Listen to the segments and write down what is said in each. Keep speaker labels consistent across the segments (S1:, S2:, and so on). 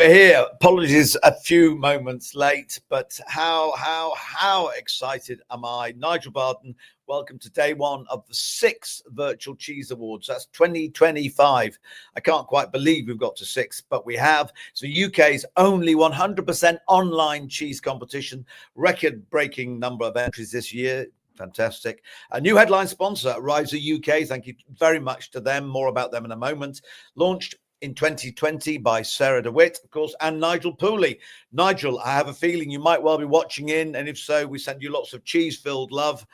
S1: we're here. Apologies, a few moments late, but how excited am I? Nigel Barton, welcome to day one of the 6th Virtual Cheese Awards. That's 2025. I can't quite believe we've got to 6, but we have. It's the UK's only 100% online cheese competition. Record-breaking number of entries this year. Fantastic. A new headline sponsor, Riser UK. Thank you very much to them. More about them in a moment. Launched in 2020 by Sarah DeWitt, of course, and Nigel Pooley. Nigel, I have a feeling you might well be watching in, and if so, we send you lots of cheese-filled love.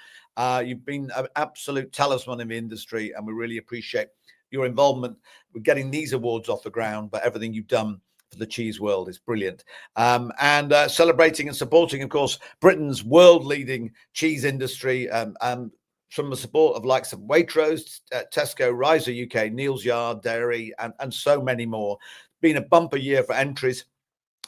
S1: You've been an absolute talisman in the industry, and we really appreciate your involvement with getting these awards off the ground, but everything you've done for the cheese world is brilliant. And celebrating and supporting, of course, Britain's world-leading cheese industry, and from the support of likes of Waitrose, Tesco, Riser UK, Neal's Yard Dairy, and so many more. Been a bumper year for entries.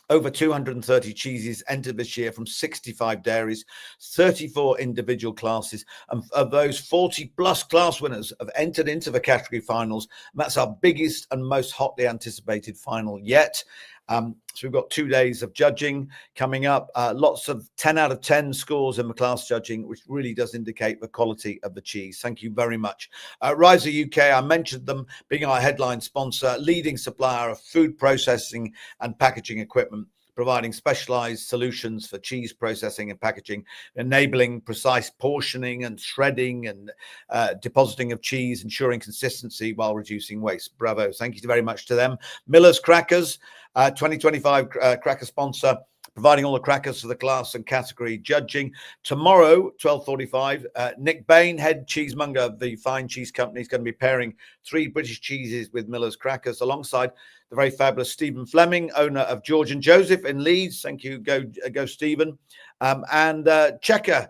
S1: Over 230 cheeses entered this year from 65 dairies, 34 individual classes. And of those, 40 plus class winners have entered into the category finals. And that's our biggest and most hotly anticipated final yet. So we've got 2 days of judging coming up. Lots of 10 out of 10 scores in the class judging, which really does indicate the quality of the cheese. Thank you very much. Riser UK, I mentioned them being our headline sponsor, leading supplier of food processing and packaging equipment, providing specialized solutions for cheese processing and packaging, enabling precise portioning and shredding and depositing of cheese, ensuring consistency while reducing waste. Bravo. Thank you very much to them. Miller's Crackers, 2025 cracker sponsor, providing all the crackers for the class and category judging. Tomorrow, 12:45, Nick Bain, head cheesemonger of the Fine Cheese Company, is going to be pairing 3 British cheeses with Miller's Crackers alongside the very fabulous Stephen Fleming, owner of George and Joseph in Leeds. Thank you, go Stephen. And Checker.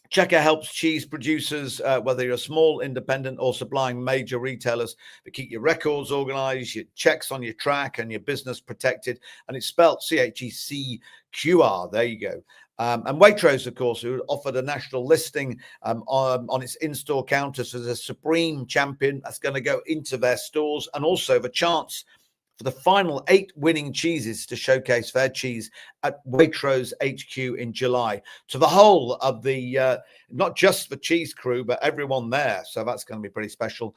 S1: Checker helps cheese producers, whether you're a small independent or supplying major retailers, to keep your records organized, your checks on your track, and your business protected. And it's spelled CHECQR. There you go. And Waitrose, of course, who offered a national listing on its in-store counters as a supreme champion. That's going to go into their stores, and also the chance for the final 8 winning cheeses to showcase their cheese at Waitrose HQ in July. To the whole of the, not just the cheese crew, but everyone there. So that's going to be pretty special.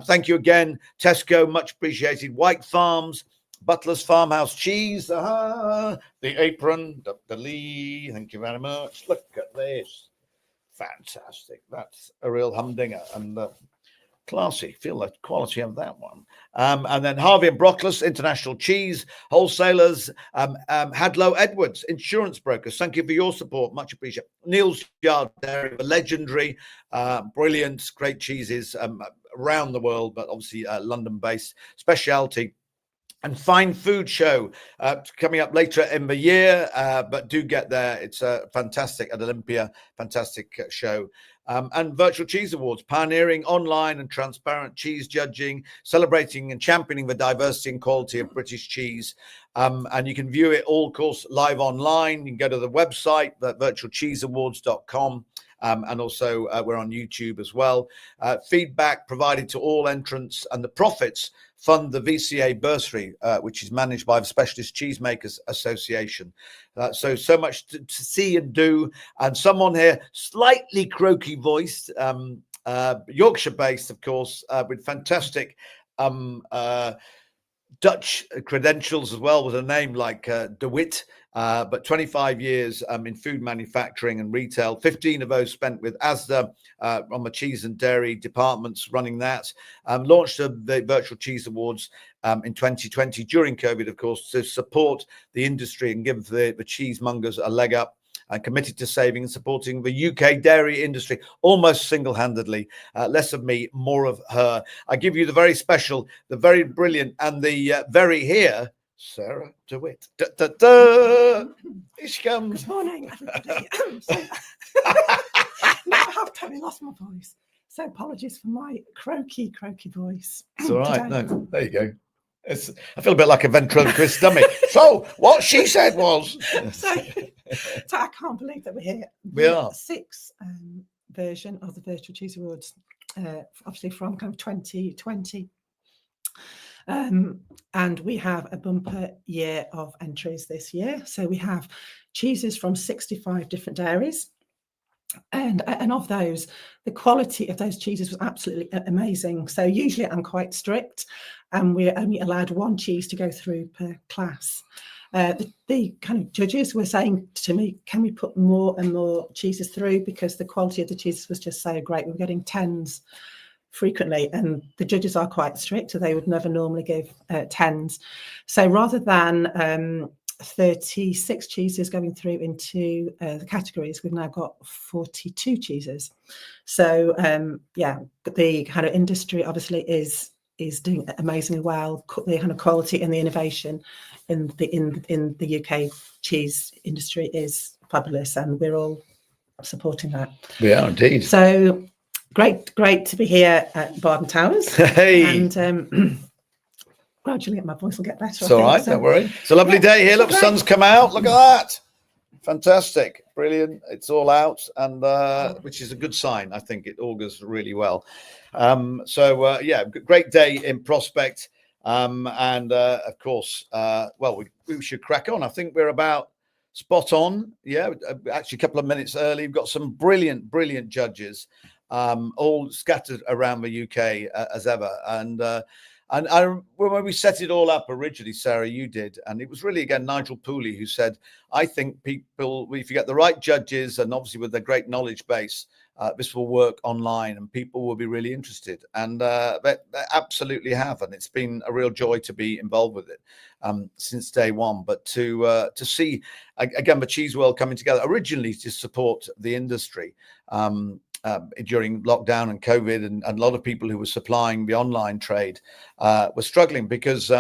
S1: Thank you again, Tesco, much appreciated. White Farms, Butler's Farmhouse Cheese, the apron, Dr. Lee, thank you very much. Look at this. Fantastic. That's a real humdinger. And classy, feel the quality of that one. And then Harvey and Brockless, international cheese wholesalers. Hadlow Edwards, insurance brokers. Thank you for your support, much appreciated. Neal's Yard Dairy, the legendary, brilliant, great cheeses around the world, but obviously London-based specialty. And Fine Food Show coming up later in the year, but do get there. It's fantastic at Olympia, fantastic show. And Virtual Cheese Awards, pioneering online and transparent cheese judging, celebrating and championing the diversity and quality of British cheese. And you can view it all, of course, live online. You can go to the website, virtualcheeseawards.com. And also we're on YouTube as well. Feedback provided to all entrants, and the profits fund the VCA bursary, which is managed by the Specialist Cheesemakers Association. So much to see and do. And someone here, slightly croaky voiced, Yorkshire-based, of course, with fantastic Dutch credentials as well, with a name like DeWitt, but 25 years in food manufacturing and retail, 15 of those spent with Asda on the cheese and dairy departments running that. Launched the Virtual Cheese Awards in 2020 during COVID, of course, to support the industry and give the cheesemongers a leg up. And committed to saving and supporting the UK dairy industry almost single-handedly. Less of me, more of her. I give you the very special, the very brilliant, and the very here, Sarah DeWitt. Da, da, da. Here she comes.
S2: Good morning, everybody. I have totally lost my voice. So apologies for my croaky voice.
S1: It's all right. No, there you go. I feel a bit like a ventriloquist dummy. So what she said was.
S2: So I can't believe that we're here.
S1: We are.
S2: 6th version of the Virtual Cheese Awards, obviously from kind of 2020. And we have a bumper year of entries this year. So we have cheeses from 65 different dairies. And of those, the quality of those cheeses was absolutely amazing. So usually I'm quite strict, and we're only allowed one cheese to go through per class. The kind of judges were saying to me, can we put more and more cheeses through, because the quality of the cheeses was just so great. We were getting 10s frequently, and the judges are quite strict, so they would never normally give 10s. So rather than 36 cheeses going through into the categories, we've now got 42 cheeses. So yeah, the kind of industry obviously is doing amazingly well. The kind of quality and the innovation in the UK cheese industry is fabulous, and we're all supporting that.
S1: We are indeed.
S2: So great to be here at Bardon Towers.
S1: Hey.
S2: And gradually my voice will get better.
S1: It's all right, don't worry. It's a lovely day here. Look, the sun's come out. Look at that. Fantastic. Brilliant. It's all out, and which is a good sign. I think it augurs really well. Yeah, great day in prospect. And of course, well, we should crack on. I think we're about spot on. Yeah, actually a couple of minutes early. We've got some brilliant judges, all scattered around the UK as ever. And when we set it all up originally, Sarah, you did, and it was really, again, Nigel Pooley who said, I think people, if you get the right judges, and obviously with their great knowledge base, this will work online and people will be really interested. And they absolutely have. And it's been a real joy to be involved with it since day one. But to see, again, the Cheese World coming together originally to support the industry during lockdown and COVID, and a lot of people who were supplying the online trade were struggling because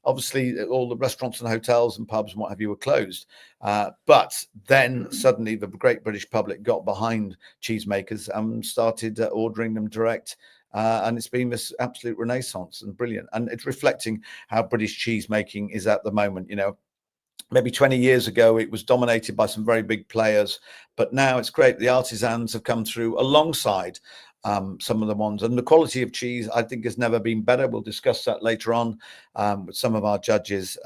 S1: obviously all the restaurants and hotels and pubs and what have you were closed. But then suddenly the great British public got behind cheesemakers and started ordering them direct. And it's been this absolute renaissance and brilliant. And it's reflecting how British cheese making is at the moment. You know, maybe 20 years ago, it was dominated by some very big players, but now it's great. The artisans have come through alongside some of the ones, and the quality of cheese, I think, has never been better. We'll discuss that later on with some of our judges.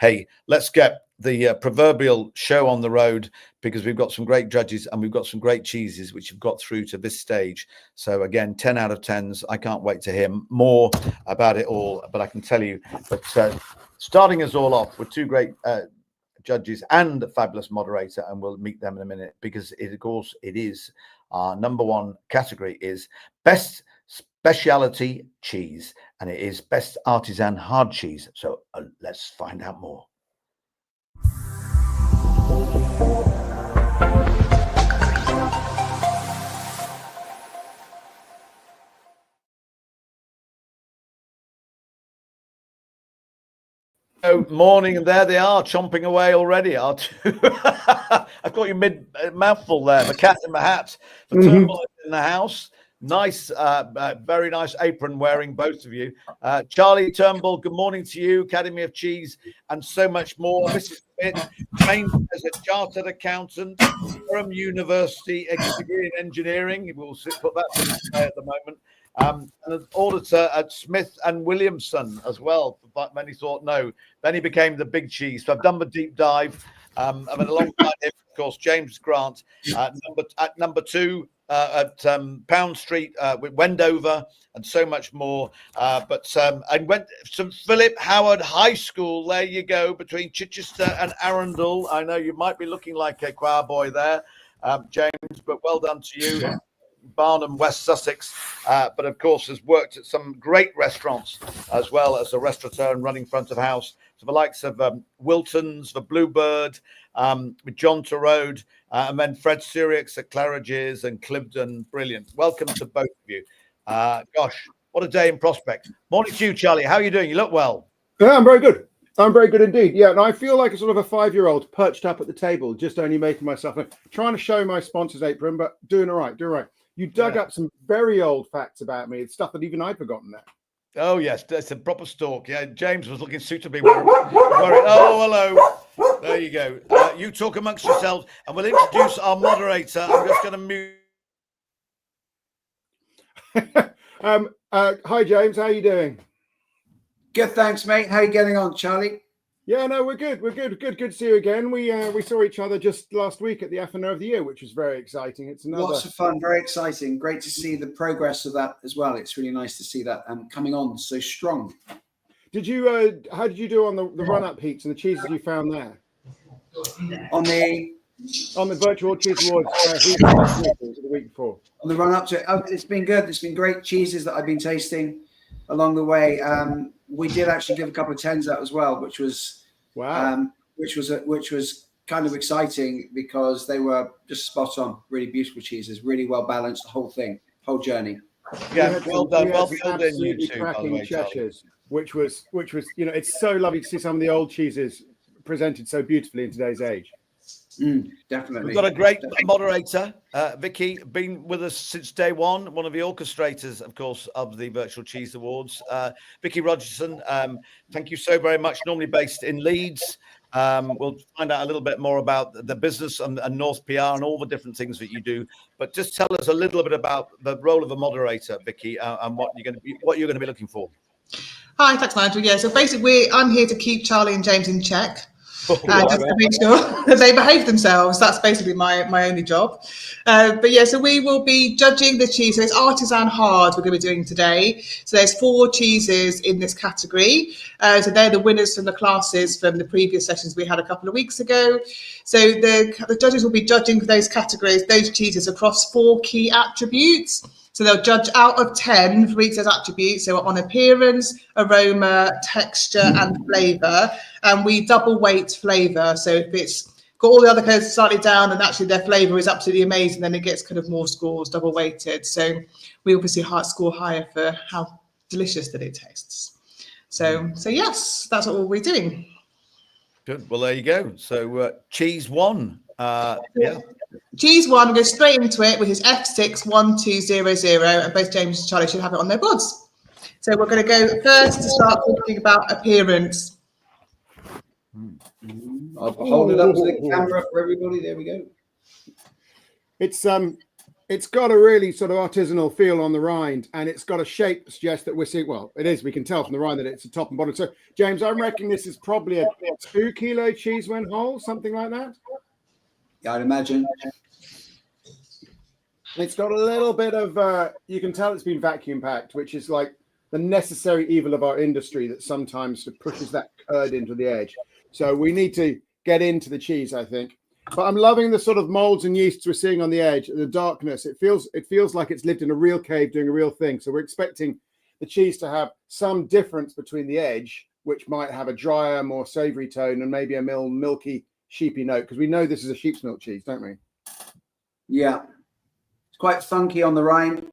S1: Hey, let's get the proverbial show on the road, because we've got some great judges and we've got some great cheeses which have got through to this stage. So again, 10 out of 10s. I can't wait to hear more about it all, but I can tell you that starting us all off with two great judges and a fabulous moderator, and we'll meet them in a minute, because it, of course, it is our number one category is best specialty cheese, and it is best artisan hard cheese. So let's find out more. Oh, morning, and there they are, chomping away already. I've got you mid mouthful there. The cat in the hat. The Turnbull in the house. Nice, very nice apron wearing, both of you. Charlie Turnbull, good morning to you. Academy of Cheese and so much more. Mrs. Smith, trained as a chartered accountant from University, degree in engineering. We'll put that to display at the moment. And an auditor at Smith and Williamson as well. But many thought no. Then he became the big cheese. So I've done the deep dive. I mean, alongside him, of course, James Grant at number 2 at Pound Street with Wendover and so much more. I went from Philip Howard High School. There you go, between Chichester and Arundel. I know you might be looking like a choir boy there, James, but well done to you. Yeah. Barnum, West Sussex, but of course has worked at some great restaurants as well as a restaurateur and running front of house. So the likes of Wilton's, the Bluebird, with John Torode, and then Fred Syriacs at Claridge's and Cliveden. Brilliant. Welcome to both of you. Gosh, what a day in prospect. Morning to you, Charlie. How are you doing? You look well.
S3: Yeah, I'm very good. I'm very good indeed. Yeah, and I feel like a sort of a 5-year-old perched up at the table, just only making myself, trying to show my sponsor's apron, but doing all right, You dug up some very old facts about me. It's stuff that even I'd forgotten now.
S1: Oh, yes. That's a proper stalk. Yeah, James was looking suitably worried. Oh, hello. There you go. You talk amongst yourselves, and we'll introduce our moderator. I'm just going to mute.
S3: Hi, James. How are you doing?
S4: Good, thanks, mate. How are you getting on, Charlie?
S3: Yeah, no, we're good. We're good. Good to see you again. We saw each other just last week at the FNO of the Year, which was very exciting. It's another
S4: Lots of fun, very exciting. Great to see the progress of that as well. It's really nice to see that coming on so strong.
S3: Did you? How did you do on the run-up heats and the cheeses you found there?
S4: On the
S3: Virtual Cheese Awards the week before.
S4: On the run up to it, it's been good. It's been great cheeses that I've been tasting along the way. We did actually give a couple of 10s out as well, which was
S3: wow,
S4: which was kind of exciting because they were just spot on. Really beautiful cheeses, really well balanced. The whole thing, whole journey.
S1: Yeah, well done. Well filled in,
S3: absolutely
S1: you two, by the
S3: cracking
S1: way, Charlie.
S3: Cheshires, which was it's so lovely to see some of the old cheeses presented so beautifully in today's age.
S4: Definitely.
S1: We've got a great moderator, Vicky, been with us since day one of the orchestrators, of course, of the Virtual Cheese Awards. Vicky Rogerson, thank you so very much. Normally based in Leeds. We'll find out a little bit more about the business and North PR and all the different things that you do. But just tell us a little bit about the role of a moderator, Vicky, and what you're going to be looking for.
S5: Hi, thanks, Nigel. Yeah, so basically, I'm here to keep Charlie and James in check. Just to make sure that they behave themselves. That's basically my only job. But yeah, so we will be judging the cheese. So it's artisan hard we're going to be doing today. So there's 4 cheeses in this category. So they're the winners from the classes from the previous sessions we had a couple of weeks ago. So the judges will be judging for those categories, those cheeses across 4 key attributes. So they'll judge out of 10 for each of those attributes. So on appearance, aroma, texture, and flavour. And we double weight flavour. So if it's got all the other codes slightly down and actually their flavour is absolutely amazing, then it gets kind of more scores, double weighted. So we obviously score higher for how delicious that it tastes. So yes, that's what we'll be doing.
S1: Good. Well, there you go. So cheese 1. Yeah.
S5: Cheese 1 goes straight into it with his F61200, and both James and Charlie should have it on their boards. So we're going to go first to start talking about appearance.
S4: I'll hold it up to the camera for everybody. There we go.
S3: It's got a really sort of artisanal feel on the rind, and it's got a shape that suggests that we're seeing. Well, it is. We can tell from the rind that it's a top and bottom. So, James, I'm reckoning this is probably a 2 kilo cheese when whole, something like that.
S4: Yeah, I'd imagine.
S3: It's got a little bit of, you can tell it's been vacuum packed, which is like the necessary evil of our industry that sometimes pushes that curd into the edge. So we need to get into the cheese, I think. But I'm loving the sort of molds and yeasts we're seeing on the edge, the darkness. It feels like it's lived in a real cave doing a real thing. So we're expecting the cheese to have some difference between the edge, which might have a drier, more savory tone, and maybe a milky, sheepy note, because we know this is a sheep's milk cheese, don't we?
S4: Yeah. It's quite funky on the rind.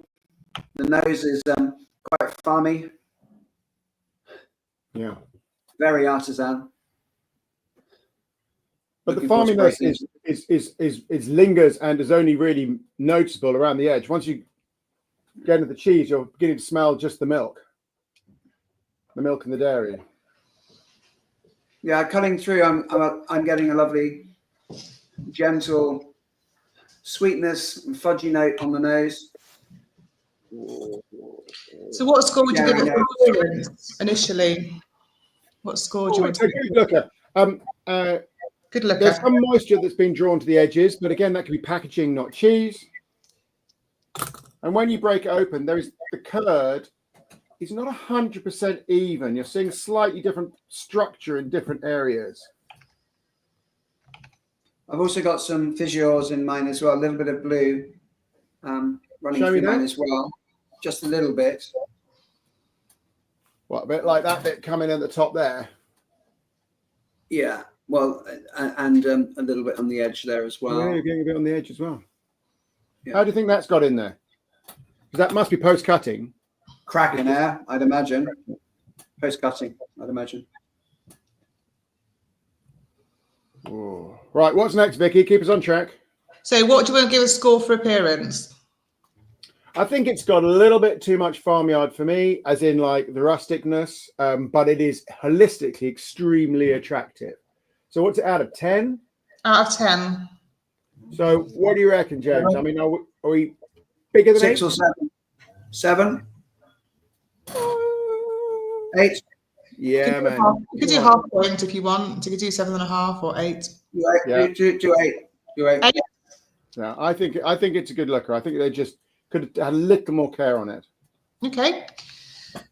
S4: The nose is quite farmy.
S3: Yeah.
S4: Very artisan.
S3: But the farminess is lingers and is only really noticeable around the edge. Once you get into the cheese, you're beginning to smell just the milk and the dairy.
S4: Yeah, cutting through, I'm getting a lovely, gentle sweetness and fudgy note on the nose.
S5: So what score would you give it for appearance initially? What score do you want to give?
S3: Good looker.
S5: Good looker.
S3: There's some moisture that's been drawn to the edges, but again, that could be packaging, not cheese. And when you break it open, the curd is not 100% even. You're seeing slightly different structure in different areas.
S4: I've also got some fissures in mine as well, a little bit of blue running through mine as well, just a little bit.
S3: What, a bit like that bit coming in at the top there?
S4: Yeah, well, and a little bit on the edge there as well.
S3: Yeah, you're getting a bit on the edge as well.
S4: Yeah.
S3: How do you think that's got in there? Because that must be post-cutting.
S4: Cracking air, I'd imagine. Post-cutting, I'd imagine.
S3: Ooh. Right, what's next, Vicky? Keep us on track.
S5: So what do you want to give a score for appearance?
S3: I think it's got a little bit too much farmyard for me, as in like the rusticness, but it is holistically extremely attractive. So what's it out of 10?
S5: Out of 10.
S3: So what do you reckon, James? I mean, are we bigger than
S4: 6
S3: 8?
S4: or 7? 7? 8?
S3: Yeah, man.
S5: You could do half point if you want. You could do 7.5 or 8.
S3: Yeah.
S4: Do 8. Do 8.
S3: Yeah, I think it's a good liquor. I think they just could have had a little more care on it.
S5: Okay.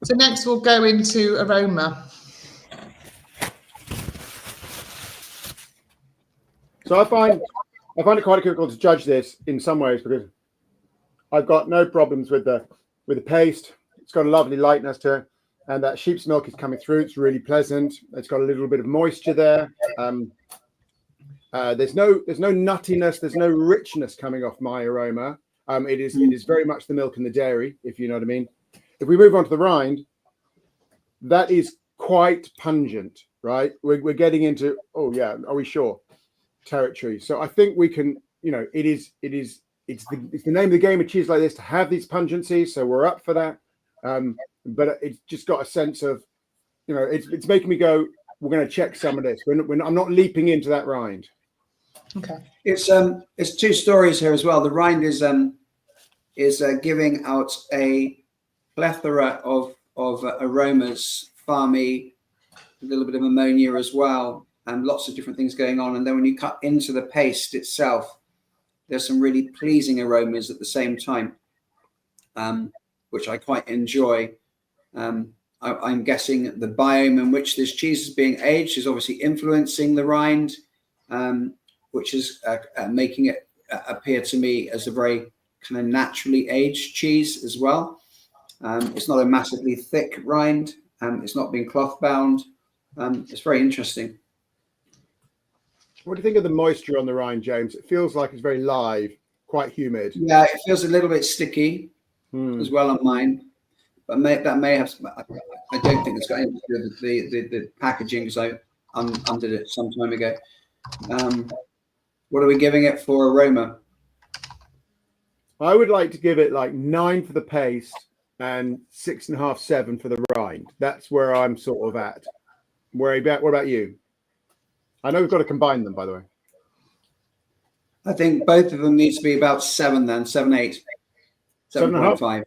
S5: So next we'll go into aroma.
S3: So I find it quite difficult to judge this in some ways because I've got no problems with the paste. It's got a lovely lightness to it, and that sheep's milk is coming through. It's really pleasant. It's got a little bit of moisture there. There's no nuttiness. There's no richness coming off my aroma. It is very much the milk and the dairy, if you know what I mean. If we move on to the rind, that is quite pungent, right? We're getting into, oh yeah, are we sure? Territory. So I think we can, it's the name of the game of cheese like this to have these pungencies. So we're up for that. But it's just got a sense of, it's making me go, we're going to check some of this. I'm not leaping into that rind.
S5: Okay.
S4: It's 2 stories here as well. The rind is giving out a plethora of aromas, farmy, a little bit of ammonia as well, and lots of different things going on. And then when you cut into the paste itself, there's some really pleasing aromas at the same time, which I quite enjoy. I'm guessing the biome in which this cheese is being aged is obviously influencing the rind, which is making it appear to me as a very kind of naturally aged cheese as well. It's not a massively thick rind. It's not being cloth bound. It's very interesting.
S3: What do you think of the moisture on the rind, James? It feels like it's very live, quite humid.
S4: Yeah, it feels a little bit sticky as well on mine. But that may have. I don't think it's got anything to do with the packaging because I undid it some time ago. What are we giving it for aroma?
S3: I would like to give it like 9 for the paste and 6.5, 7 for the rind. That's where I'm sort of at. What about you? I know we've got to combine them, by the way.
S4: I think both of them needs to be about 7 then, 7, 8, 7.5.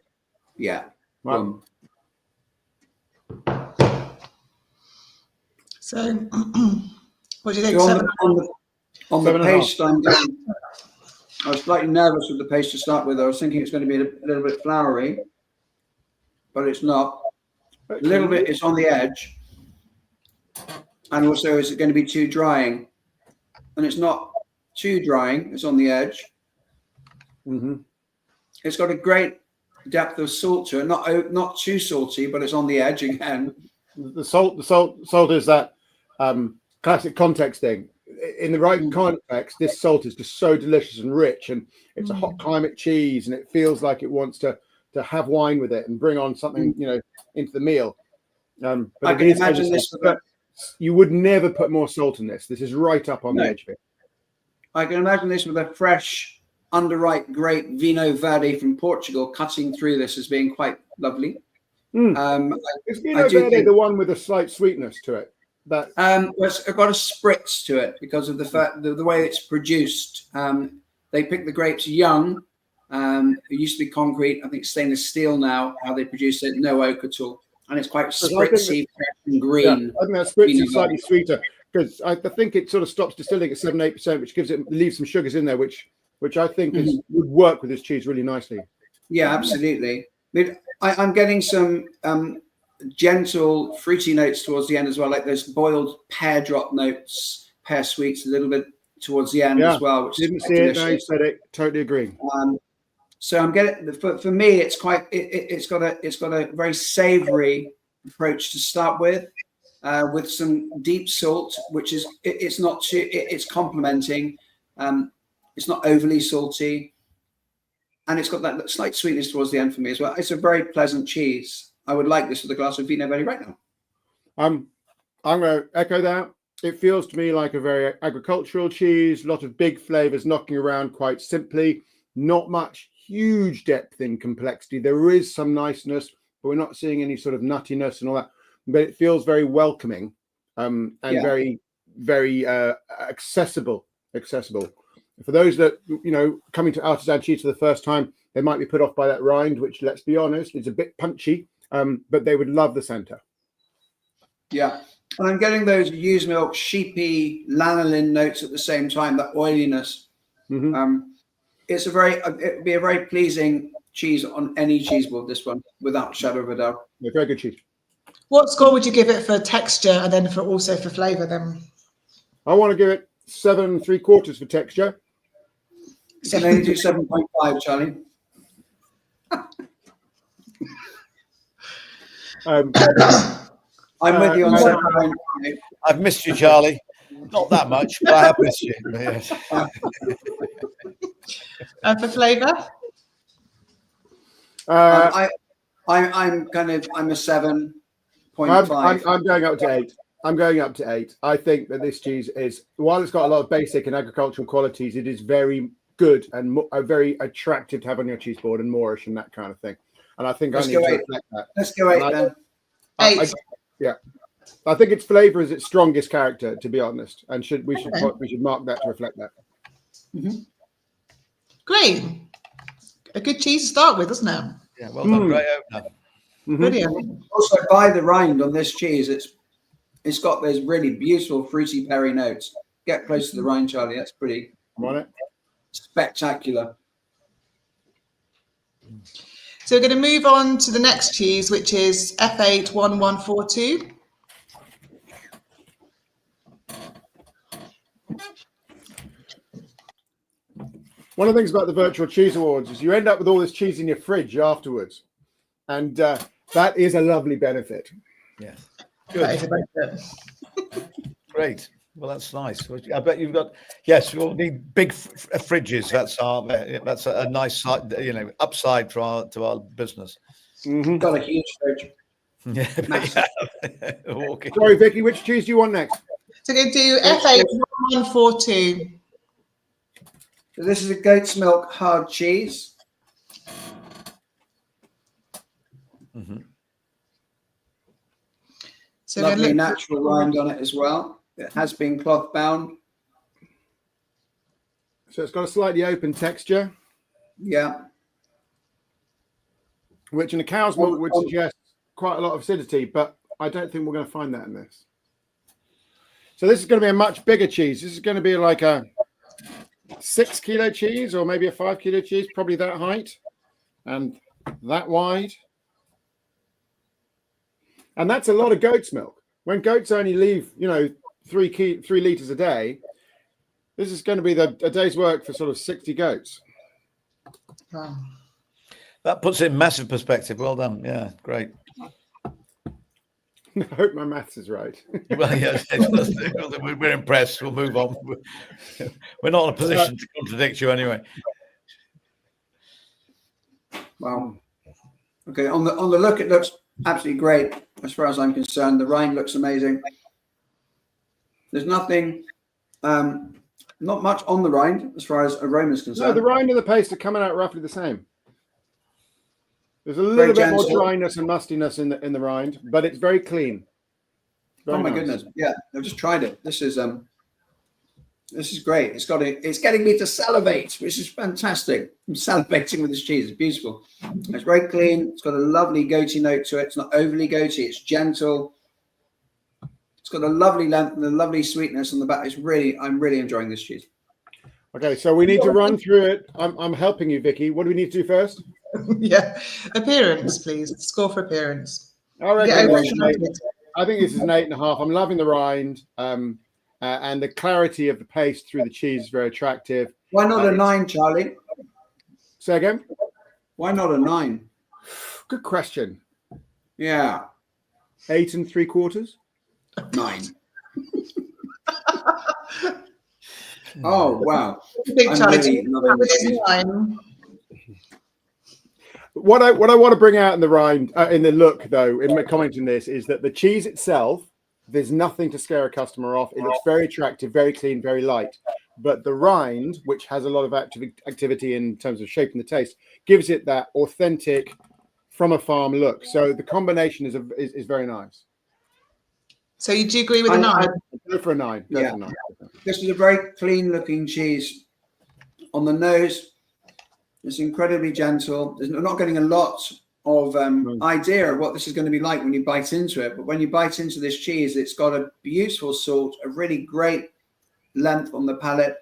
S4: Yeah.
S3: Wow.
S5: So, what do you think?
S4: So on the
S3: 7.5.
S4: paste, I was slightly nervous with the paste to start with. I was thinking it's going to be a little bit floury, but it's not. A little bit, it's on the edge. And also, is it going to be too drying? And it's not too drying. It's on the edge.
S3: Mm-hmm.
S4: It's got a great depth of salt to it. Not too salty, but it's on the edge again.
S3: The salt is that classic context thing. In the right context, this salt is just so delicious and rich, and it's a hot climate cheese, and it feels like it wants to have wine with it and bring on something, into the meal. But
S4: I can imagine this.
S3: You would never put more salt in this. This is right up on the edge of it.
S4: I can imagine this with a fresh, underripe grape Vinho Verde from Portugal cutting through this as being quite lovely.
S3: Is Vinho Verde the one with a slight sweetness to it?
S4: It's got a spritz to it because of the fact the way it's produced. They pick the grapes young. It used to be concrete. I think stainless steel now. How they produce it, no oak at all, and it's quite spritzy, fresh and green.
S3: Yeah, I think that spritz is slightly sweeter because I think it sort of stops distilling at 7-8%, which leaves some sugars in there, which I think would work with this cheese really nicely.
S4: Yeah, absolutely. I'm getting some gentle fruity notes towards the end as well, like those boiled pear drop notes, pear sweets a little bit towards the end as well. Which
S3: didn't see it, no, you said it. Totally agree.
S4: So I'm getting for me, it's quite it's got a very savoury approach to start with some deep salt, which is it's not too it's complementing. It's not overly salty, and it's got that slight sweetness towards the end for me as well. It's a very pleasant cheese. I would like this with a glass of Vinho Verde right now.
S3: I'm going to echo that. It feels to me like a very agricultural cheese, a lot of big flavors knocking around quite simply, not much huge depth in complexity. There is some niceness, but we're not seeing any sort of nuttiness and all that. But it feels very welcoming and very, very accessible. For those that, coming to artisan cheese for the first time, they might be put off by that rind, which, let's be honest, is a bit punchy, but they would love the center.
S4: Yeah. And I'm getting those used milk, sheepy lanolin notes at the same time, that oiliness.
S3: Mhm.
S4: It'd be a very pleasing cheese on any cheese board, this one, without a shadow of a doubt.
S3: Yeah, very good cheese.
S5: What score would you give it for texture and then for also for flavour then?
S3: I want to give it 7 3/4 for texture.
S4: You can only do 7.5, Charlie.
S3: Um,
S4: I'm with you on
S3: uh,
S4: 7.5.
S1: I've missed you, Charlie. Not that much, but I have missed you. Yes.
S5: And for flavour?
S4: I'm a 7.5.
S3: I'm going up to 8. I'm going up to 8. I think that this cheese is, while it's got a lot of basic and agricultural qualities, it is very good and very attractive to have on your cheese board and Moorish and that kind of thing. And I think
S4: Let's
S3: I need
S4: go
S3: to
S4: 8.
S3: reflect that.
S4: Let's go 8 then.
S5: 8.
S3: I think its flavour is its strongest character, to be honest, and we should mark that to reflect that.
S5: Great. A good cheese to start with, isn't it?
S1: Yeah, well done. Great opener.
S5: Brilliant.
S4: Also, by the rind on this cheese, it's got those really beautiful fruity berry notes. Get close to the rind, Charlie. That's pretty
S3: I'm on it.
S4: spectacular.
S5: So we're going to move on to the next cheese, which is F81142.
S3: One of the things about the Virtual Cheese Awards is you end up with all this cheese in your fridge afterwards. And that is a lovely benefit.
S1: Yes.
S5: That is
S1: Good.
S5: a benefit.
S1: Great. Well, that's nice. I bet you've got. Yes, we'll need big fridges. That's a nice side, upside to our business.
S3: Mm-hmm.
S4: Got a huge fridge.
S1: Yeah.
S4: Massive.
S1: Okay.
S3: Sorry, Vicky, which cheese do you want next?
S5: So we're going to do F81142.
S4: So this is a goat's milk hard cheese.
S1: Mhm.
S5: So we're
S4: Lovely
S5: going to look
S4: natural rind on it as well. It has been cloth bound.
S3: So it's got a slightly open texture,
S4: Yeah.
S3: which in a cow's milk would suggest quite a lot of acidity, but I don't think we're going to find that in this. So this is going to be a much bigger cheese. This is going to be like a 6 kilo cheese or maybe a 5 kilo cheese, probably that height and that wide. And that's a lot of goat's milk. When goats only leave, 3 liters a day, this is going to be a day's work for sort of 60 goats.
S5: Wow.
S1: That puts it in massive perspective. Well done. Yeah, great.
S3: I hope my maths is right.
S1: Well, yeah, we're impressed. We'll move on. We're not in a position to contradict you anyway.
S4: Wow. Okay. On the look, it looks absolutely great as far as I'm concerned. The rind looks amazing. There's nothing, not much on the rind as far as aroma is
S3: No,
S4: concerned.
S3: the rind and the paste are coming out roughly the same. There's a little bit more dryness and mustiness in the rind, but it's very clean. Very
S4: Oh my
S3: nice.
S4: goodness! Yeah, I've just tried it. This is great. It's getting me to salivate, which is fantastic. I'm salivating with this cheese. It's beautiful. It's very clean. It's got a lovely goaty note to it. It's not overly goaty. It's gentle. It's got a lovely length and a lovely sweetness on the back. I'm really enjoying this cheese.
S3: Okay, so we need to run through it. I'm helping you, Vicky. What do we need to do first?
S5: Yeah. Appearance, please. Score for appearance.
S3: I reckon
S5: Yeah,
S3: this is an 8. I think this is an 8.5. I'm loving the rind, and the clarity of the paste through the cheese is very attractive.
S4: Why not a 9, Charlie?
S3: Say again?
S4: Why not a 9?
S3: Good question.
S4: Yeah,
S3: 8 3/4.
S4: 9. Oh wow!
S5: Big
S4: I'm
S5: Charlie.
S4: really loving this cheese.
S3: What I want to bring out in the rind, in the look though, in my commenting this, is that the cheese itself, there's nothing to scare a customer off. It looks very attractive, very clean, very light. But the rind, which has a lot of activity in terms of shaping the taste, gives it that authentic, from a farm look. So the combination is very nice.
S5: So you do agree with a 9?
S3: Go for a 9. Go
S4: Yeah.
S3: for a 9.
S4: This is a very clean-looking cheese. On the nose, it's incredibly gentle. We're not getting a lot of idea of what this is going to be like when you bite into it. But when you bite into this cheese, it's got a beautiful salt, a really great length on the palate.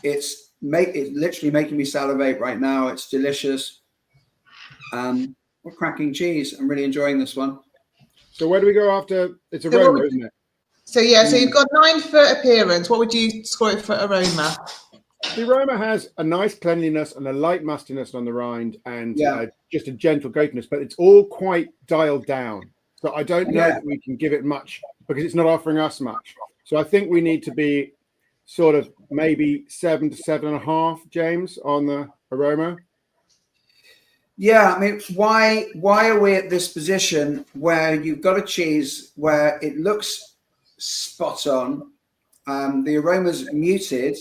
S4: It's literally making me salivate right now. It's delicious. What cracking cheese. I'm really enjoying this one.
S3: So where do we go after? It's aroma, isn't it?
S5: So yeah, so you've got 9 for appearance. What would you score it for aroma?
S3: The aroma has a nice cleanliness and a light mustiness on the rind, and just a gentle gratiness, but it's all quite dialed down. So I don't know that we can give it much because it's not offering us much. So I think we need to be sort of maybe 7 to 7.5, James, on the aroma.
S4: Yeah, I mean, why are we at this position where you've got a cheese where it looks spot on, the aroma's muted,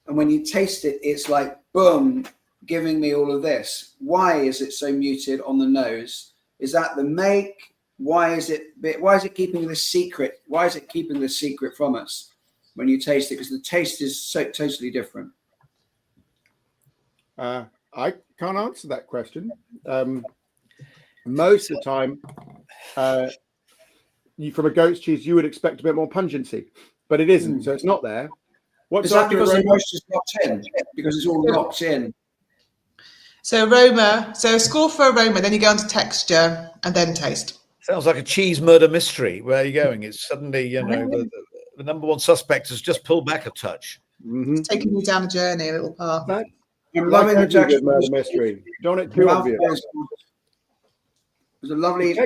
S4: and when you taste it, it's like boom, giving me all of this. Why is it so muted on the nose? Is that the make? Why is it keeping this secret? Why is it keeping this secret from us when you taste it? Because the taste is so totally different.
S3: I can't answer that question. Most of the time, from a goat's cheese, you would expect a bit more pungency, but it isn't. So it's not there.
S4: Is that because the moisture's locked in? Because it's all locked in.
S5: So aroma. So a score for aroma. Then you go on to texture and then taste.
S1: Sounds like a cheese murder mystery. Where are you going? It's suddenly, the number one suspect has just pulled back a touch.
S5: It's taking you down a journey, a little path.
S4: I'm loving the texture.
S3: Murder mystery. Don't it too obvious?
S4: There's a lovely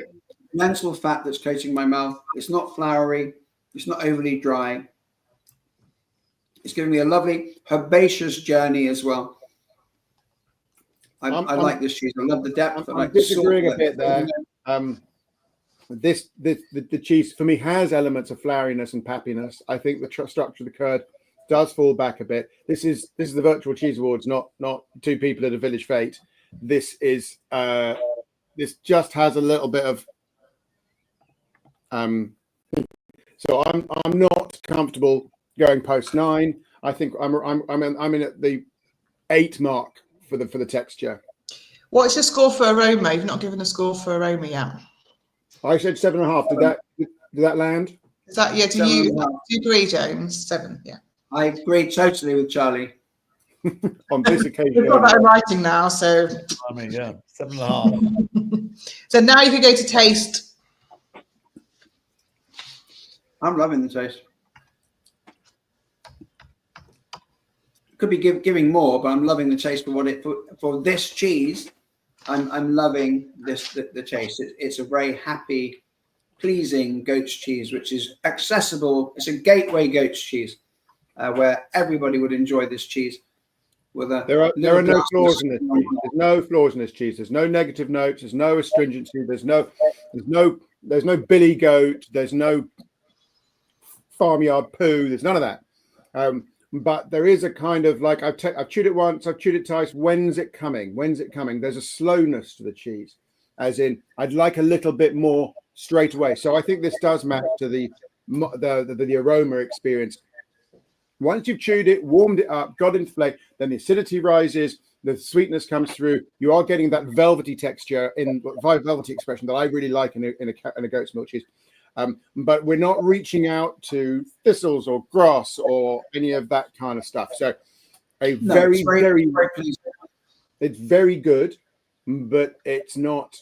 S4: mental fat that's coating my mouth. It's not floury. It's not overly dry. It's giving me a lovely herbaceous journey as well. I like this cheese. I love the depth.
S3: I'm disagreeing a bit there. The cheese for me has elements of floweriness and pappiness. I think the structure of the curd does fall back a bit. This is the Virtual Cheese Awards, not two people at a village fete. This is this just has a little bit of so I'm not comfortable going post 9. I think I'm in at the 8 mark for the texture.
S5: What's your score for aroma? You've not given a score for aroma yet.
S3: I said 7.5. Did that land?
S5: Is that do you agree, James? 7, yeah.
S4: I agree totally with Charlie.
S3: On this occasion.
S5: We've got that in writing now, so
S1: 7.5.
S5: So now you can go to taste.
S4: I'm loving the taste. Could be giving more, but I'm loving the taste for this cheese. I'm loving the taste. It's a very happy, pleasing goat's cheese, which is accessible. It's a gateway goat's cheese where everybody would enjoy this chease.
S3: There are no flaws in this cheese. There's no flaws in this cheese. There's no negative notes. There's no astringency. There's no billy goat. There's no farmyard poo. There's none of that. But there is a kind of like I've chewed it once. I've chewed it twice. When's it coming? When's it coming? There's a slowness to the cheese, as in I'd like a little bit more straight away. So I think this does match to the aroma experience. Once you've chewed it, warmed it up, got into flake, then the acidity rises, the sweetness comes through. You are getting that velvety texture velvety expression that I really like in a goat's milk cheese. But we're not reaching out to thistles or grass or any of that kind of stuff. So it's very good, but it's not.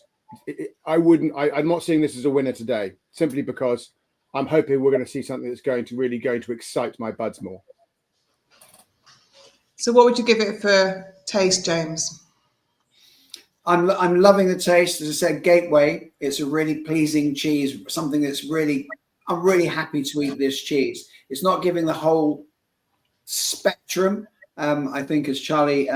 S3: I'm not seeing this as a winner today, simply because I'm hoping we're going to see something that's going to excite my buds more.
S5: So what would you give it for taste, James?
S4: I'm loving the taste. As I said, gateway. It's a really pleasing cheese. Something that's I'm really happy to eat this cheese. It's not giving the whole spectrum. I think, as Charlie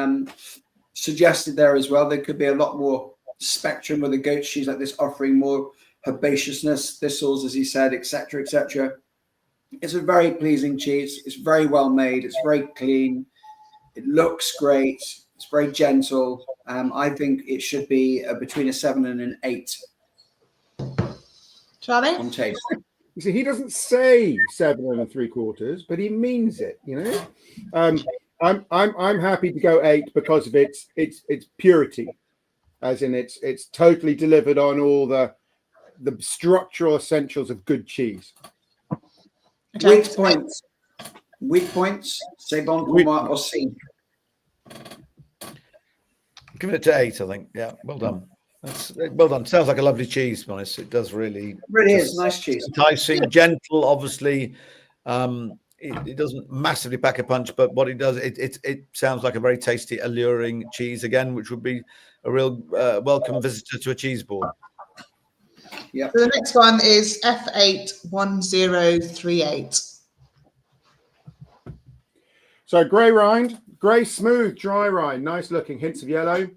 S4: suggested there as well, there could be a lot more spectrum with a goat cheese like this, offering more herbaceousness, thistles, as he said, etc., etc. It's a very pleasing cheese. It's very well made. It's very clean. It looks great. It's very gentle. I think it should be between a 7 and an 8.
S5: Charlie?
S4: On taste.
S3: You see, he doesn't say 7 3/4, but he means it. I'm happy to go 8 because of its purity. as in it's totally delivered on all the structural essentials of good cheese.
S5: Okay.
S4: Weak points. Weak points. C'est bon pour moi aussi.
S1: Give it to 8, I think. Yeah, well done. That's well done. Sounds like a lovely cheese, to be honest. It does really.
S4: It really
S1: just
S4: is nice cheese.
S1: enticing, gentle. Obviously, it doesn't massively pack a punch, but what it does, it sounds like a very tasty, alluring cheese again, which would be a real welcome visitor to a cheese board.
S4: Yeah.
S5: So the next one is F81038.
S3: So grey rind, grey smooth, dry rind, nice looking, hints of yellow.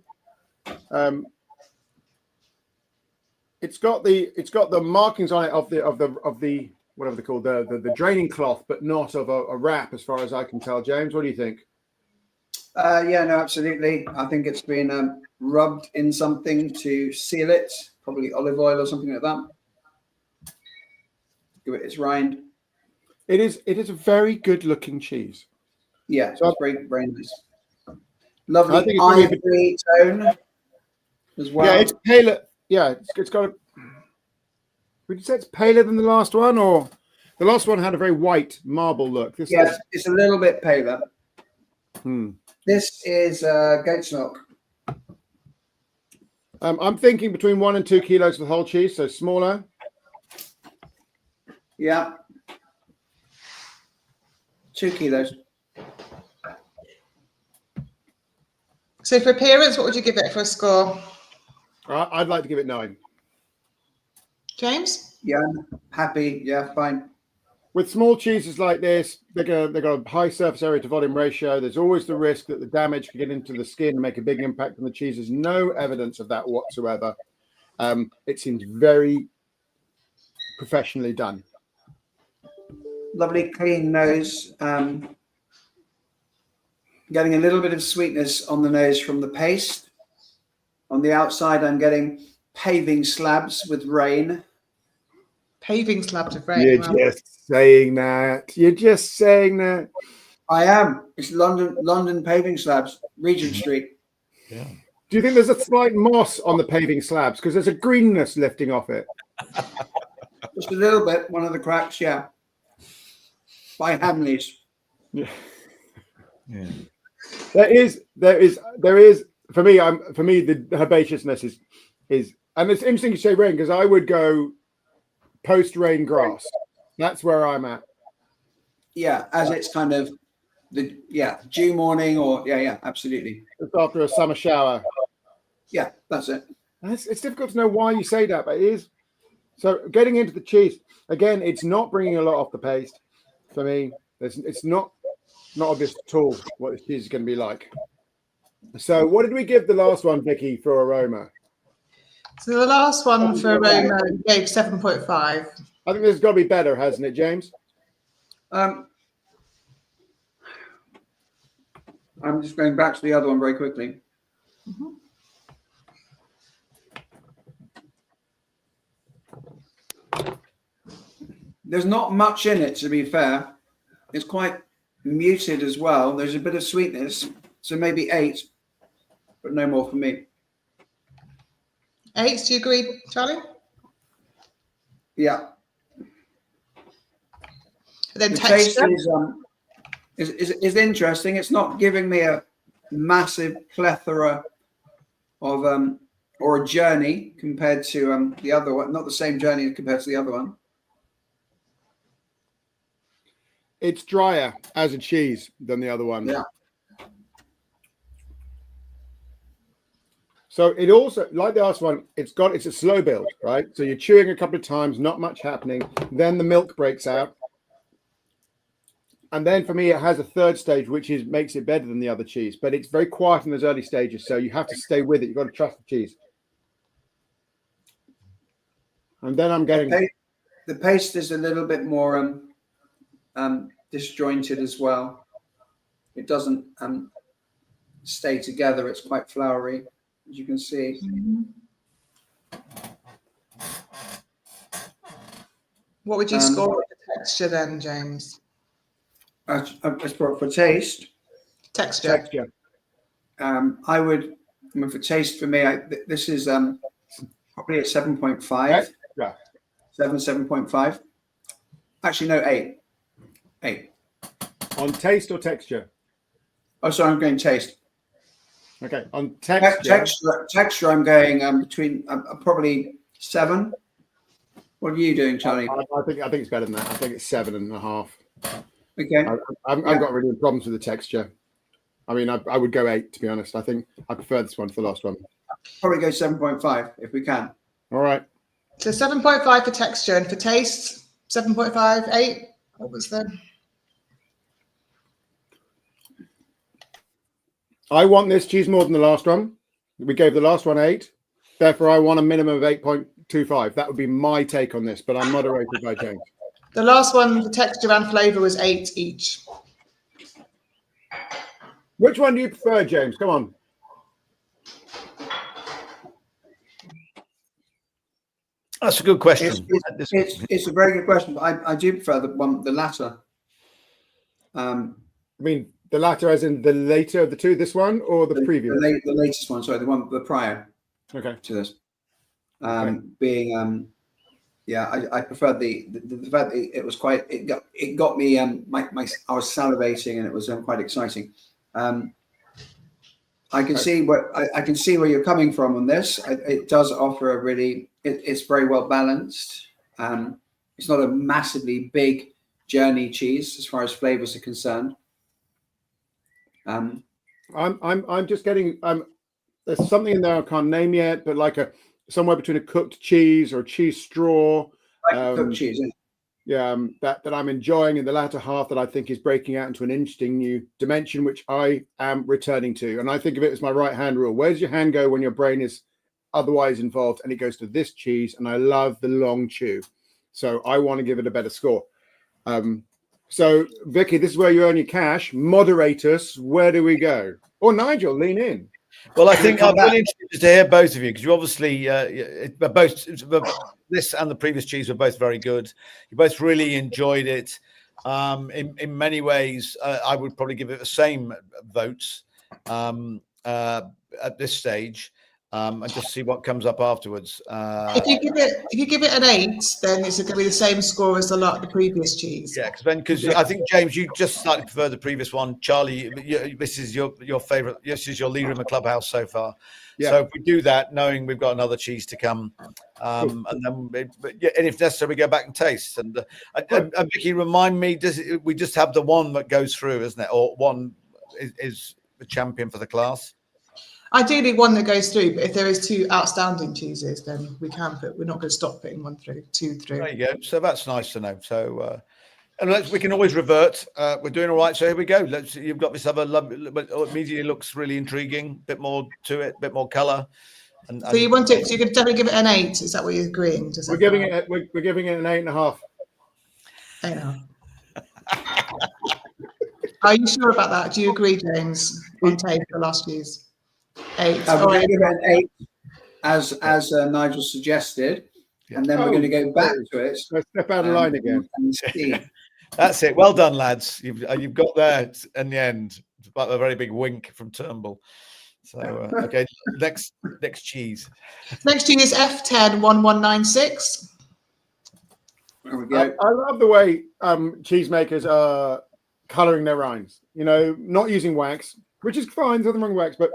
S3: It's got the markings on it of the whatever they call the draining cloth, but not of a wrap, as far as I can tell. James, what do you think?
S4: Yeah, no, absolutely. I think it's been rubbed in something to seal it, probably olive oil or something like that. Give it its rind.
S3: It is a very good looking cheese.
S4: Yeah,
S3: So-
S4: it's very, very nice.
S3: I think
S4: Lovely
S3: it's really-
S4: ivory tone as well.
S3: Yeah, it's paler. Yeah, it's got a. Would you say it's paler than the last one, or the last one had a very white marble look? This
S4: Yes, it's a little bit paler.
S3: is.
S4: This is goat's milk.
S3: I'm thinking between 1 and 2 kilos for the whole cheese, so smaller.
S4: Yeah. 2 kilos.
S5: So for appearance, what would you give it for a score?
S3: I'd like to give it 9.
S5: James?
S4: Yeah, happy. Yeah, fine.
S3: With small cheeses like this, they've got a high surface area to volume ratio. There's always the risk that the damage can get into the skin and make a big impact on the cheese. There's no evidence of that whatsoever. It seems very professionally done.
S4: Lovely clean nose. Getting a little bit of sweetness on the nose from the paste. On the outside, I'm getting paving slabs with rain.
S5: Paving slabs of rain.
S3: You're
S5: Wow.
S3: just saying that. You're just saying that.
S4: I am. It's London paving slabs, Regent Street.
S1: Yeah.
S3: Do you think there's a slight moss on the paving slabs? Because there's a greenness lifting off it.
S4: Just a little bit, one of the cracks, yeah. By Hamleys.
S3: Yeah.
S1: Yeah.
S3: There is for me the herbaceousness is and it's interesting you say rain, because I would go post rain grass. That's where I'm at.
S4: Yeah, as it's kind of dew morning or yeah, absolutely.
S3: Just after a summer shower.
S4: Yeah, that's it.
S3: It's difficult to know why you say that, but it is. So getting into the cheese again, it's not bringing a lot off the paste for me. It's not obvious at all what this cheese is going to be like. So what did we give the last one, Vicky, for aroma?
S5: So the last one for aroma gave 7.5.
S3: I think this has got to be better, hasn't it, James?
S4: I'm just going back to the other one very quickly. There's not much in it, to be fair. It's quite muted as well. There's a bit of sweetness, so maybe 8, but no more for me.
S5: 8, do you agree, Charlie?
S4: Yeah.
S5: And then
S4: The taste
S5: texture.
S4: is interesting. It's not giving me a massive plethora of or a journey compared to the other one. Not the same journey compared to the other one.
S3: It's drier as a cheese than the other one.
S4: Yeah.
S3: So it also, like the last one, it's a slow build, right? So you're chewing a couple of times, not much happening. Then the milk breaks out. And then for me, it has a third stage, which makes it better than the other cheese. But it's very quiet in those early stages, so you have to stay with it. You've got to trust the cheese. And then I'm getting...
S4: The paste is a little bit more disjointed as well. It doesn't stay together. It's quite floury, as you can see.
S5: What would you score with the texture then, James?
S4: As for taste,
S5: Texture.
S3: texture.
S4: I would mean, for taste, for me, this is probably at 7.5.
S3: Yeah.
S4: 7.5. Actually, no, 8. 8.
S3: On taste or texture?
S4: Oh, sorry, I'm going taste.
S3: Okay. On texture.
S4: Texture, I'm going between probably 7. What are you doing, Charlie?
S3: I think it's better than that. I think it's 7.5.
S4: Okay.
S3: I've got really problems with the texture. I mean, I would go 8, to be honest. I think I prefer this one to the last one.
S4: Probably go 7.5 if we can.
S3: All right.
S5: So 7.5 for texture, and for taste, 7.5, 8. What was the?
S3: I want this cheese more than the last one. We gave the last one 8. Therefore, I want a minimum of 8.25. That would be my take on this, but I'm moderated by James.
S5: The last one, the texture and flavour was 8 each.
S3: Which one do you prefer, James? Come on.
S1: That's a good question.
S4: It's a very good question, but I do prefer the latter.
S3: I mean, the latter as in the later of the two, this one or the previous?
S4: The latest one, sorry, the prior
S3: to
S4: this. Being I preferred the fact that it was quite, it got me, I was salivating and it was quite exciting. I can see where you're coming from on this. It does offer a really, it's very well balanced. It's not a massively big journey cheese as far as flavors are concerned.
S3: I'm just getting there's something in there I can't name yet, but like somewhere between a cooked cheese or a cheese straw.
S4: Cooked cheese,
S3: that I'm enjoying in the latter half, that I think is breaking out into an interesting new dimension, which I am returning to. And I think of it as my right hand rule. Where's your hand go when your brain is otherwise involved? And it goes to this cheese, and I love the long chew. So I want to give it a better score. So Vicky, this is where you earn your cash. Moderate us. Where do we go? Or Nigel, lean in.
S1: Well, I think I'm really interested to hear both of you, because you obviously both this and the previous cheese were both very good. You both really enjoyed it. In many ways, I would probably give it the same votes at this stage, and just see what comes up afterwards.
S5: If you give it an 8, then it's going to be the same score as the previous cheese.
S1: Yeah, because I think, James, you just slightly prefer the previous one. Charlie, this is your favourite. This is your leader in the clubhouse so far. Yeah. So if we do that, knowing we've got another cheese to come, and then and if necessary, we go back and taste. And Vicky, remind me, we just have the one that goes through, isn't it? Or one is the champion for the class?
S5: Ideally, one that goes through, but if there is 2 outstanding cheeses, then we're not going to stop putting 1 through, 2 through.
S1: There you go. So that's nice to know. So, and we can always revert. We're doing all right. So here we go. You've got this other, but immediately looks really intriguing. Bit more to it, bit more colour.
S5: So you want it? So you could definitely give it an 8. Is that what you're agreeing?
S3: We're giving it an 8.5.
S5: 8.5. Are you sure about that? Do you agree, James? On taste, the last cheese. 8.
S4: We're going to give it an 8, as Nigel suggested, and then we're going to go back to it.
S3: Let's step out of line again.
S1: That's it. Well done, lads. You've got there in the end. It's about a very big wink from Turnbull. So okay, next cheese.
S5: Next cheese is F101196.
S4: There we go.
S3: I love the way cheesemakers are colouring their rinds. Not using wax, which is fine. There's nothing wrong with wax, but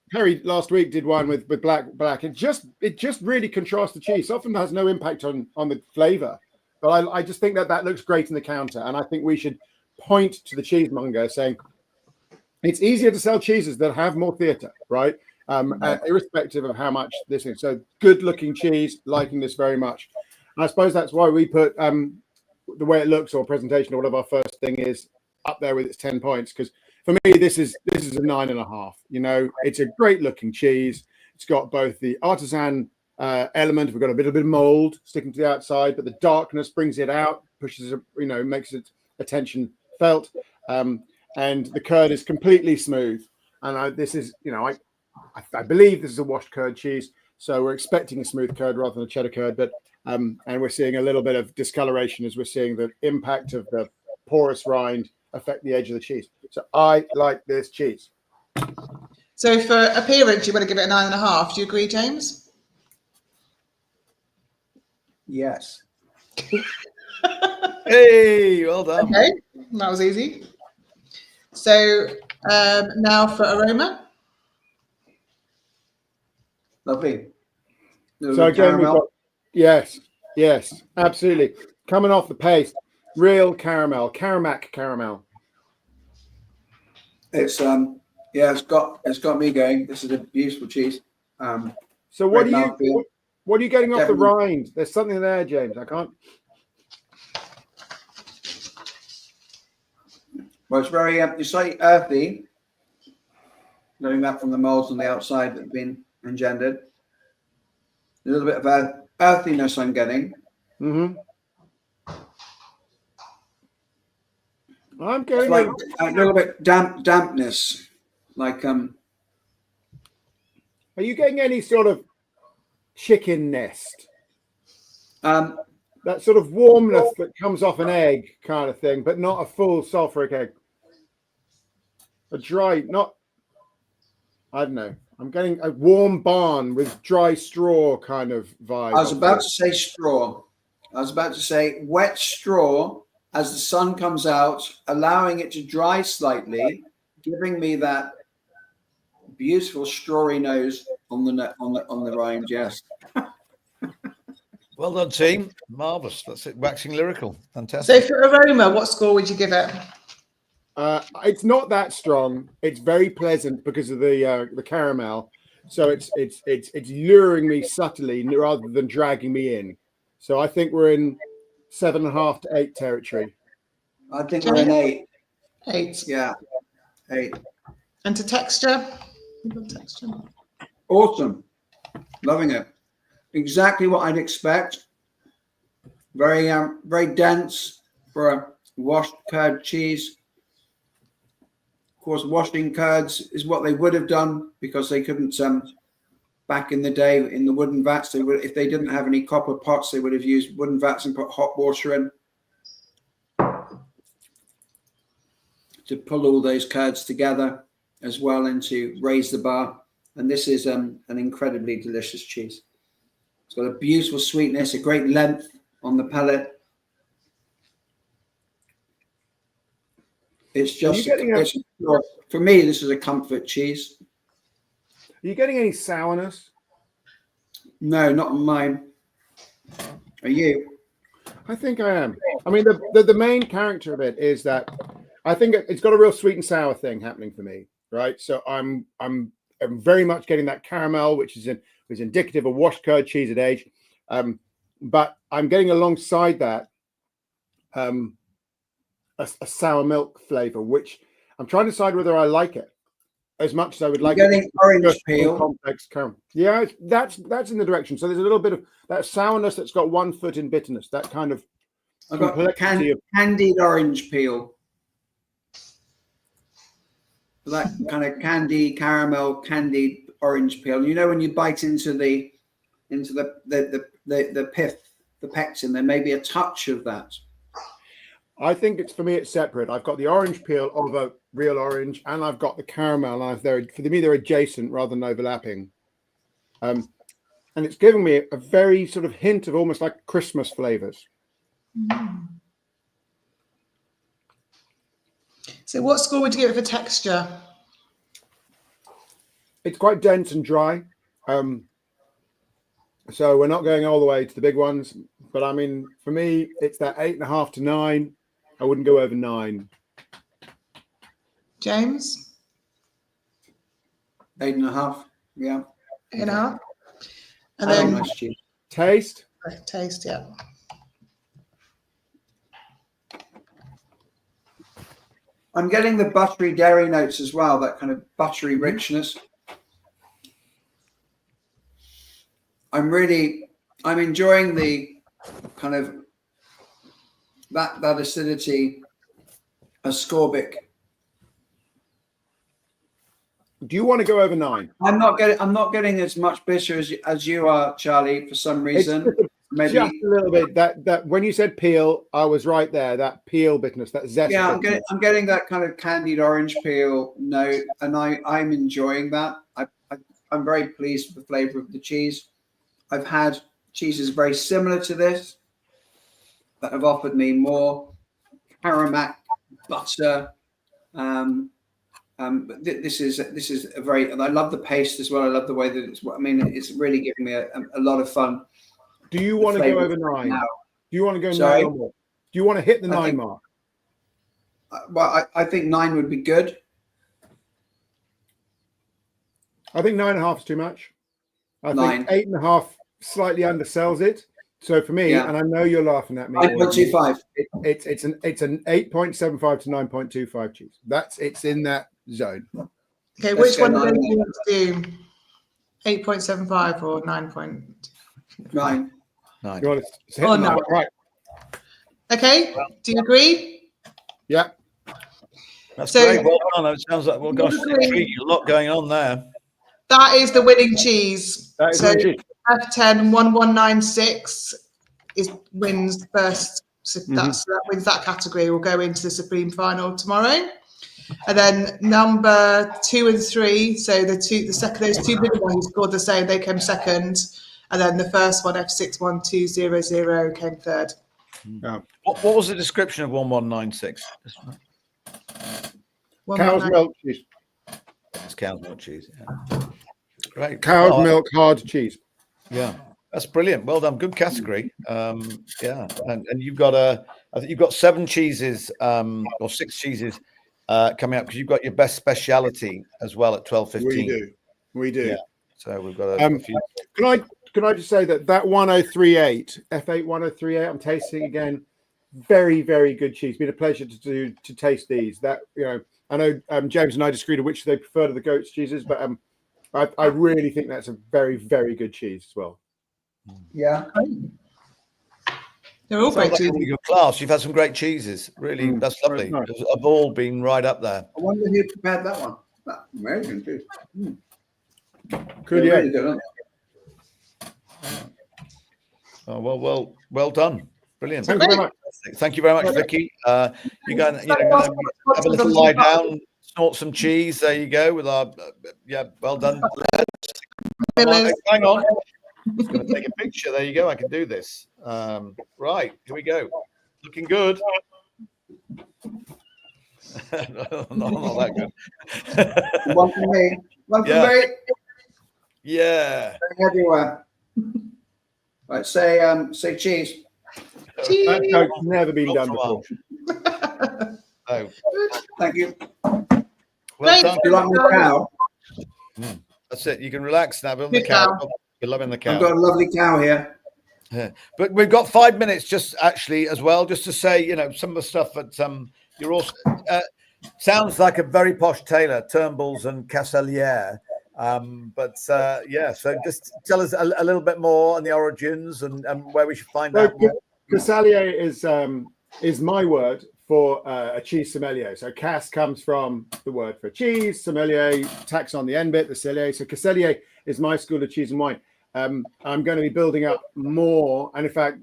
S3: Perry last week did one with black. It just really contrasts the cheese. Often has no impact on the flavour, but I just think that looks great in the counter, and I think we should point to the cheesemonger saying it's easier to sell cheeses that have more theatre, right? Irrespective of how much this is. So good looking cheese, liking this very much. And I suppose that's why we put the way it looks or presentation or whatever our first thing is up there with its 10 points, because for me this is a 9.5. It's a great looking cheese. It's got both the artisan element. We've got a bit of mold sticking to the outside, but the darkness brings it out, pushes it, makes its attention felt, and the curd is completely smooth. And I believe this is a washed curd cheese, so we're expecting a smooth curd rather than a cheddar curd, but and we're seeing a little bit of discoloration as we're seeing the impact of the porous rind affect the edge of the cheese. So I like this cheese.
S5: So for appearance, you want to give it a 9.5. Do you agree, James?
S4: Yes.
S1: Hey, well done.
S5: Okay, that was easy. So now for aroma.
S4: Lovely.
S3: So again, we've got, yes, absolutely. Coming off the paste, real caramel, Caramac caramel.
S4: It's it's got me going. This is a beautiful cheese.
S3: So what are you getting off the
S4: Definitely.
S3: rind? There's something there, James. I can't.
S4: Well, it's very it's slightly earthy. Knowing that from the molds on the outside that have been engendered. A little bit of earthiness I'm getting.
S3: Mm-hmm. I'm
S4: It's
S3: going
S4: like a little bit dampness. Like
S3: Are you getting any sort of chicken nest? That sort of warmness that comes off an egg kind of thing, but not a full sulfuric egg. A dry, not, I don't know. I'm getting a warm barn with dry straw kind of vibe.
S4: I was about to say straw. I was about to say wet straw as the sun comes out, allowing it to dry slightly, giving me that beautiful strawy nose on the rind. Yes.
S1: Well done, team. Marvellous. That's it. Waxing lyrical.
S5: So
S1: Fantastic.
S5: for aroma, what score would you give it?
S3: It's not that strong. It's very pleasant because of the caramel. So it's luring me subtly rather than dragging me in. So I think we're in 7.5 to 8 territory.
S4: I think we're in 8.
S5: 8.
S4: Yeah, 8.
S5: And to texture?
S4: Awesome. Loving it. Exactly what I'd expect. Very very dense for a washed curd cheese. Of course, washing curds is what they would have done because they couldn't back in the day in the wooden vats. They would, if they didn't have any copper pots, they would have used wooden vats and put hot water in to pull all those curds together as well and to raise the bar. And this is an incredibly delicious cheese. It's got a beautiful sweetness, a great length on the palate. It's just, for me, this is a comfort cheese.
S3: Are you getting any sourness?
S4: No, not on mine. Are you?
S3: I think I am. I mean, the main character of it is that I think it's got a real sweet and sour thing happening for me, right? So I'm very much getting that caramel, which is indicative of washed curd cheese at age. But I'm getting alongside that a sour milk flavor, which I'm trying to decide whether I like it as much as I would like.
S4: Getting orange peel.
S3: Complex caramel. Yeah, that's in the direction. So there's a little bit of that sourness that's got one foot in bitterness. That kind of
S4: I've got candied orange peel. That kind of caramel, candied orange peel. You know, when you bite into the pith, the pectin, there may be a touch of that.
S3: I think it's, for me, it's separate. I've got the orange peel of a real orange, and I've got the caramel. And for me, they're adjacent rather than overlapping. And it's giving me a very sort of hint of almost like Christmas flavors.
S5: So what score would you give it for texture?
S3: It's quite dense and dry. So we're not going all the way to the big ones. But I mean, for me, it's that 8.5 to 9. I wouldn't go over 9.
S5: James?
S4: 8.5. Yeah.
S5: 8.5. And then
S4: nice cheese.
S3: Taste?
S5: Taste, yeah.
S4: I'm getting the buttery dairy notes as well, that kind of buttery richness. I'm enjoying the kind of that acidity, ascorbic.
S3: Do you want to go over 9?
S4: I'm not getting as much bitter as you are, Charlie, for some reason. maybe.
S3: Just a little bit. That when you said peel, I was right there. That peel bitterness, that zest.
S4: Yeah,
S3: bitterness.
S4: I'm getting that kind of candied orange peel note, and I'm enjoying that. I'm very pleased with the flavour of the cheese. I've had cheeses very similar to this that have offered me more aromatic butter. But this is a very. And I love the paste as well. I love the way that it's. I mean, it's really giving me a lot of fun.
S3: Do you want to go over 9?
S4: Now.
S3: Do you want to go
S4: Sorry?
S3: 9 or more? Do you want to hit the
S4: I
S3: 9
S4: think-
S3: mark?
S4: Well, I think 9 would be good.
S3: I think 9.5 is too much. I
S4: 9.
S3: think 8.5 slightly undersells it. So for me,
S4: Yeah.
S3: and I know you're laughing at me.
S4: 9.25.
S3: It's an 8.75 to 9.25 cheese. It's in that zone.
S5: Okay,
S4: Let's
S5: which
S4: go
S5: one do
S4: 9.
S5: you want to do? 8.75 or 9.
S4: 9.
S1: 9.
S3: You want to hit
S5: Oh,
S3: the
S5: no.
S3: 9, right?
S5: Okay, do you agree?
S3: Yeah.
S1: That's
S5: So-
S1: great. Well done. It sounds like, well, gosh, a lot going on there.
S5: That is the winning cheese.
S3: That is
S5: So
S3: my cheese.
S5: F10 1196 wins first. So
S3: Mm-hmm.
S5: that wins that category. Will go into the Supreme Final tomorrow. And then number 2 and 3, so those two bigger ones who scored the same, they came second. And then the first one, F61200, came third.
S1: What was the description of 1196?
S3: Cow's milk cheese.
S1: It's cow's milk cheese. Yeah. Great.
S3: Cow's
S1: Oh,
S3: milk hard cheese.
S1: Yeah, that's brilliant. Well done. Good category. Yeah, and you've got I think you've got 7 cheeses or 6 cheeses coming up because you've got your best speciality as well at 12:15.
S3: We do.
S1: Yeah. So we've got a few.
S3: Can I just say that 1038 F8 1038? I'm tasting again. Very, very good cheese. Been a pleasure to taste these. That I know James and I disagreed on which they prefer to the goat's cheeses, but I really think that's a very, very good cheese as well.
S4: Yeah.
S5: They're all
S1: Sounds
S5: great
S1: like a
S5: cheeses.
S1: really good class. You've had some great cheeses. Really, that's lovely.
S3: nice.
S1: Have all been right up there.
S4: I wonder who prepared that one. That's American too.
S3: Good,
S4: They're
S3: yeah.
S4: really good, aren't
S1: Oh, well done. Brilliant.
S3: Thank you very much.
S1: Thank you very much, Vicky. You go and have a little lie down, snort some cheese. There you go. With our well done.
S5: Miller's.
S1: Hang on. I'm just going to take a picture. There you go. I can do this. Right, here we go. Looking good. not that good.
S4: they? One for me. One for
S1: Yeah.
S4: me.
S1: Yeah.
S4: Everywhere. Right, say cheese.
S3: That joke's never been done
S1: Not
S3: before.
S1: Oh,
S4: Thank you.
S1: well
S5: Great.
S1: done.
S4: Do you like my cow?
S1: That's it. You can relax now. Be on the
S5: Good
S1: cow.
S5: cow.
S1: You're loving the
S4: I've
S1: cow.
S4: got a lovely cow here.
S1: Yeah. But we've got 5 minutes just actually as well, just to say, some of the stuff that you're also sounds like a very posh tailor, Turnbulls and Casselier. So just tell us a little bit more on the origins and where we should find out more.
S3: Casselier is my word for a cheese sommelier. So Cass comes from the word for cheese, sommelier, tax on the end bit, the cellier. So Casselier is my school of cheese and wine. I'm going to be building up more. And in fact,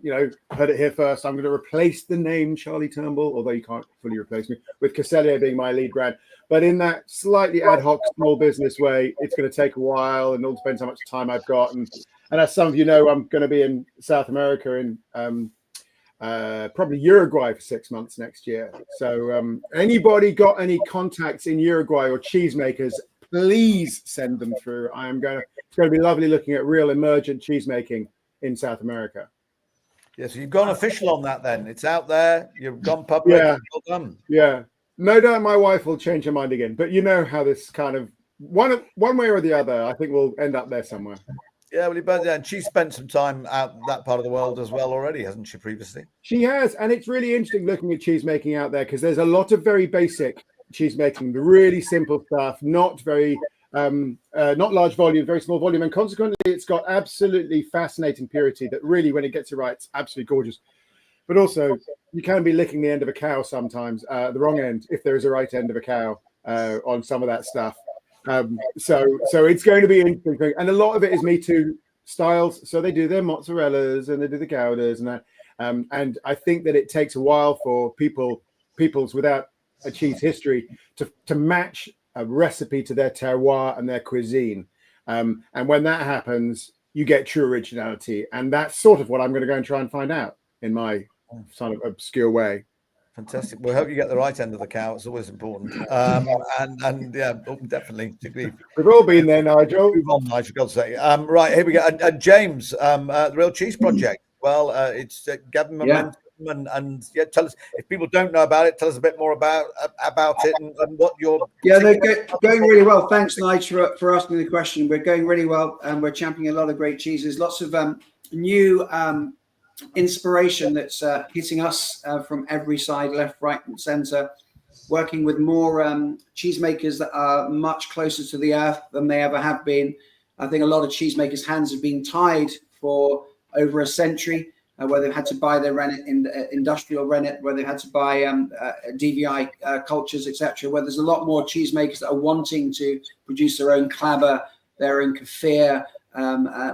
S3: heard it here first. I'm going to replace the name Charlie Turnbull, although you can't fully replace me, with Casselier being my lead brand. But in that slightly ad hoc small business way, it's going to take a while and it all depends how much time I've got. And as some of you know, I'm going to be in South America in probably Uruguay for 6 months next year. So anybody got any contacts in Uruguay or cheesemakers, please send them through. It's going to be lovely looking at real emergent cheesemaking in South America.
S1: Yeah, so you've gone official on that then. It's out there. You've gone public.
S3: Yeah.
S1: Well done.
S3: Yeah. No doubt my wife will change her mind again. But you know how this kind of one way or the other, I think we'll end up there somewhere.
S1: Yeah, well, and she spent some time out that part of the world as well already, hasn't she, previously?
S3: She has. And it's really interesting looking at cheesemaking out there because there's a lot of very basic cheesemaking, the really simple stuff, not very not large volume, very small volume, and consequently it's got absolutely fascinating purity that really, when it gets it right, it's absolutely gorgeous. But also you can be licking the end of a cow sometimes, the wrong end, if there is a right end of a cow on some of that stuff. So it's going to be interesting, and a lot of it is me too styles. So they do their mozzarellas and they do the Goudas and that. And I think that it takes a while for peoples without a cheese history to match a recipe to their terroir and their cuisine. And when that happens, you get true originality. And that's sort of what I'm going to go and try and find out in my sort of obscure way.
S1: Fantastic. We hope you get the right end of the cow. It's always important. And yeah, definitely.
S3: We've all been there, Nigel.
S1: Move on, Nigel. God's sake. Right, here we go. And James, the Real Cheese Project. Well, it's gathering momentum, and yeah, tell us if people don't know about it. Tell us a bit more about it and what you're.
S4: Yeah, they're going really well. Thanks, Nigel, for asking the question. We're going really well, and we're championing a lot of great cheeses. Lots of new inspiration that's hitting us from every side, left, right, and centre. Working with more cheesemakers that are much closer to the earth than they ever have been. I think a lot of cheesemakers' hands have been tied for over a century, where they've had to buy their rennet in industrial rennet, where they've had to buy DVI cultures, etc. Where there's a lot more cheesemakers that are wanting to produce their own clabber, their own kefir,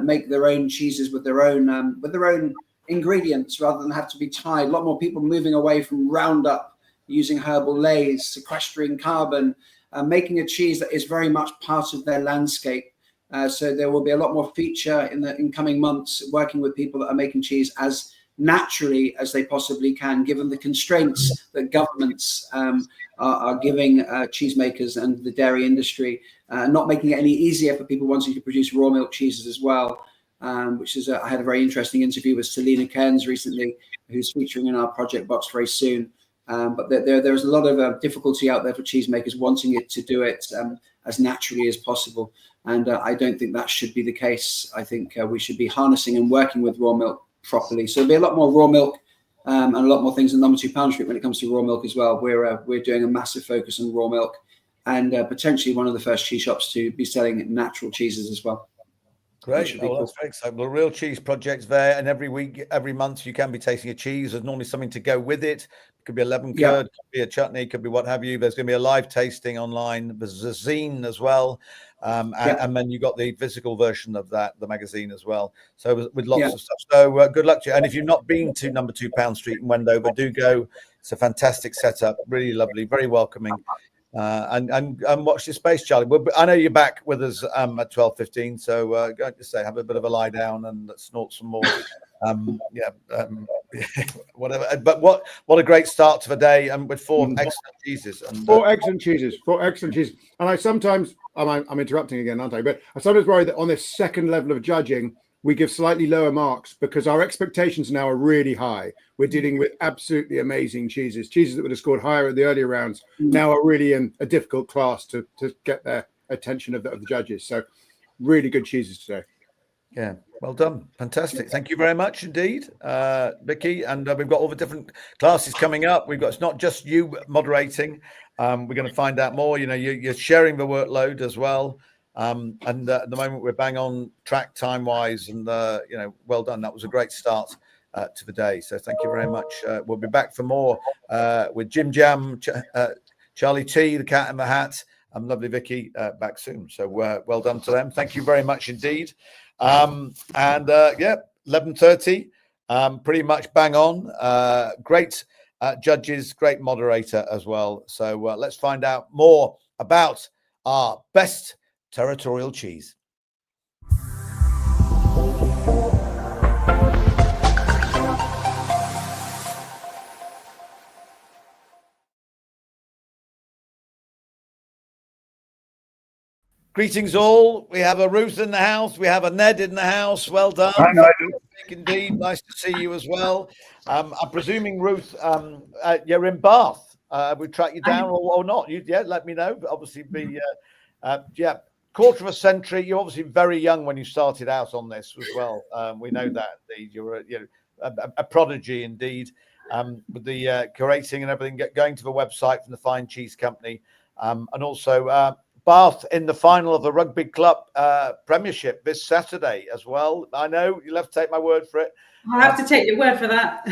S4: make their own cheeses with their own ingredients rather than have to be tied. A lot more people moving away from Roundup, using herbal leys, sequestering carbon, making a cheese that is very much part of their landscape. So there will be a lot more feature in coming months, working with people that are making cheese as naturally as they possibly can, given the constraints that governments are giving cheesemakers and the dairy industry, not making it any easier for people wanting to produce raw milk cheeses as well. Which is I had a very interesting interview with Selena Cairns recently, who's featuring in our project box very soon. But there's a lot of difficulty out there for cheesemakers wanting it to do it as naturally as possible. And I don't think that should be the case. I think we should be harnessing and working with raw milk properly. So there'll be a lot more raw milk and a lot more things in Number 2 Pound Street when it comes to raw milk as well. We're doing a massive focus on raw milk and potentially one of the first cheese shops to be selling natural cheeses as well.
S1: Great. That's very exciting. The Real Cheese Project's there, and every week, every month, you can be tasting a cheese. There's normally something to go with it. It could be a lemon curd, could be a chutney, could be what have you. There's going to be a live tasting online. There's a zine as well. And then you got the physical version of that, the magazine as well. So with lots of stuff. So good luck to you. And if you've not been to Number 2 Pound Street in Wendover, do go. It's a fantastic setup, really lovely, very welcoming. And watch this space, Charlie. I know you're back with us at 12:15, so go to say have a bit of a lie down and snort some more. Whatever. But what a great start to the day, and with four excellent cheeses. And,
S3: four excellent cheeses. And I sometimes, I'm interrupting again, aren't I? But I sometimes worry that on this second level of judging, we give slightly lower marks because our expectations now are really high. We're dealing with absolutely amazing cheeses that would have scored higher at the earlier rounds. Now are really in a difficult class to get their attention of the judges. So really good cheeses today.
S1: Yeah, well done. Fantastic. Thank you very much indeed, Vicky. And we've got all the different classes coming up. It's not just you moderating. We're going to find out more. You know, you're sharing the workload as well. And at the moment we're bang on track time wise, and well done. That was a great start to the day. So thank you very much. We'll be back for more with Jim Jam, Charlie T, the Cat in the Hat, and lovely Vicky back soon. So well done to them. Thank you very much indeed. 11:30, pretty much bang on. Great judges, great moderator as well. So let's find out more about our best territorial cheese. Greetings all. We have a Ruth in the house. We have a Ned in the house. Well done.
S6: Hi, Nigel.
S1: Indeed. Nice to see you as well. I'm presuming, Ruth, you're in Bath. We track you down or not? Let me know. But obviously, quarter of a century. You're obviously very young when you started out on this as well. We know that indeed. You're a prodigy indeed. With the curating and everything, going to the website from the Fine Cheese Company, and also Bath in the final of the Rugby Club Premiership this Saturday as well. I know you'll have to take my word for it.
S7: I'll have to take your word for that.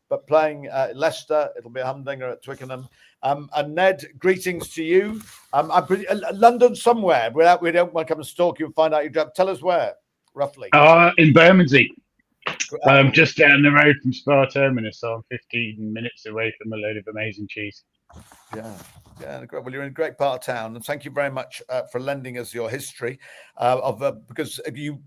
S1: but playing Leicester. It'll be a humdinger at Twickenham. And Ned, greetings to you. I'm pretty, London somewhere. We don't want to come and stalk you and find out your job. Tell us where, roughly.
S6: In Bermondsey. Just down the road from Spa Terminus, so I'm 15 minutes away from a load of amazing cheese.
S1: Yeah. Well, you're in a great part of town, and thank you very much for lending us your history because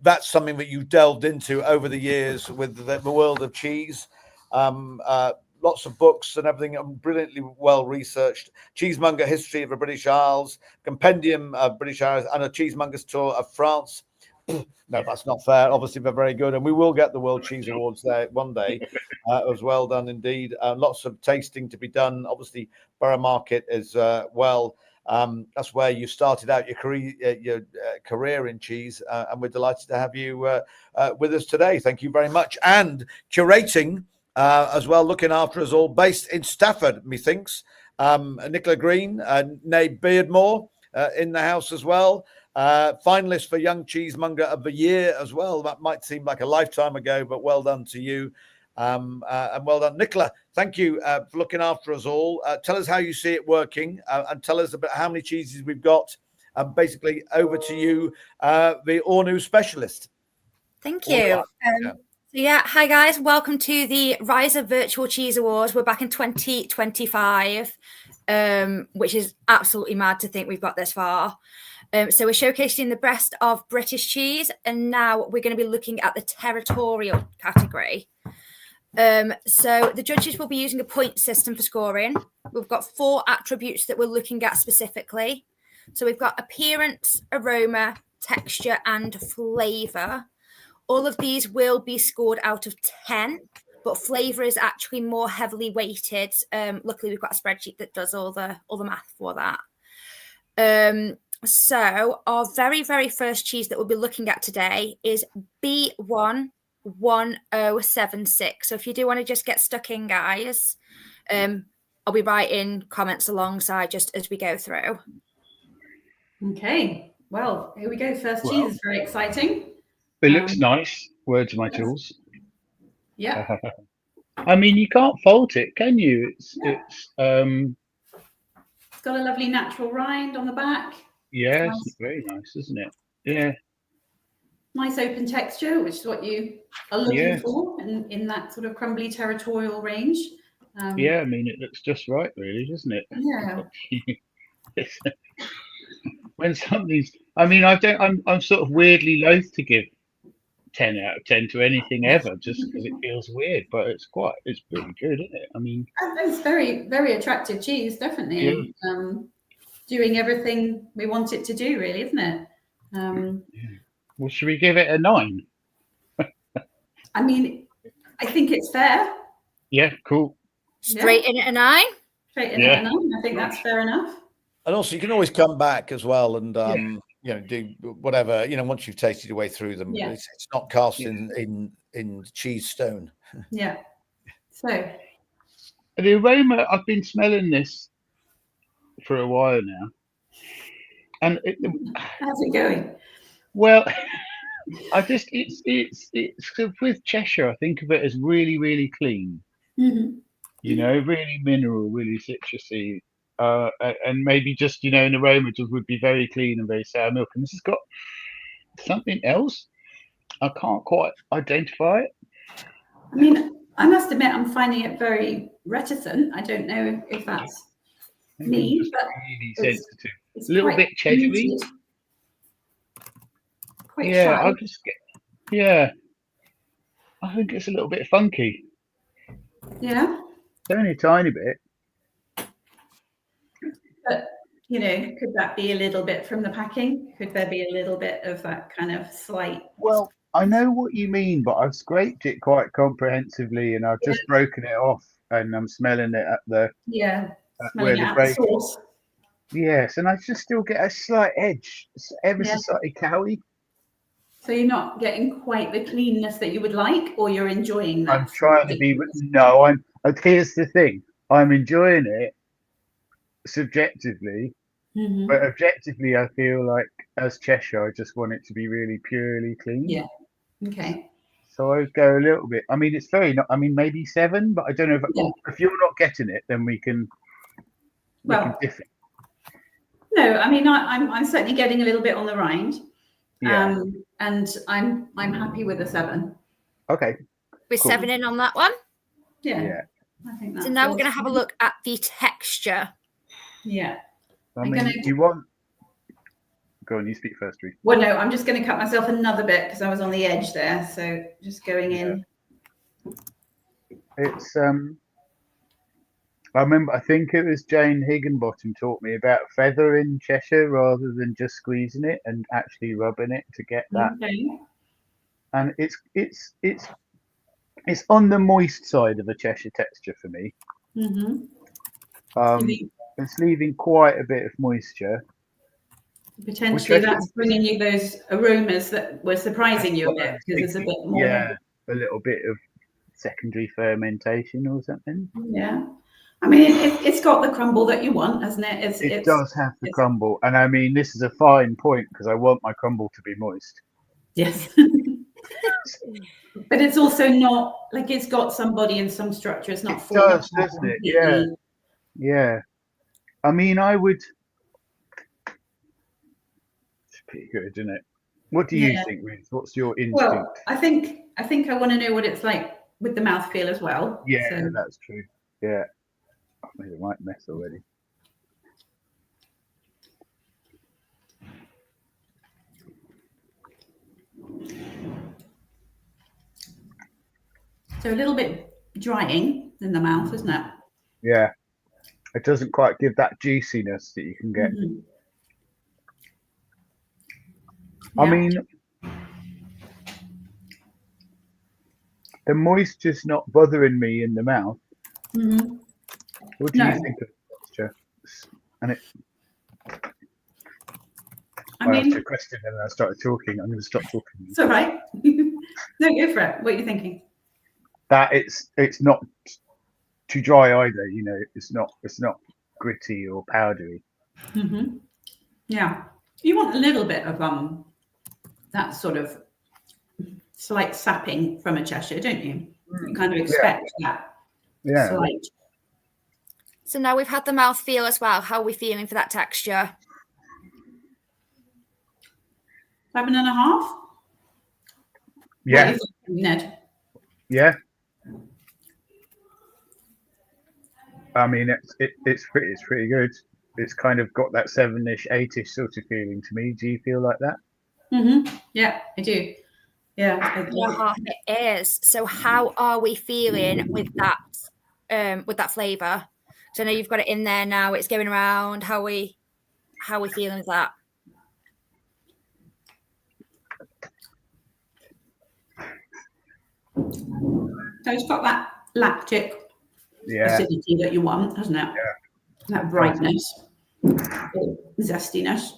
S1: that's something that you delved into over the years with the world of cheese. Lots of books and everything, brilliantly well researched. Cheesemonger History of the British Isles, Compendium of British Isles, and a Cheesemonger's Tour of France. No, that's not fair. Obviously, they're very good, and we will get the World Cheese Awards there one day. It was well done indeed. Lots of tasting to be done. Obviously, Borough Market is that's where you started out your career in cheese, and we're delighted to have you with us today. Thank you very much, and curating as well, looking after us all, based in Stafford, methinks. Nicola Green, née Beardmore, in the house as well. Finalist for Young Cheesemonger of the Year as well. That might seem like a lifetime ago, but well done to you. And well done, Nicola. Thank you for looking after us all. Tell us how you see it working, and tell us about how many cheeses we've got. Basically, over to you, the Ornu specialist.
S7: Thank you. Hi guys, welcome to the Riser Virtual Cheese Awards. We're back in 2025, which is absolutely mad to think we've got this far. So we're showcasing the best of British cheese, and now we're going to be looking at the territorial category. So the judges will be using a point system for scoring. We've got 4 attributes that we're looking at specifically. So we've got appearance, aroma, texture, and flavour. All of these will be scored out of 10, but flavour is actually more heavily weighted. Luckily, we've got a spreadsheet that does all the math for that. So our very, very first cheese that we'll be looking at today is B11076. So if you do want to just get stuck in, guys, I'll be writing comments alongside just as we go through.
S8: Okay, well, here we go. First cheese is very exciting.
S6: It looks nice. Words of my tools.
S8: Yeah.
S6: I mean, you can't fault it, can you? It's
S8: got a lovely natural rind on the back.
S6: Yeah,
S8: Nice.
S6: it's very nice, isn't it? Yeah.
S8: Nice open texture, which is what you are looking for in that sort of crumbly territorial range.
S6: Yeah, I mean, it looks just right, really, doesn't it?
S8: Yeah.
S6: When something's, I mean, I'm sort of weirdly loath to give 10 out of 10 to anything ever, just because it feels weird, but it's pretty good, isn't it? I mean,
S8: It's very, very attractive cheese, definitely.
S6: Yeah.
S8: Doing everything we want it to do, really, isn't it?
S6: Well, should we give it a 9?
S8: I mean, I think it's fair.
S6: Yeah, cool.
S7: Straight in at a 9?
S8: Straight in at a 9. I think that's fair enough.
S1: And also, you can always come back as well and do whatever, once you've tasted your way through them.
S8: Yeah.
S1: It's not cast in cheese stone.
S8: Yeah. So
S6: The aroma, I've been smelling this for a while now, and
S8: how's it going?
S6: well, it's with Cheshire. I think of it as really, really clean.
S8: Mm-hmm.
S6: Really mineral, really citrusy, and maybe just an aroma just would be very clean and very sour milk. And this has got something else. I can't quite identify it.
S8: I mean, I must admit, I'm finding it very reticent. I don't know if that's me, but
S6: Really sensitive.
S8: it's
S6: A little
S8: quite
S6: bit cheddary.
S8: muted. Quite
S6: Yeah,
S8: shy.
S6: I think it's a little bit funky.
S8: Yeah,
S6: Only a tiny bit.
S8: but could that be a little bit from the packing? Could there be a little bit of that kind of slight?
S6: Well, I know what you mean, but I've scraped it quite comprehensively, and I've just broken it off, and I'm smelling it at the
S8: Smelling
S6: the
S8: out
S6: break.
S8: the sauce.
S6: Yes, and I just still get a slight edge, ever so slightly cowy.
S8: So you're not getting quite the cleanness that you would like, or you're enjoying that?
S6: I'm trying to be. No, here's the thing. I'm enjoying it subjectively,
S8: Mhm.
S6: but objectively, I feel like as Cheshire, I just want it to be really purely clean.
S8: Yeah. Okay.
S6: So I would go a little bit. I mean, it's very not. I mean, maybe 7, but I don't know if you're not getting it, then we can.
S8: Well,
S6: differ.
S8: no, I mean, I'm certainly getting a little bit on the rind.
S6: Yeah.
S8: And I'm happy with a 7.
S6: Okay.
S7: We're
S6: Cool.
S7: 7 in on that one.
S6: Yeah.
S8: I think that
S7: So now we're
S8: feels
S7: going to have a
S8: good.
S7: look at the texture.
S8: Yeah.
S6: I
S8: I'm
S6: mean,
S8: gonna-
S6: you want. Go on. You speak first, Ruth.
S8: Well, no, I'm just going to cut myself another bit because I was on the edge there. So just going in.
S6: It's I remember. I think it was Jane Higginbottom taught me about feather in Cheshire rather than just squeezing it and actually rubbing it to get that.
S8: Okay.
S6: And it's on the moist side of the Cheshire texture for me.
S8: Mm-hmm.
S6: It's leaving quite a bit of moisture.
S8: Potentially
S6: Which I
S8: that's bringing you those aromas that were surprising you a bit because there's a bit more.
S6: Yeah, a little bit of secondary fermentation or something.
S8: Yeah. I mean, it's got the crumble that you want, hasn't it?
S6: It does have the crumble. And I mean, this is a fine point because I want my crumble to be moist.
S8: Yes. But it's also not like it's got some body and some structure. It's not.
S6: It does, doesn't it? Yeah. Yeah. I mean, I would. It's pretty good, isn't it? What do you think, Ruth? What's your instinct?
S8: Well, I think I want to know what it's like with the mouthfeel as well.
S6: Yeah,
S8: So,
S6: that's true. Yeah. I've made a right mess already.
S8: so a little bit drying in the mouth, isn't it?
S6: Yeah. It doesn't quite give that juiciness that you can get.
S8: Mhm.
S6: I
S8: Yeah.
S6: mean, the moisture's not bothering me in the mouth.
S8: Mhm.
S6: What do you
S8: No.
S6: think of the texture? And it.
S8: I
S6: I asked
S8: mean,
S6: you a question and then I started talking. I'm going to stop talking.
S8: it's all right. No, go for it. What are you thinking?
S6: That it's not too dry either. You know, it's not gritty or powdery.
S8: Mm-hmm. Yeah, you want a little bit of that sort of slight sapping from a Cheshire, don't you? You kind of expect that
S6: Yeah.
S8: slight.
S7: So now we've had the mouth feel as well. How are we feeling for that texture?
S8: 7.5.
S6: Yeah.
S8: What is it, Ned?
S6: Yeah. I mean, it's pretty good. It's kind of got that 7-ish, 8-ish sort of feeling to me. Do you feel like that?
S8: Mm-hmm. Yeah, I do. Yeah.
S7: It is. So how are we feeling with that flavour? So I know you've got it in there now. It's going around. How are we feeling with that?
S8: So it's got that lactic
S6: Yeah.
S8: acidity that you want, hasn't it?
S6: Yeah.
S8: That brightness, zestiness.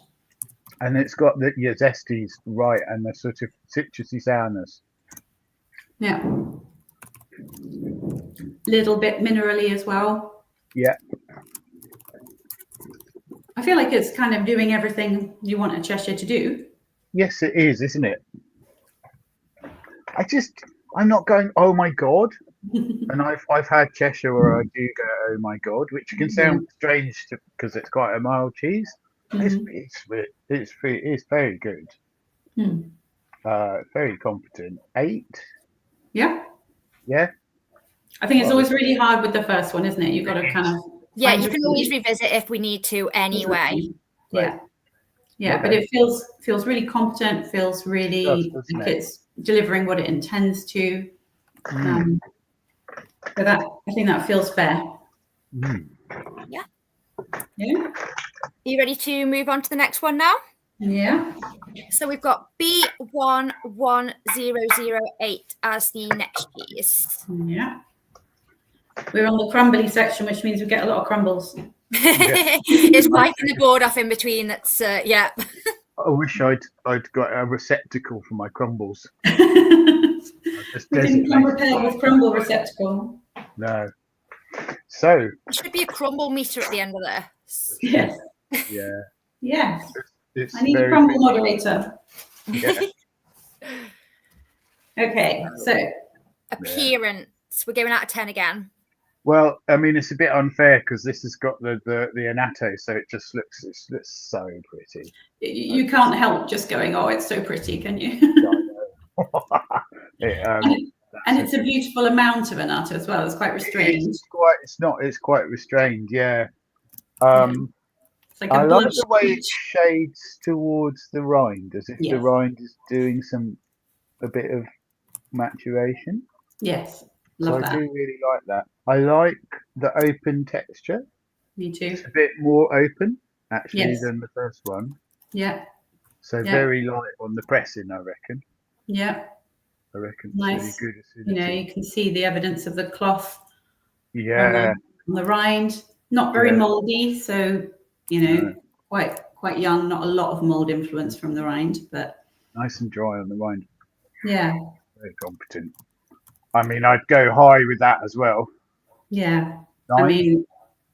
S6: And it's got your zesties right and the sort of citrusy sourness.
S8: Yeah. Little bit minerally as well.
S6: Yeah.
S8: I feel like it's kind of doing everything you want a Cheshire to do.
S6: Yes, it is, isn't it? I'm not going, oh my God. And I've had Cheshire where I do go, oh my God, which can sound strange because it's quite a mild cheese. It's very good. Very competent. 8.
S8: Yeah.
S6: Yeah.
S8: I think it's always really hard with the first one, isn't it? You've got to kind of.
S7: Yeah,
S8: find
S7: you
S8: your
S7: can always
S8: feet.
S7: revisit if we need to anyway.
S8: Yeah. Yeah, but it feels really competent, feels really like it's delivering what it intends to. So that I think that feels fair.
S7: Yeah.
S8: Yeah.
S7: Are you ready to move on to the next one now?
S8: Yeah.
S7: So we've got B11008 as the next cheese.
S8: Yeah. We're on the crumbly section, which means we get a lot of crumbles.
S7: It's wiping the board off in between. That's yeah.
S6: I wish I'd got a receptacle for my crumbles.
S8: We didn't come prepared with crumble receptacle.
S6: No. So.
S7: There should be a crumble meter at the end of this.
S8: Yes.
S6: Yeah.
S8: Yes.
S6: It's
S8: I need a crumble moderator.
S6: Yeah.
S8: Okay, so
S7: Appearance. We're going out of 10 again.
S6: Well, I mean, it's a bit unfair because this has got the annatto, so it looks so pretty.
S8: you can't help just going, oh, it's so pretty, can you? And it's a beautiful amount of annatto as well. It's quite restrained.
S6: It's quite restrained, yeah.
S8: It's like
S6: I like the way it shades towards the rind, as if the
S8: Yes.
S6: rind is doing a bit of maturation.
S8: Yes,
S6: So
S8: love
S6: I
S8: that.
S6: do really like that. I like the open texture.
S8: Me too.
S6: It's a bit more open actually
S8: Yes.
S6: than the first one.
S8: Yeah,
S6: So
S8: Yeah.
S6: very light on the pressing, I reckon.
S8: yeah.
S6: I reckon it's
S8: Nice.
S6: really good
S8: You know,
S6: acidity.
S8: you can see the evidence of the cloth
S6: Yeah.
S8: on the rind. Not very
S6: Yeah.
S8: moldy, so you know,
S6: No.
S8: quite young. Not a lot of mold influence from the rind, but
S6: Nice and dry on the rind.
S8: yeah,
S6: Very competent. I mean, I'd go high with that as well.
S8: yeah.
S6: 9
S8: I mean,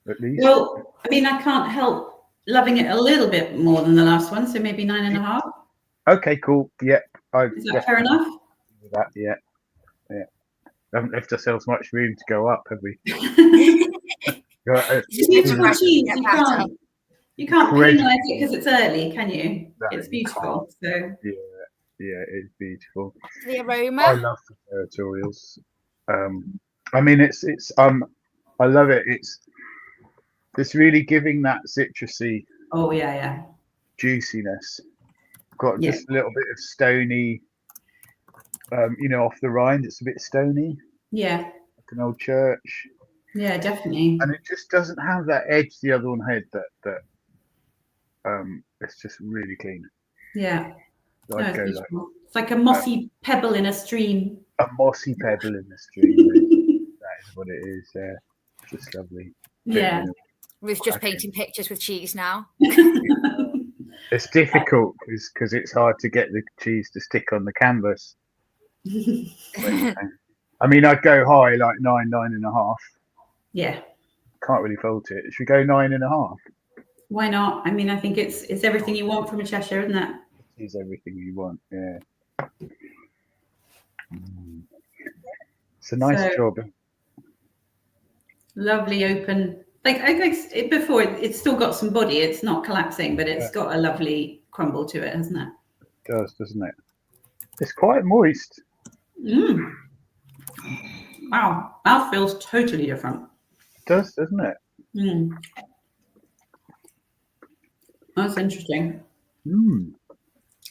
S6: at least.
S8: well, I mean, I can't help loving it a little bit more than the last one, so maybe 9.5.
S6: Okay, cool. Yep.
S8: Is that fair enough?
S6: That, yeah. Yeah. Haven't left ourselves much room to go up, have we?
S8: It's beautiful cheese. You can't penalise it because it's early, can you?
S6: No,
S8: It's
S6: you
S8: beautiful. So
S6: Yeah, it's beautiful.
S7: The
S6: I
S7: aroma.
S6: love the territorials. I mean, it's I love it. It's really giving that citrusy
S8: oh yeah.
S6: juiciness. Got
S8: Yeah.
S6: just a little bit of stony, off the rind. It's a bit stony,
S8: Yeah,
S6: like an old church,
S8: yeah, definitely.
S6: and it just doesn't have that edge the other one had. That it's just really clean.
S8: Yeah. No,
S6: I'd
S8: it's
S6: go like
S8: beautiful. It's like a mossy pebble in a stream.
S6: a mossy pebble in the stream. That is what it is. Yeah, just lovely.
S8: Yeah.
S7: Ruth's just painting pictures with cheese now.
S6: It's difficult because it's hard to get the cheese to stick on the canvas. I mean, I'd go high, like 9.5.
S8: Yeah.
S6: Can't really fault it. Should we go 9.5?
S8: Why not? I mean, I think it's everything you want from a Cheshire, isn't it?
S6: It's everything you want. Yeah. It's a nice job.
S8: Lovely open. Like I guess before, it's still got some body. It's not collapsing, but it's got a lovely crumble to it, hasn't it?
S6: It does, doesn't it? It's quite moist.
S8: Mm. Wow, mouth feels totally different.
S6: It does, doesn't it?
S8: Mm. That's interesting.
S6: Mm.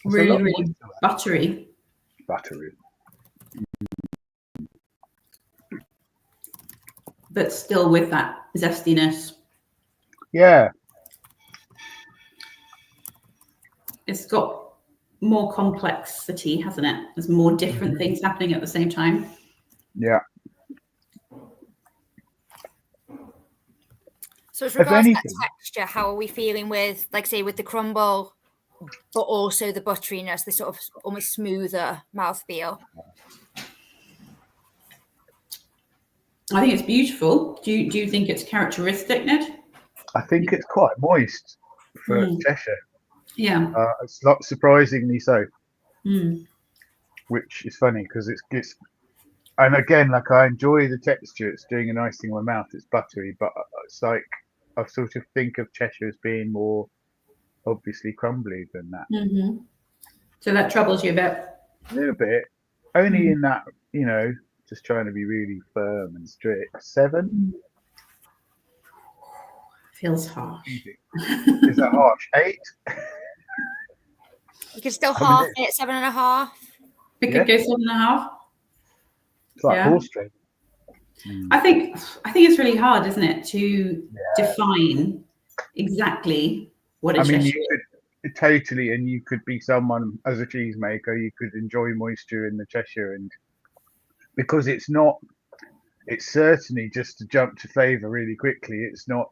S8: Really, really buttery.
S6: Buttery.
S8: But still with that zestiness.
S6: Yeah.
S8: It's got more complexity, hasn't it? There's more different things happening at the same time.
S6: Yeah.
S7: So as regards to that texture, how are we feeling with, like say, with the crumble, but also the butteriness, the sort of almost smoother mouthfeel?
S8: I think it's beautiful. Do you think it's characteristic, Ned?
S6: I think it's quite moist for Cheshire.
S8: Yeah.
S6: It's not surprisingly so.
S8: Mm.
S6: Which is funny because it's and again, like I enjoy the texture. It's doing a nice thing in my mouth. It's buttery, but it's like I sort of think of Cheshire as being more obviously crumbly than that.
S8: Mm-hmm. So that troubles you a bit.
S6: A little bit, only in that just trying to be really firm and strict. 7
S8: feels harsh.
S6: Is that harsh? 8.
S7: You can still half it, 7.5.
S8: We could go 7.5.
S6: It's like horse trading.
S8: I think it's really hard, isn't it, to define exactly what a Cheshire is.
S6: Totally, and you could be someone as a cheesemaker. You could enjoy moisture in the Cheshire, and because it's certainly just to jump to flavour really quickly. It's not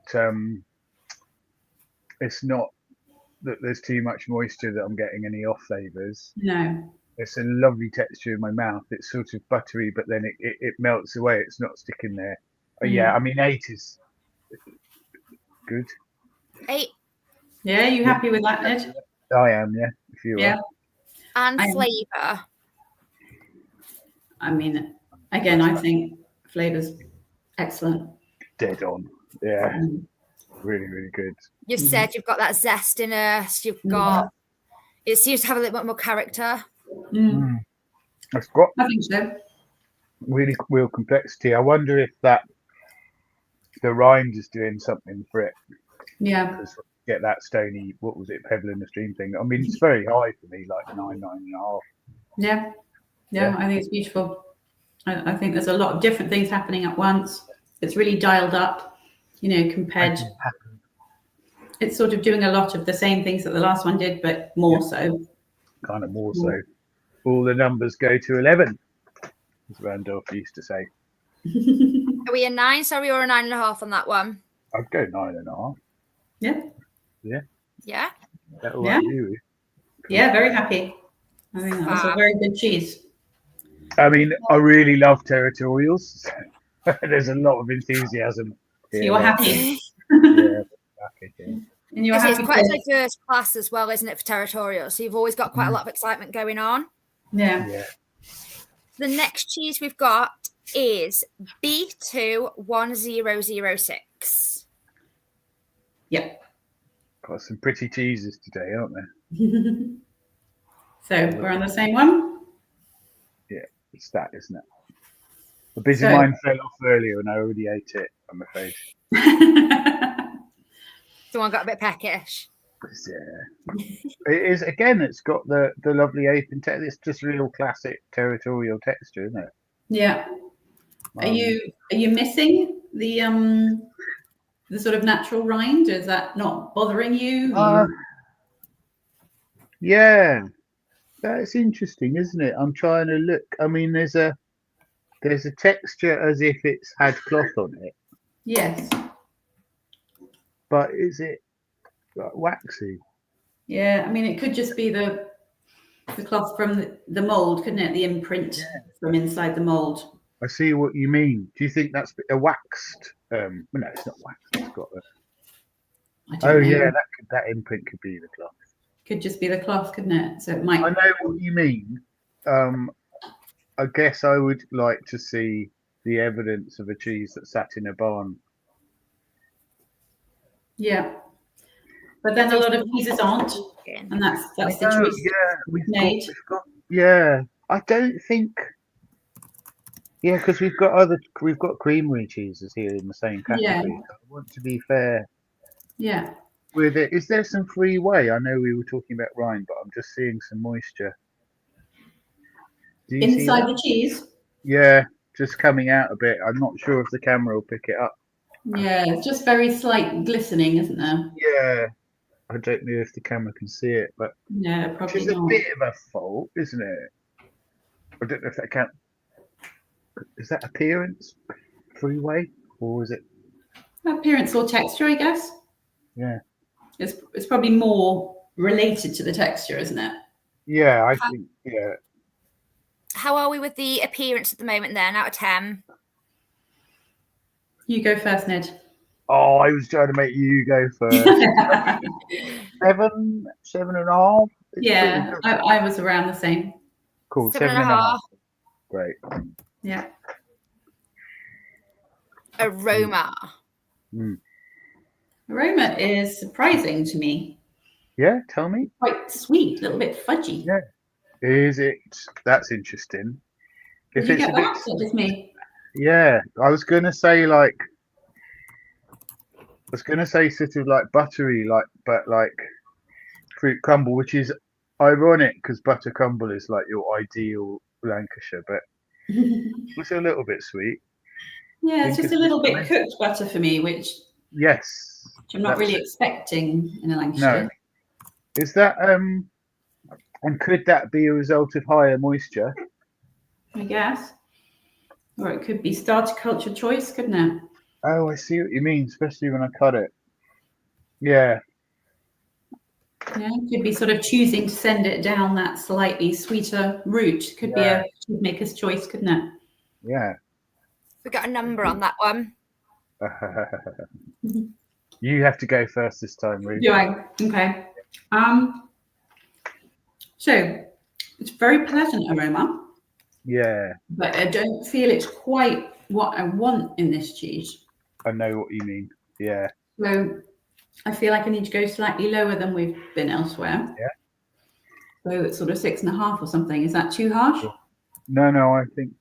S6: that there's too much moisture that I'm getting any off flavours.
S8: No.
S6: It's a lovely texture in my mouth. It's sort of buttery, but then it melts away. It's not sticking there. Yeah, I mean 8 is good.
S7: 8.
S8: Yeah, you happy with that, Ned?
S6: I am, yeah. If you are.
S7: And flavour.
S8: I mean, again, I think flavors excellent.
S6: Dead on. Yeah.
S8: Mm.
S6: Really, really good.
S7: You've said you've got that zestiness. You've got. It seems to have a little bit more character.
S8: Mm.
S6: It's got
S8: I think so.
S6: really real complexity. I wonder if that the rind is doing something for it.
S8: Yeah.
S6: Because get that stony, what was it, pebble in the stream thing. I mean, it's very high for me, like 9.5.
S8: Yeah. Yeah, I think it's beautiful. I think there's a lot of different things happening at once. It's really dialed up, you know, compared. It's sort of doing a lot of the same things that the last one did, but more so.
S6: Kind of more so. All the numbers go to 11, as Randolph used to say.
S7: Are we a 9, sorry, or a 9.5 on that one?
S6: I'd go 9.5.
S8: Yeah.
S6: Yeah.
S7: Yeah.
S6: That'll
S8: Yeah.
S6: like you.
S8: Yeah, very happy. I think that was a very good cheese.
S6: I mean, I really love territorials. There's a lot of enthusiasm.
S8: So you're happy.
S6: Yeah, happy. Yeah.
S8: And you're
S7: It's
S8: happy.
S7: quite a diverse class as well, isn't it, for territorial? So you've always got quite a lot of excitement going on.
S8: Yeah.
S6: Yeah.
S7: The next cheese we've got is B21006.
S8: Yeah.
S6: Got some pretty cheeses today, aren't there?
S8: So we're on the same one.
S6: Yeah, it's that, isn't it? A busy
S8: So-
S6: mind fell off earlier and I already ate it, I'm afraid.
S7: Someone got a bit peckish.
S6: Yeah. It is, again, it's got the lovely apron texture. It's just real classic territorial texture, isn't it?
S8: Yeah. Are you missing the sort of natural rind? Is that not bothering you?
S6: Yeah, that's interesting, isn't it? I'm trying to look. I mean, there's a texture as if it's had cloth on it,
S8: Yes.
S6: but is it like waxy?
S8: Yeah. I mean, it could just be the cloth from the mold, couldn't it? The imprint from inside the mold.
S6: I see what you mean. Do you think that's a waxed? No, it's not waxed. It's got a.
S8: I don't know.
S6: Yeah, that imprint could be the cloth.
S8: Could just be the cloth, couldn't it? So it might.
S6: I know what you mean. I guess I would like to see the evidence of a cheese that sat in a barn.
S8: Yeah. But then a lot of cheeses aren't, and that's the choice.
S6: Yeah, yeah. I don't think. Yeah, because we've got creamery cheeses here in the same category.
S8: Yeah.
S6: So I want to be fair
S8: Yeah.
S6: with it. Is there some free way? I know we were talking about rind, but I'm just seeing some moisture. Do you see
S8: Inside
S6: that?
S8: the cheese.
S6: Yeah, just coming out a bit. I'm not sure if the camera will pick it up.
S8: Yeah, it's just very slight glistening, isn't there?
S6: Yeah, I don't know if the camera can see it, but
S8: Yeah, probably
S6: it's a
S8: not.
S6: bit of a fault, isn't it? I don't know if that can. Is that appearance freeway or is it?
S8: Appearance or texture, I guess.
S6: Yeah.
S8: It's probably more related to the texture, isn't it?
S6: Yeah, I think. Yeah.
S7: How are we with the appearance at the moment then, out of 10?
S8: You go first, Ned.
S6: Oh, I was trying to make you go first. 7.5.
S8: Yeah, I was around the same.
S6: Cool.
S7: 7.5.
S6: Great.
S8: Yeah.
S7: Aroma.
S8: Aroma is surprising to me.
S6: Yeah, tell me.
S8: Quite sweet, a little bit fudgy.
S6: Yeah. Is it? That's interesting.
S8: Did you get that? Or just me?
S6: Yeah, I was gonna say sort of like buttery, but like fruit crumble, which is ironic because butter crumble is like your ideal Lancashire, but it's a little bit sweet.
S8: Yeah, it's just a little bit cooked butter for me, which
S6: Yes.
S8: I'm not really expecting in a Lancashire.
S6: No. Is that and could that be a result of higher moisture?
S8: I guess. Or it could be starter culture choice, couldn't it?
S6: Oh, I see what you mean, especially when I cut it. Yeah.
S8: Yeah, could be sort of choosing to send it down that slightly sweeter route. Could be a maker's choice, couldn't it?
S6: Yeah.
S7: We got a number on that one.
S6: You have to go first this time, Ruth.
S8: Do I? Okay. So it's very pleasant aroma.
S6: Yeah,
S8: but I don't feel it's quite what I want in this cheese.
S6: I know what you mean. Yeah.
S8: So I feel like I need to go slightly lower than we've been elsewhere.
S6: Yeah.
S8: So it's sort of 6.5 or something. Is that too harsh?
S6: No, I think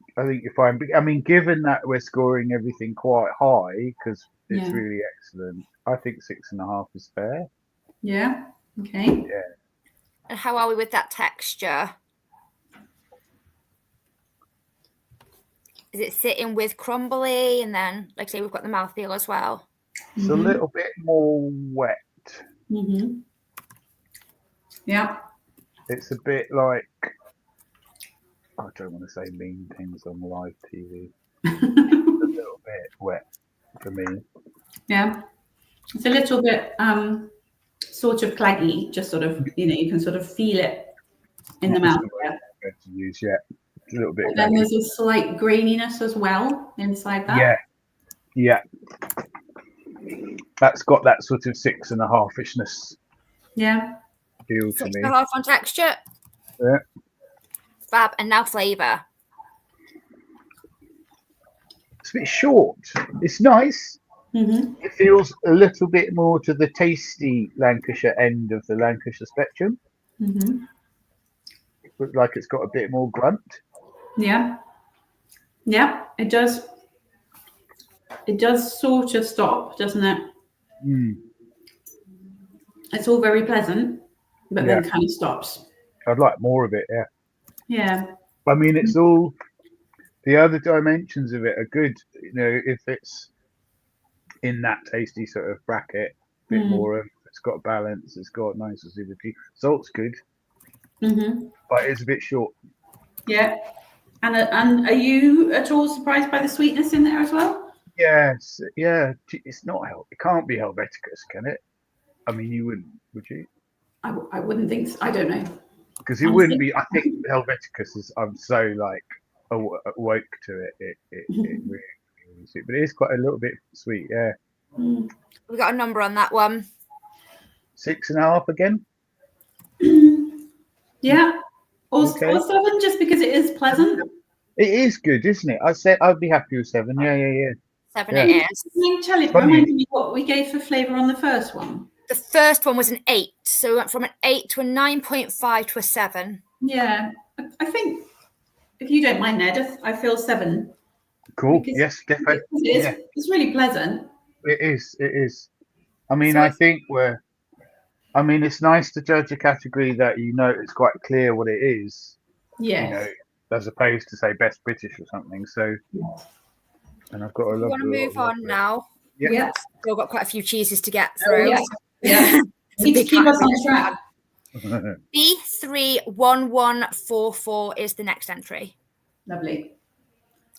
S6: you're fine. I mean, given that we're scoring everything quite high because it's
S8: Yeah.
S6: really excellent, I think 6.5 is fair.
S8: Yeah. Okay.
S6: Yeah.
S7: And how are we with that texture? Is it sitting with crumbly? And then, like I say, we've got the mouthfeel as well.
S6: It's a little bit more wet.
S8: Mm-hmm. Yeah.
S6: It's a bit like, I don't want to say mean things on live TV. It's a little bit wet for me.
S8: Yeah. It's a little bit sort of claggy, just sort of, you can sort of feel it in the mouth.
S6: To use, yeah. It's a little bit.
S8: But then there's a slight graininess as well inside that.
S6: Yeah. That's got that sort of 6.5-ishness
S8: Yeah.
S6: feel to me.
S7: 6.5 on texture.
S6: Yeah.
S7: Fab. And now flavour.
S6: It's a bit short. It's nice.
S8: Mm-hmm.
S6: It feels a little bit more to the tasty Lancashire end of the Lancashire spectrum.
S8: Mm-hmm.
S6: It looks like it's got a bit more grunt.
S8: Yeah. Yeah, it does. It does sort of stop, doesn't it?
S6: Mm.
S8: It's all very pleasant, but then kind of stops.
S6: I'd like more of it, yeah.
S8: Yeah.
S6: I mean, it's all the other dimensions of it are good. If it's in that tasty sort of bracket, a bit more of it's got balance, it's got nice acidity. Salt's good, but it's a bit short.
S8: Yeah. And are you at all surprised by the sweetness in there as well?
S6: Yes, yeah. It's not it can't be Helveticus, can it? I mean, you wouldn't, would you?
S8: I wouldn't think so. I don't know.
S6: Because it wouldn't be. I think Helveticus is. I'm so like awoke to it. It really is it, but it is quite a little bit sweet. Yeah.
S7: We got a number on that one.
S6: 6.5 again.
S8: Yeah. Or 7, just because it is pleasant.
S6: It is good, isn't it? I'd be happy with 7. Yeah.
S7: 7 it is.
S8: Remind me what we gave for flavour on the first one.
S7: The first one was an 8, so we went from an 8 to a 9.5 to a 7.
S8: Yeah, I think if you don't mind, Ned, I feel 7.
S6: Cool. Yes, definitely.
S8: It's really pleasant.
S6: It is. I mean, I think it's nice to judge a category that it's quite clear what it is.
S8: Yeah.
S6: As opposed to say Best British or something. So, and I've got a lot.
S7: Want to move on now?
S8: Yeah.
S7: Still got quite a few cheeses to get through.
S8: Yeah. Need to keep us on track.
S7: B31144 is the next entry.
S8: Lovely.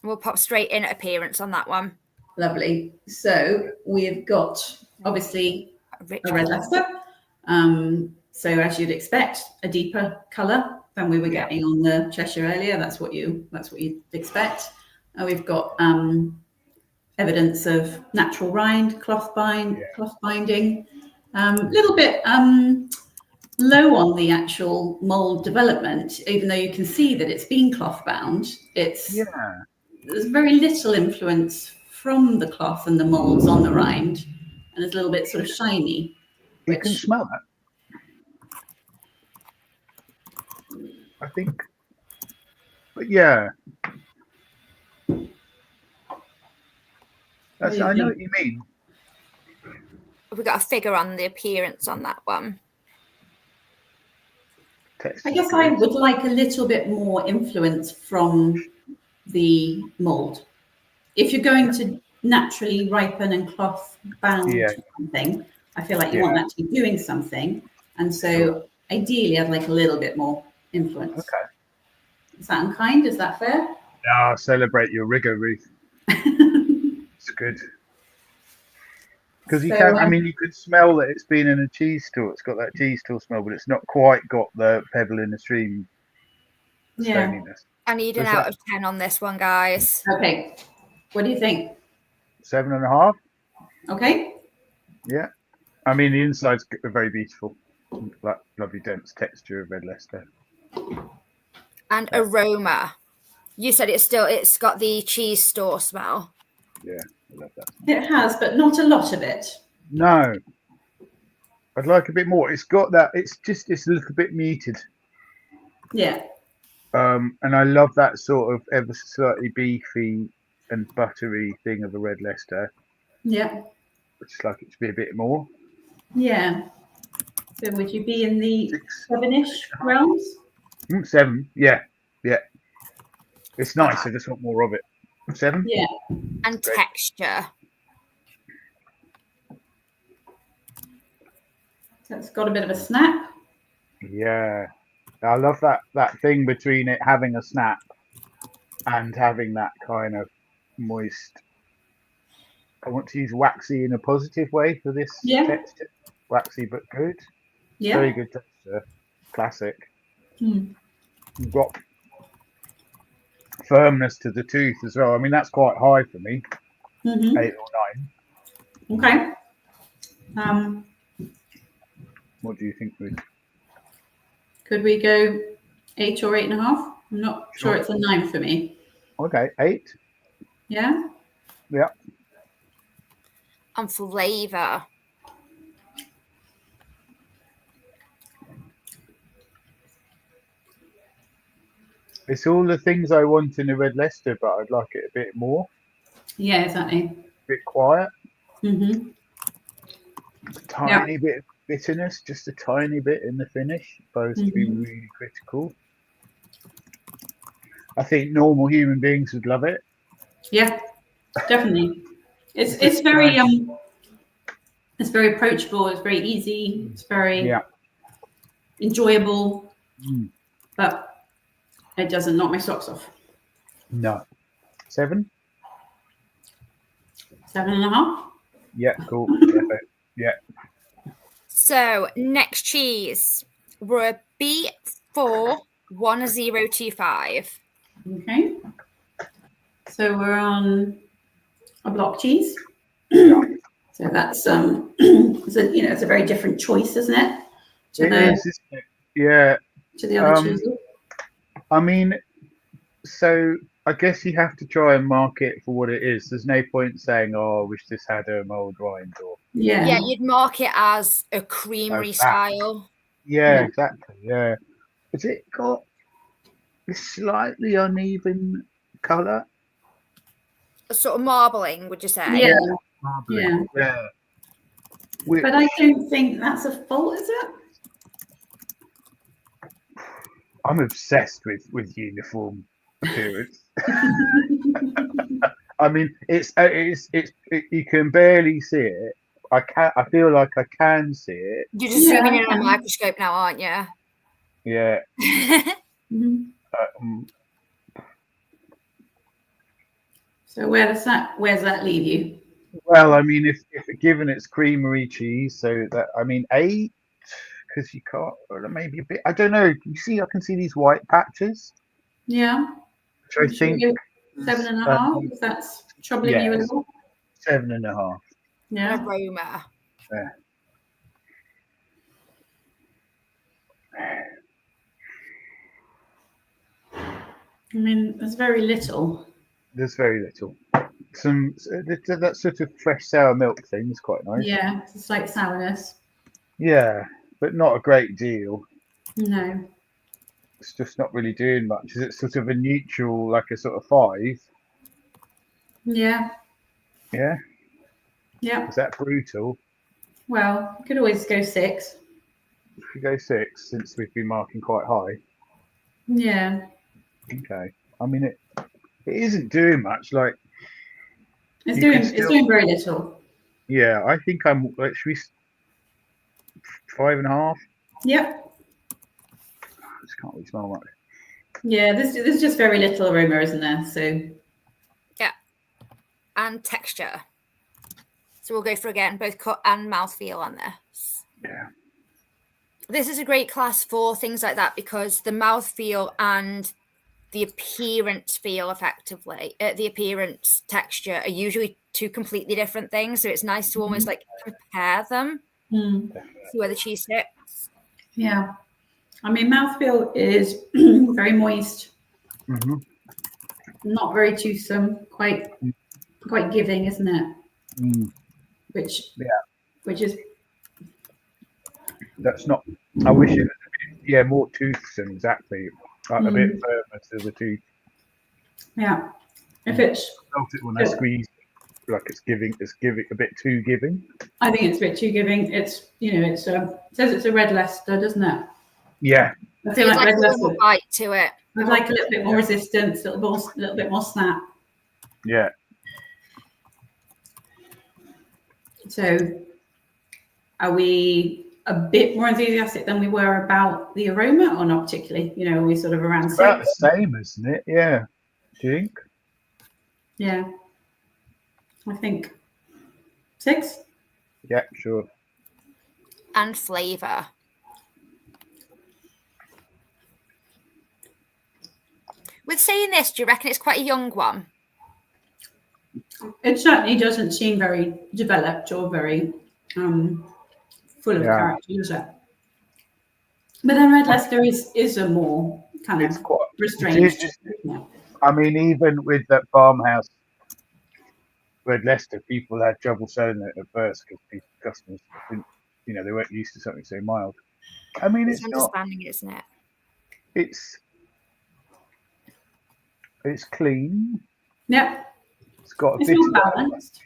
S7: We'll pop straight in at appearance on that one.
S8: Lovely. So we've got obviously a red Leicester. So as you'd expect, a deeper colour than we were getting on the Cheshire earlier. That's what you'd expect. We've got evidence of natural rind, cloth binding. Little bit low on the actual mould development, even though you can see that it's been cloth bound. There's very little influence from the cloth and the moulds on the rind, and it's a little bit sort of shiny.
S6: You can smell that. I think, but yeah. I know what you mean.
S7: Have we got a figure on the appearance on that one?
S8: I guess I would like a little bit more influence from the mould. If you're going to naturally ripen and cloth bound something, I feel like you want that to be doing something. And so ideally, I'd like a little bit more influence.
S6: Okay.
S8: Is that unkind? Is that fair?
S6: No, celebrate your rigor, Ruth. It's good. Because you you could smell that it's been in a cheese store. It's got that cheese store smell, but it's not quite got the pebble in the stream stoniness.
S7: I need an out of 10 on this one, guys.
S8: Okay. What do you think?
S6: 7.5.
S8: Okay.
S6: Yeah. I mean, the inside's very beautiful. Like lovely dense texture of red Leicester.
S7: And aroma. You said it's got the cheese store smell.
S6: Yeah, I love that.
S8: It has, but not a lot of it.
S6: No, I'd like a bit more. It's got that. It's a little bit muted.
S8: Yeah.
S6: And I love that sort of ever so slightly beefy and buttery thing of a red Leicester.
S8: Yeah.
S6: Just like it to be a bit more.
S8: Yeah. So would you be in the 7-ish realms?
S6: 7. Yeah. It's nice. I just want more of it. 7.
S8: Yeah.
S7: And
S6: Great.
S7: texture.
S8: So it's got a bit of a snap.
S6: Yeah. I love that thing between it having a snap and having that kind of moist. I want to use waxy in a positive way for this texture. Waxy but good.
S8: Yeah.
S6: Very good texture. Classic.
S8: Hmm.
S6: You've got firmness to the tooth as well. I mean, that's quite high for me.
S8: Mm-hmm.
S6: 8 or 9.
S8: Okay.
S6: What do you think, Ruth?
S8: Could we go 8 or 8.5? I'm not sure it's a 9 for me.
S6: Okay, 8.
S8: Yeah.
S6: Yeah.
S7: And flavour.
S6: It's all the things I want in a red Leicester, but I'd like it a bit more.
S8: Yeah, exactly.
S6: A bit quiet.
S8: Mm-hmm.
S6: A tiny bit of bitterness, just a tiny bit in the finish. Both to be really critical. I think normal human beings would love it.
S8: Yeah, definitely. It's very it's very approachable. It's very easy. It's very enjoyable. But it doesn't knock my socks off.
S6: No. 7?
S8: 7.5.
S6: Yeah, cool. Yeah.
S7: So next cheese, we're a B41025.
S8: Okay. So we're on a block cheese. So that's it's a very different choice, isn't it?
S6: It is, isn't it? Yeah.
S8: To the other cheeses.
S6: I mean, so I guess you have to try and mark it for what it is. There's no point saying, "Oh, I wish this had a mold rind," or
S7: yeah, you'd mark it as a creamery style.
S6: Yeah, exactly. Yeah, has it got a slightly uneven colour?
S7: A sort of marbling, would you say?
S8: Yeah.
S6: Marbling. Yeah.
S8: But I don't think that's a fault, is it?
S6: I'm obsessed with uniform appearance. I mean, it's you can barely see it. I feel like I can see it.
S7: You're just zooming in on a microscope now, aren't you?
S6: Yeah.
S8: So where's that leave you?
S6: Well, I mean, if given it's creamery cheese, so that 8. Because you can't, or maybe a bit. I don't know. You see, I can see these white patches.
S8: Yeah.
S6: Which I think
S8: 7.5. If that's troubling you a little.
S6: 7.5.
S8: Yeah.
S7: Aroma.
S6: Yeah.
S8: I mean, there's very little.
S6: There's very little. That sort of fresh sour milk thing is quite nice.
S8: Yeah, it's a slight sourness.
S6: Yeah, but not a great deal.
S8: No.
S6: It's just not really doing much. Is it sort of a neutral, like a sort of 5?
S8: Yeah.
S6: Yeah.
S8: Yeah.
S6: Is that brutal?
S8: Well, you could always go 6.
S6: If we go 6, since we've been marking quite high.
S8: Yeah.
S6: Okay. I mean, it isn't doing much. Like
S8: it's doing very little.
S6: Yeah, I think I'm. Like, should we 5.5?
S8: Yep.
S6: I just can't really smell much.
S8: Yeah, there's just very little aroma, isn't there? So.
S7: Yeah. And texture. So we'll go for again both cut and mouthfeel on this.
S6: Yeah.
S7: This is a great class for things like that because the mouthfeel and the appearance feel effectively, the appearance texture are usually two completely different things. So it's nice to almost like compare them, see where the cheese sits.
S8: Yeah. I mean, mouthfeel is very moist. not very toothsome, quite giving, isn't it?
S6: Mm.
S8: Which is
S6: That's not. I wish it was a bit, more toothsome. Exactly, like a bit firmer to the tooth.
S8: Yeah. If it's,
S6: Felt it when I squeezed, like it's giving a bit too giving.
S8: I think it's a bit too giving. It's, it says it's a red Leicester, doesn't it?
S6: Yeah.
S8: I feel
S7: There's
S8: like
S7: like
S8: red
S7: a little
S8: Leicester.
S7: bite to it.
S8: I'd like a little bit more resistance, a little bit more snap.
S6: Yeah.
S8: So, are we a bit more enthusiastic than we were about the aroma, or not particularly? Are we sort of around
S6: It's about
S8: 6?
S6: the same, isn't it? Yeah. Do you think?
S8: Yeah. I think 6.
S6: Yeah, sure.
S7: And flavour. With saying this, do you reckon it's quite a young one?
S8: It certainly doesn't seem very developed or very full of character, does it? But then Red Leicester is a more kind of restrained.
S6: I mean, even with that farmhouse Red Leicester, people had trouble selling it at first because customers didn't, they weren't used to something so mild. I mean, it's not.
S7: Understanding, isn't it?
S6: It's clean.
S8: Yeah.
S6: It's got a
S8: it's
S6: bit.
S8: Not balanced.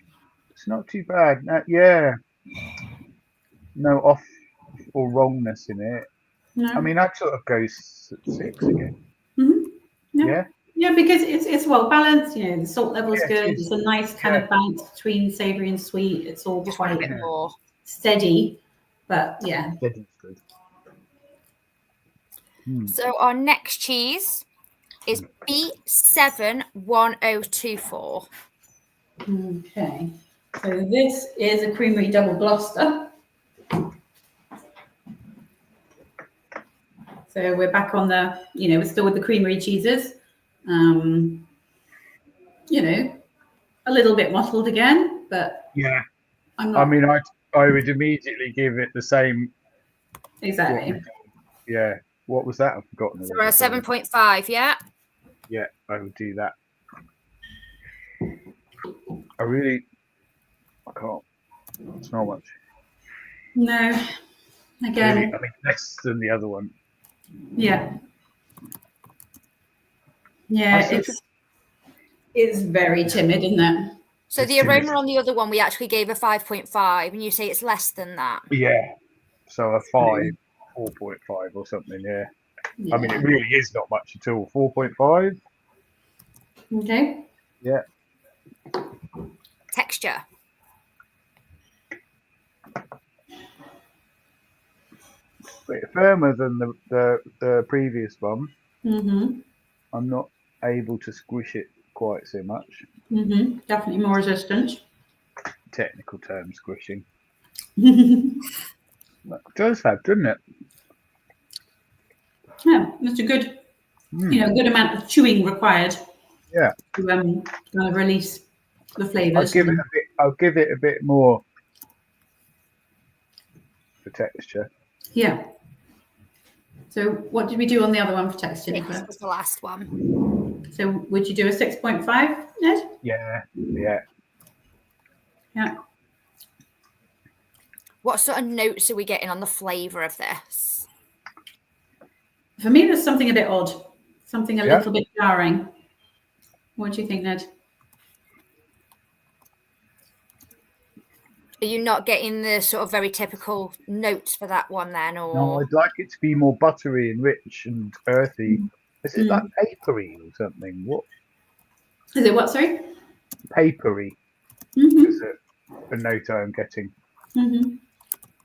S6: It's not too bad. Yeah. No off or wrongness in it.
S8: No.
S6: I mean, I'd sort of go 6 again.
S8: Mm-hmm.
S6: Yeah.
S8: Yeah, because it's well balanced. The salt level's good. It's a nice kind of balance between savoury and sweet. It's all
S7: Just
S8: quite
S7: a bit more
S8: steady, but yeah.
S6: Steady's good.
S7: So our next cheese is B71024.
S8: Okay, so this is a creamery double Gloucester. So we're back on the, we're still with the creamery cheeses. A little bit mottled again, but
S6: yeah.
S8: I'm not.
S6: I mean, I would immediately give it the same.
S8: Exactly.
S6: Yeah. What was that? I've forgotten.
S7: So we're at 7.5, yeah?
S6: Yeah, I would do that. I can't. It's not much.
S8: No. Again.
S6: Really, I mean, less than the other one.
S8: Yeah. Yeah, it's very timid, isn't it?
S7: So the aroma on the other one, we actually gave a 5.5, and you say it's less than that.
S6: Yeah. So a 5, 4.5 or something, yeah. I mean, it really is not much at all. 4.5.
S8: Okay.
S6: Yeah.
S7: Texture.
S6: Bit firmer than the previous one.
S8: Mm-hmm.
S6: I'm not able to squish it quite so much.
S8: Mm-hmm. Definitely more resistant.
S6: Technical term, squishing. It does have, doesn't it?
S8: Yeah, it's a good, a good amount of chewing required.
S6: Yeah.
S8: To kind of release the flavours.
S6: I'll give it a bit more for texture.
S8: Yeah. So what did we do on the other one for texture?
S7: This was the last one.
S8: So would you do a 6.5, Ned?
S6: Yeah.
S8: Yeah.
S7: What sort of notes are we getting on the flavour of this?
S8: For me, there's something a bit odd, something a little bit jarring. What do you think, Ned?
S7: Are you not getting the sort of very typical notes for that one then? Or
S6: No, I'd like it to be more buttery and rich and earthy. Is it like papery or something? What?
S8: Is it what, sorry?
S6: Papery.
S8: Mm-hmm.
S6: Is it a note I'm getting?
S8: Mm-hmm.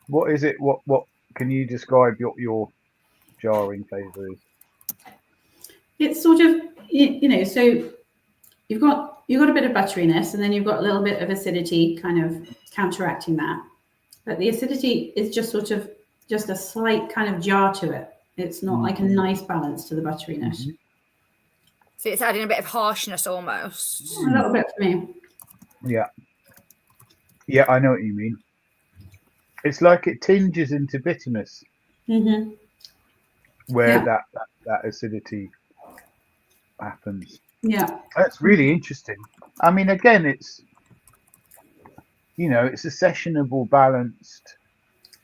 S6: What is it? What can you describe your jarring flavour is?
S8: It's sort of, so you've got a bit of butteriness, and then you've got a little bit of acidity kind of counteracting that. But the acidity is just sort of just a slight kind of jar to it. It's not like a nice balance to the butteriness.
S6: Mm-hmm.
S7: so it's adding a bit of harshness almost.
S8: A little bit for me.
S6: Yeah. Yeah, I know what you mean. It's like it tinges into bitterness
S8: Mm-hmm.
S6: where that acidity happens.
S8: Yeah.
S6: That's really interesting. I mean, again, it's, you know, it's a sessionable, balanced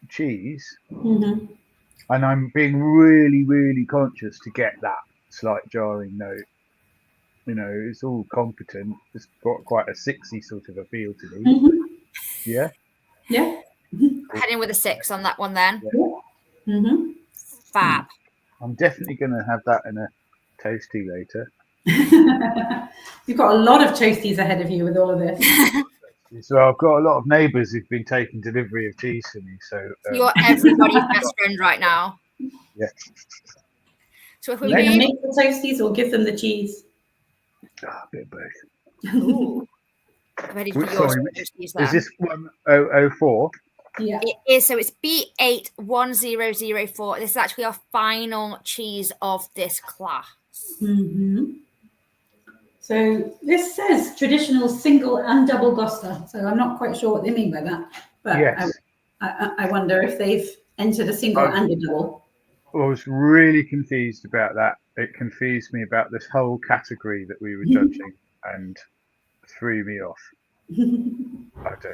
S6: cheese,
S8: Hmm.
S6: and I'm being really, really conscious to get that slight jarring note. You know, it's all competent. It's got quite a 6y sort of a feel to me.
S8: Hmm.
S6: Yeah.
S8: Yeah.
S7: Heading with a 6 on that one then.
S8: Hmm.
S7: Fab.
S6: I'm definitely going to have that in a toasty later.
S8: You've got a lot of toasties ahead of you with all of this.
S6: So I've got a lot of neighbours who've been taking delivery of cheese for me. So
S7: You're everybody's best friend right now.
S6: yeah.
S7: So if
S8: Are
S7: we
S8: you going to
S7: move,
S8: make the toasties or give them the cheese?
S6: A bit of both.
S7: ooh, ready for
S6: Sorry,
S7: yours.
S6: is this 1004?
S8: Yeah.
S7: It is. So it's B81004. This is actually our final cheese of this class.
S8: Hmm. So this says traditional single and double Gloucester. So I'm not quite sure what they mean by that. But
S6: Yes.
S8: I wonder if they've entered a single and a double.
S6: I was really confused about that. It confused me about this whole category that we were judging and threw me off. I don't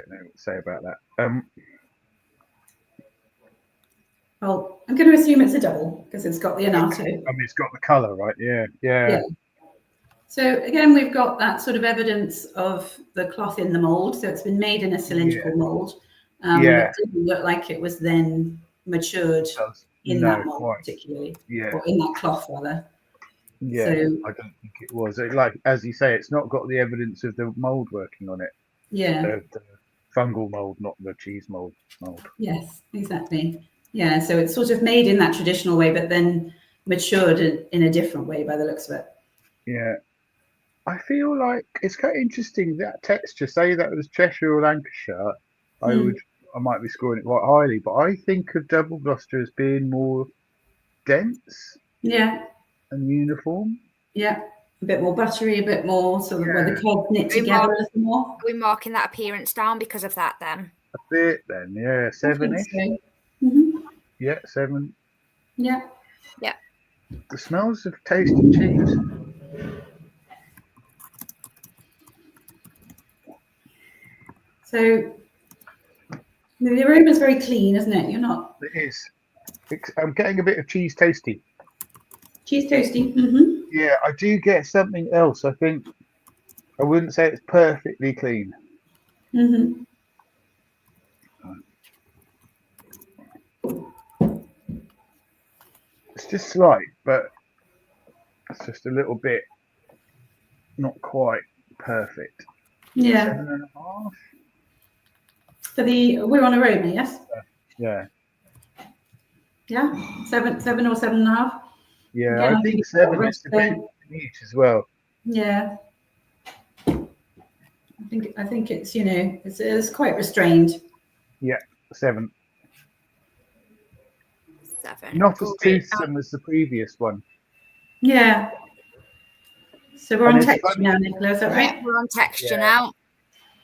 S6: know what to say about that.
S8: Well, I'm going to assume it's a double because it's got the Anato.
S6: I mean, it's got the colour, right? Yeah.
S8: So again, we've got that sort of evidence of the cloth in the mould. So it's been made in a cylindrical mould. It didn't look like it was then matured in that mould particularly, or in that cloth rather.
S6: Yeah,
S8: So,
S6: I don't think it was. Like, as you say, it's not got the evidence of the mould working on it.
S8: Yeah.
S6: The fungal mould, not the cheese mould.
S8: Yes, exactly. Yeah, so it's sort of made in that traditional way, but then matured in a different way by the looks of it.
S6: Yeah. I feel like it's quite interesting, that texture. Say that was Cheshire or Lancashire, I might be scoring it quite highly, but I think of Double Gloucester as being more dense.
S8: Yeah.
S6: And uniform.
S8: Yeah. A bit more buttery, a bit more sort of where the cobs knit together a little more.
S7: Are we marking that appearance down because of that then?
S6: A bit then, yeah. 7-ish.
S8: So. Mm-hmm.
S6: Yeah, 7.
S8: Yeah.
S7: Yeah.
S6: The smells of tasty cheese.
S8: So the aroma is very clean, isn't it? You're not.
S6: It is. I'm getting a bit of cheese toasty.
S8: Cheese toasty. Mm-hmm.
S6: Yeah, I do get something else. I think I wouldn't say it's perfectly clean.
S8: Mm-hmm.
S6: It's just slight, but it's just a little bit not quite perfect.
S8: Yeah.
S6: 7.5.
S8: For we're on aroma, yes?
S6: Yeah.
S8: Yeah. 7 or 7.5.
S6: Yeah,
S8: Again,
S6: I think 7 is the bit neat as well.
S8: Yeah. I think it's, you know, it's quite restrained.
S6: Yeah, 7.
S7: 7.
S6: Not as toothsome as the previous one.
S8: Yeah. So we're on texture now, Nicola, is that right?
S7: Yeah, we're on texture now.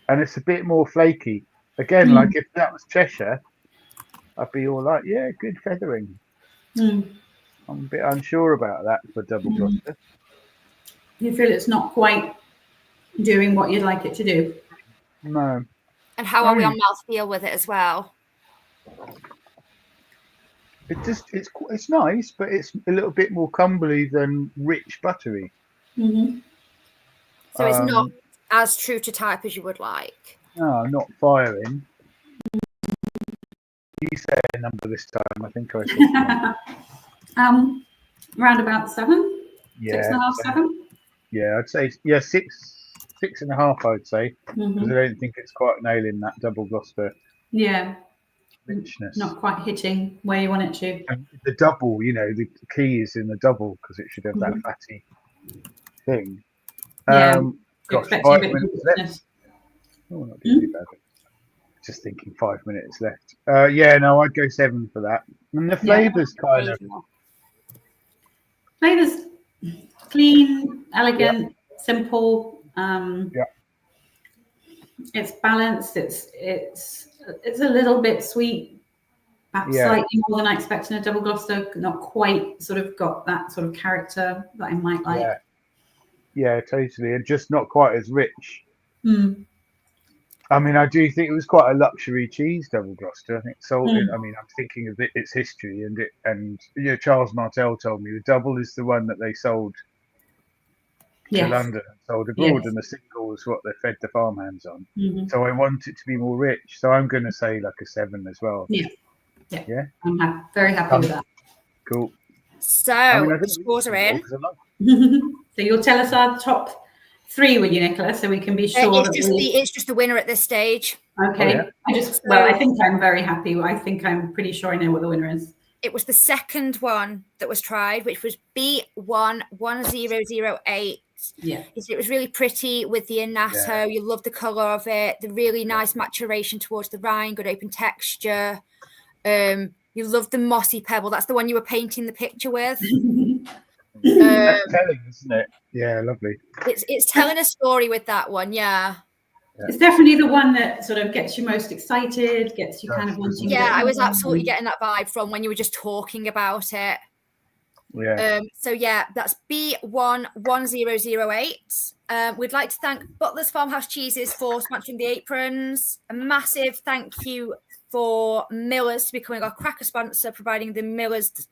S6: And it's a bit more flaky. Again, like if that was Cheshire, I'd be all like, yeah, good feathering. I'm a bit unsure about that for Double Gloucester.
S8: You feel it's not quite doing what you'd like it to do?
S6: No.
S7: And how are we on mouthfeel with it as well?
S6: It's nice, but it's a little bit more crumbly than rich buttery.
S8: Mm-hmm.
S7: So it's not as true to type as you would like.
S6: No, not firing. You say a number this time. I think I said
S8: around about 7.
S6: Yeah,
S8: 6.5, 7.
S6: Yeah, I'd say 6.5. I'd say because I don't think it's quite nailing that Double Gloucester.
S8: Yeah.
S6: Richness.
S8: Not quite hitting where you want it to.
S6: And the double, you know, the key is in the double because it should have that fatty thing.
S8: Yeah.
S6: Gosh, 5 minutes left. Oh, not too bad. Just thinking 5 minutes left. Yeah, no, I'd go 7 for that. And the flavours kind of.
S8: Flavours clean, elegant, simple. It's balanced. It's a little bit sweet, perhaps slightly more than I expect in a Double Gloucester. Not quite sort of got that sort of character that I might like.
S6: Yeah, totally, and just not quite as rich.
S8: Mm.
S6: I mean, I do think it was quite a luxury cheese, double Gloucester. I think so.
S8: Mm.
S6: I mean, I'm thinking of its history, and Charles Martel told me the double is the one that they sold to
S8: Yes.
S6: London and sold abroad,
S8: Yes.
S6: and the single was what they fed the farmhands on.
S8: Mhm.
S6: So I want it to be more rich. So I'm going to say like a 7 as well.
S8: Yeah.
S6: Yeah.
S8: I'm very happy with that.
S6: Cool.
S7: So
S6: I mean, I think
S7: scores are in.
S8: So you'll tell us our top 3, will you, Nicola, so we can be sure
S7: It's just the winner at this stage.
S8: Okay.
S6: Oh, yeah.
S8: I think I'm very happy. I think I'm pretty sure I know what the winner is.
S7: It was the second one that was tried, which was B11008.
S8: Yeah.
S7: It was really pretty with the annatto.
S6: Yeah.
S7: You love the colour of it, the really nice maturation towards the rind, good open texture. You love the mossy pebble. That's the one you were painting the picture with.
S6: That's telling, isn't it? Yeah, lovely.
S7: It's telling a story with that one, yeah.
S8: It's definitely the one that sort of gets you most excited, gets you kind of wanting.
S7: Yeah, I was absolutely getting that vibe from when you were just talking about it.
S6: Yeah.
S7: So yeah, that's B11008. We'd like to thank Butler's Farmhouse Cheeses for sponsoring the aprons. A massive thank you for Miller's becoming our cracker sponsor, providing the Miller's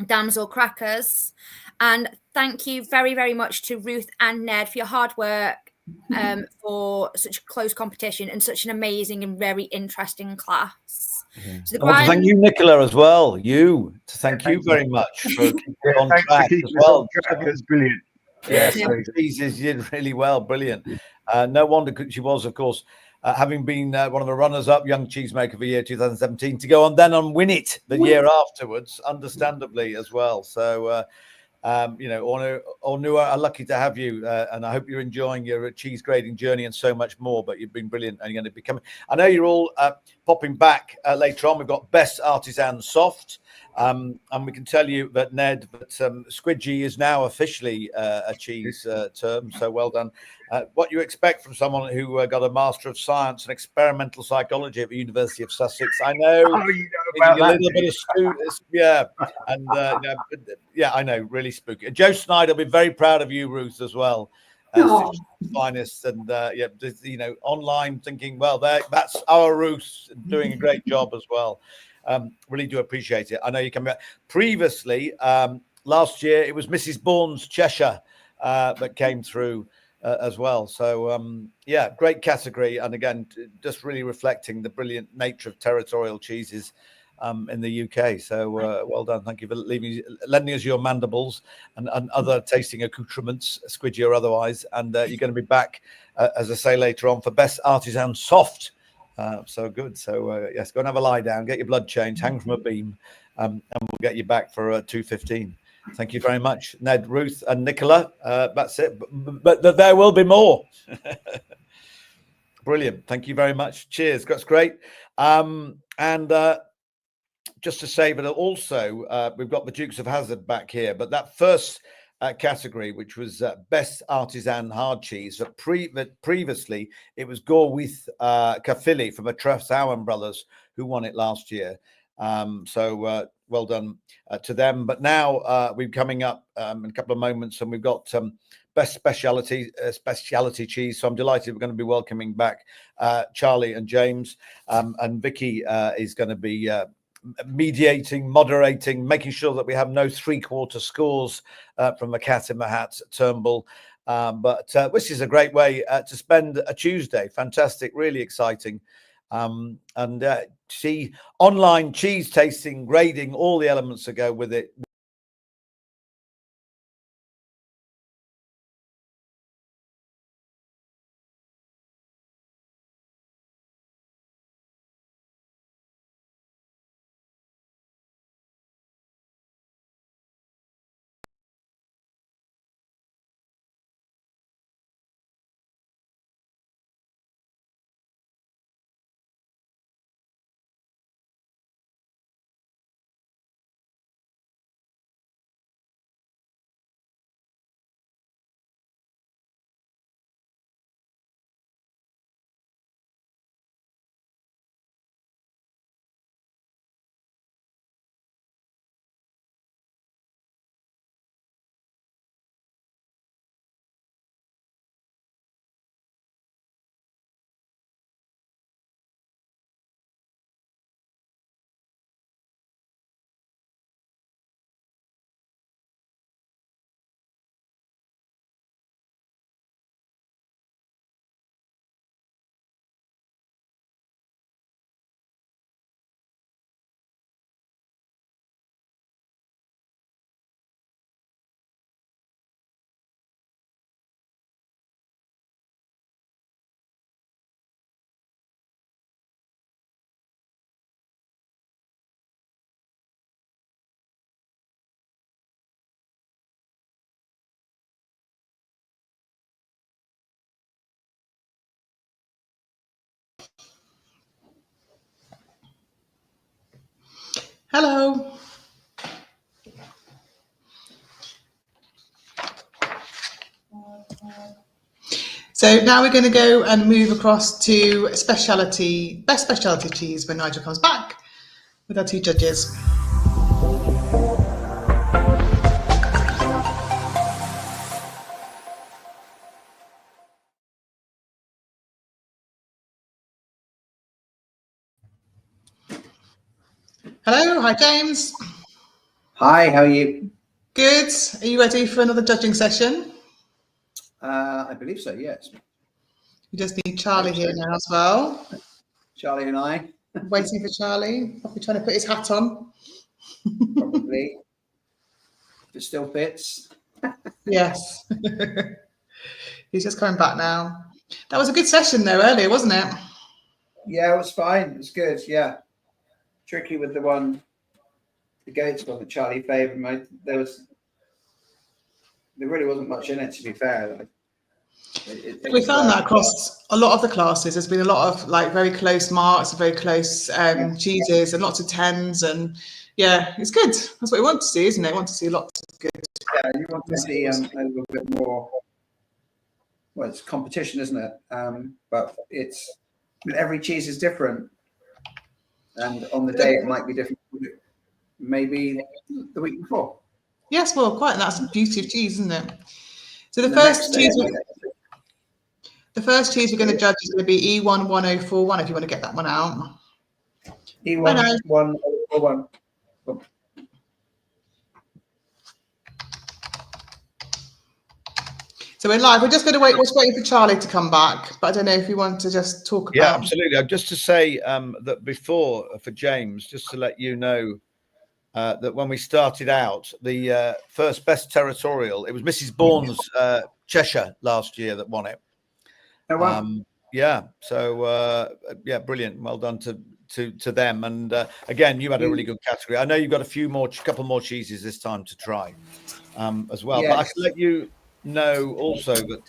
S7: Damsel crackers. And thank you very, very much to Ruth and Ned for your hard work for such a close competition and such an amazing and very interesting class. So
S1: I want to thank you, Nicola, as well. Thank you very much for keeping on track as well.
S6: That's brilliant.
S1: Yes, Jesus, you did really well. Brilliant. No wonder she was, of course, having been one of the runners-up Young Cheesemaker of the Year 2017, to go on then and win it the year afterwards, understandably as well. So, Onua are lucky to have you, and I hope you're enjoying your cheese grading journey and so much more. But you've been brilliant, and you're going to be coming. I know you're all popping back later on. We've got Best Artisan Soft, and we can tell you that Ned, that Squidgy is now officially a cheese term. So well done. What you expect from someone who got a Master of Science and Experimental Psychology at the University of Sussex? I know,
S6: you know about
S1: a little bit of and I know, really spooky. Joe Snyder will be very proud of you, Ruth, as well. Finest, and online thinking, well, that's our Ruth, doing a great job as well. Really do appreciate it. I know you come back. Previously, last year, it was Mrs. Bourne's Cheshire that came through as well. So, great category. And again, just really reflecting the brilliant nature of territorial cheeses in the UK. So well done. Thank you for lending us your mandibles and other tasting accoutrements, Squidgy or otherwise. And you're going to be back, as I say later on, for Best Artisan Soft. So good. So yes, go and have a lie down, get your blood changed, hang from a beam, and we'll get you back for 2:15. Thank you very much, Ned, Ruth, and Nicola. That's it. But there will be more. Brilliant. Thank you very much. Cheers. That's great. Just to say that also we've got the Dukes of Hazzard back here, but that first category, which was Best Artisan Hard Cheese, that previously it was Gorwith Caerphilly from the Trefsowen brothers who won it last year. So well done to them. But now we're coming up in a couple of moments, and we've got Best Speciality Cheese. So I'm delighted we're going to be welcoming back Charlie and James, and Vicky is going to be mediating, moderating, making sure that we have no three-quarter scores from the Cat in the Hat, Turnbull. But this is a great way to spend a Tuesday. Fantastic, really exciting. And see online cheese tasting, grading, all the elements that go with it.
S5: Hello. So now we're going to go and move across to best specialty cheese when Nigel comes back with our two judges. Hello, hi James.
S4: Hi, how are you?
S5: Good. Are you ready for another judging session?
S4: I believe so, yes.
S5: We just need Charlie here now as well.
S4: Charlie and I,
S5: Waiting for Charlie. Probably trying to put his hat on.
S4: probably. If it still fits.
S5: Yes. He's just coming back now. That was a good session though earlier, wasn't it?
S4: Yeah, it was fine. It was good, yeah. Tricky with the Gates one that Charlie favoured. There really wasn't much in it, to be fair.
S5: We found that across a lot of the classes. There's been a lot of like very close marks, very close cheeses, and lots of 10s, and yeah, it's good. That's what we want to see, isn't it? We want to see lots of good.
S4: Yeah, you want to see a little bit more. Well, it's competition, isn't it? But every cheese is different, and on the day it might be different. Maybe the week before.
S5: Yes, well, quite. That's the beauty of cheese, isn't it? So the first cheese we're going to judge is going to be E11041. If you want to get that one out.
S4: E11041.
S5: So we're live. We're just going to wait. We're just waiting for Charlie to come back. But I don't know if you want to just talk about.
S1: Yeah, absolutely. Just to say that before for James, just to let you know. That when we started out, the first best territorial, it was Mrs. Bourne's Cheshire last year that won it.
S4: Oh, wow.
S1: Yeah, so yeah, brilliant. Well done to them. And again, you had a really good category. I know you've got a couple more cheeses this time to try as well.
S4: Yes.
S1: But I can let you know also that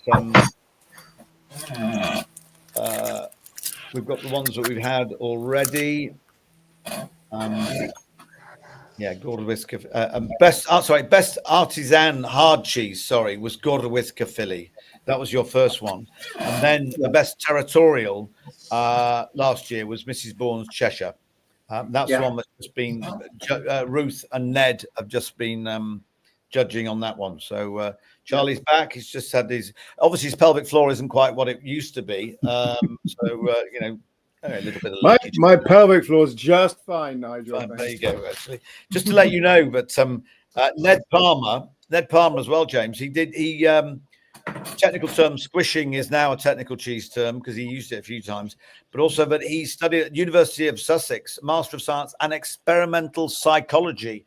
S1: we've got the ones that we've had already. Yeah, Gordowiska. Best artisan hard cheese. Was Gordowiska Philly. That was your first one, and then the best territorial last year was Mrs. Bourne's Cheshire. That's the one that's just been Ruth and Ned have just been judging on that one. So Charlie's back. He's just had obviously his pelvic floor isn't quite what it used to be. A little bit of
S3: my pelvic floor is just fine, Nigel.
S1: There you go. Actually, just to let you know that Ned Palmer as well, James. He technical term squishing is now a technical cheese term because he used it a few times. But he studied at University of Sussex, Master of Science and Experimental Psychology,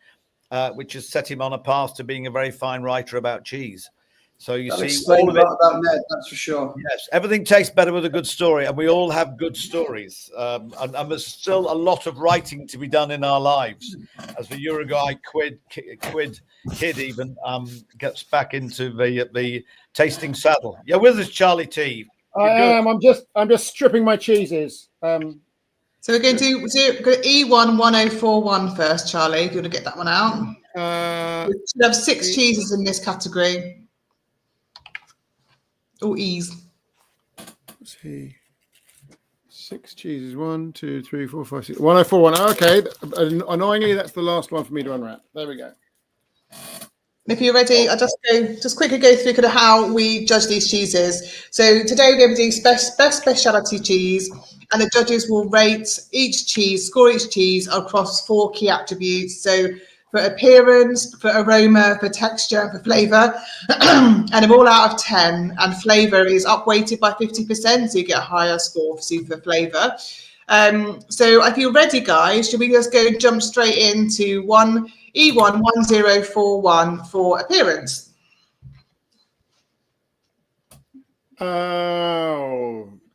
S1: which has set him on a path to being a very fine writer about cheese. So you see all of it
S4: about Ned, that's for sure.
S1: Yes, everything tastes better with a good story, and we all have good stories. And there's still a lot of writing to be done in our lives. As the Uruguay kid even gets back into the tasting saddle. Yeah, with us, Charlie T.
S3: I am. I'm just stripping my cheeses.
S5: So we're going to do E11041 first, Charlie. If you want to get that one out. We should have 6 cheeses in this category. Or E's.
S3: Let's see. 6 cheeses. 1, 2, 3, 4, 5, 6. 1041. Okay. Annoyingly, that's the last one for me to unwrap. There we go.
S5: If you're ready, I'll just quickly go through kind of how we judge these cheeses. So today we're going to do best specialty cheese, and the judges will rate score each cheese across 4 key attributes. So for appearance, for aroma, for texture, for flavour, and they're all out of 10. And flavour is upweighted by 50%, so you get a higher score for flavour. So if you're ready, guys, should we just go and jump straight into E11041 for appearance?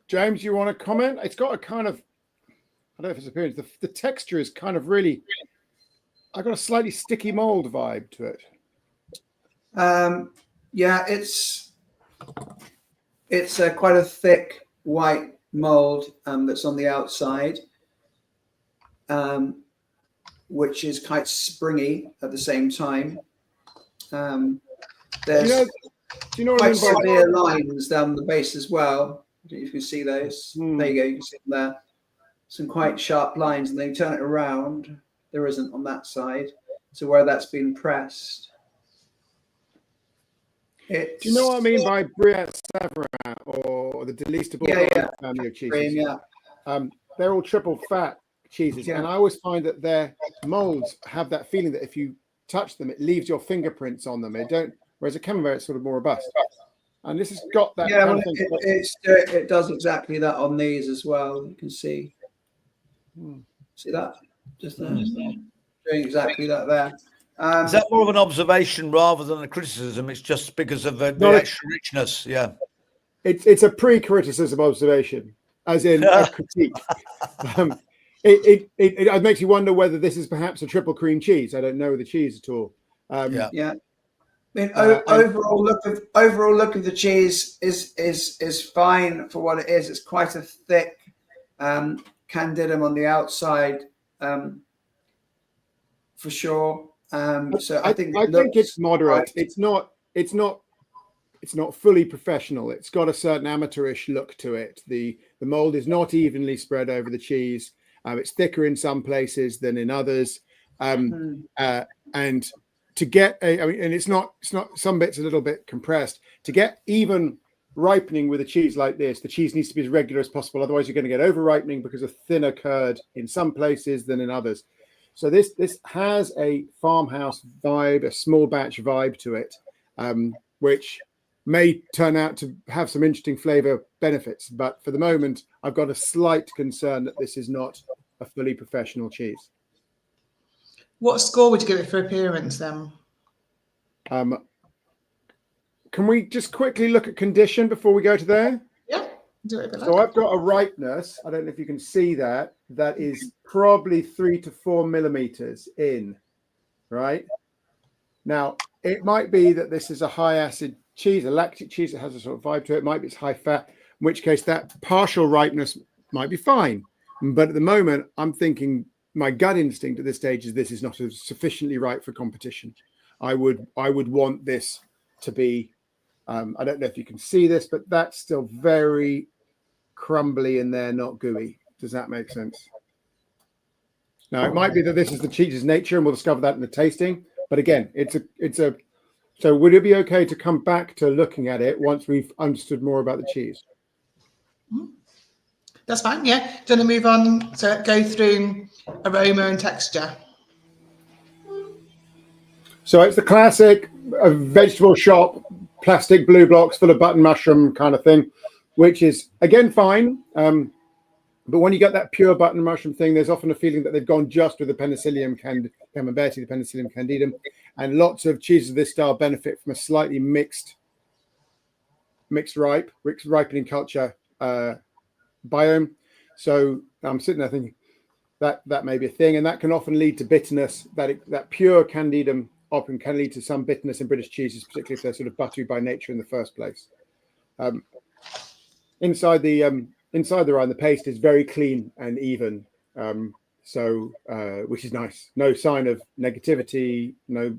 S3: James, you want to comment? It's got a kind of, I don't know if it's appearance. The texture is kind of really. I got a slightly sticky mold vibe to it.
S4: Yeah, it's quite a thick white mold that's on the outside, which is quite springy at the same time. There's
S3: do you know what
S4: quite
S3: I mean by
S4: severe lines down the base as well. I don't know if you can see those. There you go. You can see them there. Some quite sharp lines, and then you turn it around. There isn't on that side. So where that's been pressed.
S3: Do you know what I mean by Brillat Savarin or the Delistable family of cheeses? They're all triple fat cheeses, and I always find that their molds have that feeling that if you touch them, it leaves your fingerprints on them. They don't. Whereas a Camembert is sort of more robust, and this has got that.
S4: Yeah,
S3: kind
S4: well,
S3: of thing.
S4: it does exactly that on these as well. You can see. See that? Just there. Doing exactly that there.
S1: Is that more of an observation rather than a criticism? It's just because of the extra richness. Yeah.
S3: It's a pre-criticism observation, as in a critique. It makes you wonder whether this is perhaps a triple cream cheese. I don't know the cheese at all.
S4: Yeah. I mean, overall look of the cheese is fine for what it is. It's quite a thick candidum on the outside, for sure. So I think
S3: it's moderate. Right. It's not fully professional. It's got a certain amateurish look to it. The mold is not evenly spread over the cheese. It's thicker in some places than in others, and to get and it's not some bits a little bit compressed. To get even ripening with a cheese like this, the cheese needs to be as regular as possible. Otherwise, you're going to get over ripening because of thinner curd in some places than in others. So this has a farmhouse vibe, a small batch vibe to it, which may turn out to have some interesting flavor benefits. But for the moment, I've got a slight concern that this is not a fully professional cheese.
S5: What score would you give it for appearance then?
S3: Can we just quickly look at condition before we go to there?
S5: Yeah. Do it a bit
S3: So I've got a ripeness. I don't know if you can see that. That is probably 3 to 4 millimeters in, right? Now, it might be that this is a high acid cheese, a lactic cheese that has a sort of vibe to it. It might be it's high fat, in which case that partial ripeness might be fine. But at the moment, I'm thinking my gut instinct at this stage is this is not sufficiently ripe for competition. I would want this to be, I don't know if you can see this, but that's still very crumbly in there, not gooey. Does that make sense? Now, it might be that this is the cheese's nature, and we'll discover that in the tasting. But again, it's a. So would it be okay to come back to looking at it once we've understood more about the cheese?
S5: That's fine, yeah. Do you want to move on to go through aroma and texture?
S3: So it's the classic vegetable shop, plastic blue blocks full of button mushroom kind of thing, which is, again, fine. But when you get that pure button mushroom thing, there's often a feeling that they've gone just with the Penicillium camemberti, the Penicillium candidum. And lots of cheeses of this style benefit from a slightly mixed ripening culture biome. So I'm sitting there thinking that may be a thing, and that can often lead to bitterness. That pure candidum often can lead to some bitterness in British cheeses, particularly if they're sort of buttery by nature in the first place. Inside the rind, the paste is very clean and even, which is nice. No sign of negativity. No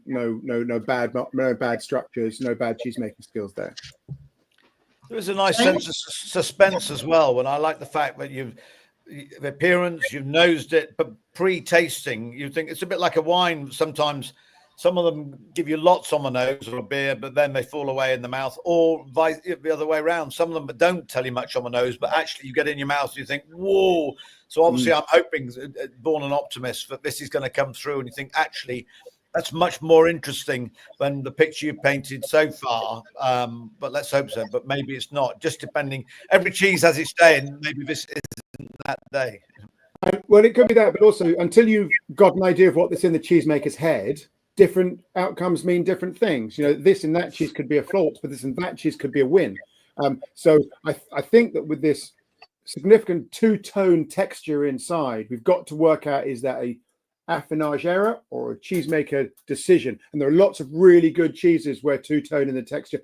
S3: bad structures. No bad cheese making skills there.
S1: There is a nice sense of suspense as well. And I like the fact that the appearance, you've nosed it, but pre-tasting, you think it's a bit like a wine. Sometimes some of them give you lots on the nose or a beer, but then they fall away in the mouth, or the other way around. Some of them don't tell you much on the nose, but actually you get in your mouth and you think, whoa. So obviously I'm hoping, born an optimist, that this is going to come through, and you think, actually, that's much more interesting than the picture you've painted so far. But let's hope so. But maybe it's not. Just depending. Every cheese has its day, and maybe this isn't that day.
S3: Well, it could be that, but also until you've got an idea of what's in the cheesemaker's head, different outcomes mean different things. You know, this and that cheese could be a fault, but this and that cheese could be a win. So I think that with this significant two-tone texture inside, we've got to work out, is that a affinage error or a cheesemaker decision? And there are lots of really good cheeses where two-tone in the texture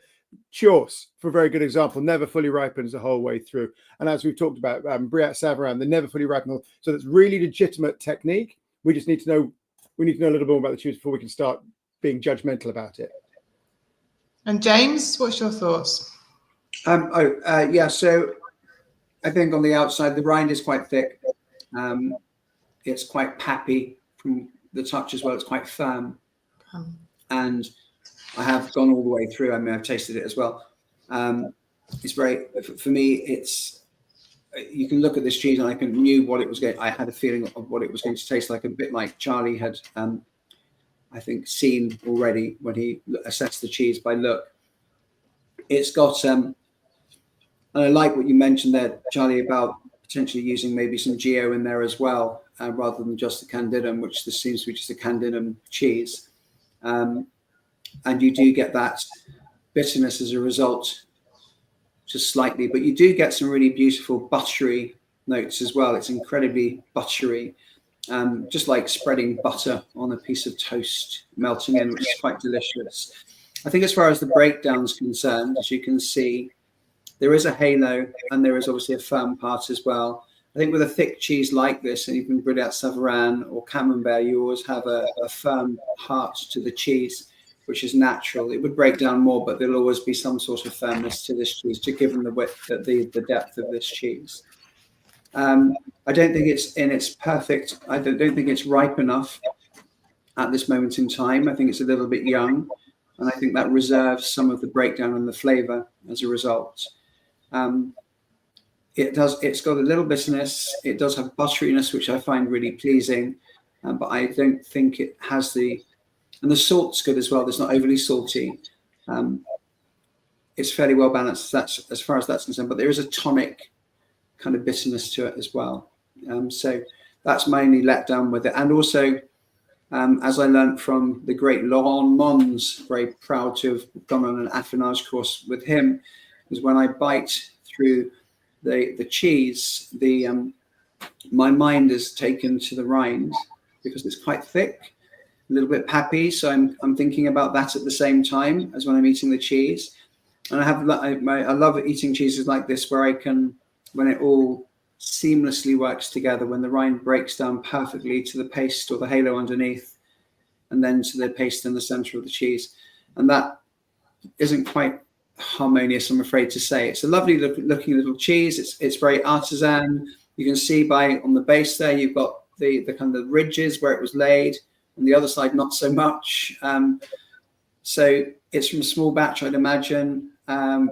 S3: Chors, for a very good example, never fully ripens the whole way through. And as we've talked about, Briat Savarin, they never fully ripen. So that's really legitimate technique. We just need to know. We need to know a little bit more about the cheese before we can start being judgmental about it.
S5: And James, what's your thoughts?
S4: Yeah. So I think on the outside, the rind is quite thick. It's quite pappy from the touch as well. It's quite firm. And I have gone all the way through. I mean, I've tasted it as well. It's very, for me, it's, you can look at this cheese and I knew what it was going, I had a feeling of what it was going to taste like, a bit like Charlie had, I think, seen already when he assessed the cheese by look. It's got, and I like what you mentioned there, Charlie, about potentially using maybe some Geo in there as well, rather than just the Candidum, which this seems to be just a Candidum cheese. And you do get that bitterness as a result, just slightly, but you do get some really beautiful buttery notes as well. It's incredibly buttery, just like spreading butter on a piece of toast, melting in, which is quite delicious. I think as far as the breakdown is concerned, as you can see, there is a halo and there is obviously a firm part as well. I think with a thick cheese like this, and even Briat Savarin or Camembert, you always have a firm heart to the cheese, which is natural. It would break down more, but there'll always be some sort of firmness to this cheese, to given the width, the depth of this cheese. I don't think it's in its perfect. I don't think it's ripe enough at this moment in time. I think it's a little bit young, and I think that reserves some of the breakdown and the flavour as a result. It's got a little bitterness. It does have butteriness, which I find really pleasing, but I don't think it has and the salt's good as well. It's not overly salty. It's fairly well balanced. That's as far as that's concerned, but there is a tonic kind of bitterness to it as well. So that's my only letdown with it. And also, as I learned from the great Laurent Mons, very proud to have gone on an affinage course with him, is when I bite through the cheese, my mind is taken to the rind because it's quite thick, a little bit pappy. So I'm thinking about that at the same time as when I'm eating the cheese. And I love eating cheeses like this, where I can, when it all seamlessly works together, when the rind breaks down perfectly to the paste or the halo underneath, and then to the paste in the center of the cheese. And that isn't quite harmonious, I'm afraid to say. It's a lovely looking little cheese. It's very artisan. You can see on the base there, you've got the kind of ridges where it was laid. On the other side, not so much. So it's from a small batch, I'd imagine,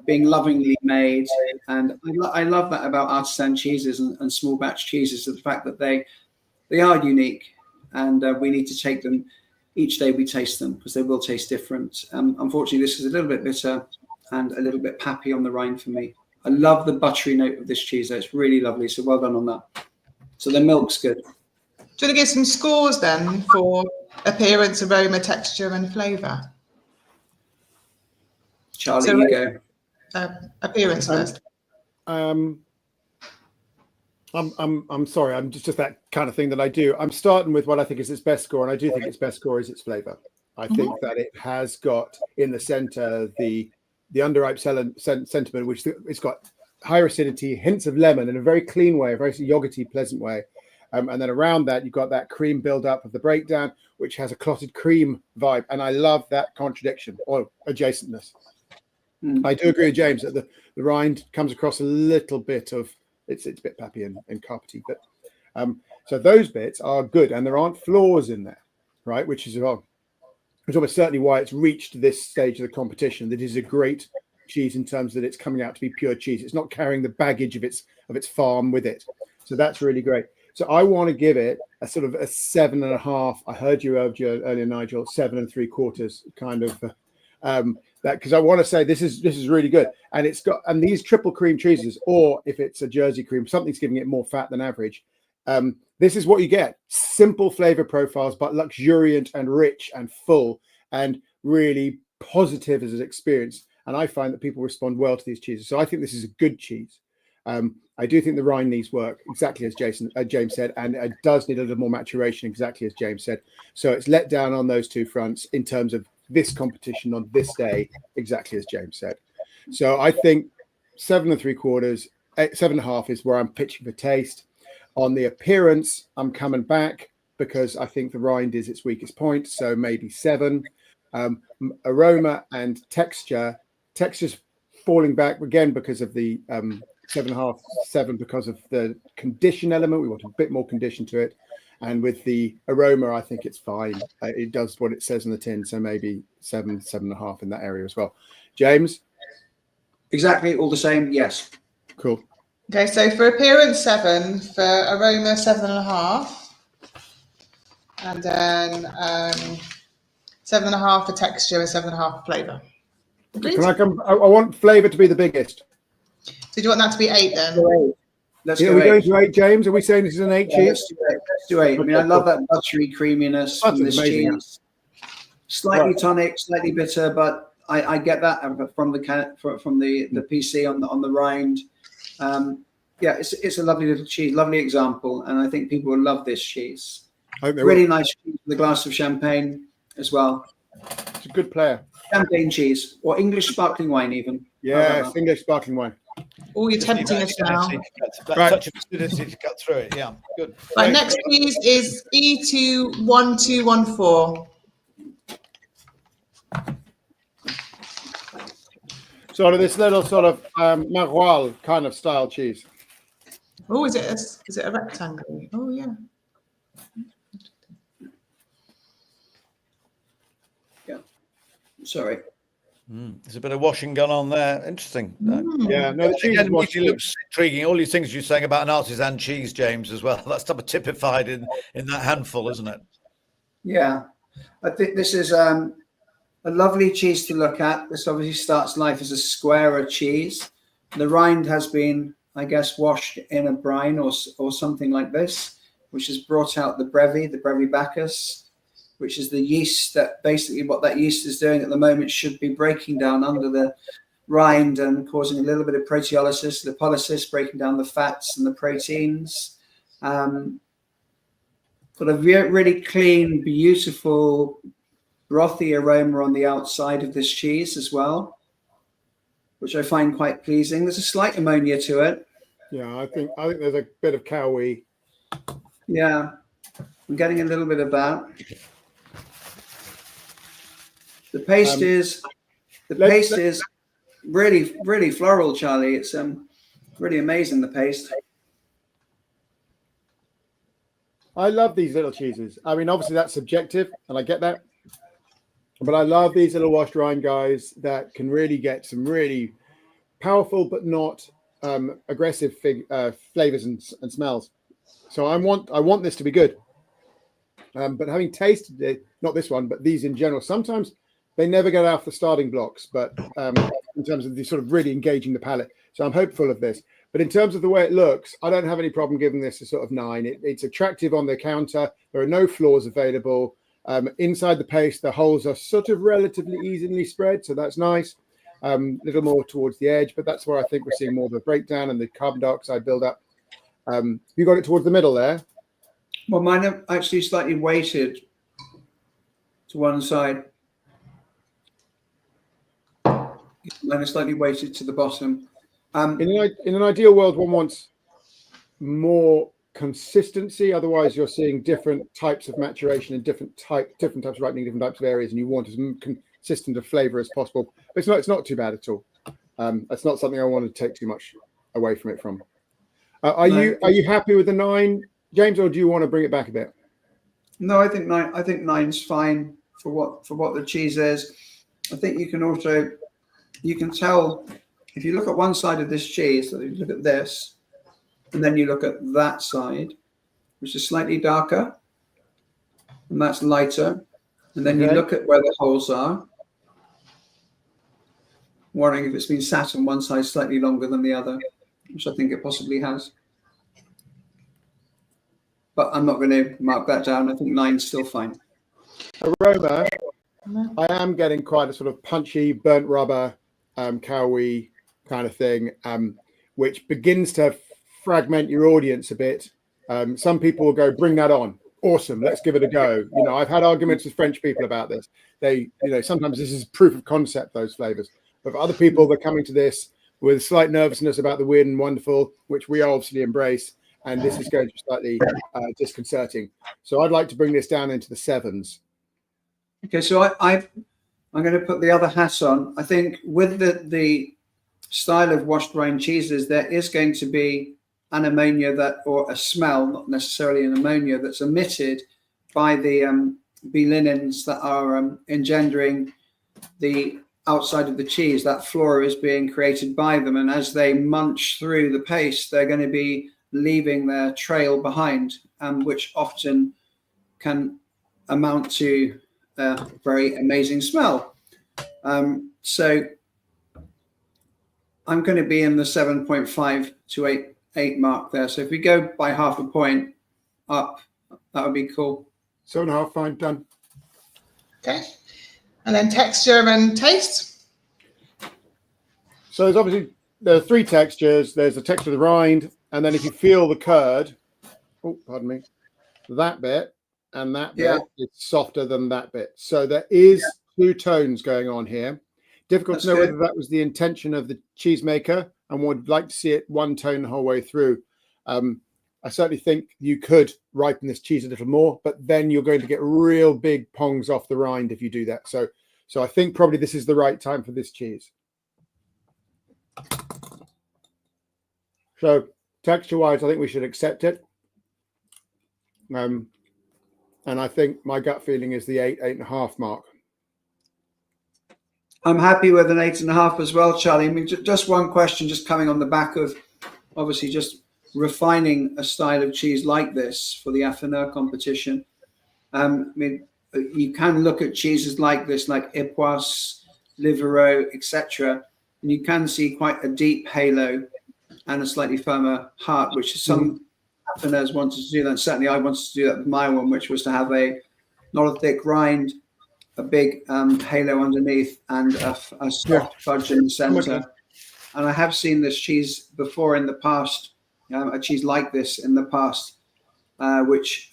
S4: being lovingly made. And I love that about artisan cheeses and small batch cheeses, the fact that they are unique, and we need to take them each day we taste them, because they will taste different. Unfortunately, this is a little bit bitter and a little bit pappy on the rind for me. I love the buttery note of this cheese, though. It's really lovely. So well done on that. So the milk's good.
S5: Do you want to give some scores then for appearance, aroma, texture, and flavour?
S4: Charlie, you go.
S5: Appearance first.
S3: I'm sorry. I'm just that kind of thing that I do. I'm starting with what I think is its best score, and I do think its best score is its flavour. I think that it has got in the centre the underripe sentiment, which it's got high acidity, hints of lemon in a very clean way, a very yogurty, pleasant way. And then around that, you've got that cream build-up of the breakdown, which has a clotted cream vibe. And I love that contradiction or adjacentness. I do agree with James that the rind comes across a little bit of, it's a bit pappy and carpety. But so those bits are good, and there aren't flaws in there, right? Which is almost certainly why it's reached this stage of the competition. That is a great cheese in terms that it's coming out to be pure cheese. It's not carrying the baggage of its farm with it. So that's really great. So I want to give it a sort of a 7.5. I heard you earlier, Nigel, 7 3/4 kind of that, because I want to say this is really good. And and these triple cream cheeses, or if it's a Jersey cream, something's giving it more fat than average. This is what you get: simple flavor profiles, but luxuriant and rich and full and really positive as an experience. And I find that people respond well to these cheeses. So I think this is a good cheese. I do think the rind needs work, exactly as James said, and it does need a little more maturation, exactly as James said. So it's let down on those two fronts in terms of this competition on this day, exactly as James said. So I think 7 3/4, 7.5 is where I'm pitching for taste. On the appearance, I'm coming back because I think the rind is its weakest point. So maybe 7. Aroma and texture's falling back again because of the 7.5, 7 because of the condition element. We want a bit more condition to it. And with the aroma, I think it's fine. It does what it says on the tin. So maybe 7, 7.5 in that area as well. James?
S4: Exactly, all the same. Yes.
S3: Cool.
S5: Okay, so for appearance 7, for aroma 7.5, and then 7.5 for texture and 7.5 for flavour.
S3: Can I come? I want flavour to be the biggest.
S5: So do you want that to be 8 then?
S4: Let's
S3: Are
S4: go
S3: we
S4: 8.
S3: going to 8, James? Are we saying this is an 8
S4: Yeah,
S3: cheese?
S4: let's do 8. I mean, I love that buttery creaminess from
S3: Butter's
S4: this
S3: amazing,
S4: cheese. Slightly
S3: Right.
S4: tonic, slightly bitter, but I get that from the PC on the rind. Yeah, it's a lovely little cheese, lovely example, and I think people will love this cheese.
S3: I think they
S4: Really
S3: will.
S4: nice cheese with a glass of champagne as well.
S3: It's a good player.
S4: Champagne cheese or English sparkling wine even.
S3: Yeah, English sparkling wine.
S5: Oh, you're tempting us now.
S1: That
S3: Right.
S1: touch of acidity to cut through it. Yeah, good.
S5: Right, next cheese is E21214.
S3: Sort of this little sort of maroilles kind of style cheese.
S5: Oh, is it a rectangle? Oh, yeah.
S4: Sorry.
S1: There's a bit of washing going on there. Interesting.
S3: Yeah, no, the cheese
S1: Again,
S3: is washed
S1: really looks intriguing. All these things you're saying about an artisan cheese, James, as well. That's type of typified in that handful, isn't it?
S4: Yeah, I think this is a lovely cheese to look at. This obviously starts life as a square of cheese. The rind has been, I guess, washed in a brine or something like this, which has brought out the Brevibacchus, which is the yeast that basically what that yeast is doing at the moment should be breaking down under the rind and causing a little bit of proteolysis, lipolysis, breaking down the fats and the proteins. Got a really clean, beautiful, brothy aroma on the outside of this cheese as well, which I find quite pleasing. There's a slight ammonia to it.
S3: Yeah, I think there's a bit of cowie.
S4: Yeah, I'm getting a little bit of that. The paste is really, really floral, Charlie. It's really amazing, the paste.
S3: I love these little cheeses. I mean, obviously that's subjective, and I get that. But I love these little washed rind guys that can really get some really powerful but not aggressive flavors and smells. So I want this to be good. But having tasted it, not this one, but these in general, sometimes they never get off the starting blocks. But in terms of the sort of really engaging the palate, so I'm hopeful of this. But in terms of the way it looks, I don't have any problem giving this a sort of 9. It's attractive on the counter. There are no flaws available. Inside the paste, the holes are sort of relatively evenly spread, so that's nice. A little more towards the edge, but that's where I think we're seeing more of a breakdown and the carbon dioxide buildup. You got it towards the middle there.
S4: Well, mine are actually slightly weighted to one side. Mine are slightly weighted to the bottom.
S3: In an ideal world, one wants more consistency. Otherwise, you're seeing different types of maturation in different types of ripening, different types of areas, and you want as consistent a flavour as possible. But it's not too bad at all. It's not something I want to take too much away from it from. Are you happy with the 9, James, or do you want to bring it back a bit?
S4: No, I think 9. I think 9's fine for what the cheese is. I think you can tell if you look at one side of this cheese. So you look at this, and then you look at that side, which is slightly darker, and that's lighter. And then you look at where the holes are, wondering if it's been sat on one side slightly longer than the other, which I think it possibly has. But I'm not going to mark that down. I think 9's still fine.
S3: Aroma, I am getting quite a sort of punchy, burnt rubber, cowie kind of thing, which begins to fragment your audience a bit. Some people will go, bring that on. Awesome, let's give it a go. I've had arguments with French people about this. Sometimes this is proof of concept, those flavors. But for other people, they're coming to this with slight nervousness about the weird and wonderful, which we obviously embrace. And this is going to be slightly disconcerting. So I'd like to bring this down into the 7s.
S4: Okay, so I'm going to put the other hat on. I think with the style of washed rind cheeses, there is going to be an ammonia or a smell, not necessarily an ammonia, that's emitted by the B lignins that are engendering the outside of the cheese. That flora is being created by them, and as they munch through the paste, they're going to be leaving their trail behind, which often can amount to a very amazing smell. So I'm going to be in the 7.5 to 8 mark there. So if we go by half a point up, that would be cool.
S3: 7.5, fine, done.
S5: Okay. And then texture and taste.
S3: So there's obviously, there are 3 textures. There's the texture of the rind, and then if you feel the curd, oh, pardon me, that bit and that bit, it's softer than that bit. So there is 2 tones going on here. Difficult to know whether that was the intention of the cheesemaker and would like to see it one tone the whole way through. I certainly think you could ripen this cheese a little more, but then you're going to get real big pongs off the rind if you do that. So I think probably this is the right time for this cheese. So texture-wise, I think we should accept it. And I think my gut feeling is the 8.5 mark.
S4: I'm happy with an 8.5 as well, Charlie. I mean, just one question, just coming on the back of obviously just refining a style of cheese like this for the Affineur competition. I mean, you can look at cheeses like this, like Epoisses, Livarot, etc., and you can see quite a deep halo and a slightly firmer heart, which some Affineurs wanted to do that. And certainly I wanted to do that with my one, which was to have not a thick rind, a big halo underneath, and a soft fudge in the center. And I have seen this cheese before in the past, a cheese like this in the past, which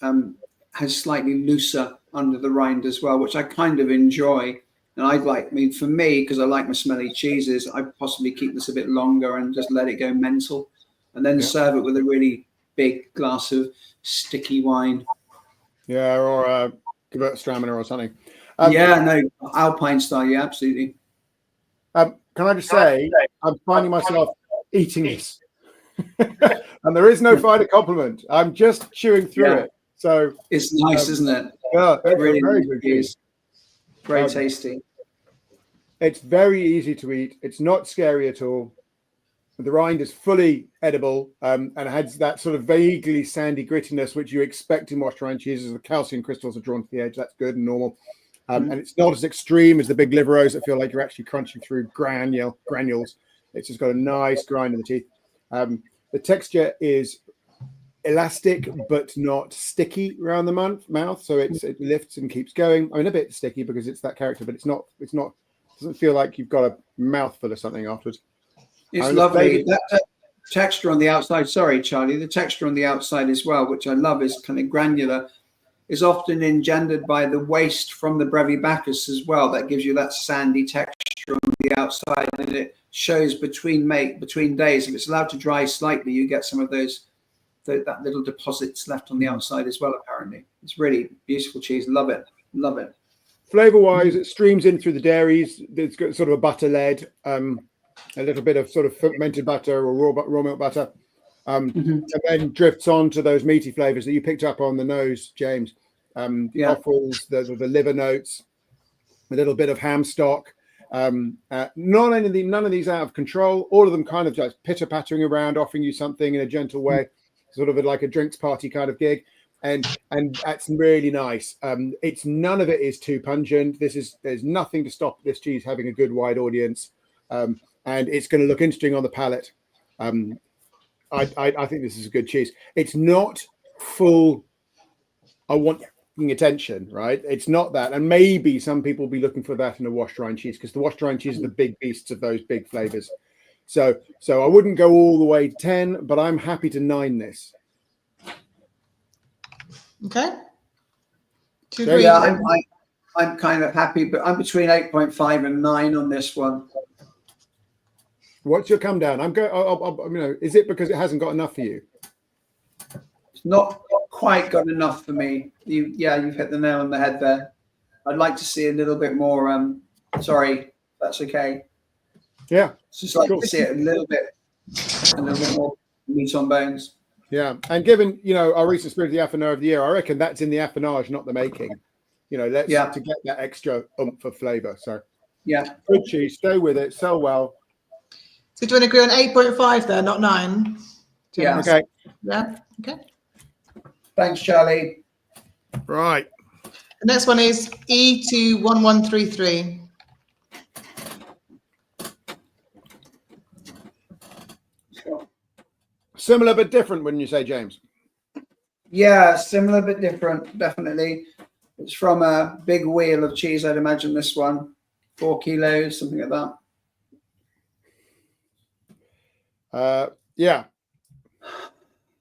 S4: has slightly looser under the rind as well, which I kind of enjoy. And I mean, for me, because I like my smelly cheeses, I'd possibly keep this a bit longer and just let it go mental, and then serve it with a really big glass of sticky wine.
S3: Yeah, or Gewürztraminer or something.
S4: Alpine style, yeah, absolutely.
S3: Can I just say, I'm finding myself eating this. And there is no finer compliment. I'm just chewing through it. So
S4: it's nice, isn't it?
S3: Yeah, it's
S4: really
S3: very good cheese.
S4: Very tasty.
S3: It's very easy to eat. It's not scary at all. The rind is fully edible, and it has that sort of vaguely sandy grittiness which you expect in washed rind cheeses. The calcium crystals are drawn to the edge. That's good and normal. And it's not as extreme as the big Livarots that feel like you're actually crunching through granules. It's just got a nice grind in the teeth. The texture is elastic but not sticky around the mouth, so it lifts and keeps going. I mean, a bit sticky because it's that character, but it's not. Doesn't feel like you've got a mouthful of something afterwards.
S4: It's lovely. That texture on the outside. Sorry, Charlie. The texture on the outside as well, which I love, is kind of granular. Is often engendered by the waste from the Brevibacchus as well. That gives you that sandy texture on the outside, and it shows between days. If it's allowed to dry slightly, you get some of those that little deposits left on the outside as well. Apparently, it's really beautiful cheese. Love it.
S3: Flavor-wise, it streams in through the dairies. It's got sort of a butter lead, a little bit of sort of fermented butter or raw milk butter, and then drifts on to those meaty flavors that you picked up on the nose, James. Offals, the liver notes, a little bit of ham stock. None of these out of control. All of them kind of just pitter-pattering around, offering you something in a gentle way, sort of like a drinks party kind of gig. And that's really nice. It's none of it is too pungent. There's nothing to stop this cheese having a good wide audience, and it's going to look interesting on the palate. I think this is a good cheese. It's not full. I want attention, right? It's not that, and maybe some people will be looking for that in a washed rind cheese because the washed rind cheese are the big beasts of those big flavors. So I wouldn't go all the way 10, but I'm happy to 9 this.
S5: Okay.
S4: I'm kind of happy, but I'm between 8.5 and 9 on this one.
S3: What's your come down? I'm going. You know, is it because it hasn't got enough for you?
S4: It's not quite got enough for me. You've hit the nail on the head there. I'd like to see a little bit more. Sorry, that's okay.
S3: Yeah,
S4: Just like
S3: cool.
S4: to see it a little bit more meat on bones.
S3: Yeah, and given our recent Spirit of the Affinage of the Year, I reckon that's in the affinage, not the making. To get that extra oomph of flavour. So
S4: yeah,
S3: good cheese. Stay with it. So well.
S5: So do you want to agree on 8.5 there, not 9?
S4: Yeah.
S3: Okay.
S5: Yeah. Okay.
S4: Thanks, Charlie.
S3: Right.
S5: The next one is E21133.
S3: Similar but different, wouldn't you say, James?
S4: Yeah, similar but different, definitely. It's from a big wheel of cheese, I'd imagine this one. 4 kilos, something like that.
S3: Yeah.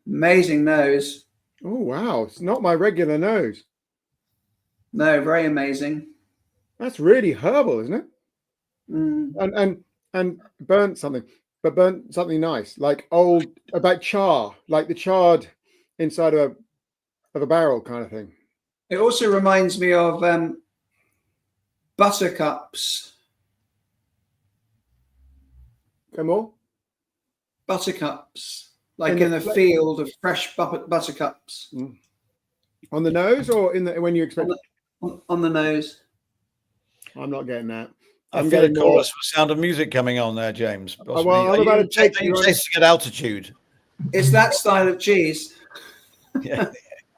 S4: Amazing nose.
S3: Oh, wow. It's not my regular nose.
S4: No, very amazing.
S3: That's really herbal, isn't it?
S4: Mm.
S3: And burnt something nice, like about char, like the charred inside of a barrel kind of thing.
S4: It also reminds me of buttercups.
S3: Come on.
S4: Buttercups, like in a field of fresh buttercups.
S3: On the nose or when you expect
S4: on the nose?
S3: I'm not getting that.
S1: I feel a chorus for Sound of Music coming on there, James.
S3: Well, I'm about to take you
S1: tasting at altitude.
S4: It's that style of cheese.
S1: Yeah,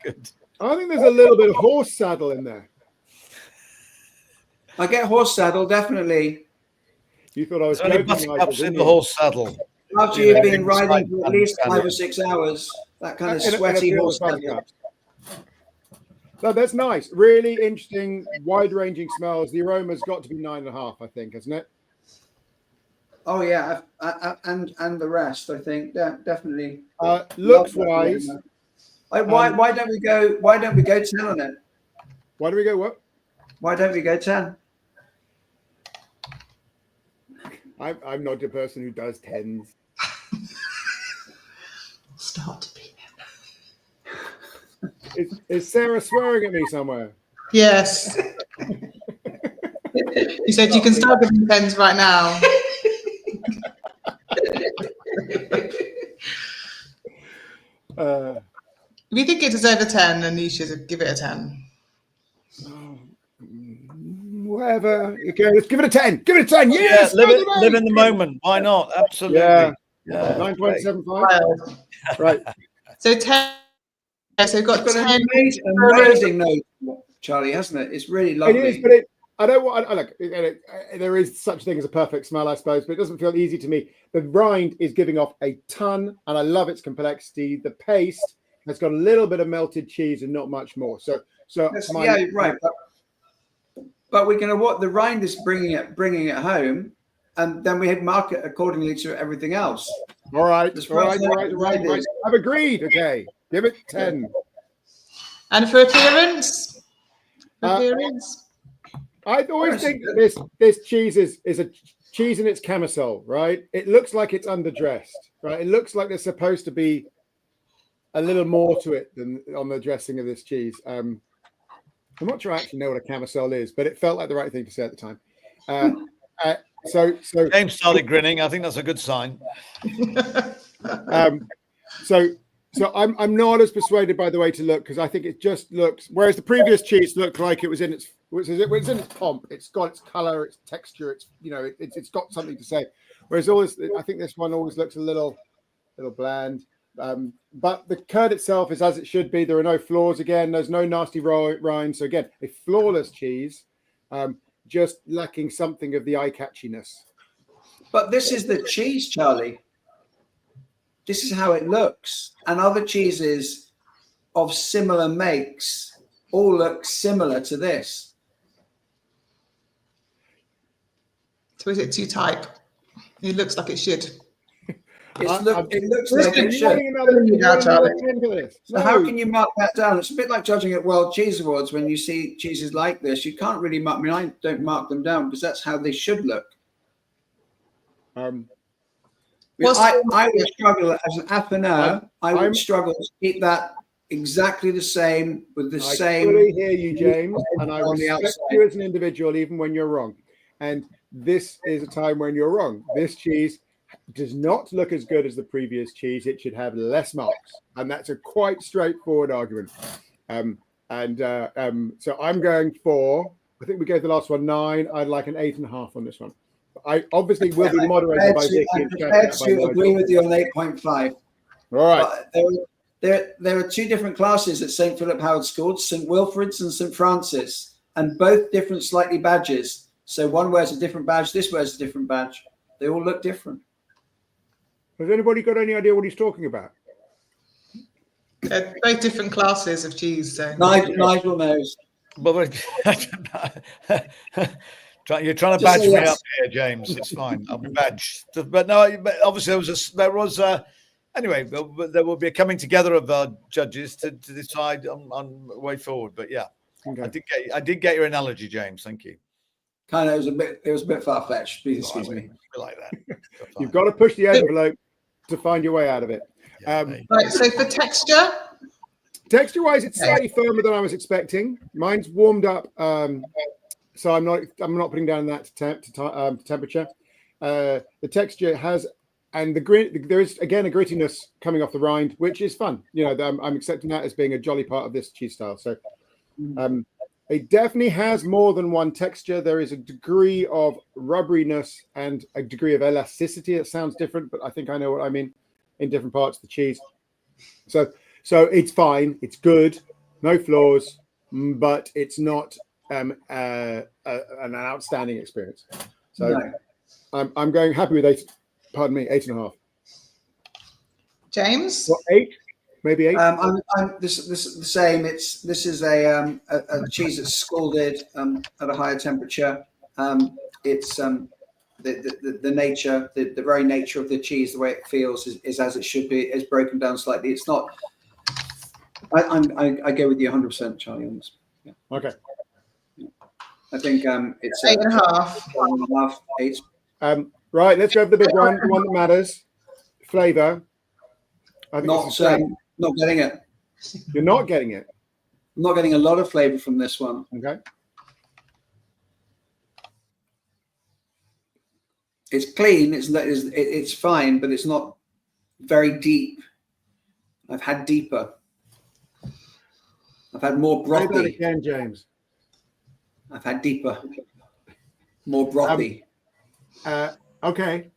S1: good.
S3: I think there's a little bit of horse saddle in there.
S4: I get horse saddle, definitely.
S3: You thought I was
S1: only buttercups in the horse saddle.
S4: After you've been riding for at least 5 or 6 hours, that kind of sweaty horse saddle.
S3: No, that's nice. Really interesting, wide-ranging smells. The aroma's got to be 9.5, I think, hasn't it?
S4: Oh yeah, and the rest, I think, definitely.
S3: Looks wise.
S4: Why don't we go 10 on it?
S3: Why do we go what?
S4: Why don't we go 10?
S3: I'm not the person who does 10s.
S5: Start to be.
S3: Is Sarah swearing at me somewhere?
S5: Yes. He said you can start giving pens right now. If you think it deserves a 10, then you should give it a 10.
S3: Whatever. Okay, let's give it a 10. Give it a 10. Yes.
S1: Yeah, live in the moment. Why not? Absolutely.
S3: Yeah.
S1: Yeah.
S3: 9.75. Right.
S5: So 10. So we've got 10.
S4: Amazing note, Charlie, hasn't it? It's really lovely.
S3: It is, but I don't want. Look, there is such thing as a perfect smell, I suppose, but it doesn't feel easy to me. The rind is giving off a ton, and I love its complexity. The paste has got a little bit of melted cheese and not much more. So
S4: yeah, right. But we're going to what the rind is bringing it home, and then we mark it accordingly to everything else.
S3: All right. I've agreed. Okay, give it 10.
S5: And for appearance,
S3: I always think that this cheese is a cheese in its camisole, right? It looks like it's underdressed, right? It looks like there's supposed to be a little more to it than on the dressing of this cheese. I'm not sure I actually know what a camisole is, but it felt like the right thing to say at the time. So
S1: James started grinning. I think that's a good sign.
S3: So I'm not as persuaded by the way to look, because I think it just looks, whereas the previous cheese looked like it was in its pomp. It's got its color, its texture. It's got something to say. Whereas I think this one always looks a little bland. But the curd itself is as it should be. There are no flaws. Again, there's no nasty rind. So again, a flawless cheese, just lacking something of the eye catchiness.
S4: But this is the cheese, Charlie. This is how it looks. And other cheeses of similar makes all look similar to this.
S5: So is it too type? It looks like it should.
S4: It looks like it should. So how can you mark that down? It's a bit like judging at World Cheese Awards when you see cheeses like this. You can't really mark. I don't mark them down because that's how they should look. I would struggle as an entrepreneur. I would struggle to keep that exactly the same with the same.
S3: I fully hear you, James, and I
S4: on the
S3: respect
S4: outside.
S3: you as an individual, even when you're wrong. And this is a time when you're wrong. This cheese does not look as good as the previous cheese. It should have less marks, and that's a quite straightforward argument. So I'm going for. I think we gave the last one 9. I'd like an 8.5 on this one. I obviously will be moderated by Vicky.
S4: I'm prepared to agree with you on 8.5.
S3: All right.
S4: But there are 2 different classes at St. Philip Howard School, St. Wilfrid's and St. Francis, and both different slightly badges. So one wears a different badge, this wears a different badge. They all look different.
S3: Has anybody got any idea what he's talking about?
S5: They're both different classes of cheese. So.
S4: Nigel knows.
S1: But you're trying to badge me up here, James. It's fine. I'm badged. But no, but obviously there was anyway. There will be a coming together of our judges to decide on way forward. But yeah, okay. I did get your analogy, James. Thank you.
S4: Kind of, it was a bit far fetched. Please excuse me.
S1: Like that.
S3: You've got to push the envelope to find your way out of it.
S5: Right. So for texture.
S3: Texture-wise, it's slightly firmer than I was expecting. Mine's warmed up, so I'm not putting down that to temperature. The texture has, and there is again a grittiness coming off the rind, which is fun. You know, I'm accepting that as being a jolly part of this cheese style. So, it definitely has more than one texture. There is a degree of rubberiness and a degree of elasticity. It sounds different, but I think I know what I mean in different parts of the cheese. So it's fine. It's good. No flaws, but it's not an outstanding experience. So no. I'm going happy with 8. Pardon me, 8.5.
S5: James,
S3: what, 8? Maybe 8.
S4: This is the same. This is a cheese that's scalded at a higher temperature. It's the nature, the very nature of the cheese, the way it feels is as it should be. It's broken down slightly. It's not. I go with you 100%, Charlie, on this. Yeah.
S3: Okay.
S4: I think it's
S5: 8.5.
S4: 8.
S3: Right, let's go for the big one, the one that matters. Flavor. I think
S4: not getting it.
S3: You're not getting it.
S4: I'm not getting a lot of flavor from this one.
S3: Okay.
S4: It's clean. It's fine, but it's not very deep. I've had deeper. I've had more brothy.
S3: Say that again, James.
S4: I've had deeper, more brothy.
S3: Okay.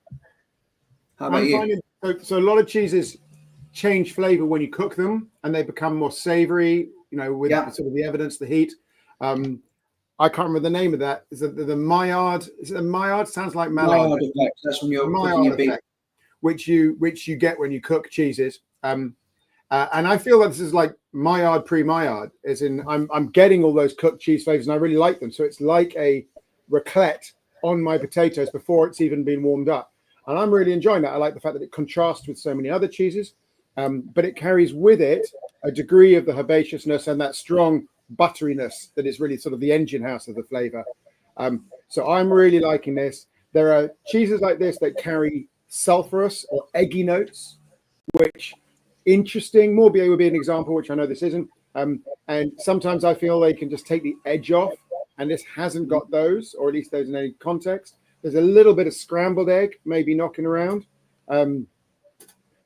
S4: How about you?
S3: So a lot of cheeses change flavor when you cook them, and they become more savory. You know, with sort of the evidence, the heat. I can't remember the name of that. Is it the Maillard? Is it a Maillard? Sounds like Maillard.
S4: Maillard effect. That's from your
S3: Maillard effect, which you get when you cook cheeses. And I feel that this is like Maillard pre-Maillard, as in I'm getting all those cooked cheese flavors, and I really like them. So it's like a raclette on my potatoes before it's even been warmed up, and I'm really enjoying that. I like the fact that it contrasts with so many other cheeses, but it carries with it a degree of the herbaceousness and that strong butteriness that is really sort of the engine house of the flavor. So I'm really liking this. There are cheeses like this that carry sulfurous or eggy notes, which interesting. Morbier would be an example, which I know this isn't. And sometimes I feel they can just take the edge off, and this hasn't got those, or at least those in any context. There's a little bit of scrambled egg maybe knocking around.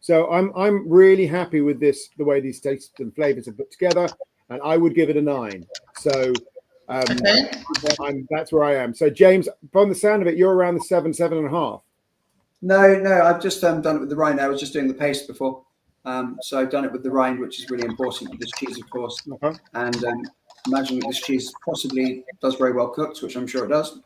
S3: So I'm really happy with this, the way these tastes and flavors are put together, and I would give it a 9. So that's where I am. So James, from the sound of it, you're around the 7.5.
S4: No, I've just done it with the rind. I was just doing the paste before. So I've done it with the rind, which is really important with this cheese, of course. And imagine that this cheese possibly does very well cooked, which I'm sure it does,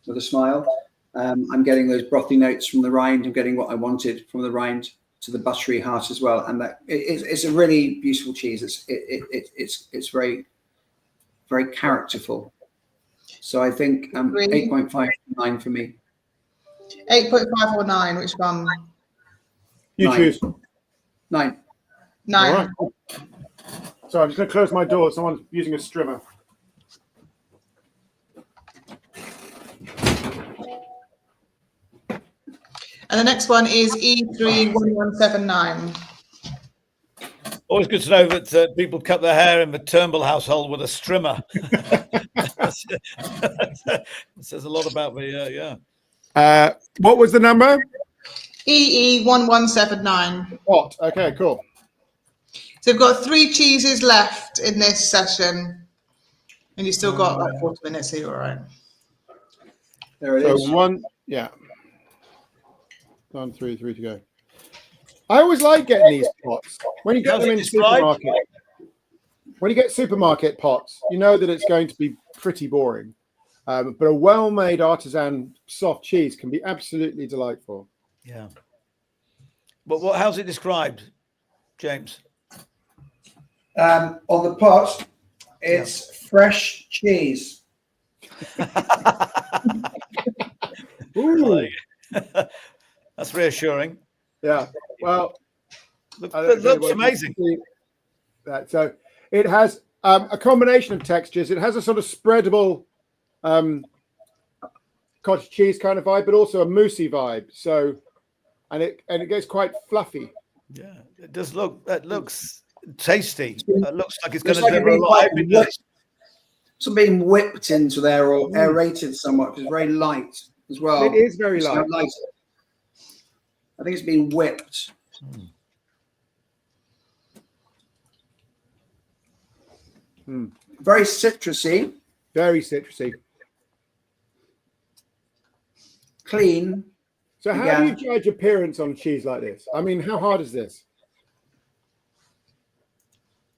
S4: with a smile. I'm getting those brothy notes from the rind. I'm getting what I wanted from the rind to the buttery heart as well. And that it's a really beautiful cheese. It's very, very characterful. So I think 8.5 to 9 for me.
S5: 8.5 or 9, which one?
S3: You
S4: 9.
S3: choose.
S4: 9.
S5: 9.
S3: All right. So I'm just going to close my door. Someone's using a strimmer.
S5: And And the next one is E31179.
S1: Always good to know that people cut their hair in the Turnbull household with a strimmer. It says a lot about the
S3: What was the number?
S5: EE1179.
S3: What? Okay, cool.
S5: So we've got 3 cheeses left in this session, and you've still got like 40 minutes, so you're all right.
S4: There it
S3: So
S4: is.
S3: 1, yeah. 1, 3 to go. I always like getting these pots when you get
S1: How's
S3: them
S1: it
S3: in
S1: described?
S3: supermarket. When you get supermarket pots, you know that it's going to be pretty boring. But a well-made artisan soft cheese can be absolutely delightful.
S1: Yeah. But how's it described, James?
S4: On the pot, it's fresh cheese.
S3: Ooh,
S1: That's reassuring.
S3: yeah. Well,
S1: It
S3: I don't know
S1: looks
S3: whether you
S1: amazing.
S3: can see that. So it has a combination of textures. It has a sort of spreadable cottage cheese kind of vibe, but also a moussey vibe. So, and it gets quite fluffy.
S1: Yeah, it does look. It looks tasty. It looks like it's going
S4: It's
S1: to
S4: like
S1: deliver a
S4: being
S1: lot.
S4: like
S1: It does.
S4: Some being whipped into there or aerated somewhat. It's very light as well.
S3: It is very
S4: It's
S3: light.
S4: not light. I think it's been whipped. Very citrusy,
S3: Very citrusy.
S4: clean.
S3: So how
S4: Yeah.
S3: do you judge appearance on cheese like this? I mean, how hard is this?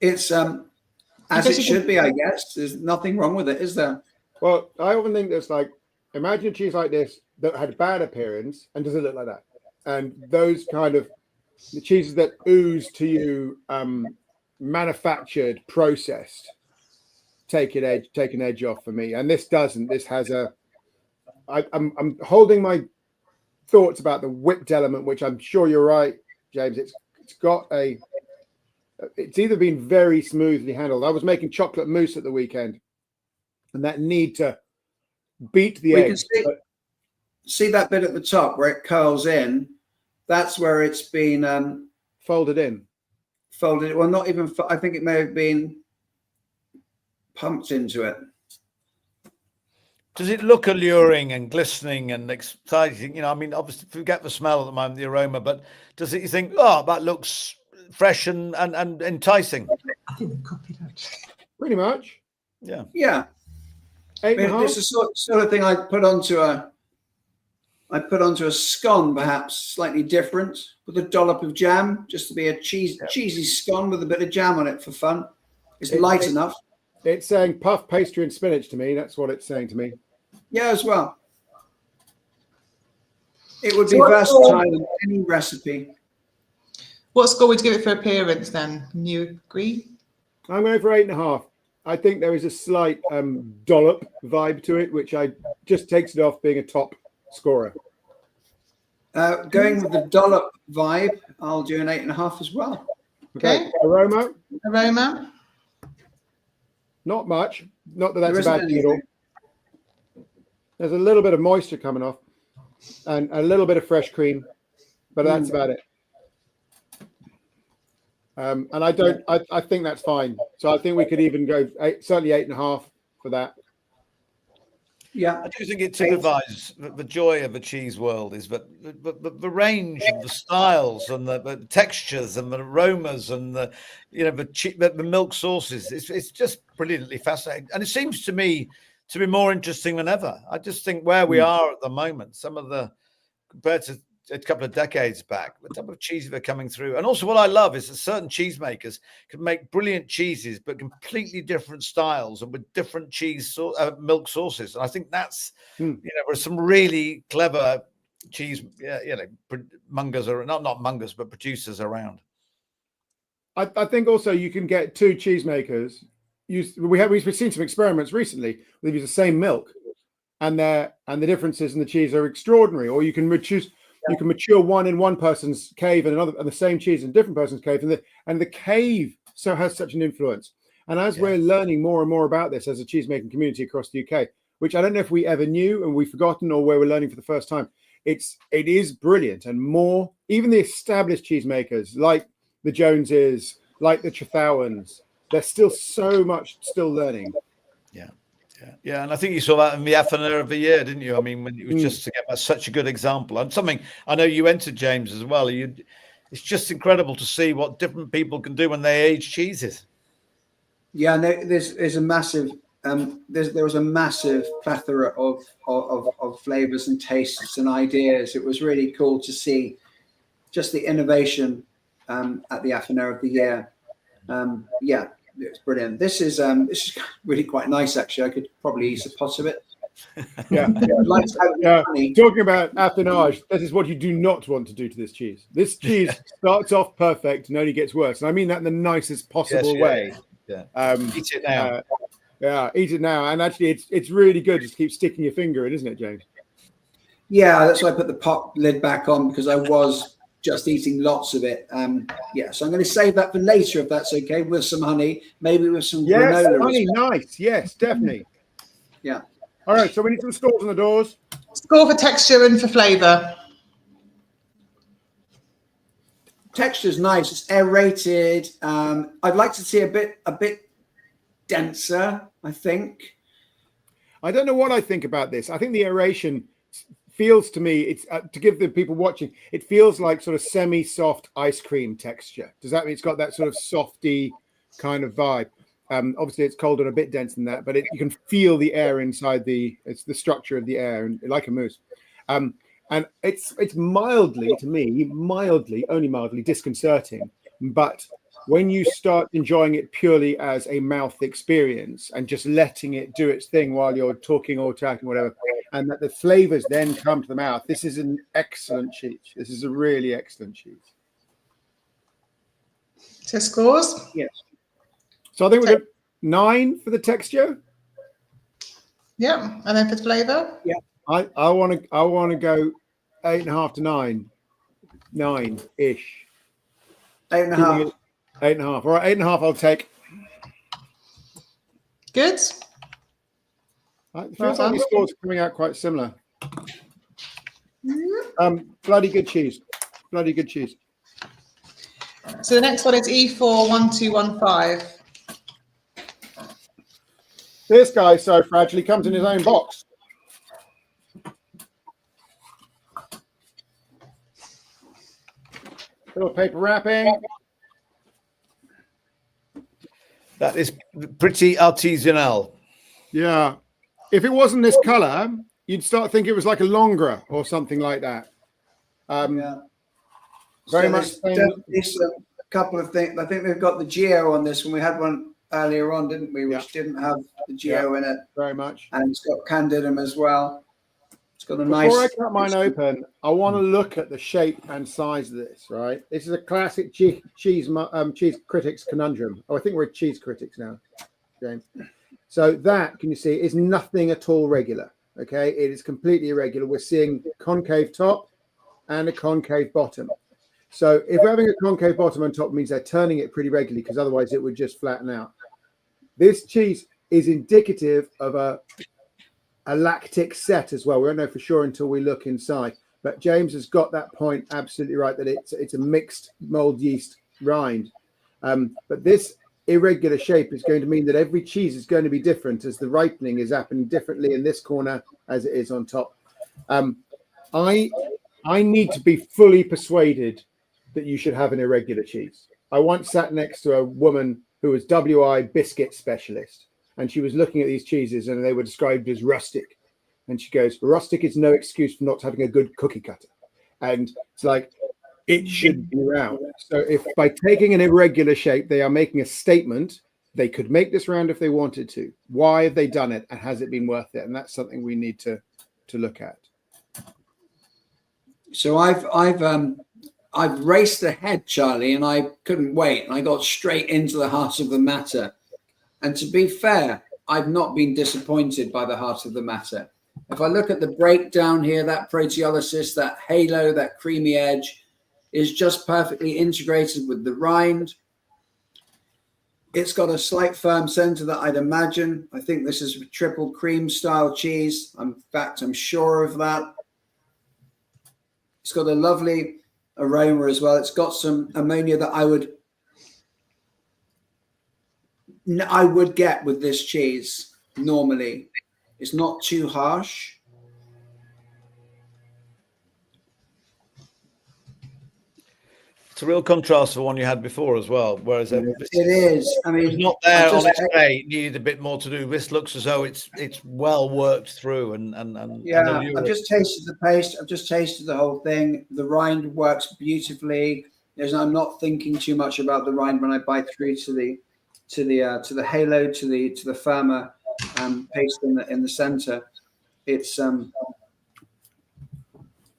S4: It's as it should be, I guess. There's nothing wrong with it, is there?
S3: Well, I often think there's like, imagine a cheese like this that had bad appearance, and does it look like that? And those kind of the cheeses that ooze to you, manufactured, processed, take an edge off for me. And this doesn't. This has I'm holding my thoughts about the whipped element, which I'm sure you're right, James. It's either been very smoothly handled. I was making chocolate mousse at the weekend, and that need to beat the
S4: We can
S3: egg.
S4: see that bit at the top where it curls in. That's where it's been
S3: Folded in.
S4: folded. Well, not even. I think it may have been pumped into it.
S1: Does it look alluring and glistening and exciting? You know, I mean, obviously, forget the smell at the moment, the aroma, but does it? You think, oh, that looks fresh and enticing?
S2: I think they copied it.
S3: Pretty much.
S1: Yeah.
S4: Yeah,
S3: 8.5.
S4: this is sort of thing I put onto a scone, perhaps slightly different, with a dollop of jam, just to be a cheesy scone with a bit of jam on it for fun. It's light enough.
S3: It's saying puff pastry and spinach to me. That's what it's saying to me.
S4: Yeah, as well. It would be versatile in any recipe.
S5: What score would you give it for appearance then? Can you agree?
S3: I'm going for 8.5. I think there is a slight dollop vibe to it, which just takes it off being a top scorer.
S4: Going with the dollop vibe, I'll do an 8.5 as well.
S5: Okay.
S3: Aroma,
S5: Aroma?
S3: not much. Not that that's
S4: There
S3: a bad
S4: isn't
S3: thing at all.
S4: anything.
S3: There's a little bit of moisture coming off, and a little bit of fresh cream, but that's about it. And I think that's fine. So I think we could even go certainly 8.5 for that.
S4: Yeah.
S1: I do think it typifies the joy of the cheese world is that the range of the styles and the textures and the aromas and the milk sauces. It's just brilliantly fascinating, and it seems to me to be more interesting than ever. I just think where we are at the moment, some of the compared to a couple of decades back, the type of cheeses that are coming through, and also what I love is that certain cheesemakers can make brilliant cheeses, but completely different styles and with different milk sauces. And I think that's there's some really clever cheese, mongers or not mongers, but producers around.
S3: I think also you can get two cheesemakers. We've seen some experiments recently. They use the same milk, and the differences in the cheese are extraordinary. Or you can mature one in one person's cave and another, and the same cheese in a different person's cave, and the cave has such an influence. And as we're learning more and more about this as a cheesemaking community across the UK, which I don't know if we ever knew and we've forgotten, or where we're learning for the first time, it is brilliant. And more, even the established cheesemakers like the Joneses, like the Trethowens, there's still so much still learning.
S1: Yeah, and I think you saw that in the Affaner of the Year, didn't you? I mean, when it was just to get such a good example, and something I know you entered, James, as well. It's just incredible to see what different people can do when they age cheeses.
S4: Yeah, no, there's a massive there was a massive plethora of flavors and tastes and ideas. It was really cool to see just the innovation at the Affaner of the Year. Yeah. It's brilliant. This is really quite nice, actually. I could probably eat a pot of it.
S3: Yeah.
S4: I'd like to have
S3: Talking about affinage, this is what you do not want to do to this cheese. This cheese starts off perfect and only gets worse. And I mean that in the nicest possible way.
S1: Yeah.
S3: Eat it now. Eat it now. And actually, it's really good. Just keep sticking your finger in, isn't it, James?
S4: Yeah, that's why I put the pot lid back on, because I was just eating lots of it. Yeah, so I'm going to save that for later, if that's okay, with some honey, maybe with some granola.
S3: Honey, nice. Yes, definitely.
S4: Yeah.
S3: All right, so we need some scores on the doors.
S5: Score for texture and for flavour.
S4: Texture's nice. It's aerated. I'd like to see a bit denser, I think.
S3: I don't know what I think about this. I think the aeration feels to me, it's to give the people watching, it feels like sort of semi-soft ice cream texture. Does that mean it's got that sort of softy kind of vibe? Obviously it's colder and a bit denser than that, but you can feel the air inside it's the structure of the air, and like a mousse. And it's mildly, to me, only mildly disconcerting. But when you start enjoying it purely as a mouth experience and just letting it do its thing while you're talking or talking, whatever, and that the flavors then come to the mouth, this is an excellent cheese. This is a really excellent cheese.
S5: So scores?
S4: Yes.
S3: So I think we're 9 for the texture.
S5: Yeah, and then for flavour?
S4: Yeah.
S3: I want to go 8.5 to 9-ish.
S4: 8.5.
S3: 8.5. All right, 8.5 I'll take.
S5: Good.
S3: It feels like these scores are coming out quite similar. Bloody good cheese. Bloody good cheese.
S5: So the next one is E41215.
S3: This guy's so fragile, he comes in his own box. Little paper wrapping.
S1: That is pretty artisanal.
S3: Yeah. If it wasn't this color, you'd start thinking it was like a Longra or something like that.
S4: Yeah.
S3: Very
S4: So
S3: much.
S4: there's definitely a couple of things. I think we've got the Geo on this one. We had one earlier on, didn't we? Which didn't have the Geo in it.
S3: Very much.
S4: And it's got Candidum as well. It's got a
S3: Before
S4: nice.
S3: I cut mine open, I want to look at the shape and size of this, right? This is a classic cheese critics conundrum. Oh, I think we're cheese critics now, James. So that, can you see, is nothing at all regular, okay? It is completely irregular. We're seeing concave top and a concave bottom. So if we're having a concave bottom on top, it means they're turning it pretty regularly, because otherwise it would just flatten out. This cheese is indicative of a lactic set as well. We don't know for sure until we look inside. But James has got that point absolutely right, that it's a mixed mold yeast rind. But this irregular shape is going to mean that every cheese is going to be different, as the ripening is happening differently in this corner as it is on top. I need to be fully persuaded that you should have an irregular cheese. I once sat next to a woman who was WI biscuit specialist, and she was looking at these cheeses and they were described as rustic. And she goes, rustic is no excuse for not having a good cookie cutter. And it's like, it should be round. So if by taking an irregular shape, they are making a statement, they could make this round if they wanted to. Why have they done it? And has it been worth it? And that's something we need to look at.
S4: So I've raced ahead, Charlie, and I couldn't wait. And I got straight into the heart of the matter. And to be fair, I've not been disappointed by the heart of the matter. If I look at the breakdown here, that proteolysis, that halo, that creamy edge is just perfectly integrated with the rind. It's got a slight firm center that I'd imagine. I think this is a triple cream style cheese. In fact, I'm sure of that. It's got a lovely aroma as well. It's got some ammonia that I would get with this cheese normally. It's not too harsh.
S1: It's a real contrast to the one you had before as well. Whereas
S4: It is. I mean,
S1: it's not there
S4: I've
S1: on
S4: just-
S1: its day. It needed a bit more to do. This looks as though it's well worked through and
S4: yeah,
S1: alluring.
S4: I've just tasted the paste. I've just tasted the whole thing. The rind works beautifully. I'm not thinking too much about the rind when I bite through to the halo, to the firmer paste in the center.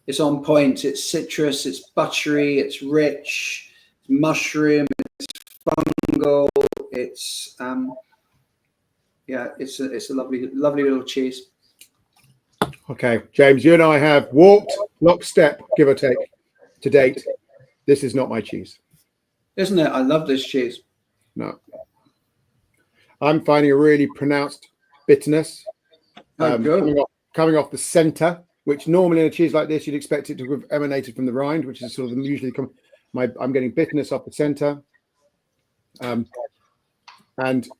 S4: It's on point. It's citrus. It's buttery. It's rich. It's mushroom. It's fungal. It's it's a lovely little cheese.
S3: Okay, James, you and I have walked lockstep, give or take, to date. This is not my cheese.
S4: Isn't it? I love this cheese.
S3: No. I'm finding a really pronounced bitterness
S4: Good.
S3: coming off the center, which normally in a cheese like this, you'd expect it to have emanated from the rind, which is sort of usually I'm getting bitterness off the center. And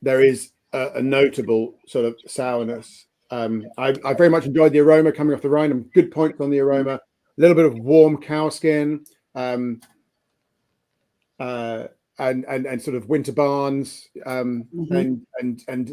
S3: there is a notable sort of sourness. I very much enjoyed the aroma coming off the rind. Good points on the aroma. A little bit of warm cow skin. And sort of winter barns, and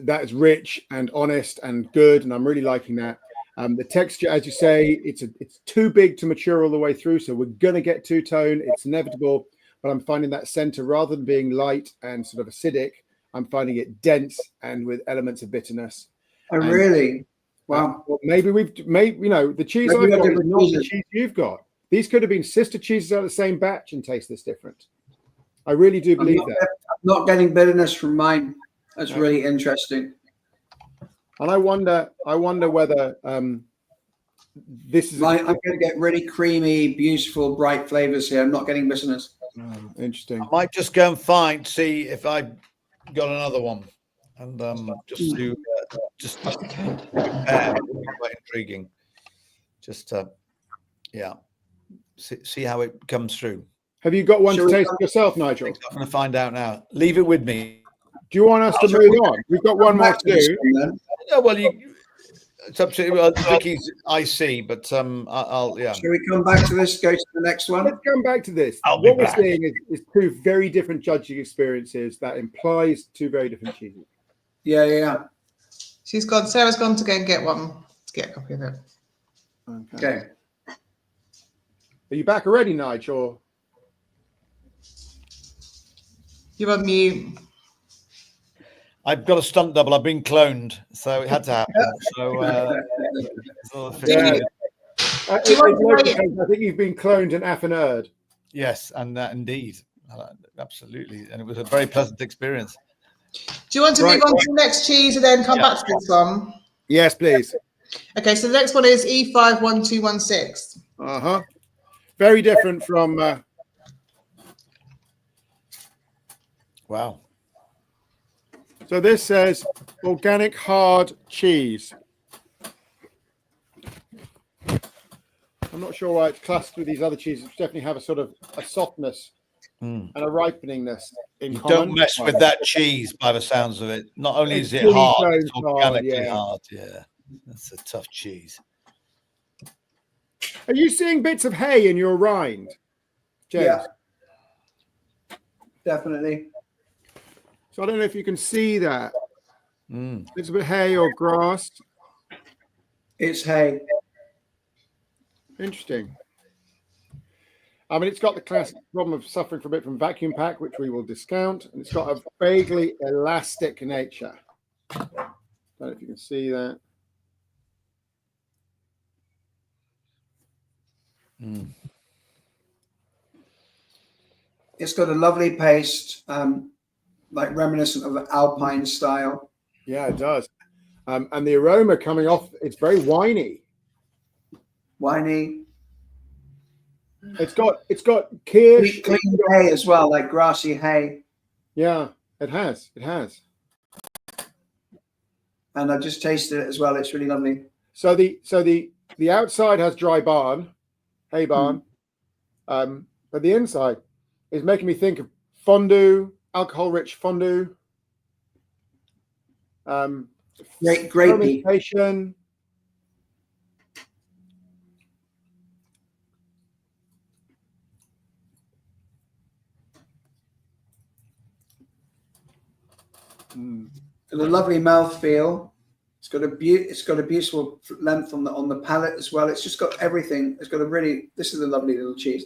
S3: that is rich and honest and good, and I'm really liking that. The texture, as you say, it's too big to mature all the way through, so we're gonna get two-tone. It's inevitable, but I'm finding that center, rather than being light and sort of acidic, I'm finding it dense and with elements of bitterness.
S4: Oh, really? Wow.
S3: Well, maybe the cheese I've got is not the cheese you've got. These could have been sister cheeses out of the same batch and taste this different. I really do believe that.
S4: I'm not getting bitterness from mine. That's really interesting.
S3: And I wonder whether this is.
S4: I'm going to get really creamy, beautiful, bright flavors here. I'm not getting bitterness.
S3: Interesting.
S1: I might just go and see if I got another one, and just compare. It would be quite intriguing. Just see how it comes through.
S3: Have you got one to taste yourself, Nigel?
S1: I'm going to find out now. Leave it with me.
S3: Do you want us to move on? We've got one more to do.
S1: Yeah, well, it's up to Vicky's IC, but I'll.
S4: Shall we come back to this? Go to the next one.
S3: Let's come back to this.
S1: I'll be
S3: what
S1: back.
S3: We're seeing is two very different judging experiences. That implies two very different cheeses.
S4: Yeah.
S5: Sarah's gone to go and get one to get a copy of it.
S4: Okay.
S3: Are you back already, Nigel?
S5: You're on mute.
S1: I've got a stunt double. I've been cloned, so it had to happen. So,
S3: I think you've been cloned and affinerd.
S1: yes, and indeed, absolutely, and it was a very pleasant experience.
S5: Do you want to move on to the next cheese and then come back to this one?
S3: Yes, please.
S5: Okay, so the next one is E51216.
S3: Very different from.
S1: Wow.
S3: So this says organic hard cheese. I'm not sure why it's classed with these other cheeses, which definitely have a sort of a softness and a ripeningness in common.
S1: Don't mess with that cheese by the sounds of it. Not only is it hard, it's organically hard. Yeah, that's a tough cheese.
S3: Are you seeing bits of hay in your rind, James?
S4: Yeah. Definitely.
S3: So I don't know if you can see that. It's a bit hay or grass.
S4: It's hay.
S3: Interesting. I mean, it's got the classic problem of suffering from a bit from vacuum pack, which we will discount, and it's got a vaguely elastic nature. I don't know if you can see that.
S4: It's got a lovely paste, like reminiscent of Alpine style.
S3: Yeah, it does. And the aroma coming off, it's very winey.
S4: Winey.
S3: It's got kirsch.
S4: Clean hay as well, like grassy hay.
S3: Yeah, it has.
S4: And I've just tasted it as well. It's really lovely.
S3: So the outside has dry barn, hay barn, But the inside is making me think of fondue, alcohol-rich fondue.
S4: Great
S3: fermentation.
S4: A lovely mouthfeel. It's got a beautiful length on the palate as well. It's just got everything. It's got this is a lovely little cheese.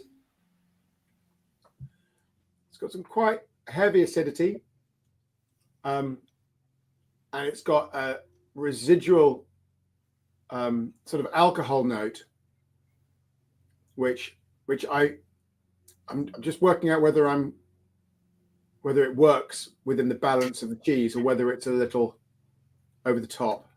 S3: It's got some quite heavy acidity. And it's got a residual sort of alcohol note, which I'm just working out whether it works within the balance of the cheese or whether it's a little over the top.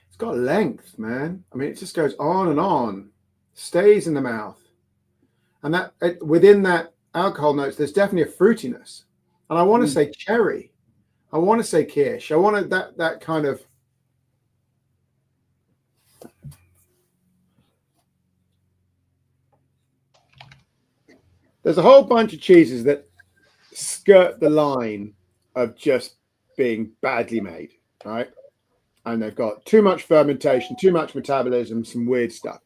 S3: It's got length, man. I mean, it just goes on and on, stays in the mouth. And that within that alcohol notes, there's definitely a fruitiness. And I want to say cherry. I want to say kirsch. I want that kind of. There's a whole bunch of cheeses that skirt the line of just being badly made, right? And they've got too much fermentation, too much metabolism, some weird stuff.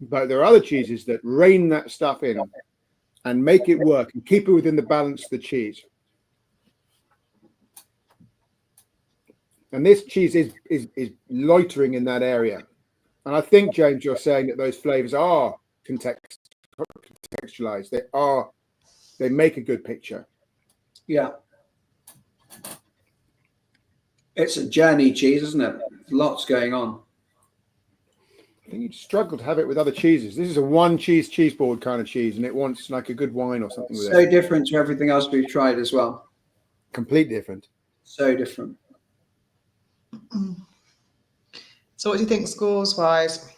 S3: But there are other cheeses that rein that stuff in and make it work and keep it within the balance of the cheese. And this cheese is loitering in that area. And I think, James, you're saying that those flavors are contextualized. They make a good picture.
S4: Yeah. It's a journey cheese, isn't it? Lots going on.
S3: I think you'd struggle to have it with other cheeses. This is a one cheese board kind of cheese, and it wants like a good wine or something with it.
S4: So different to everything else we've tried as well.
S3: Completely different.
S4: So different.
S5: So what do you think scores wise?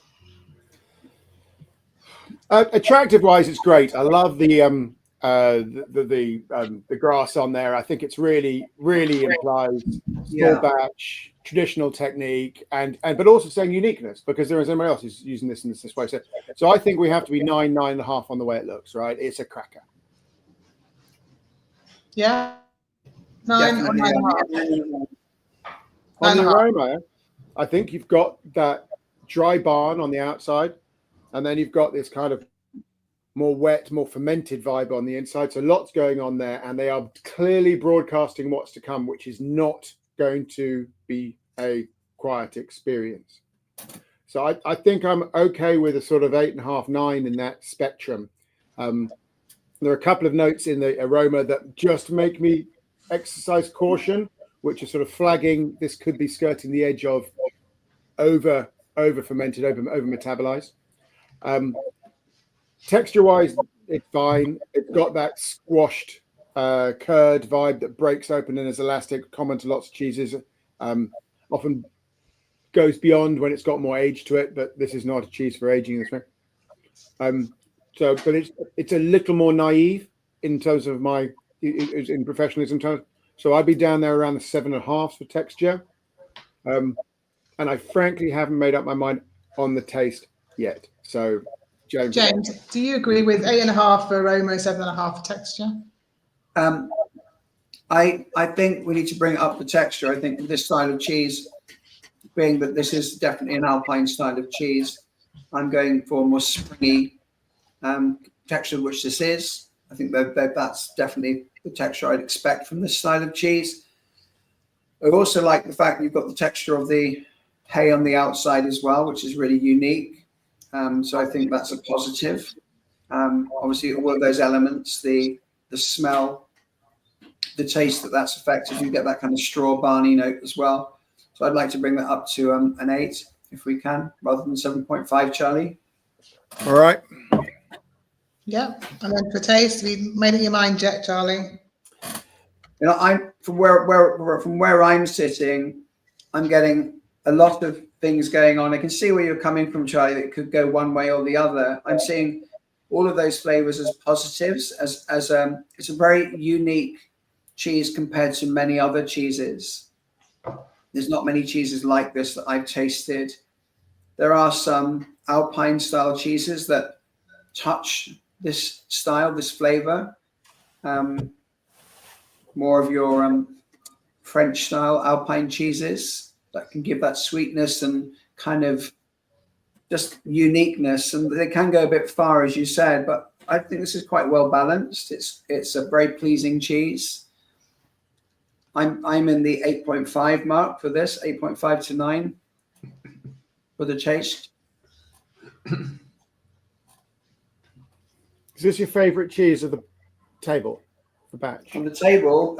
S3: Attractive wise, it's great. I love the grass on there. I think it's really implies small batch, traditional technique, and but also saying uniqueness, because there is somebody else who's using this in this way. So I think we have to be 9.5 on the way it looks. Right, it's a cracker.
S5: Yeah, 9 or 9.5.
S3: On the aroma, I think you've got that dry barn on the outside, and then you've got this kind of more wet, more fermented vibe on the inside. So lots going on there, and they are clearly broadcasting what's to come, which is not going to be a quiet experience. So I think I'm okay with a sort of 8.5, 9 in that spectrum. There are a couple of notes in the aroma that just make me exercise caution, which is sort of flagging this could be skirting the edge of over fermented, over metabolized. Texture wise, it's fine. It's got that squashed curd vibe that breaks open and is elastic, common to lots of cheeses. Often goes beyond when it's got more age to it, but this is not a cheese for aging this way. But it's a little more naive in terms of in professionalism terms. So I'd be down there around the 7.5 for texture. And I frankly haven't made up my mind on the taste yet. So James,
S5: do you agree with 8.5 for aroma, 7.5 for texture?
S4: I think we need to bring up the texture. I think with this style of cheese, being that this is definitely an Alpine style of cheese, I'm going for more springy texture, which this is. I think that's definitely the texture I'd expect from this style of cheese. I also like the fact you've got the texture of the hay on the outside as well, which is really unique. So I think that's a positive. Obviously, all of those elements, the smell, the taste that's affected, you get that kind of straw barney note as well. So I'd like to bring that up to an 8 if we can, rather than 7.5, Charlie.
S3: All right.
S5: Yeah, and then for taste, have you made up your mind yet, Charlie?
S4: You know, I'm from where I'm sitting, I'm getting a lot of things going on. I can see where you're coming from, Charlie. That could go one way or the other. I'm seeing all of those flavors as positives, as it's a very unique cheese compared to many other cheeses. There's not many cheeses like this that I've tasted. There are some Alpine style cheeses that touch this style, this flavor. More of your French style Alpine cheeses that can give that sweetness and kind of just uniqueness, and they can go a bit far, as you said, but I think this is quite well balanced. It's a very pleasing cheese. I'm in the 8.5 mark for this, 8.5 to 9 for the taste.
S3: Is this your favorite cheese of the table, the batch?
S4: On the table,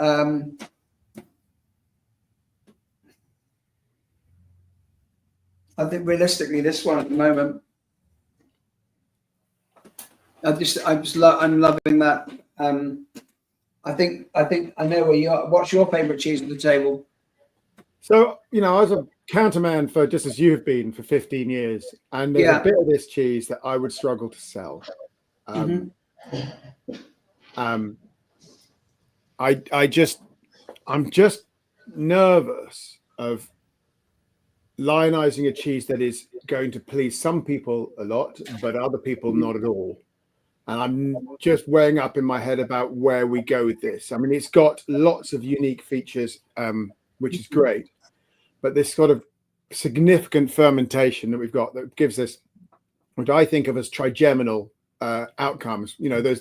S4: I think realistically, this one at the moment, I'm loving that. I think I know where you are. What's your favorite cheese at the table?
S3: So, you know, I was a counterman for, just as you've been, for 15 years, and there's a bit of this cheese that I would struggle to sell. I'm just nervous of lionizing a cheese that is going to please some people a lot, but other people not at all. And I'm just weighing up in my head about where we go with this. I mean, it's got lots of unique features, which is great, but this sort of significant fermentation that we've got that gives us what I think of as trigeminal outcomes. You know, those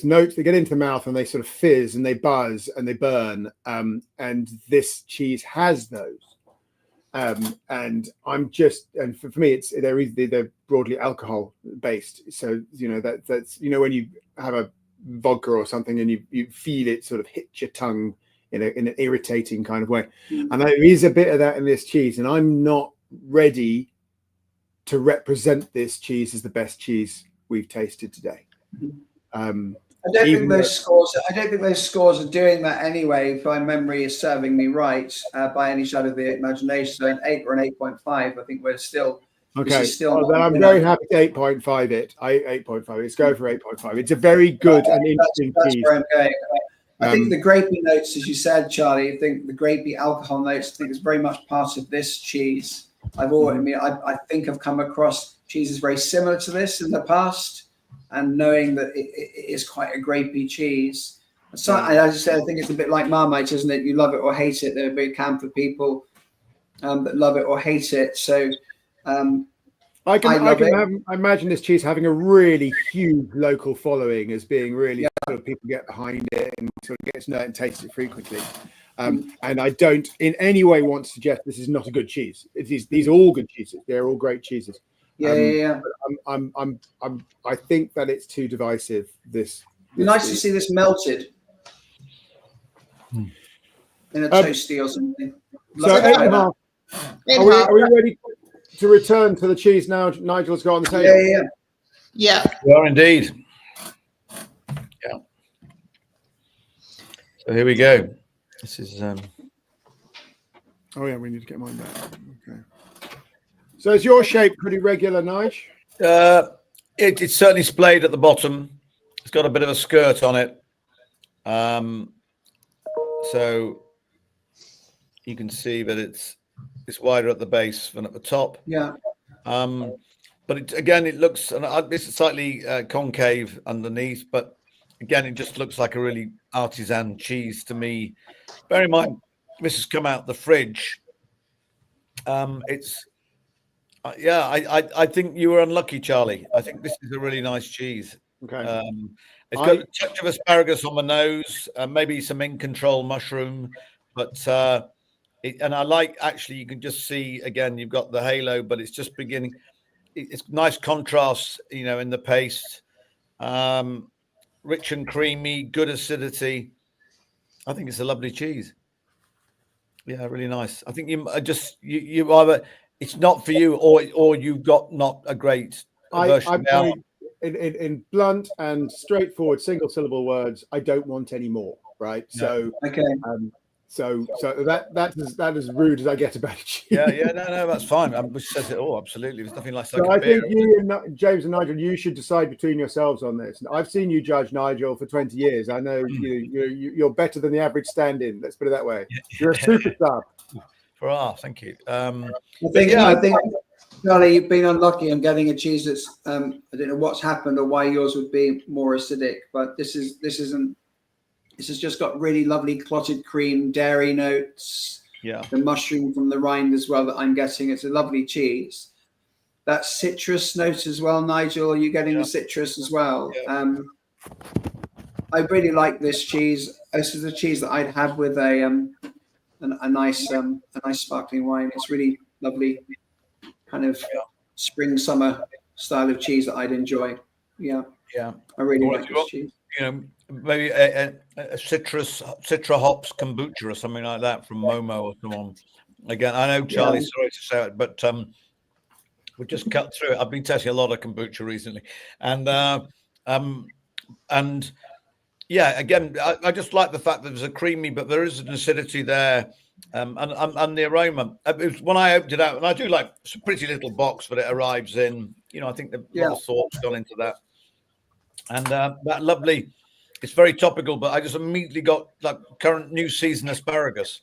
S3: notes that get into the mouth and they sort of fizz and they buzz and they burn, and this cheese has those. And I'm just, and for me, they're broadly alcohol based. So, you know, that's, you know, when you have a vodka or something and you feel it sort of hit your tongue in an irritating kind of way. And there is a bit of that in this cheese, and I'm not ready to represent this cheese as the best cheese we've tasted today.
S4: I don't think those scores are doing that anyway. If my memory is serving me right, by any shadow of the imagination, so an 8 or an 8.5, I think we're still
S3: okay. Then I'm very happy to 8.5 it. 8.5. Let's go for 8.5. It's a very good and interesting
S4: that's
S3: cheese.
S4: Where I'm going. I think the grapey notes, as you said, Charlie. I think the grapey alcohol notes, I think, is very much part of this cheese. I think I've come across cheeses very similar to this in the past, and knowing that it is quite a grapey cheese. So, as I said, I think it's a bit like Marmite, isn't it? You love it or hate it. There are a big camp of people that love it or hate it. So
S3: I imagine this cheese having a really huge local following, as being really sort of people get behind it and sort of get to know it and taste it frequently. And I don't in any way want to suggest this is not a good cheese. These are all good cheeses. They're all great cheeses.
S4: Yeah.
S3: I think that it's too divisive. This
S4: nice to see this melted in a toasty or something.
S3: So 8.5. Are we ready to return to the cheese now? Nigel's got on the table.
S5: Yeah.
S1: We are indeed. Yeah. So here we go. This is.
S3: Oh yeah, we need to get mine back. Okay. So is your shape pretty regular, Nige?
S1: It's certainly splayed at the bottom. It's got a bit of a skirt on it. So you can see that it's wider at the base than at the top.
S4: Yeah.
S1: But it looks, and this is slightly concave underneath, but again, it just looks like a really artisan cheese to me. Bear in mind, this has come out the fridge. I think you were unlucky, Charlie. I think this is a really nice cheese.
S3: Okay.
S1: It's got a touch of asparagus on the nose, maybe some in control mushroom, but and I like, actually, you can just see again, you've got the halo, but it's just beginning. It's nice contrast, you know, in the paste. Rich and creamy, good acidity. I think it's a lovely cheese. Yeah, really nice. I think you either it's not for you, or you've got not a great version now.
S3: In blunt and straightforward single syllable words, I don't want any more. Right.
S1: No.
S3: So
S4: okay.
S3: So that is rude as I get about it.
S1: Yeah, no, that's fine. Which says it all. Absolutely, there's nothing like.
S3: So I think you and James and Nigel, you should decide between yourselves on this. I've seen you judge Nigel for 20 years. I know you're better than the average stand-in. Let's put it that way. You're a superstar.
S1: Thank you.
S4: I think, Charlie, you've been unlucky on getting a cheese that's. I don't know what's happened or why yours would be more acidic, but this has just got really lovely clotted cream, dairy notes.
S1: Yeah.
S4: The mushroom from the rind as well that I'm getting. It's a lovely cheese. That citrus note as well, Nigel. Are you getting the citrus as well?
S1: Yeah.
S4: I really like this cheese. This is a cheese that I'd have with a nice sparkling wine. It's really lovely, kind of spring summer style of cheese that I'd enjoy. Yeah, I really like this cheese.
S1: You know, maybe a citra hops kombucha or something like that from Momo or someone. Again, I know Charlie, sorry to say it, but we just cut through it. I've been tasting a lot of kombucha recently, and yeah, again, I just like the fact that there's a creamy, but there is an acidity there, and the aroma. It was, when I opened it out, and I do like, it's a pretty little box, but it arrives in. You know, I think the lot of thought's gone into that, and that lovely. It's very topical, but I just immediately got like current new season asparagus.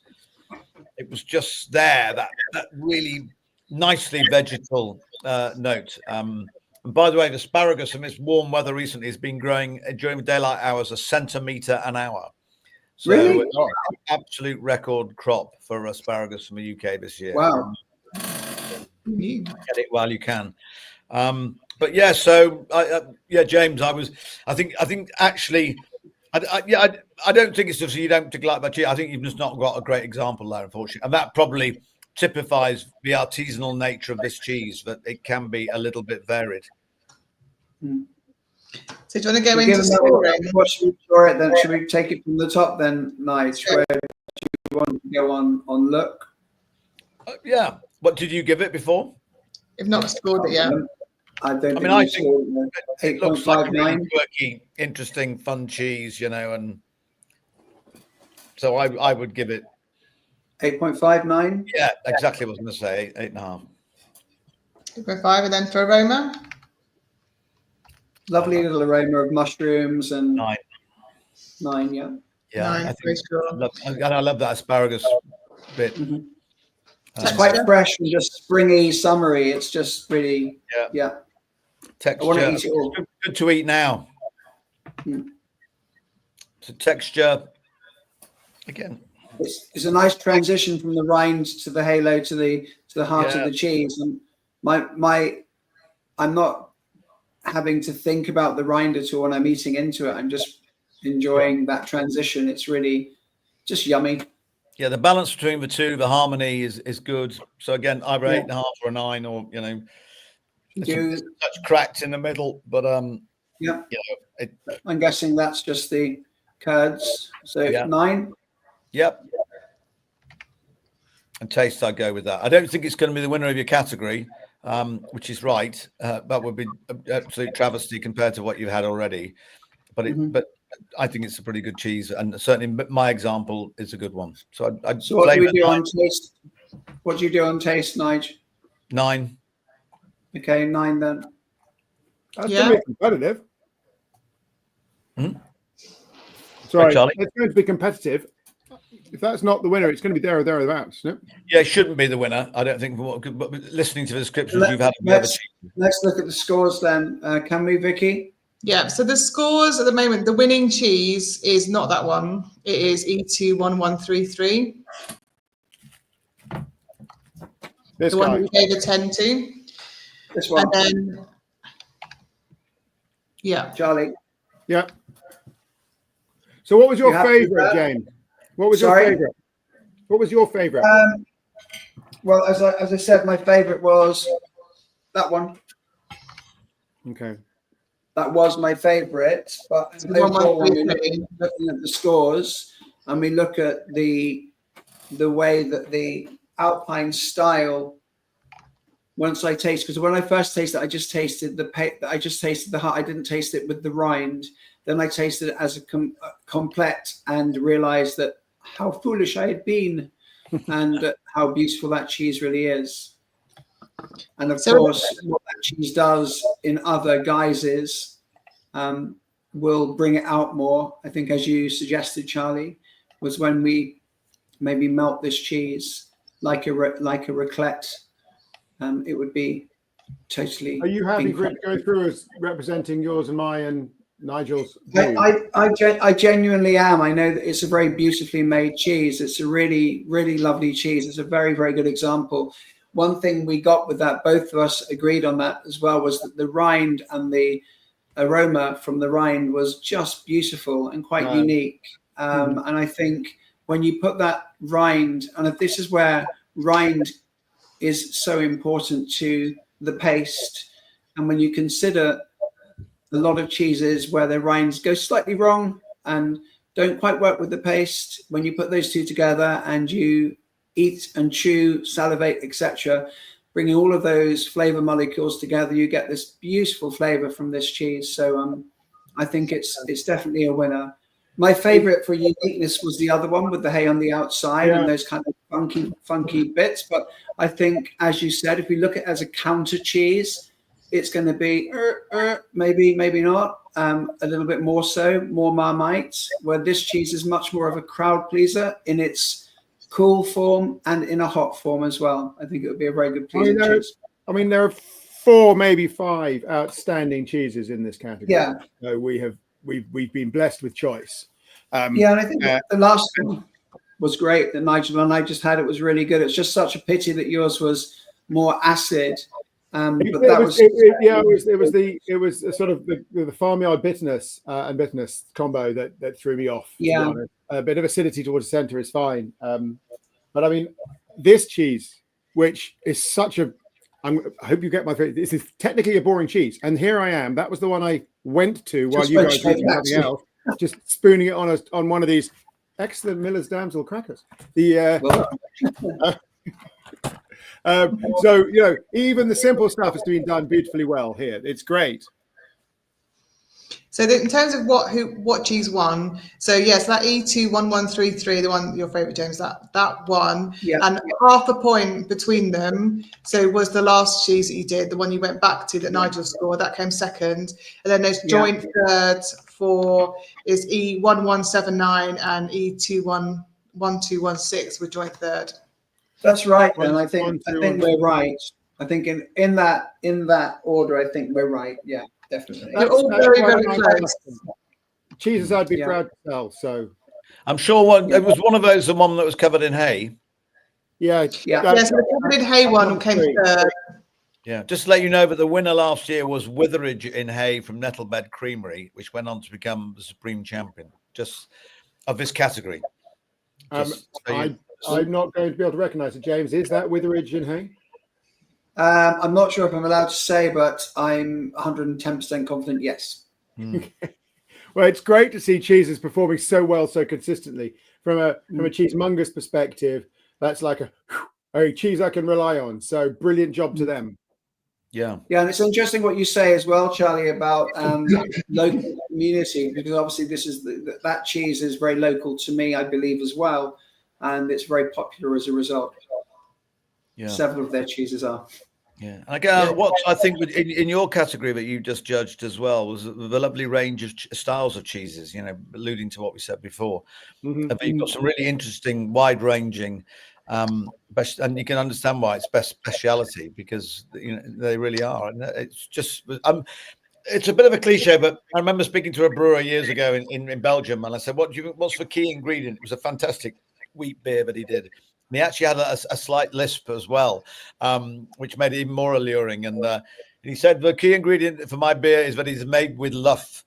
S1: It was just there, that really nicely vegetal note. And by the way, the asparagus in this warm weather recently has been growing during the daylight hours 1 centimetre an hour. So
S4: really?
S1: Absolute record crop for asparagus from the UK this year.
S4: Wow.
S1: Get it while you can. But yeah, so James, I think actually, I don't think it's just you don't like that cheese. I think you've just not got a great example there, unfortunately, and that probably typifies the artisanal nature of this cheese, that it can be a little bit varied.
S5: So do you want to go into scoring?
S4: What should we score it then? Should we take it from the top then, Nige? Where do you want to go on look?
S1: Yeah. What did you give it before?
S5: If not scored it yet.
S4: I think
S1: it looks like a really quirky, interesting, fun cheese, you know, and so I would give it
S4: 8.59.
S1: Yeah, exactly. I was going to say 8.5.
S5: 8.5, and then for aroma,
S4: lovely little aroma of mushrooms and
S1: 9.
S4: 9, yeah.
S1: Yeah,
S5: 9.
S1: I love that asparagus bit.
S4: Mm-hmm. It's quite fresh and just springy, summery. It's just really,
S1: Texture.
S4: I want to eat it all.
S1: Good to eat now. So texture, again.
S4: It's a nice transition from the rind to the halo to the heart of the cheese. And I'm not having to think about the rind at all when I'm eating into it. I'm just enjoying that transition. It's really just yummy.
S1: Yeah, the balance between the two, the harmony is good. So again, either 8.5 or a 9, or you know, touch cracked in the middle. But
S4: I'm guessing that's just the curds. So 9.
S1: Yep. And taste, I go with that. I don't think it's going to be the winner of your category, which is right. That would be an absolute travesty compared to what you had already. But I think it's a pretty good cheese, and certainly my example is a good one. So
S4: so what do we do on taste? What do you do on taste, Nige?
S1: 9.
S4: Okay, 9 then.
S3: That's going to be competitive.
S1: Sorry, Charlie.
S3: It's going to be competitive. If that's not the winner, it's going to be there or thereabouts, isn't it?
S1: Yeah, it shouldn't be the winner. I don't think. But listening to the descriptions you've had,
S4: let's look at the scores then. Can we, Vicky?
S5: Yeah. So the scores at the moment, the winning cheese is not that one. It is E21133.
S3: This
S5: the
S3: guy.
S5: one we gave a 10 to.
S4: This one.
S5: And then,
S4: Charlie.
S3: Yeah. So what was your favorite, James? What was your favorite? What was your favorite?
S4: Well, as I said, my favorite was that one.
S3: Okay.
S4: That was my favorite. But overall, when we're looking at the scores and we look at the way that the Alpine style, once I taste, because when I first tasted it, I just tasted the heart. I didn't taste it with the rind. Then I tasted it as a complete and realized that how foolish I had been and how beautiful that cheese really is. And of course, what that cheese does in other guises will bring it out more. I think, as you suggested, Charlie, was when we maybe melt this cheese like a raclette, it would be totally.
S3: Are you happy for it to go through as representing yours and my and Nigel's view?
S4: I genuinely am. I know that it's a very beautifully made cheese. It's a really, really lovely cheese. It's a very, very good example. One thing we got with that, both of us agreed on that as well, was that the rind and the aroma from the rind was just beautiful and quite unique. And I think when you put that rind, and this is where rind is so important to the paste, and when you consider a lot of cheeses where their rinds go slightly wrong and don't quite work with the paste, when you put those two together and you eat and chew, salivate, etc., bringing all of those flavor molecules together, you get this beautiful flavor from this cheese. So I think it's definitely a winner. My favorite for uniqueness was the other one with the hay on the outside and those kind of funky bits. But I think, as you said, if we look at it as a counter cheese, it's going to be maybe not, a little bit more so, more Marmite, where this cheese is much more of a crowd pleaser in its cool form and in a hot form as well. I think it would be a very good pleasing cheese.
S3: There are 4, maybe 5 outstanding cheeses in this category.
S4: Yeah.
S3: So we've been blessed with choice.
S4: And I think the last one was great. The Nigel and I just had, it was really good. It's just such a pity that yours was more acid. But it was a sort of the farmyard bitterness and bitterness combo that threw me off. Yeah,
S3: a bit of acidity towards the center is fine. But I mean, this cheese, which is such a, I hope you get my favorite. This is technically a boring cheese, and here I am. That was the one I went to while you guys were doing something else, just spooning it on one of these excellent Miller's Damsel crackers. So even the simple stuff is being done beautifully well here. It's great.
S5: So in terms of what cheese won, so yes, that E21133, the one your favourite, James, that one, and half a point between them. So was the last cheese that you did, the one you went back to that Nigel scored, that came second, and then there's joint third for is E1179 and E21216 with joint third.
S4: That's right, and I think we're right. I think in that order, I think we're right. Yeah, definitely.
S5: You're all very, very close.
S3: Cheeses I'd be proud to sell. So
S1: I'm sure it was one of those, the one that was covered in hay.
S5: So the covered in hay one came third.
S1: Yeah, just to let you know that the winner last year was Witheridge in Hay from Nettlebed Creamery, which went on to become the supreme champion just of this category.
S3: I'm not going to be able to recognise it, James. Is that Witheridge in Hay?
S4: I'm not sure if I'm allowed to say, but I'm 110% confident, yes.
S3: Well, it's great to see cheeses performing so well, so consistently. From a cheesemonger's perspective, that's like a cheese I can rely on. So brilliant job to them.
S4: Yeah, and it's interesting what you say as well, Charlie, about local community, because obviously this is that cheese is very local to me, I believe, as well. And it's very popular as a result. Yeah, several of their cheeses are.
S1: Yeah, and again, what I think in your category that you just judged as well was the lovely range of styles of cheeses. Alluding to what we said before, you've got some really interesting, wide-ranging, and you can understand why it's best speciality, because they really are, and it's just. It's a bit of a cliche, but I remember speaking to a brewer years ago in Belgium, and I said, "What's the key ingredient?" It was a fantastic wheat beer that he did. And he actually had a slight lisp as well, which made it even more alluring. And he said, the key ingredient for my beer is that it's made with love.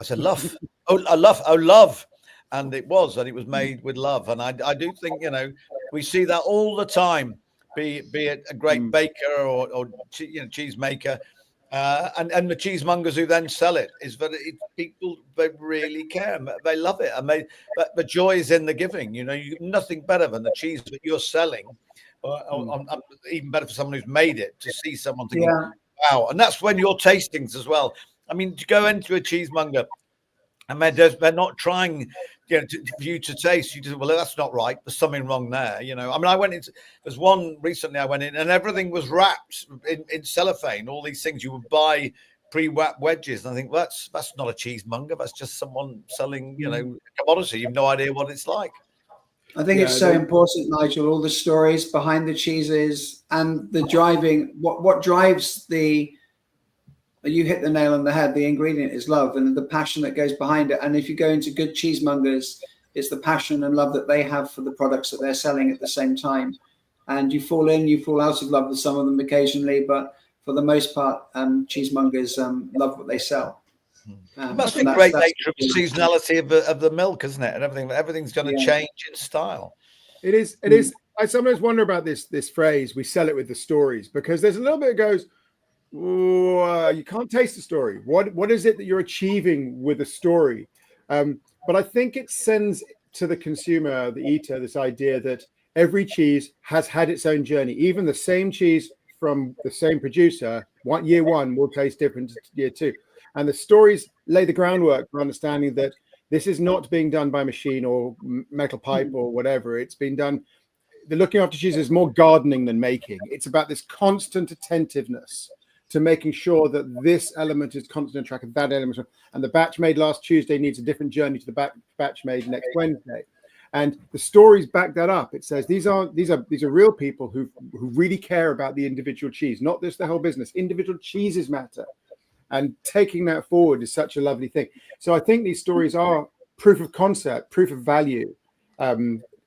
S1: I said, love? Love. And it was made with love. And I do think, we see that all the time, be it a great baker or cheese maker. And the cheesemongers who then sell it is that people, they really care, they love it, and the joy is in the giving. Nothing better than the cheese that you're selling, or even better for someone who's made it, to see someone thinking, wow. And that's when your tastings as well. I mean, to go into a cheesemonger and they're not trying for you to taste. You just, well, that's not right. There's something wrong there. I went into, there's one recently I went in and everything was wrapped in cellophane. All these things you would buy pre-wrapped wedges. And I think that's not a cheesemonger. That's just someone selling, commodity. You have no idea what it's like.
S4: I think
S3: Yeah,
S4: it's so important, Nigel, all the stories behind the cheeses and the driving, what drives you hit the nail on the head. The ingredient is love and the passion that goes behind it. And if you go into good cheesemongers, it's the passion and love that they have for the products that they're selling at the same time. And you fall out of love with some of them occasionally, but for the most part, cheesemongers love what they sell.
S1: It must be great nature of the seasonality of the milk, isn't it? And everything's going to change in style.
S3: It is. It is. I sometimes wonder about this phrase, we sell it with the stories, because there's a little bit that goes, you can't taste the story. What is it that you're achieving with a story? But I think it sends to the consumer, the eater, this idea that every cheese has had its own journey. Even the same cheese from the same producer, year one will taste different to year two. And the stories lay the groundwork for understanding that this is not being done by machine or metal pipe or whatever. It's been done. The looking after cheese is more gardening than making. It's about this constant attentiveness to making sure that this element is constant on track of that element. And the batch made last Tuesday needs a different journey to the batch made next Wednesday. And the stories back that up. It says these are real people who really care about the individual cheese, not just the whole business. Individual cheeses matter. And taking that forward is such a lovely thing. So I think these stories are proof of concept, proof of value,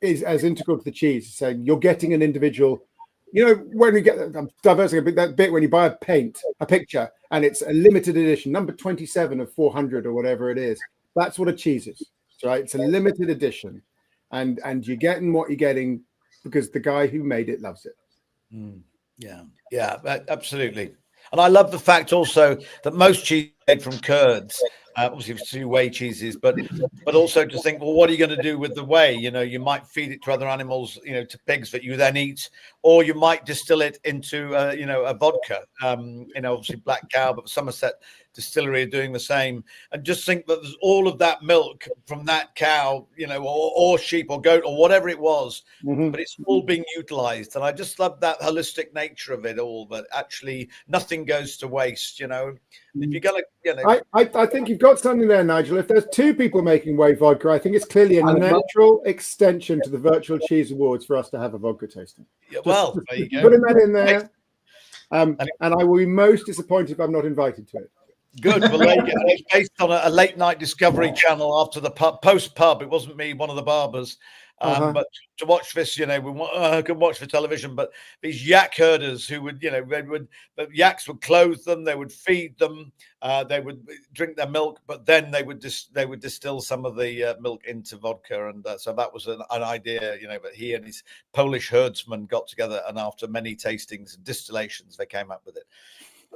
S3: is as integral to the cheese. Saying you're getting an individual, when we get, I'm diversing a bit, that bit when you buy a picture, and it's a limited edition, number 27 of 400 or whatever it is. That's what a cheese is, right? It's a limited edition. And you're getting what you're getting because the guy who made it loves it.
S1: Yeah, absolutely. And I love the fact also that most cheese made from curds, obviously two whey cheeses, but also to think, well, what are you going to do with the whey? You might feed it to other animals, to pigs that you then eat, or you might distill it into, a vodka. Obviously Black Cow, but Somerset Distillery are doing the same. And just think that there's all of that milk from that cow, or sheep or goat or whatever it was, but it's all being utilized. And I just love that holistic nature of it all, that actually nothing goes to waste, If you're going to,
S3: I think you've got something there, Nigel. If there's two people making whey vodka, I think it's clearly a natural extension to the Virtual Cheese Awards for us to have a vodka tasting.
S1: Yeah, well, there you go.
S3: Putting that in there. And I will be most disappointed if I'm not invited to it.
S1: Good. Well, it's based on a late night Discovery Channel after the post pub. It wasn't me, one of the barbers. But to watch this, we could watch for television. But these yak herders who would, the yaks would clothe them, they would feed them, they would drink their milk, but then they would distill some of the milk into vodka, and so that was an idea, But he and his Polish herdsman got together, and after many tastings and distillations, they came up with it.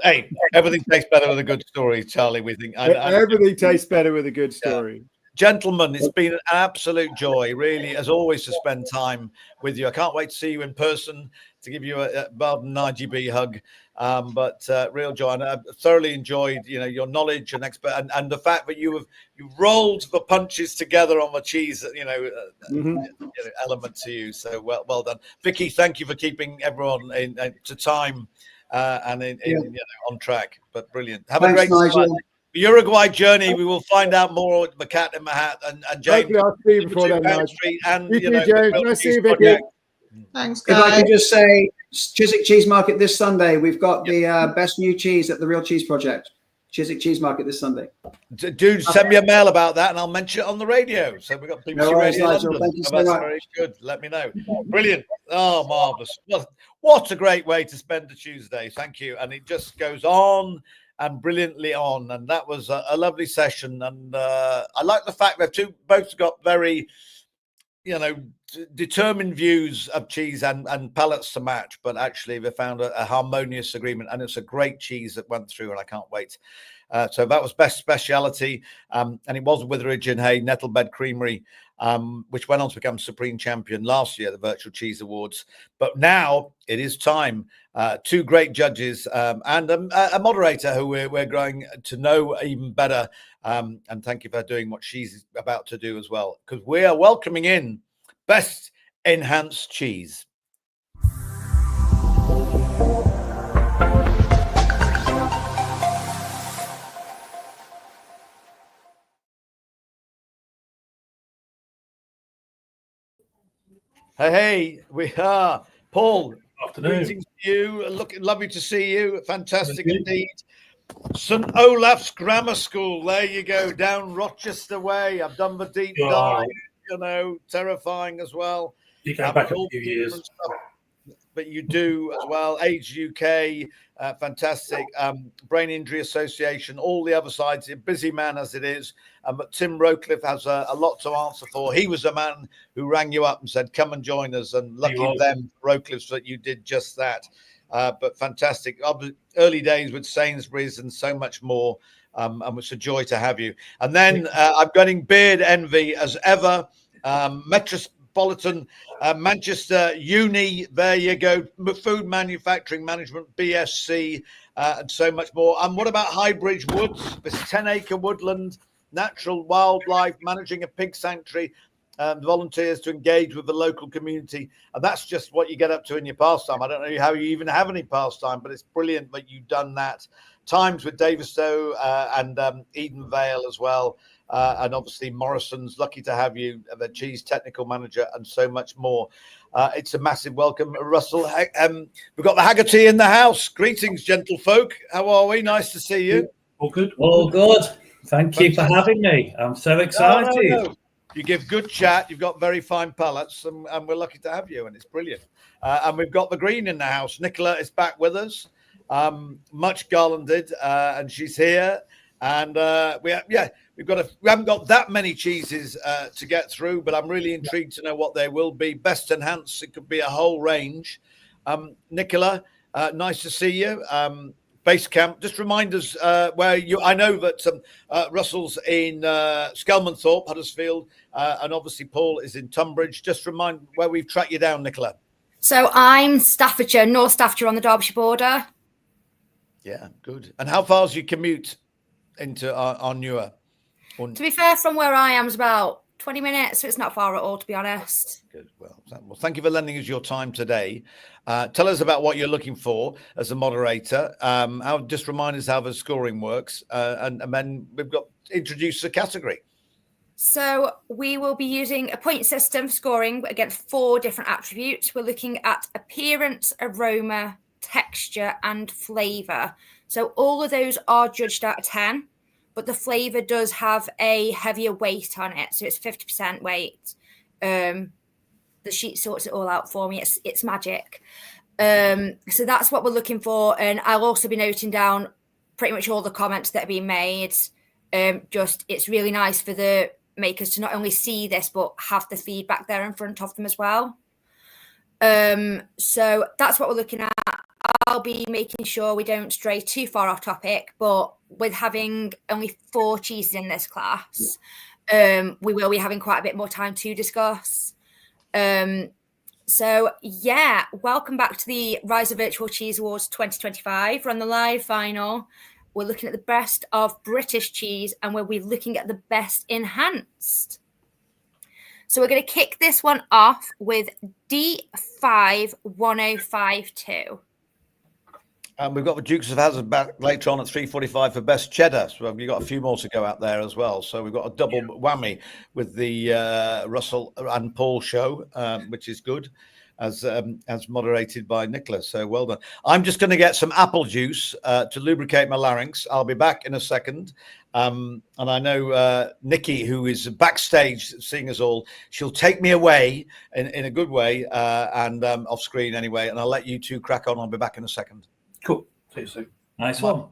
S1: Hey, everything tastes better with a good story, Charlie. We think
S3: everything tastes better with a good story.
S1: Gentlemen, it's been an absolute joy, really, as always, to spend time with you. I can't wait to see you in person, to give you a Bardon IGB hug. But real joy, and I've thoroughly enjoyed, your knowledge and and the fact that you rolled the punches together on the cheese, element to you. So well done, Vicky. Thank you for keeping everyone to time. And on track, but brilliant. Have a great time. The Uruguay journey. We will find out more at the Cat in the Hat and James.
S3: I'll see you before then,
S1: and
S3: you too, James. Nice to see you, Vicky.
S5: Thanks, guys.
S4: If I can just say, Chiswick Cheese Market this Sunday. We've got the best new cheese at the Real Cheese Project. Chiswick Cheese Market this Sunday.
S1: Do send me a mail about that, and I'll mention it on the radio. So we've got BBC Radio London.
S4: Thank you so much.
S1: Very good. Let me know. Brilliant. Oh, marvelous. What a great way to spend a Tuesday. Thank you. And it just goes on and brilliantly on. And that was a lovely session. And I like the fact they've both got very, determined views of cheese and palates to match. But actually, they found a harmonious agreement. And it's a great cheese that went through. And I can't wait. So that was Best Speciality. And it was Witheridge and Hay Nettlebed Creamery, which went on to become Supreme Champion last year, the Virtual Cheese Awards. But now it is time. Two great judges and a moderator who we're growing to know even better. And thank you for doing what she's about to do as well, because we are welcoming in Best Enhanced Cheese. Hey, we are. Paul,
S9: Afternoon.
S1: greetings to you. Lovely to see you. Fantastic
S9: Thank you.
S1: indeed. St. Olaf's Grammar School. There you go, down Rochester way. I've done the deep
S9: Wow.
S1: dive, terrifying as well.
S9: You go back a
S1: all
S9: few
S1: different
S9: years.
S1: stuff, but you do as well. Age UK, fantastic. Brain Injury Association, all the other sides. A busy man as it is. But Tim Rowcliffe has a lot to answer for. He was the man who rang you up and said, come and join us. And lucky them, Rowcliffe's, that you did just that. But fantastic. Early days with Sainsbury's and so much more. And it's a joy to have you. And then I'm getting beard envy as ever. Metropolitan Manchester Uni, there you go. Food Manufacturing Management, BSc, and so much more. And what about Highbridge Woods, this 10-acre woodland, natural wildlife, managing a pig sanctuary, volunteers to engage with the local community. And that's just what you get up to in your pastime. I don't know how you even have any pastime, but it's brilliant that you've done that. Times with Davistow and Eden Vale as well. And obviously Morrison's, lucky to have you, the cheese technical manager, and so much more. It's a massive welcome, Russell. We've got the Haggerty in the house. Greetings, gentlefolk. How are we? Nice to see you.
S9: All good.
S10: All good. Thank you for having me. I'm so excited.
S1: No. You give good chat. You've got very fine palates, and we're lucky to have you, and it's brilliant. And we've got the Green in the house. Nicola is back with us, much garlanded, and she's here. And we haven't got that many cheeses to get through, but I'm really intrigued to know what they will be. Best enhanced, it could be a whole range. Nicola, nice to see you. Base camp, just remind us where you. I know that Russell's in Skelmanthorpe, Huddersfield, and obviously Paul is in Tunbridge. Just remind where we've tracked you down, Nicola.
S7: So I'm Staffordshire, North Staffordshire on the Derbyshire border.
S1: Yeah, good. And how far do you commute into our newer?
S7: To be fair, from where I am is about 20 minutes, so it's not far at all, to be honest.
S1: Good. Well, thank you for lending us your time today. Tell us about what you're looking for as a moderator. Just remind us how the scoring works, and then we've got introduce the category.
S7: So we will be using a point system for scoring against 4 different attributes. We're looking at appearance, aroma, texture, and flavour. So all of those are judged out of 10. But the flavour does have a heavier weight on it, so it's 50% weight. The sheet sorts it all out for me. It's magic. So that's what we're looking for, and I'll also be noting down pretty much all the comments that are being made. It's really nice for the makers to not only see this but have the feedback there in front of them as well. So that's what we're looking at. I'll be making sure we don't stray too far off topic, but with having only 4 cheeses in this class, we will be having quite a bit more time to discuss. So yeah, welcome back to the Rise of Virtual Cheese Awards 2025. We're on the live final. We're looking at the best of British cheese, and we'll be looking at the best enhanced. So we're going to kick this one off with D51052.
S1: We've got the Dukes of Hazzard back later on at 3:45 for best cheddar. So we've got a few more to go out there as well. So we've got a double whammy with the Russell and Paul show, which is good, as moderated by Nicola. So well done. I'm just going to get some apple juice to lubricate my larynx. I'll be back in a second. And I know Nikki, who is backstage seeing us all, she'll take me away in a good way and off screen anyway. And I'll let you two crack on. I'll be back in a second.
S9: Cool. See you soon.
S10: Nice one.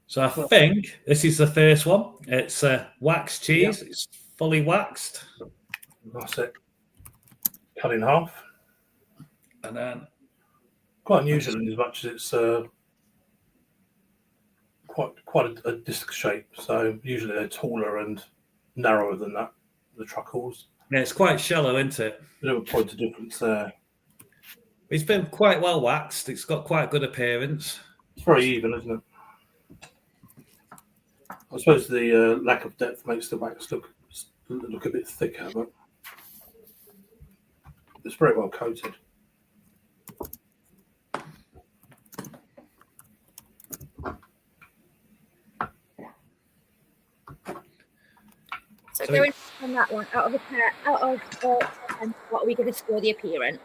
S10: So I think this is the first one. It's wax cheese. Yeah. It's fully waxed.
S9: That's it. Cut in half.
S10: And then
S9: quite unusual in as much as it's quite a disc shape. So usually they're taller and narrower than that, the truckles.
S10: Yeah, it's quite shallow, isn't it?
S9: A little point of difference there.
S10: It's been quite well waxed. It's got quite a good appearance.
S9: It's very even, isn't it? I suppose the lack of depth makes the wax look a bit thicker, but it's very well coated.
S7: So going on that one? Out of 10, what are we going to score the appearance?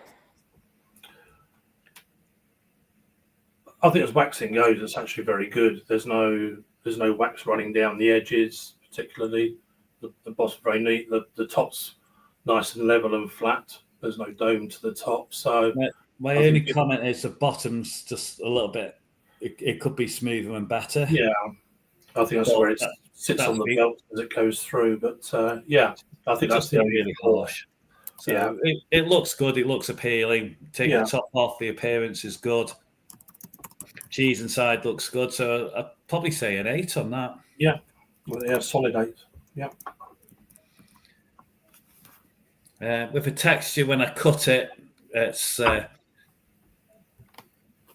S9: I think as waxing goes, it's actually very good. There's no wax running down the edges, particularly. The bottom very neat. The top's nice and level and flat. There's no dome to the top. So
S10: my only comment is the bottom's just a little bit. It could be smoother and better.
S9: Yeah, I think that's where it sits on the belt as it goes through. But yeah, I think that's the only
S10: really harsh. So
S9: yeah,
S10: it looks good. It looks appealing. Take the top off. The appearance is good. Cheese inside looks good. So I'd probably say an 8 on that.
S9: Yeah, well, yeah, solid 8. Yeah.
S10: With the texture, when I cut it, it's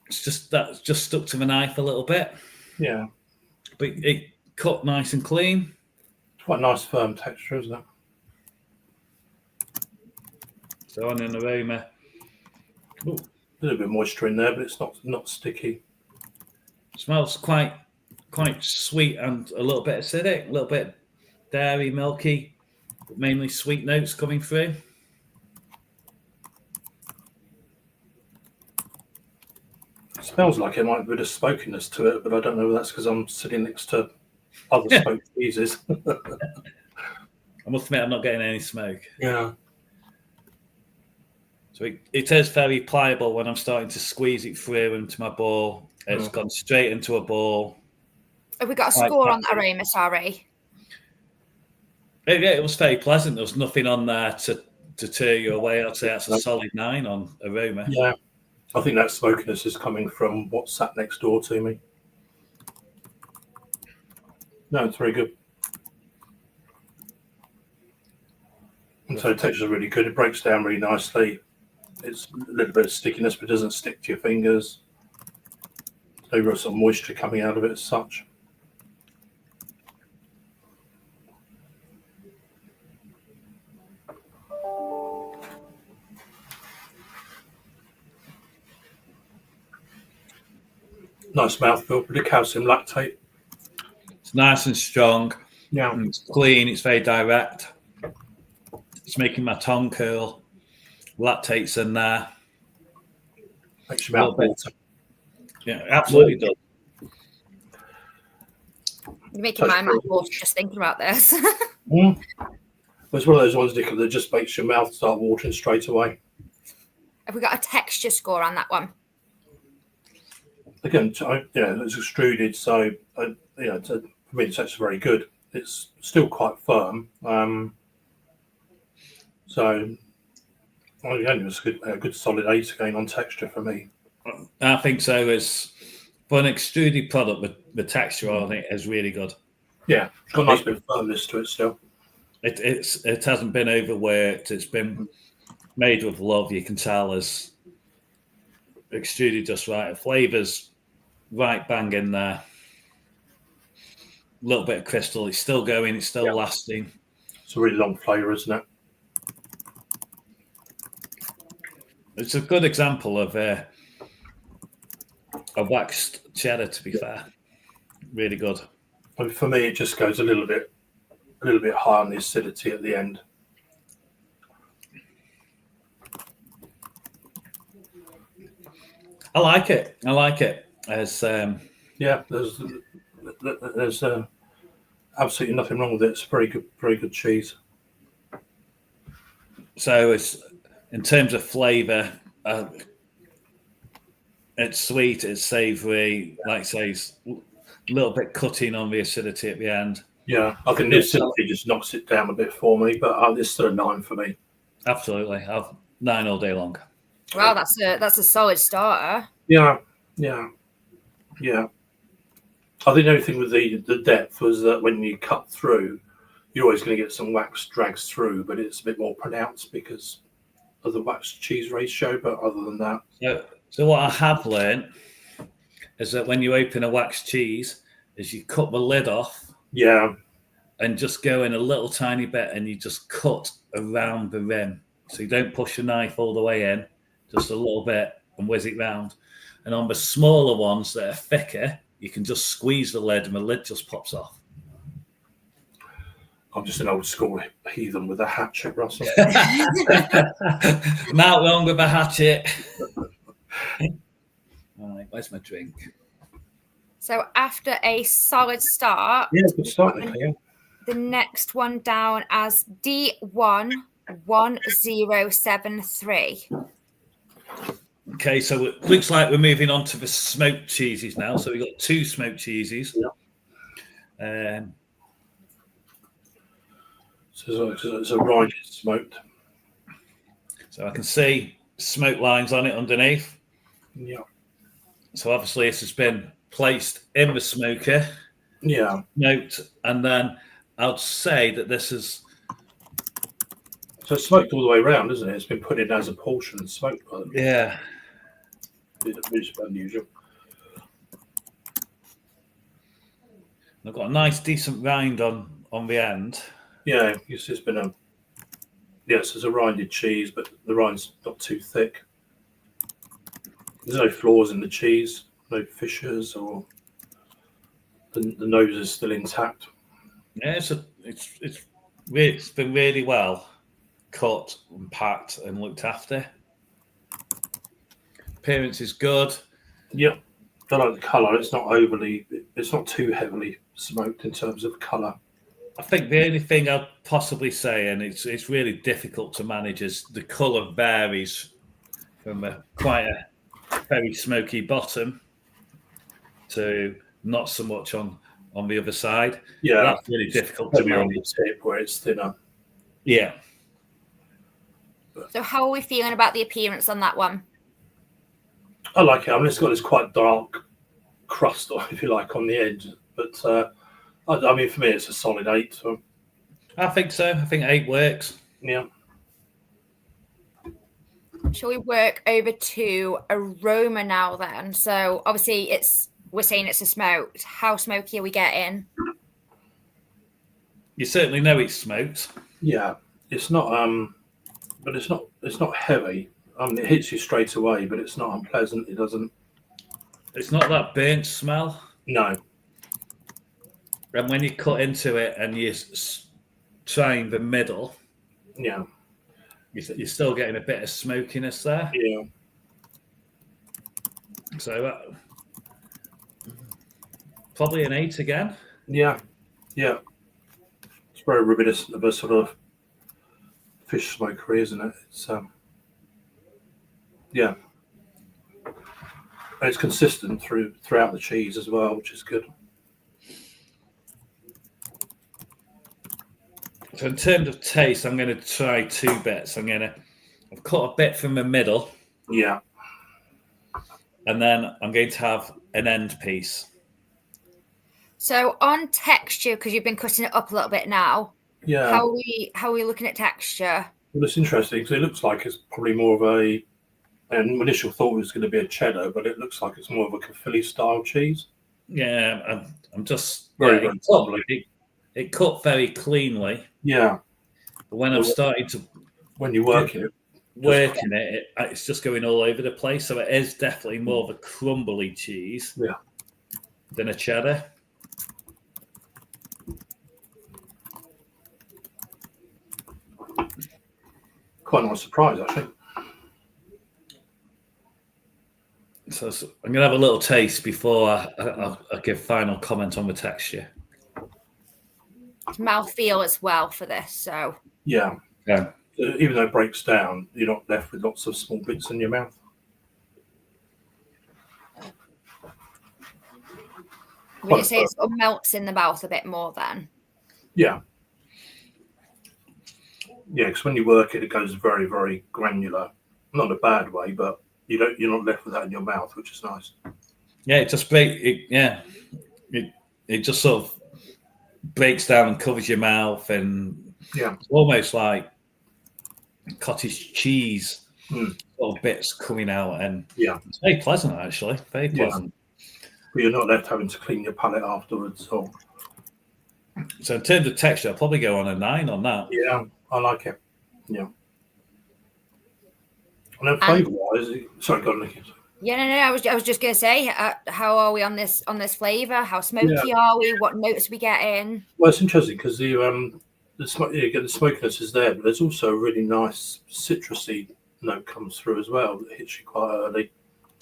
S10: just stuck to the knife a little bit.
S9: Yeah,
S10: but it cut nice and clean.
S9: It's quite a nice firm texture, isn't it?
S10: So on an aroma,
S9: a little bit of moisture in there, but it's not sticky.
S10: Smells quite sweet and a little bit acidic, a little bit dairy, milky, but mainly sweet notes coming through.
S9: It smells like it might have a bit of smokiness to it, but I don't know if that's because I'm sitting next to other smoked cheeses.
S10: I must admit, I'm not getting any smoke.
S9: Yeah.
S10: So it is very pliable when I'm starting to squeeze it through into my ball. It's gone straight into a ball.
S7: Have we got a score on the aroma, sorry?
S10: Yeah, it was very pleasant. There was nothing on there to tear you away. I'd say that's a solid 9 on aroma.
S9: Yeah. I think that smokiness is coming from what sat next door to me. No, it's very good. And so the texture is really good. It breaks down really nicely. It's a little bit of stickiness, but it doesn't stick to your fingers. No real sort of moisture coming out of it as such. Nice mouthfeel, bit of calcium lactate.
S10: It's nice and strong.
S9: Yeah.
S10: And it's clean. It's very direct. It's making my tongue curl. Lactate's in there.
S9: Makes your mouth water.
S10: Yeah, absolutely does.
S7: You're making my mouth water just thinking about this.
S9: Well, it's one of those ones, Nicola, that just makes your mouth start watering straight away.
S7: Have we got a texture score on that one?
S9: Again, it's extruded, so for me, the texture is very good. It's still quite firm, so again, it's a good solid 8 again on texture for me.
S10: I think so. It's for an extruded product with the texture on it is really good.
S9: Yeah, it's got a nice bit of firmness to it still.
S10: It hasn't been overworked. It's been made with love. You can tell as extruded just right. The flavours right bang in there. A little bit of crystal. It's still going. It's still lasting.
S9: It's a really long flavour, isn't it?
S10: It's a good example of a waxed cheddar, to be fair. Really good.
S9: For me, it just goes a little bit high on the acidity at the end.
S10: I like it. As
S9: there's absolutely nothing wrong with it. It's very good cheese.
S10: So it's in terms of flavour, it's sweet, it's savoury, like I say, it's a little bit cutting on the acidity at the end.
S9: Yeah, I think the acidity just knocks it down a bit for me, but it's still a 9 for me.
S10: Absolutely, I've 9 all day long.
S7: Wow, that's a solid starter.
S9: Yeah. I think the only thing with the depth was that when you cut through, you're always going to get some wax drags through, but it's a bit more pronounced because of the wax cheese ratio. But other than that,
S10: so what I have learned is that when you open a wax cheese, is you cut the lid off.
S9: Yeah.
S10: And just go in a little tiny bit, and you just cut around the rim, so you don't push your knife all the way in, just a little bit, and whiz it round. And on the smaller ones that are thicker, you can just squeeze the lid and the lid just pops off.
S9: I'm just an old school heathen with a hatchet, Russell.
S10: Not wrong with a hatchet. Right, where's my drink?
S7: So after a solid start,
S9: Yeah, good start, Nicola, yeah.
S7: the next one down as D11073.
S10: Okay, so it looks like we're moving on to the smoked cheeses now. So we've got 2 smoked cheeses.
S9: Yeah. So it's a rye smoked.
S10: So I can see smoke lines on it underneath.
S9: Yeah.
S10: So obviously this has been placed in the smoker.
S9: Yeah.
S10: Smoked, and then I'd say that this is...
S9: So it's smoked all the way around, isn't it? It's been put in as a portion and smoked by them.
S10: Yeah.
S9: Which is unusual.
S10: I've got a nice, decent rind on the end.
S9: Yeah, it's just been yes, it's a rinded cheese, but the rind's not too thick. There's no flaws in the cheese, no fissures, or the nose is still intact.
S10: Yeah, it's been really well cut and packed and looked after. Appearance is good.
S9: Yep. I like the colour. It's not too heavily smoked in terms of colour.
S10: I think the only thing I'd possibly say, and it's really difficult to manage, is the colour varies from quite a very smoky bottom to not so much on the other side.
S9: Yeah,
S10: that's really difficult to manage.
S9: The tip where it's thinner.
S10: Yeah.
S7: So how are we feeling about the appearance on that one?
S9: I like it. I mean, it's got this quite dark crust, if you like, on the edge. But I mean, for me, it's a solid 8. So.
S10: I think so. I think 8 works.
S9: Yeah.
S7: Shall we work over to aroma now then? So obviously we're saying it's a smoked. How smoky are we getting?
S10: You certainly know it's smoked.
S9: Yeah. It's not but it's not heavy. I mean, it hits you straight away, but it's not unpleasant. It doesn't.
S10: It's not that burnt smell.
S9: No.
S10: And when you cut into it and you try the middle,
S9: yeah,
S10: you're still getting a bit of smokiness there.
S9: Yeah.
S10: So probably an 8 again.
S9: Yeah, yeah. It's very reminiscent of a sort of fish smokery, isn't it? It's yeah, and it's consistent throughout the cheese as well, which is good.
S10: So in terms of taste, I'm going to try 2 bits. I've cut a bit from the middle.
S9: Yeah.
S10: And then I'm going to have an end piece.
S7: So on texture, because you've been cutting it up a little bit now.
S9: Yeah.
S7: How are we looking at texture?
S9: Well, it's interesting because it looks like it's probably more of an initial thought was going to be a cheddar, but it looks like it's more of a Caerphilly style cheese.
S10: Yeah, I'm just
S9: very
S10: it cut very cleanly.
S9: Yeah.
S10: But when I'm starting to
S9: working
S10: it, it's just going all over the place. So it is definitely more of a crumbly cheese than a cheddar.
S9: Quite a nice surprise, actually.
S10: So I'm going to have a little taste before I give final comment on the texture.
S7: It's mouthfeel as well for this, so.
S9: Yeah.
S10: Yeah.
S9: Even though it breaks down, you're not left with lots of small bits in your mouth.
S7: Would you say it sort of melts in the mouth a bit more then?
S9: Yeah. Yeah, because when you work it, it goes very, very granular. Not in a bad way, but you're not left with that in your mouth, which is nice.
S10: Yeah, it just it just sort of breaks down and covers your mouth, and it's almost like cottage cheese little bits coming out, and it's very pleasant actually, very pleasant.
S9: But you're not left having to clean your palate afterwards.
S10: So in terms of texture, I'll probably go on a 9 on that.
S9: Yeah, I like it. Yeah. And then flavour-wise, sorry, go on, Nikki.
S7: Yeah, no. I was just going to say, how are we on this flavour? How smoky are we? What notes are we getting?
S9: Well, it's interesting because the you get the smokiness is there, but there's also a really nice citrusy note comes through as well that hits you quite early.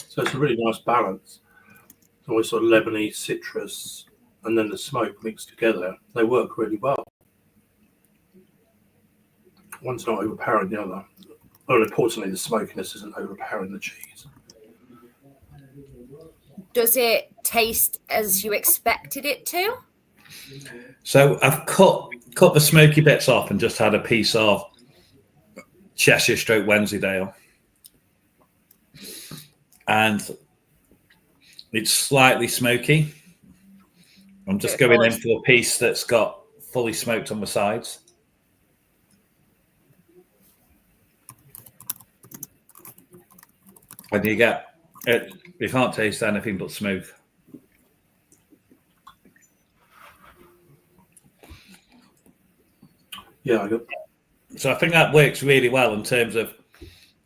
S9: So it's a really nice balance. It's always sort of lemony, citrus, and then the smoke mixed together. They work really well. One's not overpowering the other. Well, importantly, the smokiness isn't overpowering the cheese.
S7: Does it taste as you expected it to?
S10: So I've cut the smoky bits off and just had a piece of Cheshire / Wensleydale, and it's slightly smoky. I'm just going in for a piece that's got fully smoked on the sides. And you get it, you can't taste anything but smooth.
S9: Yeah,
S10: so I think that works really well in terms of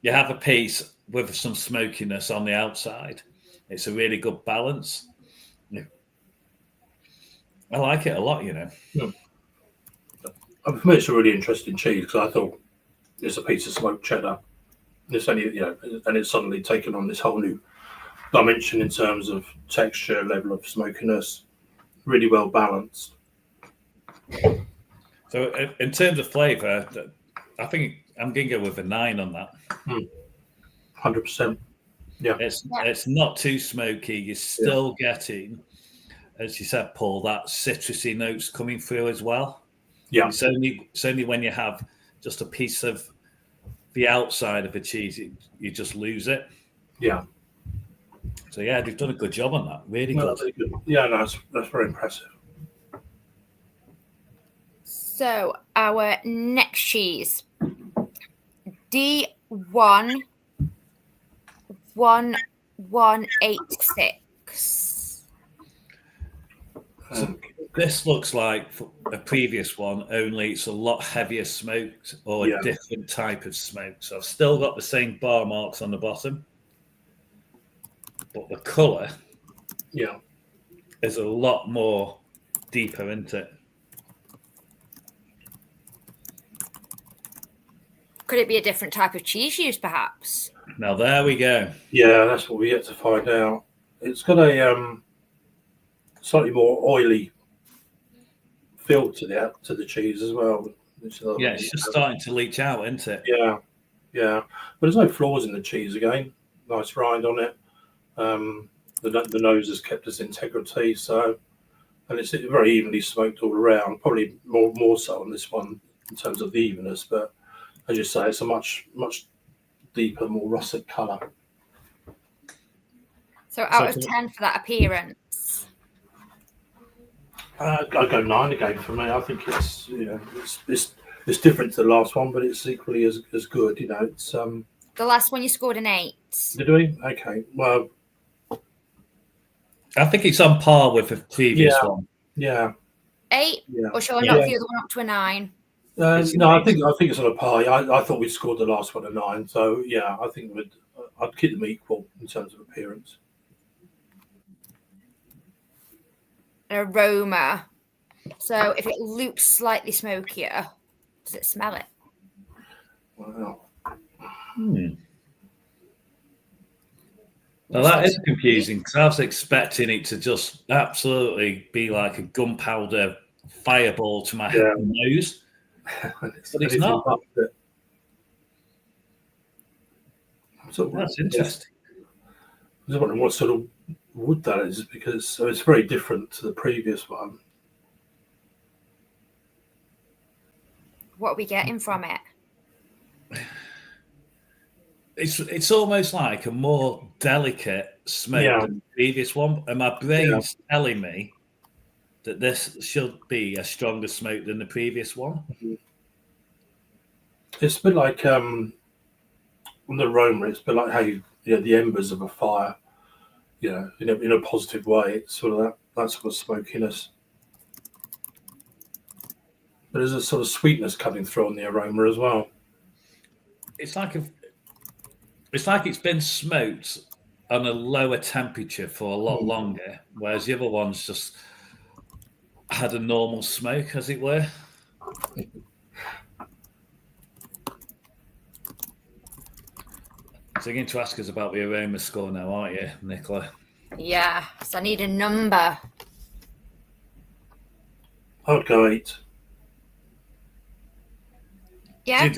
S10: you have a piece with some smokiness on the outside. It's a really good balance. I like it a lot, you know.
S9: Yeah. For me, it's a really interesting cheese because I thought it's a piece of smoked cheddar. It's only, you know, and it's suddenly taken on this whole new dimension in terms of texture, level of smokiness, really well balanced.
S10: So in terms of flavour, I think I'm going to go with a 9 on that.
S9: 100%. Yeah.
S10: It's not too smoky. You're still getting, as you said, Paul, that citrusy notes coming through as well.
S9: Yeah.
S10: It's only when you have just a piece of the outside of a cheese, you just lose it.
S9: Yeah.
S10: So yeah, they've done a good job on that. Really good.
S9: Yeah, no, that's very impressive.
S7: So our next cheese, D1186.
S10: So this looks like a previous one, only it's a lot heavier smoked or a different type of smoke. So I've still got the same bar marks on the bottom, but the colour is a lot more deeper into it.
S7: Could it be a different type of cheese used, perhaps?
S10: Now there we go.
S9: Yeah, that's what we yet to find out. It's got a slightly more oily feel to the cheese as well.
S10: It's just starting to leach out, isn't it?
S9: Yeah. But there's no flaws in the cheese again. Nice rind on it. The nose has kept its integrity, and it's very evenly smoked all around. Probably more so on this one in terms of the evenness, but as you say, it's a much deeper, more russet colour.
S7: So out of 10 for that appearance.
S9: I'd go 9 again for me. I think it's it's different to the last one, but it's equally as good. You know, it's
S7: The last one you scored an 8.
S9: Did we? Okay. Well,
S10: I think it's on par with the previous one.
S9: Yeah.
S7: 8?
S9: Yeah.
S7: Or shall I knock the other one up to a 9?
S9: No, I think it's on a par. I thought we'd scored the last one a 9. So yeah, I think I'd keep them equal in terms of appearance.
S7: Aroma. So if it looks slightly smokier, does it smell it?
S9: Wow.
S10: Now that is confusing because I was expecting it to just absolutely be like a gunpowder fireball to my nose. But it's not. That's interesting.
S9: I was wondering what sort of wood that is because it's very different to the previous one.
S7: What are we getting from it?
S10: It's almost like a more delicate smoke than the previous one, and my brain's telling me that this should be a stronger smoke than the previous one.
S9: It's a bit like on the aroma. It's a bit like how the embers of a fire. In a positive way. It's sort of that sort of smokiness. But there's a sort of sweetness coming through on the aroma as well.
S10: It's like it's been smoked on a lower temperature for a lot longer, whereas the other ones just had a normal smoke, as it were. So you're going to ask us about the aroma score now, aren't you, Nicola?
S7: Yeah, so I need a number.
S9: I would go 8.
S7: Yeah.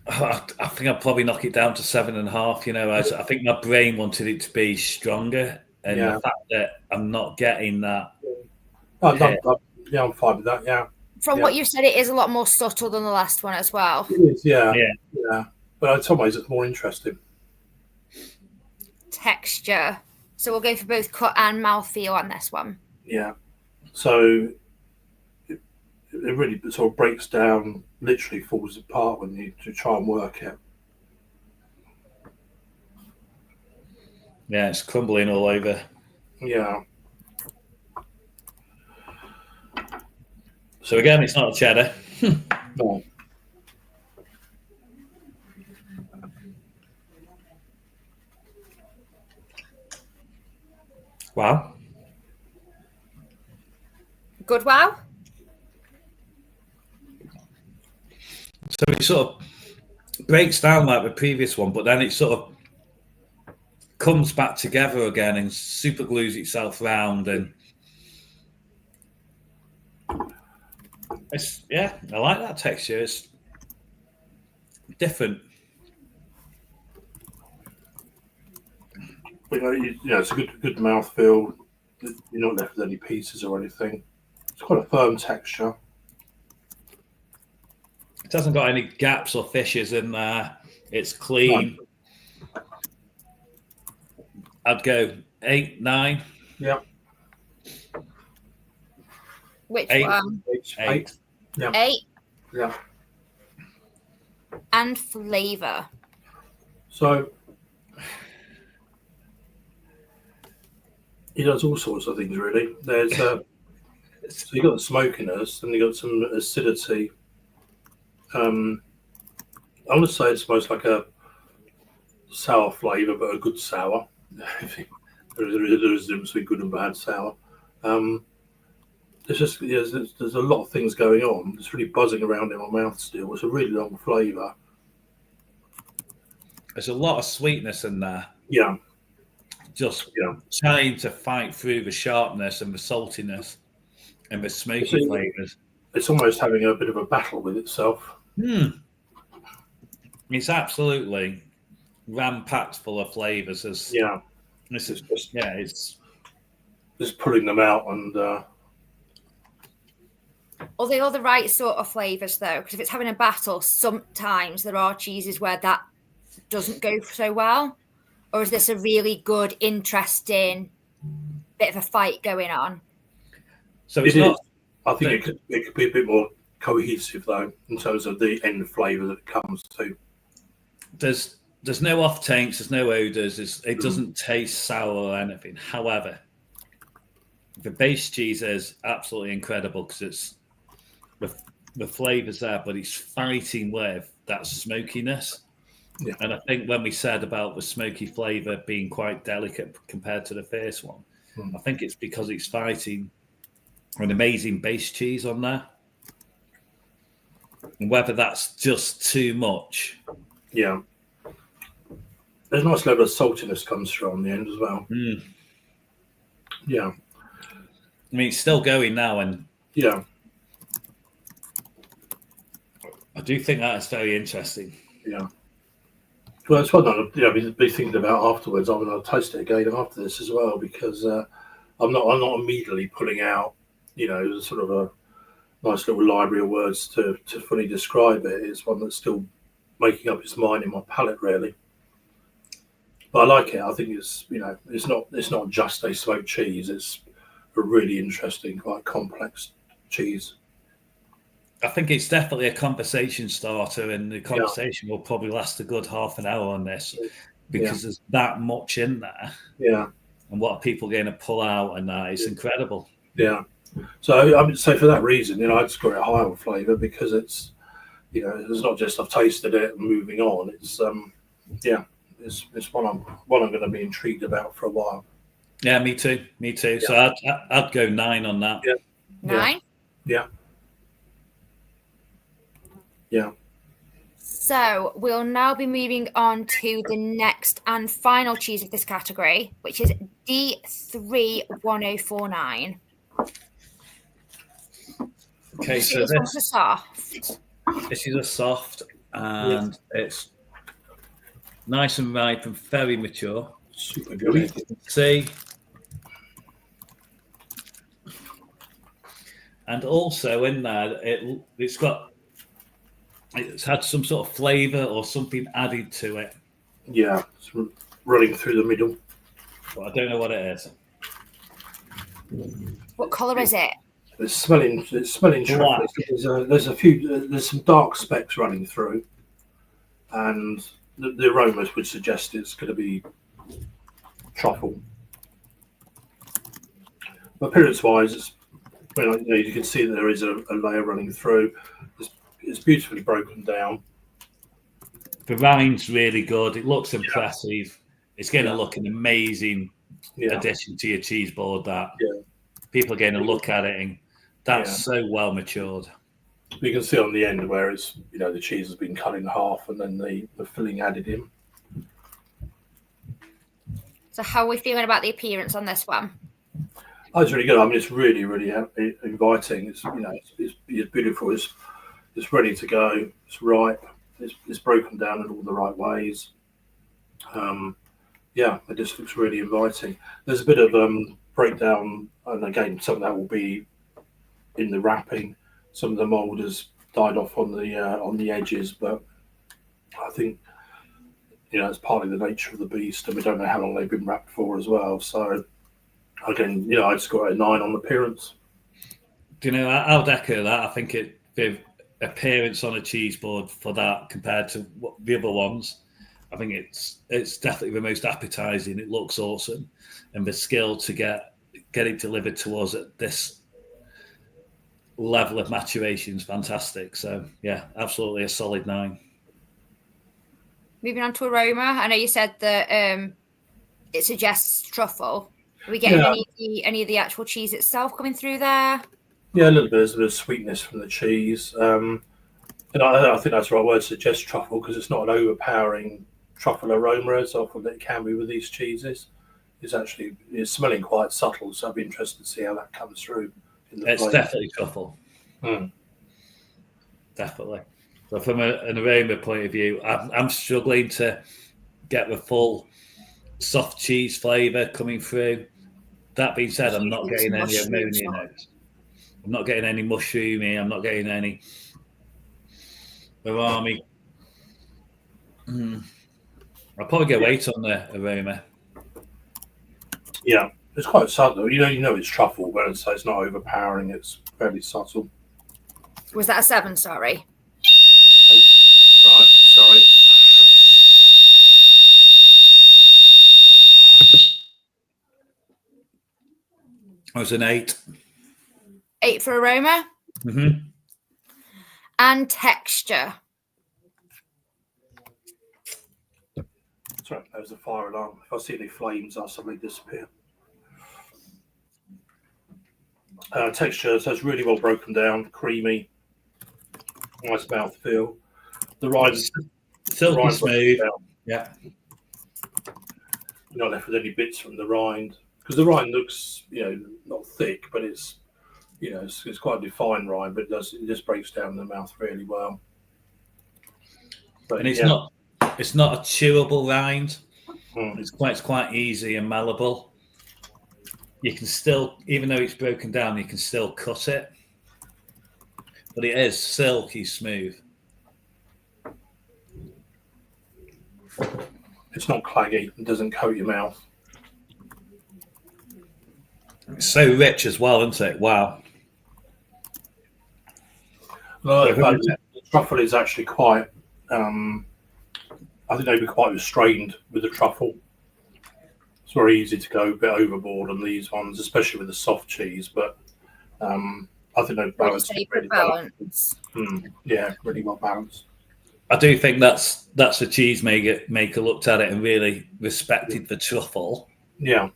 S10: I think I'd probably knock it down to 7.5. You know, I think my brain wanted it to be stronger, and the fact that I'm not getting that.
S9: I'm fine with that. Yeah.
S7: From what you said, it is a lot more subtle than the last one as well.
S9: It is, yeah. But in some ways, it's more interesting.
S7: Texture. So we'll go for both cut and mouthfeel on this one.
S9: Yeah. So it really sort of breaks down, literally falls apart when you try and work it.
S10: Yeah, it's crumbling all over.
S9: Yeah.
S10: So again, it's not a cheddar.
S9: No.
S10: Wow.
S7: Good wow?
S10: So it sort of breaks down like the previous one, but then it sort of comes back together again and super glues itself round, and it's, yeah, I like that texture. It's different.
S9: But, it's a good mouthfeel. You're not left with any pieces or anything. It's quite a firm texture.
S10: It hasn't got any gaps or fissures in there. It's clean. No. I'd go 8, 9.
S9: Yeah.
S7: Which
S10: 8.
S7: one?
S10: 8.
S9: Yeah.
S7: 8.
S9: Yeah.
S7: And flavour.
S9: So he does all sorts of things, really. There's so you got the smokiness, and you got some acidity. I want to say it's almost like a sour flavour, but a good sour. there is a difference between good and bad sour. There's a lot of things going on. It's really buzzing around in my mouth still. It's a really long flavour.
S10: There's a lot of sweetness in there.
S9: Yeah.
S10: Just trying to fight through the sharpness and the saltiness and the smoky flavours.
S9: It's almost having a bit of a battle with itself.
S10: It's absolutely ram-packed full of flavours. This is just it's
S9: just pulling them out, and
S7: are they all the right sort of flavours though? Because if it's having a battle, sometimes there are cheeses where that doesn't go so well. Or is this a really good, interesting bit of a fight going on?
S10: So it's not.
S9: I think it could be a bit more cohesive though, in terms of the end flavour that it comes to.
S10: There's no off taints, there's no odours. It doesn't taste sour or anything. However, the base cheese is absolutely incredible because it's the flavours there, but it's fighting with that smokiness.
S9: Yeah.
S10: And I think when we said about the smoky flavour being quite delicate compared to the first one, I think it's because it's fighting an amazing base cheese on there. And whether that's just too much.
S9: Yeah. There's a nice level of saltiness comes through on the end as well. Yeah.
S10: I mean, it's still going now, and
S9: yeah,
S10: I do think that is very interesting.
S9: Yeah. Well, it's one I'll be thinking about afterwards. I'm going to taste it again after this as well, because I'm not immediately pulling out, sort of a nice little library of words to fully describe it. It's one that's still making up its mind in my palate, really. But I like it. I think it's it's not just a smoked cheese. It's a really interesting, quite complex cheese.
S10: I think it's definitely a conversation starter, and the conversation will probably last a good half an hour on this, because there's that much in there.
S9: Yeah.
S10: And what are people going to pull out, and that is incredible.
S9: Yeah. So I would say for that reason, I'd score it high on flavour, because it's, it's not just I've tasted it and moving on. It's it's one I'm going to be intrigued about for a while.
S10: Yeah, me too.
S9: Yeah.
S10: So I'd go 9 on that.
S9: Yeah.
S7: 9?
S9: Yeah. Yeah.
S7: So we'll now be moving on to the next and final cheese of this category, which is D31049.
S10: Okay, so
S7: this one's a soft.
S10: This is a soft, and it's nice and ripe and very mature.
S9: Super good.
S10: See, and also in there, it's had some sort of flavour or something added to it.
S9: Yeah, it's running through the middle.
S10: But I don't know what it is.
S7: What colour is it?
S9: It's smelling truffle. There's some dark specks running through, and the aromas would suggest it's going to be truffle. Appearance-wise, you can see that there is a layer running through. It's beautifully broken down.
S10: The rind's really good. It looks impressive. It's going to look an amazing addition to your cheese board. People are going to look at it, and that's so well matured.
S9: You can see on the end where it's the cheese has been cut in half, and then the filling added in.
S7: So how are we feeling about the appearance on this one?
S9: Oh, it's really good. I mean, it's really, really inviting. It's it's beautiful. It's ready to go. It's ripe. It's broken down in all the right ways. It just looks really inviting. There's a bit of breakdown, and again, some of that will be in the wrapping. Some of the mould has died off on the edges, but I think it's partly the nature of the beast, and we don't know how long they've been wrapped for as well. So again, I just got a 9 on appearance.
S10: I'll echo that. I think the appearance on a cheese board for that compared to the other ones, I think it's definitely the most appetizing. It looks awesome, and the skill to get it delivered to us at this level of maturation is fantastic. So yeah, absolutely a solid 9.
S7: Moving on to aroma, I know you said that it suggests truffle. Are we getting any of the actual cheese itself coming through there?
S9: Yeah, a little bit of sweetness from the cheese. And I think that's the right word, suggest truffle, because it's not an overpowering truffle aroma as often it can be with these cheeses. It's smelling quite subtle, so I'd be interested to see how that comes through.
S10: It's definitely truffle. Definitely. So from an aroma point of view, I'm struggling to get the full soft cheese flavour coming through. That being said, I'm not getting any ammonia notes. I'm not getting any mushroomy. I'm not getting any umami. I'll probably get weight on the aroma.
S9: Yeah, it's quite subtle. You know it's truffle, but it's not overpowering. It's fairly subtle.
S7: Was that a 7? Sorry.
S9: Right, sorry.
S10: It was an 8.
S7: 8 for aroma. And texture.
S9: Sorry, that was a fire alarm. If I see any flames, I'll suddenly disappear. Texture, so it's really well broken down, creamy, nice mouthfeel. The rind,
S10: silky smooth. Yeah.
S9: You're not left with any bits from the rind, because the rind looks, not thick, but it's, it's quite a defined rind, but it just breaks down in the mouth really well. But,
S10: and it's not a chewable rind. It's quite easy and malleable. You can still, even though it's broken down, you can still cut it. But it is silky smooth.
S9: It's not claggy. It doesn't coat your mouth.
S10: It's so rich as well, isn't it? Wow.
S9: The truffle is actually quite, I think they'd be quite restrained with the truffle. It's very easy to go a bit overboard on these ones, especially with the soft cheese, but I think they're balanced. Really yeah, really well balanced.
S10: I do think that's a cheese maker looked at it and really respected the truffle.
S9: Yeah.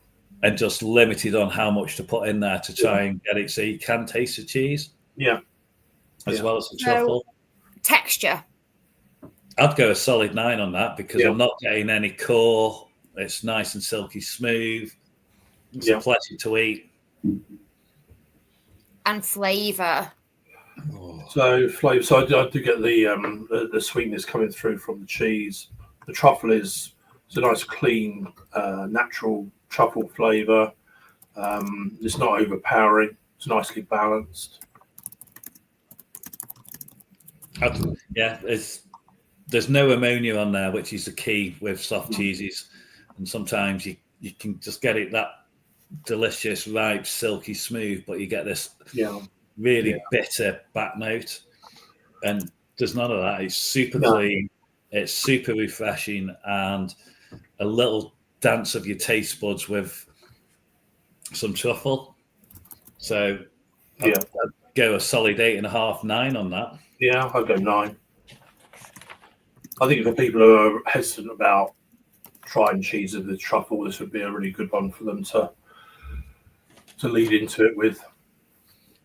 S10: And just limited on how much to put in there to try and get it so you can taste the cheese.
S9: Yeah.
S10: As well as the truffle.
S7: Texture.
S10: I'd go a solid 9 on that because I'm not getting any core. It's nice and silky smooth. It's a pleasure to eat.
S7: And flavour.
S9: So flavour. So I do get the sweetness coming through from the cheese. The truffle is a nice, clean, natural truffle flavour. It's not overpowering. It's nicely balanced.
S10: There's no ammonia on there, which is the key with soft cheeses. And sometimes you can just get it that delicious, ripe, silky smooth, but you get this really bitter back note. And there's none of that. It's super clean. It's super refreshing, and a little dance of your taste buds with some truffle. So I'd go a solid 8.5, 9 on that.
S9: Yeah, I'd go 9. I think for people who are hesitant about trying cheeses with truffle, this would be a really good one for them to lead into it with.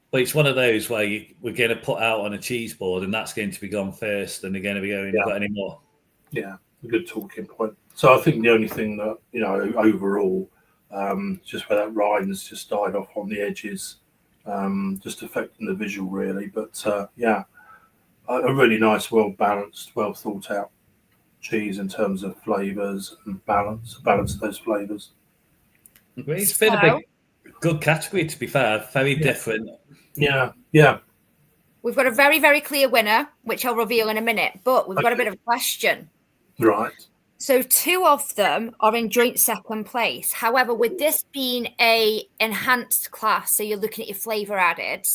S10: But it's one of those where we're going to put out on a cheese board, and that's going to be gone first, and they're going to be going, got any more?
S9: Yeah, a good talking point. So I think the only thing that, overall, just where that rind's just died off on the edges, just affecting the visual really. But a really nice, well balanced, well thought out cheese in terms of flavours and balance those flavours.
S10: It's been a good category, to be fair. Very different.
S9: Yeah.
S7: We've got a very, very clear winner, which I'll reveal in a minute, but we've got a bit of a question.
S9: Right.
S7: So 2 of them are in joint second place. However, with this being a enhanced class, so you're looking at your flavour added,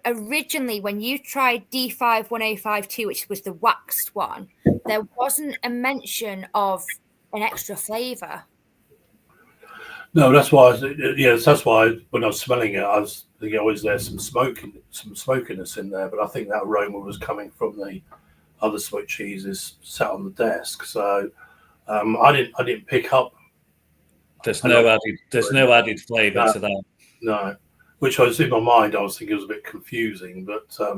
S7: originally when you tried D51052, which was the waxed one, there wasn't a mention of an extra flavour.
S9: No, that's why. That's why when I was smelling it, I was thinking, "Oh, is there some smokiness in there?" But I think that aroma was coming from the other smoked cheeses sat on the desk. So I didn't pick up.
S10: There's no added flavour to that.
S9: No, which was in my mind. I was thinking it was a bit confusing. But are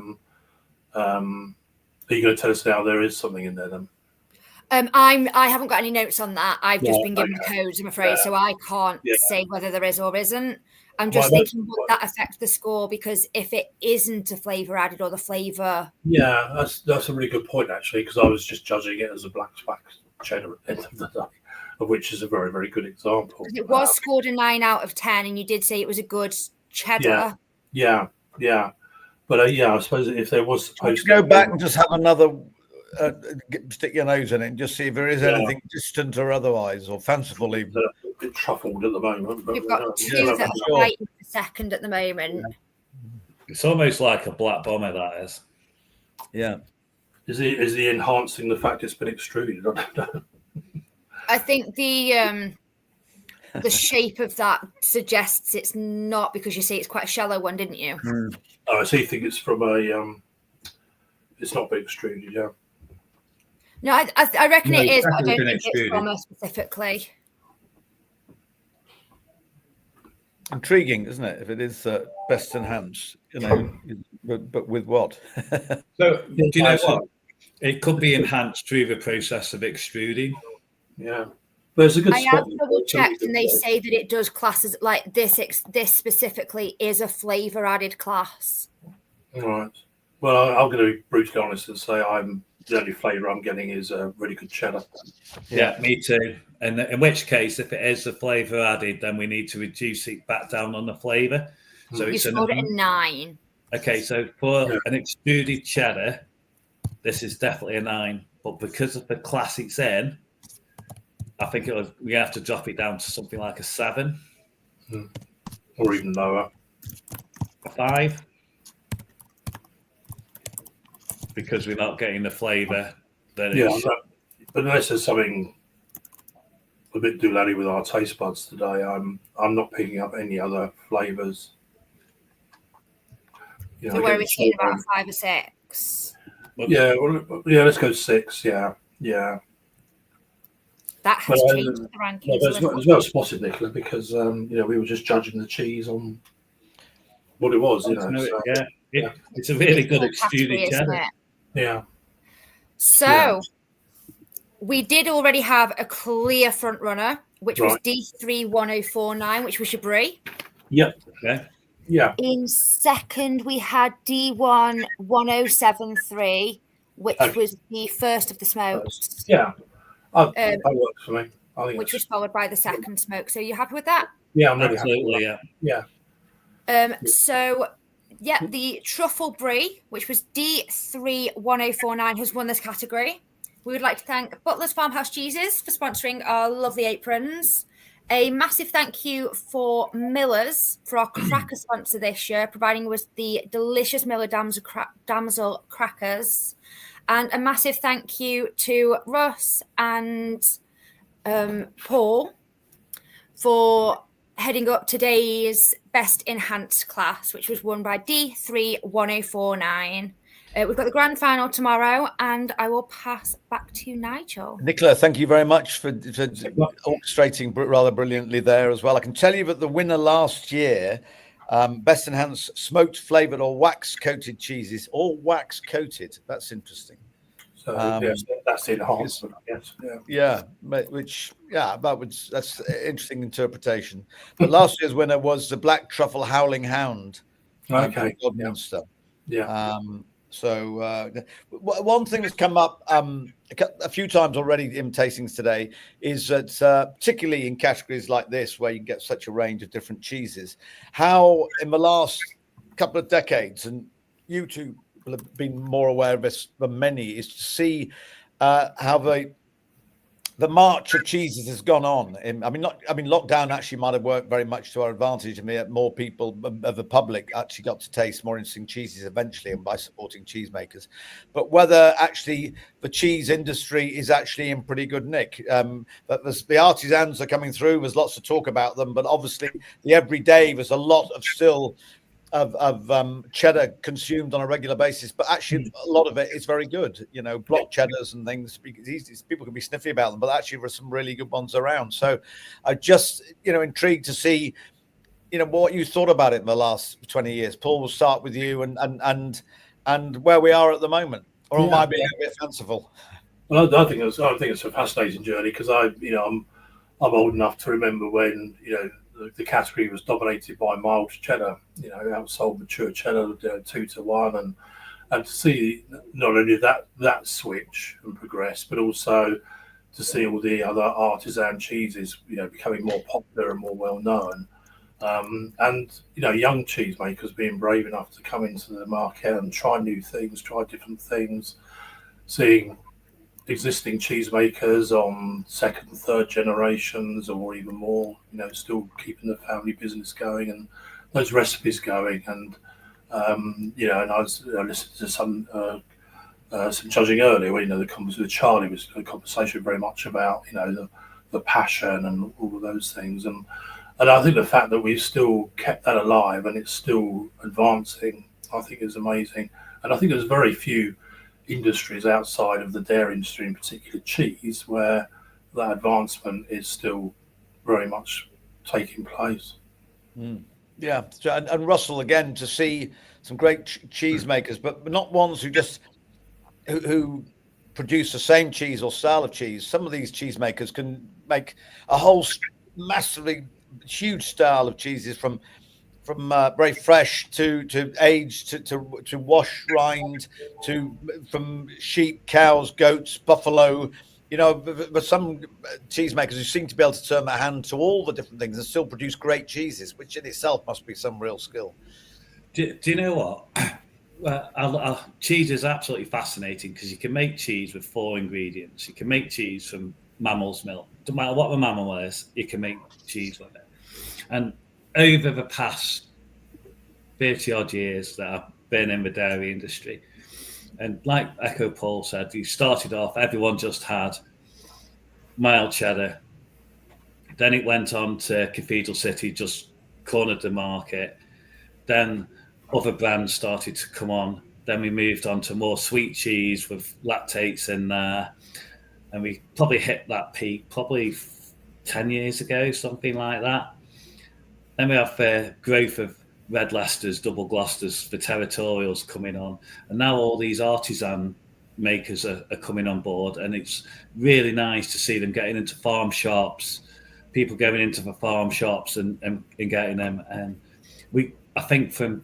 S9: you going to tell us now there is something in there then?
S7: I haven't got any notes on that. I've just been given the codes, I'm afraid, so I can't say whether there is or isn't. I'm just thinking, would that affect the score? Because if it isn't a flavour added or the flavour...
S9: Yeah, that's a really good point, actually, because I was just judging it as a black cheddar at the end of the day, of which is a very, very good example.
S7: It was scored a 9 out of 10, and you did say it was a good cheddar.
S9: Yeah. But I suppose if there was supposed
S1: to go back and just have another... stick your nose in it and just see if there is anything distant or otherwise, or fanciful even.
S9: A bit truffled at the moment. But
S7: we've got 2 that are right in the second at the moment.
S10: It's almost like a black bomber, that is.
S1: Yeah.
S9: Is he enhancing the fact it's been extruded? I don't know.
S7: I think the shape of that suggests it's not, because you see it's quite a shallow one, didn't you?
S9: Oh, so you think it's from a it's not been extruded, yeah.
S7: No, I reckon it is, but I don't think it's from us specifically.
S1: Intriguing, isn't it? If it is best enhanced, but with what?
S10: So, do you know what? It could be enhanced through the process of extruding.
S9: Yeah. There's a good
S7: I have double checked, and they say that it does classes like this. This specifically is a flavour added class.
S9: All right. Well, I'm going to be brutally honest and say the only flavour I'm getting is a really good cheddar.
S10: Yeah, me too. And in which case, if it is a flavour added, then we need to reduce it back down on the flavour. So
S7: you scored it a 9.
S10: Okay, so for an extruded cheddar, this is definitely a 9. But because of the class it's in, I think we have to drop it down to something like a 7.
S9: Or even lower.
S10: A 5. Because we're not getting the flavour. But
S9: unless there's something a bit doolally with our taste buds today, I'm not picking up any other flavours.
S7: So where are we seeing about a 5 or 6?
S9: Let's go 6. Yeah.
S7: That has changed the rankings.
S9: There's no spotted, Nicola, because we were just judging the cheese on what it was. It's
S10: a really good extruded cheddar.
S9: Yeah.
S7: So we did already have a clear front runner, which was D31049, which was your Brie.
S9: Yep.
S10: Okay.
S9: Yeah.
S7: In second, we had D11073, which was the first of the smokes.
S9: Yeah. That works for me. I think
S7: which was followed by the second smoke. So you happy with that?
S9: Yeah, I'm really
S10: Absolutely,
S9: happy with that.
S7: So the truffle brie, which was D31049, has won this category. We would like to thank Butler's Farmhouse Cheeses for sponsoring our lovely aprons. A massive thank you for Miller's for our cracker sponsor this year, providing us the delicious Miller Damsel crackers. And a massive thank you to Russ and Paul for heading up today's Best Enhanced class, which was won by D31049. We've got the grand final tomorrow, and I will pass back to Nigel.
S1: Nicola, thank you very much for orchestrating rather brilliantly there as well. I can tell you that the winner last year, Best Enhanced Smoked Flavoured or Wax Coated Cheeses, all wax coated. That's interesting.
S9: So that's the enhancement, I guess.
S1: That's an interesting interpretation. But last year's winner was the Black Truffle Howling Hound.
S9: Okay.
S1: Godminster.
S9: Yeah.
S1: So one thing that's come up a few times already in tastings today is that particularly in categories like this, where you can get such a range of different cheeses, how in the last couple of decades, and you two will have been more aware of this than many, is to see how the march of cheeses has gone on. Lockdown actually might have worked very much to our advantage. I mean, more people of the public actually got to taste more interesting cheeses eventually, and by supporting cheesemakers. But whether actually the cheese industry is actually in pretty good nick. But the artisans are coming through. There's lots of talk about them, but obviously the everyday, there's a lot of still of cheddar consumed on a regular basis, but actually a lot of it is very good. You know, block cheddars and things. People can be sniffy about them, but actually there are some really good ones around. So I just, intrigued to see, what you thought about it in the last 20 years. Paul, we'll start with you and where we are at the the am I being a bit fanciful?
S9: Well, I think it's a fascinating journey because I'm old enough to remember when the category was dominated by mild cheddar, outsold mature cheddar 2-1, and to see not only that switch and progress, but also to see all the other artisan cheeses, becoming more popular and more well known, and young cheesemakers being brave enough to come into the market and try new things, try different things, seeing existing cheesemakers on second and third generations or even more, still keeping the family business going and those recipes going. And and I listened to some judging earlier where the conversation with Charlie was a conversation very much about the passion and all of those things, and I think the fact that we've still kept that alive and it's still advancing, I think is amazing. And I think there's very few industries outside of the dairy industry, in particular cheese, where that advancement is still very much taking place.
S1: Yeah, and Russell, again, to see some great cheesemakers, but not ones who produce the same cheese or style of cheese. Some of these cheesemakers can make a whole massively huge style of cheeses from very fresh to aged to wash rind from sheep, cows, goats, buffalo. But some cheesemakers who seem to be able to turn their hand to all the different things and still produce great cheeses, which in itself must be some real skill.
S10: Do you know what? Well, cheese is absolutely fascinating because you can make cheese with 4 ingredients. You can make cheese from mammal's milk. No matter what the mammal is, you can make cheese with it. And over the past 30 odd years that I've been in the dairy industry, and like Echo Paul said, you started off, everyone just had mild cheddar. Then it went on to Cathedral City, just cornered the market. Then other brands started to come on. Then we moved on to more sweet cheese with lactates in there. And we probably hit that peak probably 10 years ago, something like that. Then we have the growth of Red Leicesters, Double Gloucesters, the territorials coming on. And now all these artisan makers are coming on board, and it's really nice to see them getting into farm shops, people going into the farm shops and getting them. And I think from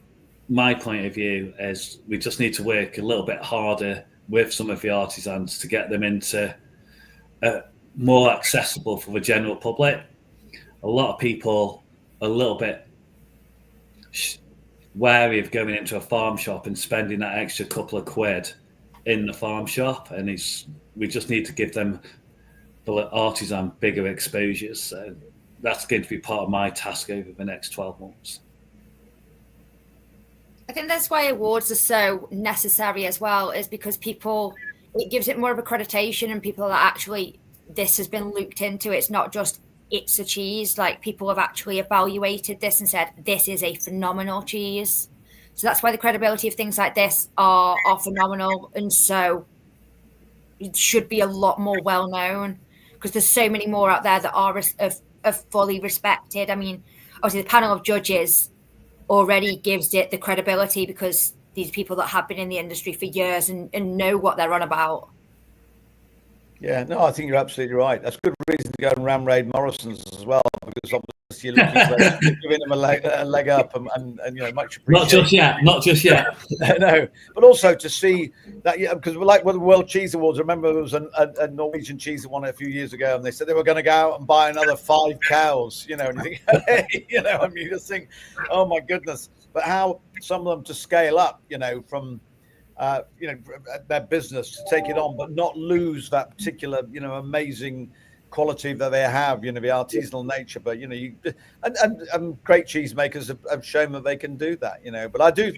S10: my point of view is we just need to work a little bit harder with some of the artisans to get them into more accessible for the general public. A lot of people are a little bit wary of going into a farm shop and spending that extra couple of quid in the farm shop, and we just need to give them, the artisan, bigger exposures. So that's going to be part of my task over the next 12 months.
S7: I think that's why awards are so necessary as well, is because it gives it more of accreditation, and people are actually, this has been looked into. It's not just, it's a cheese. Like, people have actually evaluated this and said, this is a phenomenal cheese. So that's why the credibility of things like this are phenomenal. And so it should be a lot more well known, because there's so many more out there that are fully respected. I mean, obviously the panel of judges already gives it the credibility, because these people that have been in the industry for years and know what they're on about.
S1: Yeah, no, I think you're absolutely right. That's good reason to go and ram raid Morrison's as well, because obviously you're giving them a leg up, and much appreciated.
S10: Not just yet.
S1: No, but also to see that, because we're like with the World Cheese Awards. I remember there was a Norwegian cheese that won it a few years ago, and they said they were going to go out and buy another 5 cows. And you think, hey, I mean, you just think, oh my goodness. But how some of them to scale up, from their business, to take it on, but not lose that particular, amazing quality that they have, the artisanal nature. But and great cheesemakers have shown that they can do that, But I do,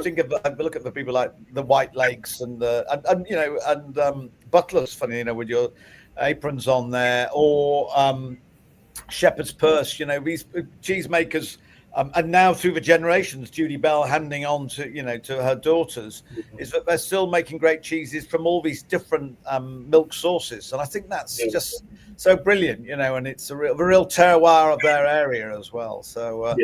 S1: think of, look at the people like the White Lakes and Butlers, funny, with your aprons on there, or Shepherd's Purse. These cheesemakers. And now through the generations, Judy Bell handing on to to her daughters, is that they're still making great cheeses from all these different milk sources, and I think that's just so brilliant, and it's a real terroir of their area as well. So I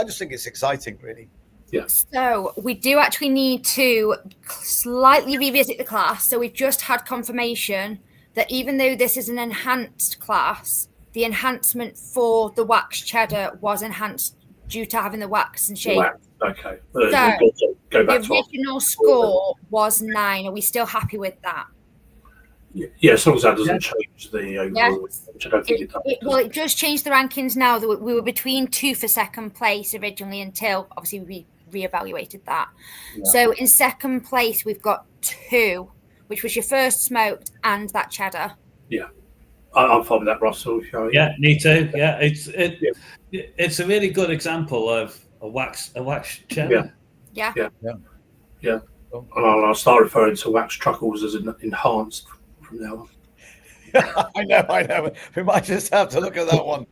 S1: just think it's exciting, really.
S9: Yeah.
S7: So we do actually need to slightly revisit the class. So we've just had confirmation that even though this is an enhanced class, the enhancement for the wax cheddar was enhanced due to having the wax and shape.
S9: Okay.
S7: So
S9: go back
S7: the original score was 9. Are we still happy with that?
S9: Yeah, as long as that doesn't change the overall, which I don't think it does.
S7: It does change the rankings now. We were between 2 for second place originally, until obviously we reevaluated that. Yeah. So in second place, we've got 2, which was your first smoked and that cheddar.
S9: Yeah. I'm fine with that, Russell.
S10: Yeah, me too. Yeah, it's a really good example of a wax cheddar.
S7: Yeah.
S9: And I'll start referring to wax truckles as enhanced from now on.
S1: I know. We might just have to look at that one.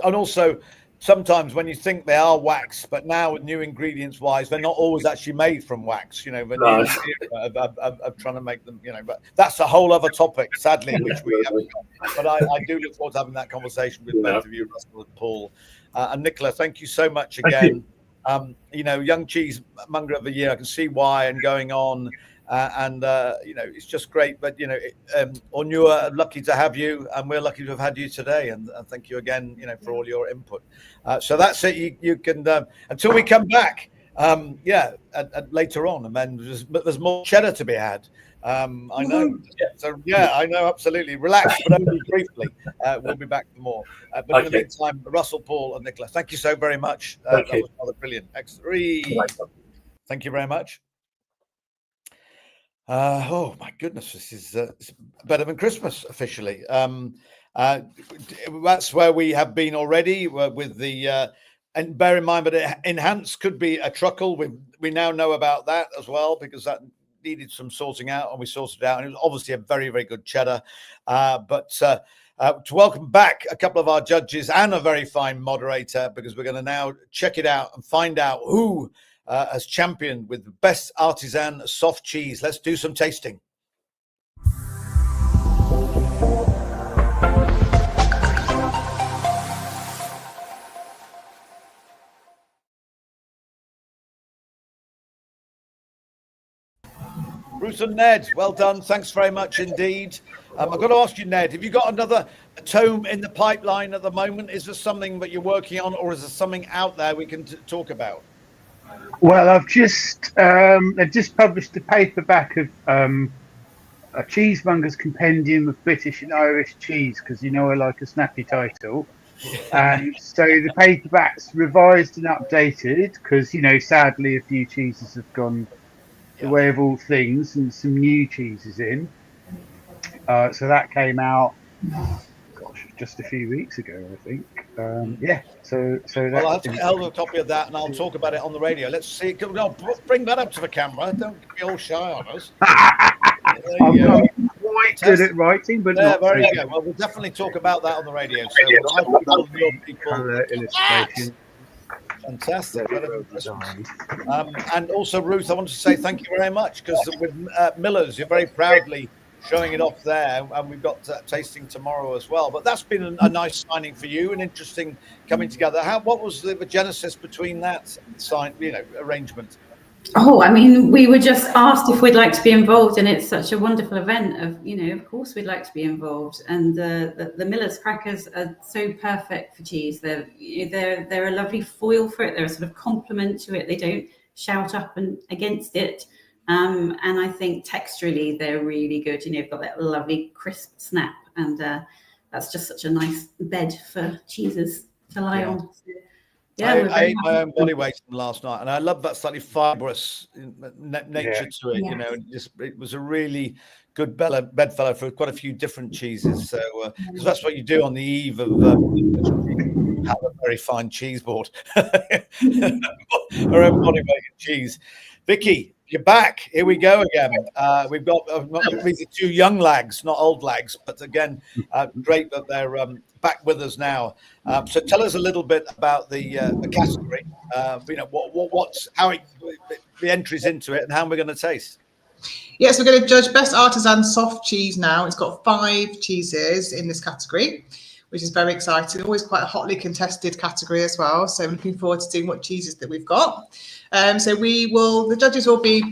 S1: And also, sometimes when you think they are wax, but now with new ingredients wise, they're not always actually made from wax, the of trying to make them, but that's a whole other topic, sadly, which we haven't got. But I do look forward to having that conversation with both of you, Russell and Paul. And Nicola, thank you so much again. Young Cheesemonger of the Year, I can see why, and going on. It's just great. But Onua, lucky to have you, and we're lucky to have had you today. And thank you again, for all your input. So that's it. You can until we come back. Later on, and then there's more cheddar to be had. I know. I know. Absolutely. Relax, but only briefly. We'll be back for more. But in the meantime, Russell, Paul, and Nicola, thank you so very much. That was rather brilliant. Excellent. Thank you very much. Oh my goodness, this is better than Christmas officially. That's where we have been already with the and bear in mind, but enhanced could be a truckle. We now know about that as well, because that needed some sorting out, and we sorted it out, and it was obviously a very, very good cheddar. But to welcome back a couple of our judges and a very fine moderator, because we're going to now check it out and find out who has championed with the best artisan soft cheese. Let's do some tasting. Ruth and Ned, well done. Thanks very much indeed. I've got to ask you, Ned, have you got another tome in the pipeline at the moment? Is there something that you're working on, or is there something out there we can talk about?
S6: Well, I've just published a paperback of a Cheesemonger's Compendium of British and Irish Cheese, because I like a snappy title. And so the paperback's revised and updated because, sadly, a few cheeses have gone the way of all things, and some new cheeses in. So that came out, just a few weeks ago, I think. So
S1: well, I'll have to get hold of a copy of that, and I'll talk about it on the radio. Let's see. No, bring that up to the camera. Don't be all shy on us.
S6: I'm quite good at writing, but not
S1: very good. Well, we'll definitely talk about that on the radio. So we'll have people.
S6: Illustration.
S1: Fantastic. And also, Ruth, I want to say thank you very much, because with Miller's, you're very proudly showing it off there, and we've got tasting tomorrow as well. But that's been a nice signing for you, and interesting coming together. What was the genesis between that arrangement?
S8: Oh, I mean, we were just asked if we'd like to be involved, and it's such a wonderful event. Of course, we'd like to be involved. And the Miller's crackers are so perfect for cheese. They're a lovely foil for it. They're a sort of complement to it. They don't shout up and against it. And I think texturally they're really good. You've got that lovely crisp snap, and that's just such a nice bed for cheeses to lie on. So, I
S1: ate my own body weight last night, and I love that slightly fibrous nature to it.
S8: Yes.
S1: It was a really good bedfellow for quite a few different cheeses. So, because that's what you do on the eve of have a very fine cheese board, our own body weight in cheese. Vicky, you're back. Here we go again. We've got these two young lags, not old lags, but again, great that they're back with us now. So tell us a little bit about the category. The entries into it, and how we're going to taste.
S5: Yes, we're going to judge best artisan soft cheese now. It's got 5 cheeses in this category, which is very exciting. Always quite a hotly contested category as well. So I'm looking forward to seeing what cheeses that we've got. So the judges will be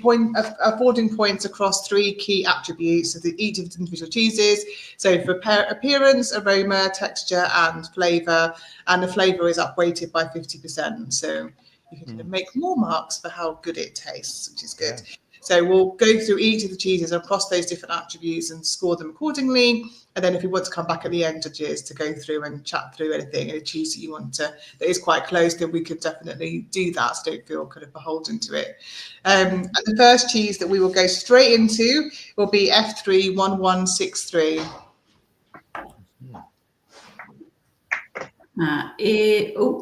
S5: awarding points across 3 key attributes of each of the individual cheeses. So for appearance, aroma, texture, and flavour. And the flavour is upweighted by 50%. So you can make more marks for how good it tastes, which is good. Yeah. So we'll go through each of the cheeses across those different attributes and score them accordingly. And then if you want to come back at the end, judges, to go through and chat through anything, any cheese that you want that is quite close, then we could definitely do that. So don't feel kind of beholden to it. And the first cheese that we will go straight into will be F31163.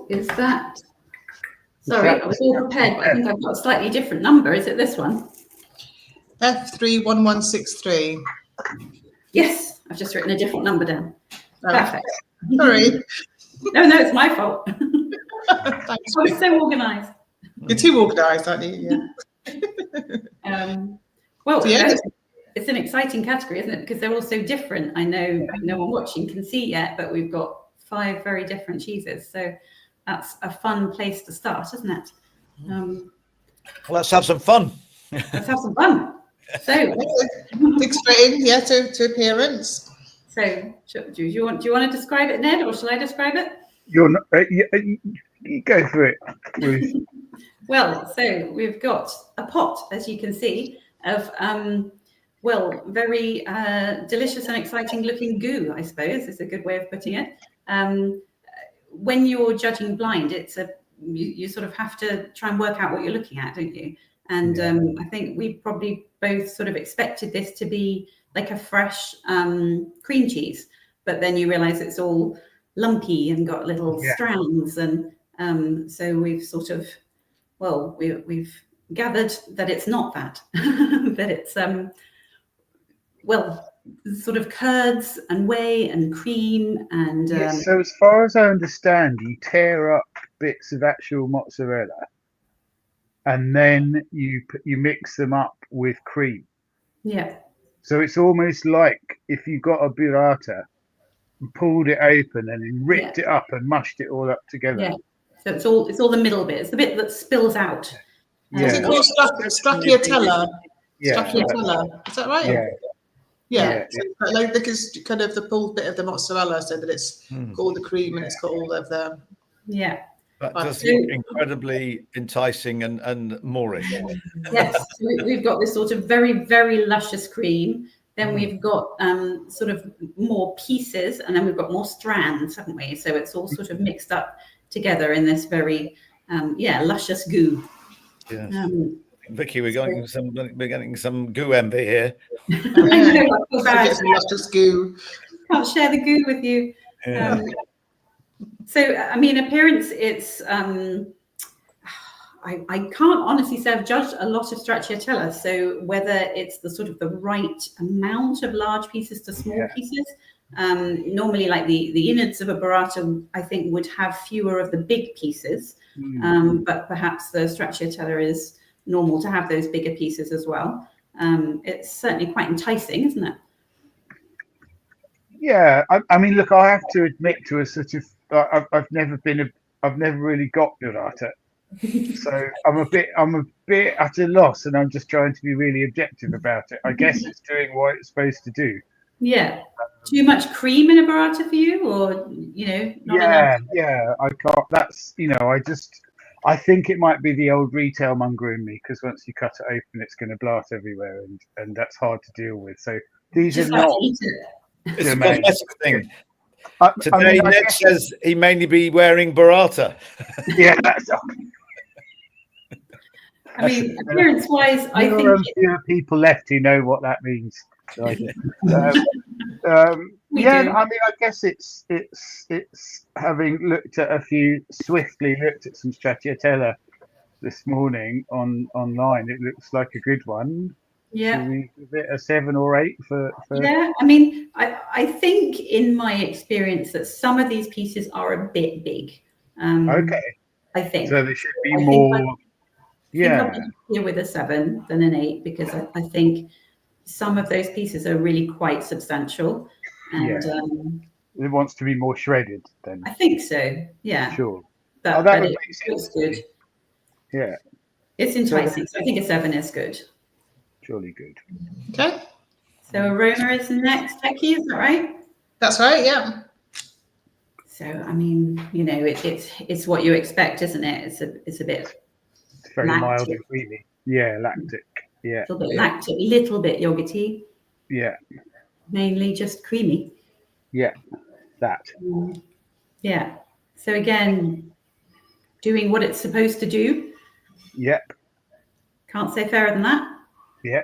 S8: Is that? Sorry, I was all prepared, but I think I've got a slightly different number. Is it this one?
S5: F31163.
S8: Yes, I've just written a different number down. Perfect.
S5: Sorry.
S8: No, it's my fault. Thanks. I was so organised.
S5: You're too organised, aren't you? Yeah.
S8: Well, it's an exciting category, isn't it? Because they're all so different. I know no one watching can see yet, but we've got 5 very different cheeses. So that's a fun place to start, isn't it?
S1: Well, let's have some fun.
S8: Let's have some fun. So,
S5: dig straight in, to appearance.
S8: So, do you want to describe it, Ned, or shall I describe it?
S6: You go for it, Ruth.
S8: Well, so we've got a pot, as you can see, of very delicious and exciting looking goo, I suppose is a good way of putting it. When you're judging blind, you sort of have to try and work out what you're looking at, don't you? And I think we probably both sort of expected this to be like a fresh cream cheese, but then you realize it's all lumpy and got little strands. And so we've sort of, we've gathered that it's not that, that it's, sort of curds and whey and cream and
S6: so as far as I understand, you tear up bits of actual mozzarella and then you mix them up with cream. So it's almost like if you got a burrata and pulled it open and then ripped it up and mushed it all up together.
S8: So it's all the middle bit. It's the bit that spills out.
S5: Is it called stracciatella? stracciatella. Is that right?
S3: Yeah.
S5: Yeah. So, like, because kind of the pulled bit of the mozzarella, so that it's got all the cream and it's got all of the.
S8: Yeah.
S1: That does look incredibly enticing and Moorish.
S8: Yes, so we've got this sort of very, very luscious cream. Then we've got sort of more pieces, and then we've got more strands, haven't we? So it's all sort of mixed up together in this very, luscious goo.
S1: Yes. Vicky, we're getting some goo envy here.
S8: I know, I feel bad.
S5: Luscious goo.
S8: Can't share the goo with you.
S1: Yeah.
S8: So, I mean, appearance, it's, I can't honestly say I've judged a lot of stracciatella. So whether it's the sort of the right amount of large pieces to small pieces, normally like the innards of a burrata, I think would have fewer of the big pieces, but perhaps the stracciatella is normal to have those bigger pieces as well. It's certainly quite enticing, isn't it?
S6: Yeah, I mean, look, I have to admit to a sort of, I've never really got burrata, so I'm a bit at a loss, and I'm just trying to be really objective about it. I guess it's doing what it's supposed to do.
S8: Yeah. Too much cream in a burrata for you, or not enough?
S6: Yeah, I can't. That's I think it might be the old retail monger in me, because once you cut it open, it's going to blart everywhere, and that's hard to deal with. So these
S8: Just
S6: are
S8: like
S6: not.
S8: to eat it.
S1: It's a cosmetic thing. Today,
S6: I mean,
S1: Ned says he mainly be wearing burrata.
S6: Yeah, that's.
S8: I mean, appearance-wise, I think
S6: there are fewer people left who know what that means. So I mean, I guess it's having swiftly looked at some stracciatella this morning online. It looks like a good one.
S8: Yeah.
S6: Should we give it a 7 or 8 for...
S8: Yeah, I mean, I think in my experience that some of these pieces are a bit big.
S6: Okay.
S8: I think.
S6: So there should be more...
S8: I'll be here with a 7 than an 8, because I think some of those pieces are really quite substantial. And
S6: it wants to be more shredded then.
S8: I think so, yeah.
S6: Sure.
S8: But it looks good.
S6: Yeah.
S8: It's enticing. So I think a 7 is good.
S6: Surely good.
S5: Okay.
S8: So aroma is next, Becky, is that right?
S5: That's right, yeah.
S8: So I mean, it's what you expect, isn't it? It's a bit.
S6: It's very mild and creamy. Yeah, lactic. Yeah.
S8: A little bit lactic, little bit yogurty.
S6: Yeah.
S8: Mainly just creamy.
S6: Yeah. That.
S8: Yeah. So again, doing what it's supposed to do.
S6: Yep.
S8: Can't say fairer than that.
S6: Yeah.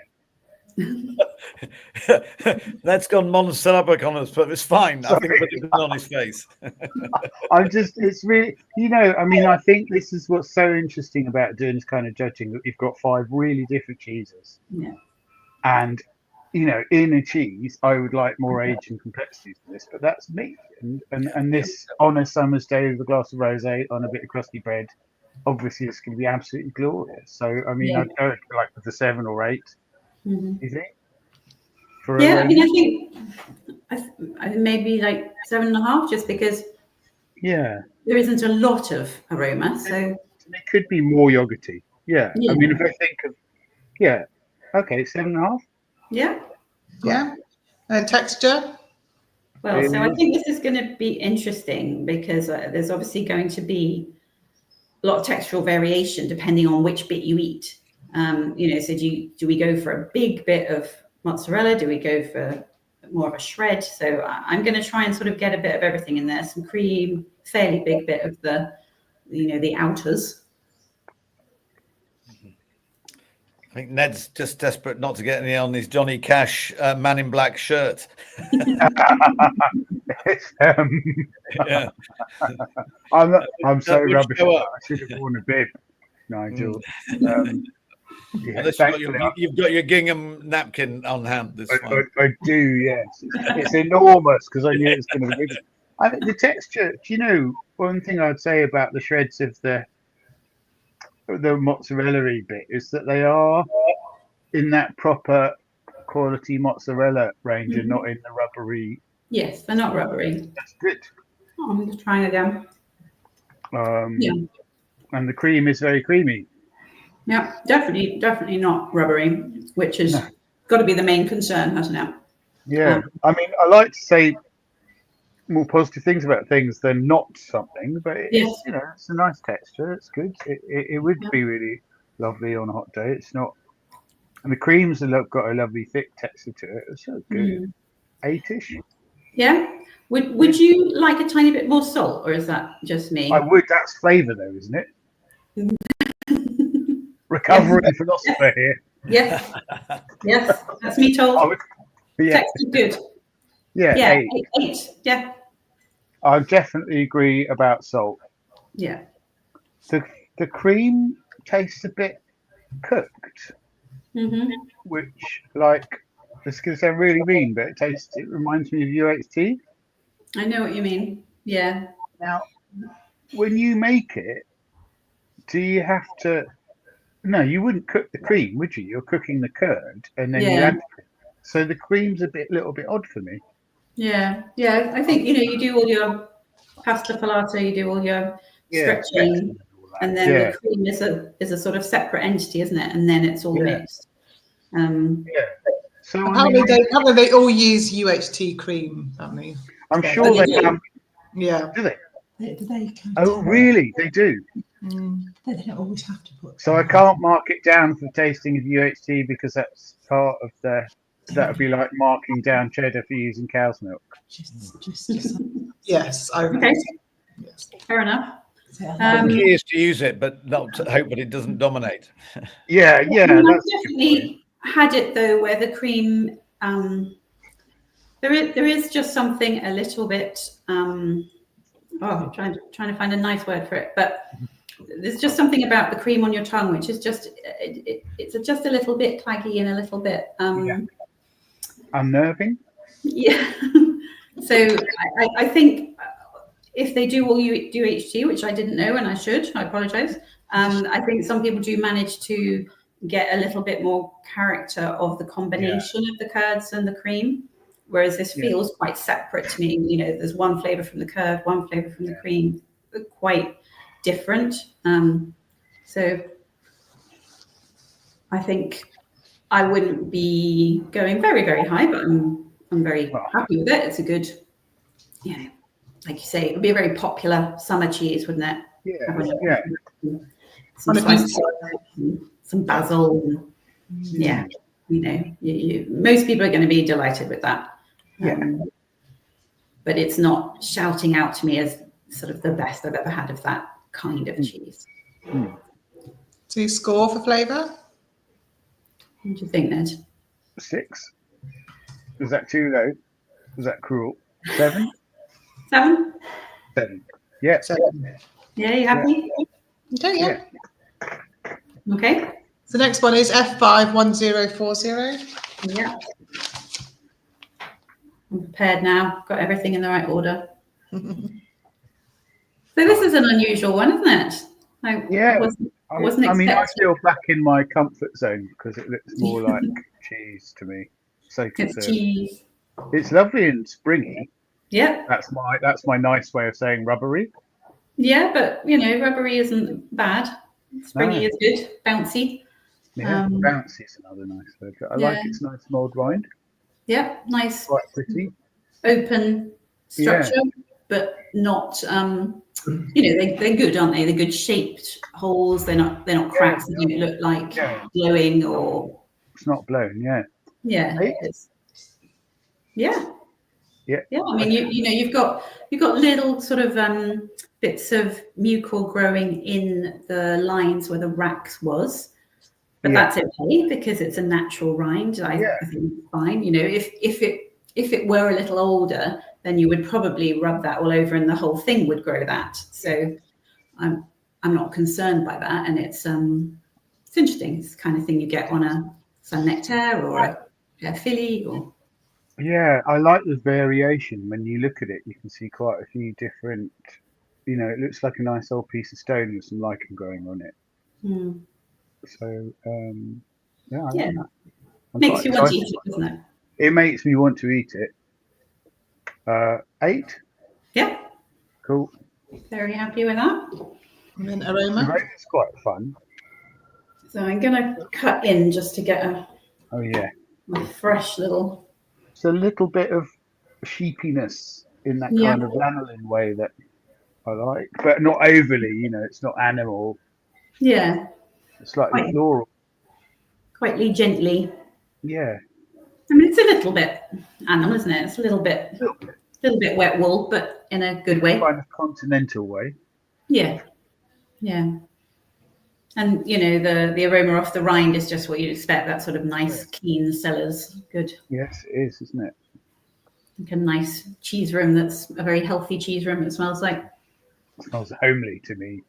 S1: That's gone monosyllabic on us, but it's fine.
S6: Sorry.
S1: I think it's on his face.
S6: It's really, I mean, I think this is what's so interesting about doing this kind of judging, that you've got 5 really different cheeses.
S8: Yeah.
S6: And, in a cheese, I would like more age and complexity than this, but that's me. And this, on a summer's day with a glass of rosé on a bit of crusty bread, obviously it's going to be absolutely glorious. So, I mean, I'd go like with the 7 or 8.
S8: Mm-hmm.
S6: You think?
S8: I mean, I think maybe like 7.5, just because there isn't a lot of aroma. So
S6: it could be more yogurty. Yeah. I mean, if I think of, okay, 7.5.
S8: Yeah.
S5: Yeah. And texture?
S8: Well, so I think this is going to be interesting, because there's obviously going to be a lot of textural variation depending on which bit you eat. So do we go for a big bit of mozzarella? Do we go for more of a shred? So I'm going to try and sort of get a bit of everything in there. Some cream, fairly big bit of the outers.
S1: I think Ned's just desperate not to get any on his Johnny Cash Man in Black shirt.
S6: Yeah. I'm so rubbish. I should have worn a bib, Nigel.
S1: You've got your gingham napkin on hand this one.
S6: I do, yes. It's enormous, because I knew it was going to be big. I think the texture, one thing I'd say about the shreds of the mozzarella-y bit is that they are in that proper quality mozzarella range and not in the rubbery.
S8: Yes, they're not rubbery.
S6: That's good.
S8: Oh, I'm just trying again.
S6: And the cream is very creamy.
S8: Yeah, definitely not rubbery, which has got to be the main concern, hasn't it?
S6: Yeah, I mean, I like to say more positive things about things than not something, but it's, you know, it's a nice texture. It's good. It would be really lovely on a hot day. It's not, and the creams have got a lovely thick texture to it. It's so good. 8-ish.
S8: Yeah. Would you like a tiny bit more salt, or is that just me?
S6: I would. That's flavour, though, isn't it? Recovery philosopher here.
S8: Yes. Yes, that's me told. Texture good.
S6: Yeah.
S8: 8. Yeah.
S6: I definitely agree about salt.
S8: Yeah.
S6: The cream tastes a bit cooked, which, like, this is going to sound really mean, but it reminds me of UHT.
S8: I know what you mean. Yeah.
S6: Now, when you make it, do you have to? No, you wouldn't cook the cream, would you? You're cooking the curd, and then you add. So the cream's a little bit odd for me.
S8: Yeah. I think, you know, you do all your pasta filata, you do all your stretching, and then the cream is a sort of separate entity, isn't it? And then it's all mixed.
S6: So
S5: apparently they all use UHT cream, haven't they?
S6: I'm sure they have.
S5: Yeah.
S6: Do they?
S2: Do they?
S6: Oh, really? They do.
S2: They don't always have to put.
S6: So I can't mark it down for tasting of UHT because that's part of the. That would be like marking down cheddar for using cow's milk.
S5: Yes.
S8: Okay. Yes. Fair enough.
S1: The key is to use it, but not to hope that it doesn't dominate.
S6: Yeah.
S8: I've definitely had it though, where the cream. There is just something a little bit. I'm trying to find a nice word for it, but there's just something about the cream on your tongue, which is just it's just a little bit claggy and a little bit
S6: unnerving.
S8: Yeah. So I think if they do all UHT, which I didn't know and I should, I apologize. I think some people do manage to get a little bit more character of the combination of the curds and the cream, whereas this feels quite separate to me. You know, there's one flavor from the curd, one flavor from the cream, quite different. So I think I wouldn't be going very, very high, but I'm very happy with it. It's a good, you know, like you say, it would be a very popular summer cheese, wouldn't it?
S6: Yeah.
S8: Some basil. And, you know, most people are going to be delighted with that. But it's not shouting out to me as sort of the best I've ever had of that kind of cheese.
S5: So you score for flavour?
S8: What do you think, Ned?
S6: 6. Was that too low? Was that cruel? 7?
S8: 7?
S6: 7. Yeah.
S5: 7.
S8: Yeah, you happy?
S5: Okay, yeah.
S8: Okay.
S5: So the next one is F51040.
S8: Yeah. I'm prepared now. Got everything in the right order. So this is an unusual one, isn't it? I wasn't
S6: I mean, I
S8: expecting.
S6: feel back in my comfort zone because it looks more like cheese to me. So
S8: It's cheese.
S6: It's lovely and springy.
S8: Yeah.
S6: That's my nice way of saying rubbery.
S8: Yeah, but you know, rubbery isn't bad. Springy is good. Bouncy.
S6: Yeah, bouncy is another nice word. I like its nice mold rind.
S8: Yeah, nice.
S6: Quite pretty.
S8: Open structure, but not. You know, they're good, aren't they? They're good shaped holes. They're not cracks. They don't look like blowing or.
S6: It's not blown. Yeah.
S8: Yeah. Yeah.
S6: Yeah.
S8: Yeah. I mean, you know, you've got little sort of bits of mucor growing in the lines where the rax was, but that's okay because it's a natural rind. I think it's fine. You know, if it were a little older, then you would probably rub that all over, and the whole thing would grow that. So, I'm not concerned by that, and it's interesting. It's the kind of thing you get on a Saint Nectaire or a Philly or.
S6: Yeah, I like the variation. When you look at it, you can see quite a few different. You know, it looks like a nice old piece of stone with some lichen growing on it. So, I like that.
S8: Makes you want to eat it, doesn't it?
S6: It makes me want to eat it. 8.
S8: Yeah.
S6: Cool.
S8: Very happy with that.
S5: And then aroma.
S6: It's quite fun.
S8: So I'm going to cut in just to get a fresh little.
S6: It's a little bit of sheepiness in that kind of lanolin way that I like, but not overly. You know, it's not animal.
S8: Yeah.
S6: It's slightly floral.
S8: Quite gently.
S6: Yeah.
S8: I mean, it's a little bit animal, isn't it? It's a little bit wet wool, but in a good way.
S6: Kind of continental way.
S8: Yeah. Yeah. And, you know, the aroma off the rind is just what you'd expect, that sort of nice, keen cellars. Good.
S6: Yes, it is, isn't it?
S8: Like a nice cheese room that's a very healthy cheese room, it smells like.
S6: It smells homely to me.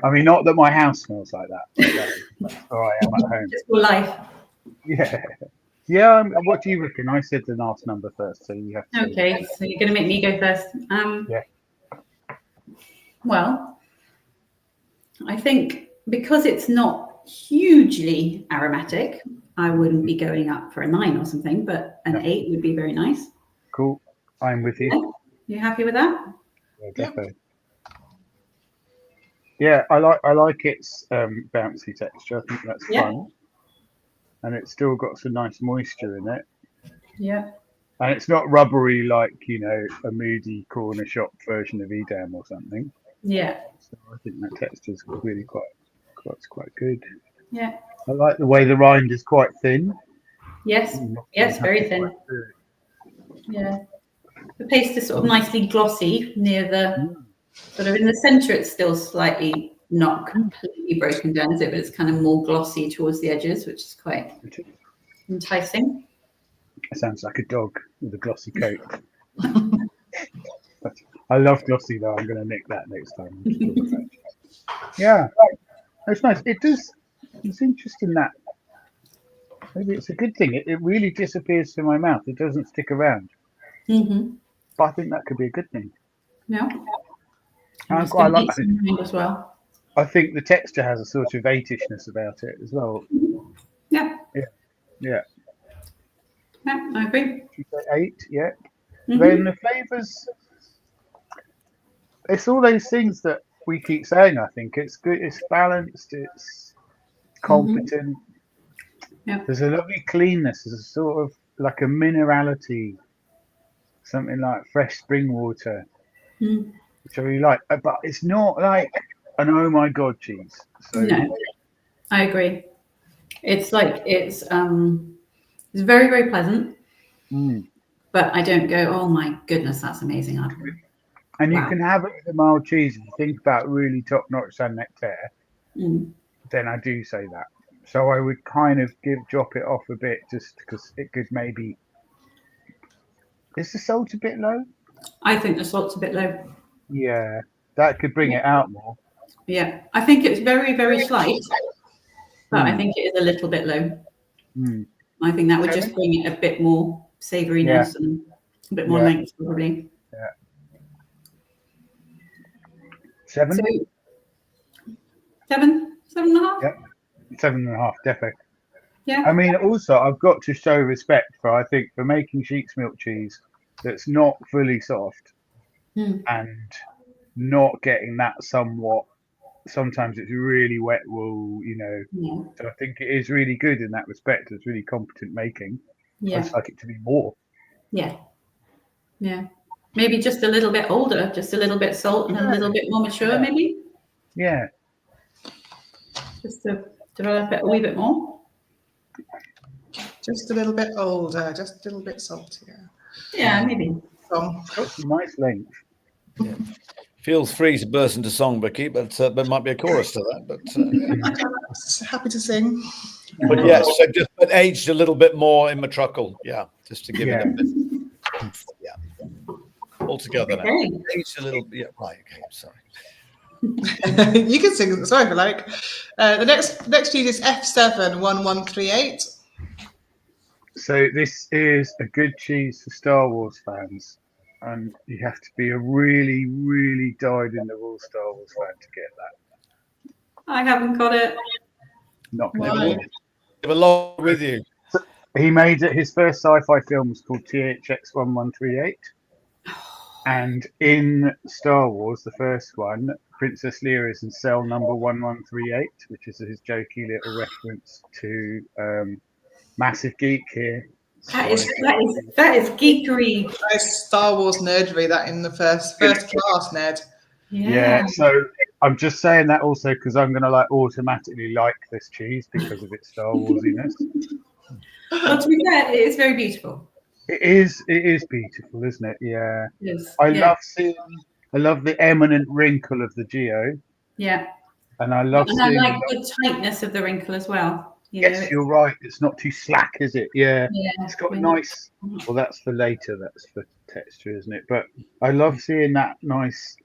S6: I mean, not that my house smells like that. That's where I am at home.
S8: Just for life.
S6: Yeah. Yeah, what do you reckon? I said the last number first, so you have to.
S8: Okay, so you're going to make me go first.
S6: Yeah.
S8: Well, I think because it's not hugely aromatic, I wouldn't be going up for a 9 or something, but an 8 would be very nice.
S6: Cool. I'm with you.
S8: Yeah. You happy with that?
S6: Yeah, definitely. Yeah, I like its bouncy texture. I think that's fun. And it's still got some nice moisture in it.
S8: Yeah.
S6: And it's not rubbery like, you know, a moody corner shop version of Edam or something.
S8: Yeah.
S6: So I think that texture's really quite good.
S8: Yeah.
S6: I like the way the rind is quite thin.
S8: Yes. Yes, very thin. Yeah. The paste is sort of nicely glossy near the sort of in the center. It's still slightly not completely broken down, is it? But it's kind of more glossy towards the edges, which is quite enticing.
S6: It sounds like a dog with a glossy coat. I love glossy though. I'm going to nick that next time. Yeah, it's nice. It does. It's interesting that maybe it's a good thing. It really disappears from my mouth. It doesn't stick around.
S8: Mm-hmm.
S6: But I think that could be a good thing.
S8: Yeah.
S6: I like
S8: it as well.
S6: I think the texture has a sort of 8-ishness about it as well.
S8: Yeah.
S6: Yeah. Yeah.
S8: Yeah, I agree.
S6: 8, yeah. Then the flavours, it's all those things that we keep saying. I think it's good, it's balanced, it's competent.
S8: Yeah.
S6: There's a lovely cleanness, there's a sort of like a minerality, something like fresh spring water, which I really like. But it's not like an oh my god cheese. So
S8: no, I agree. It's like it's very, very pleasant. But I don't go, oh my goodness, that's amazing.
S6: And you can have it with a mild cheese. If you think about really top-notch Saint Nectaire, then I do say that. So I would kind of drop it off a bit just because it could maybe... Is the salt a bit low?
S8: I think the salt's a bit low.
S6: Yeah, that could bring it out more.
S8: Yeah, I think it's very, very slight, but I think it is a little bit low. I think that would just bring it a bit more savouriness and a bit more length, probably.
S6: Yeah. 7?
S8: So, 7.5?
S6: Yeah, 7.5, definitely.
S8: Yeah.
S6: I mean, also, I've got to show respect for making sheep's milk cheese that's not fully soft and not getting that sometimes it's really wet wool, you know. Yeah. So I think it is really good in that respect. It's really competent making.
S8: Yeah.
S6: I'd just like it to be more.
S8: Yeah. Yeah. Maybe just a little bit older, just a little bit salt and a little bit more mature, maybe.
S6: Yeah.
S8: Just to develop it a wee bit more.
S5: Just a little bit older, just a little bit saltier.
S8: Yeah, maybe.
S6: That's a nice length.
S1: Yeah. Feel free to burst into song, Becky, but there might be a chorus to that. But
S5: happy to sing.
S1: But yes, so just aged a little bit more in Matruckle, just to give it a bit. Altogether now. Aged a little bit. Right. Okay. Sorry.
S5: You can sing the song if you like. The next cheese is F71138.
S6: So this is a good cheese for Star Wars fans. And you have to be a really, really dyed-in-the-wool Star Wars fan to get that.
S8: I haven't got it.
S6: Not
S1: going to have a lot with you.
S6: He made it. His first sci-fi film was called THX 1138. And in Star Wars, the first one, Princess Leia is in cell number 1138, which is his jokey little reference to Massive Geek here.
S8: That is geekery.
S5: Nice Star Wars nerdery, that in the first class, Ned.
S6: Yeah, so I'm just saying that also because I'm going to like automatically like this cheese because of its Star Warsiness.
S8: Well, to be fair, it is very beautiful.
S6: It is beautiful, isn't it? Yeah.
S8: Yes.
S6: I love the eminent wrinkle of the Geo.
S8: Yeah.
S6: And I like
S8: the tightness of the wrinkle as well.
S6: Yes, you're right. It's not too slack, is it? Yeah. It's got a nice.
S8: Mm-hmm.
S6: Well, that's for later. That's for texture, isn't it? But I love seeing that nice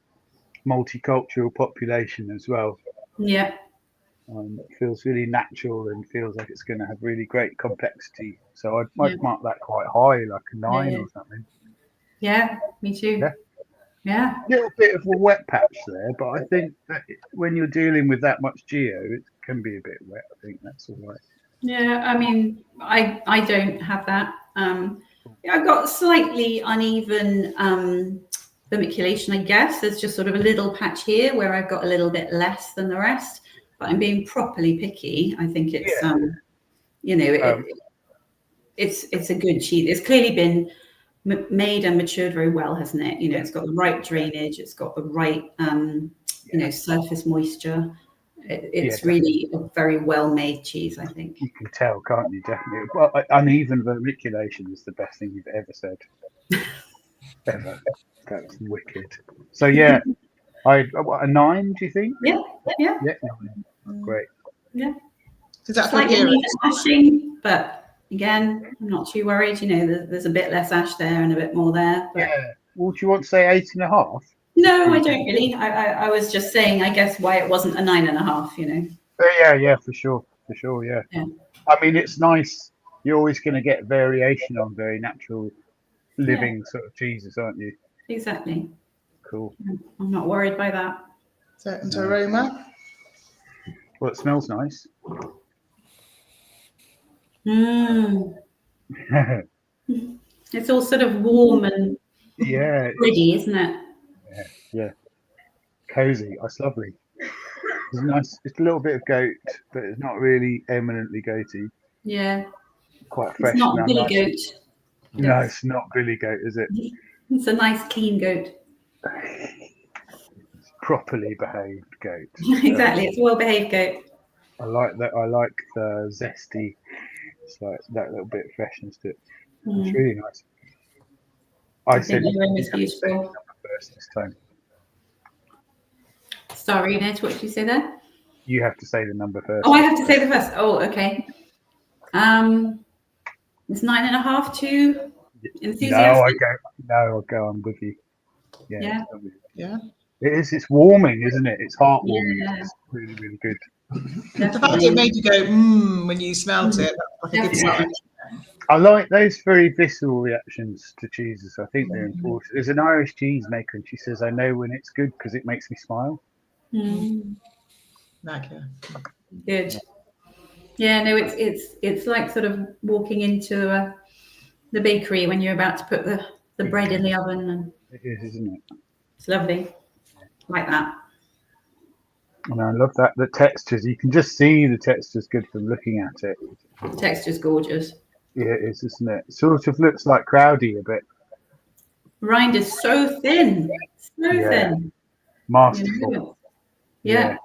S6: multicultural population as well.
S8: Yeah.
S6: It feels really natural and feels like it's going to have really great complexity. So I'd mark that quite high, like a 9 or something.
S8: Yeah, me too. Yeah.
S6: A little bit of a wet patch there, but I think that when you're dealing with that much Geo, it can be a bit wet. I think that's all right.
S8: Yeah, I mean, I don't have that. I've got slightly uneven vermiculation, I guess. There's just sort of a little patch here where I've got a little bit less than the rest. But I'm being properly picky. I think it's it's a good cheese. It's clearly been made and matured very well, hasn't it? You know, it's got the right drainage. It's got the right surface moisture. It's really a very well-made cheese, I think.
S6: You can tell, can't you? Definitely. Well, uneven vermiculation is the best thing you've ever said. Ever. That's wicked. So yeah, a 9, do you think?
S8: Yeah.
S6: 9. Great.
S8: Yeah.
S5: Does that
S8: slightly ashing, but again, I'm not too worried. You know, there's a bit less ash there and a bit more there. But...
S6: Yeah. Well, do you want to say 8.5?
S8: No, I don't really. I was just saying, I guess, why it wasn't a 9.5. You know.
S6: Yeah, for sure. Yeah. I mean, it's nice. You're always going to get variation on very natural, living sort of cheeses, aren't you?
S8: Exactly.
S6: Cool.
S8: I'm not worried by that.
S5: Certain aroma.
S6: Well, it smells nice.
S8: It's all sort of warm and pretty, isn't it?
S6: Yeah. Cozy. That's lovely. It's nice. It's a little bit of goat, but it's not really eminently goaty.
S8: Yeah.
S6: Quite fresh.
S8: It's not billy goat.
S6: No, it's not billy goat, is it?
S8: It's a nice, clean goat.
S6: It's properly behaved goat.
S8: Exactly. It's a well-behaved goat.
S6: I like that. I like the zesty. It's like that little bit of freshness to it. It's really nice. I said
S8: the aroma is beautiful.
S6: First this time.
S8: Sorry, Ned, what did you say there?
S6: You have to say the number first.
S8: Oh, I have to say the first. Oh, okay. It's 9.5 too enthusiastic.
S6: I'll go. I'm with you. Yeah. It is. It's warming, isn't it? It's heartwarming.
S8: Yeah.
S6: It's really, really good.
S5: The fact it made you go when you smelt it. That's like a good sign.
S6: I like those very visceral reactions to cheeses. I think they're important. There's an Irish cheese maker, and she says, "I know when it's good because it makes me smile."
S8: Good. Yeah, no, it's like sort of walking into the bakery when you're about to put the bread in the oven, and
S6: it is, isn't it?
S8: It's lovely, like that.
S6: And I love that the textures. You can just see the textures good from looking at it.
S8: The texture's gorgeous.
S6: Yeah, it is, isn't it? Sort of looks like crowdy a bit.
S8: Rind is so thin, thin.
S6: Masterful.
S8: Yeah.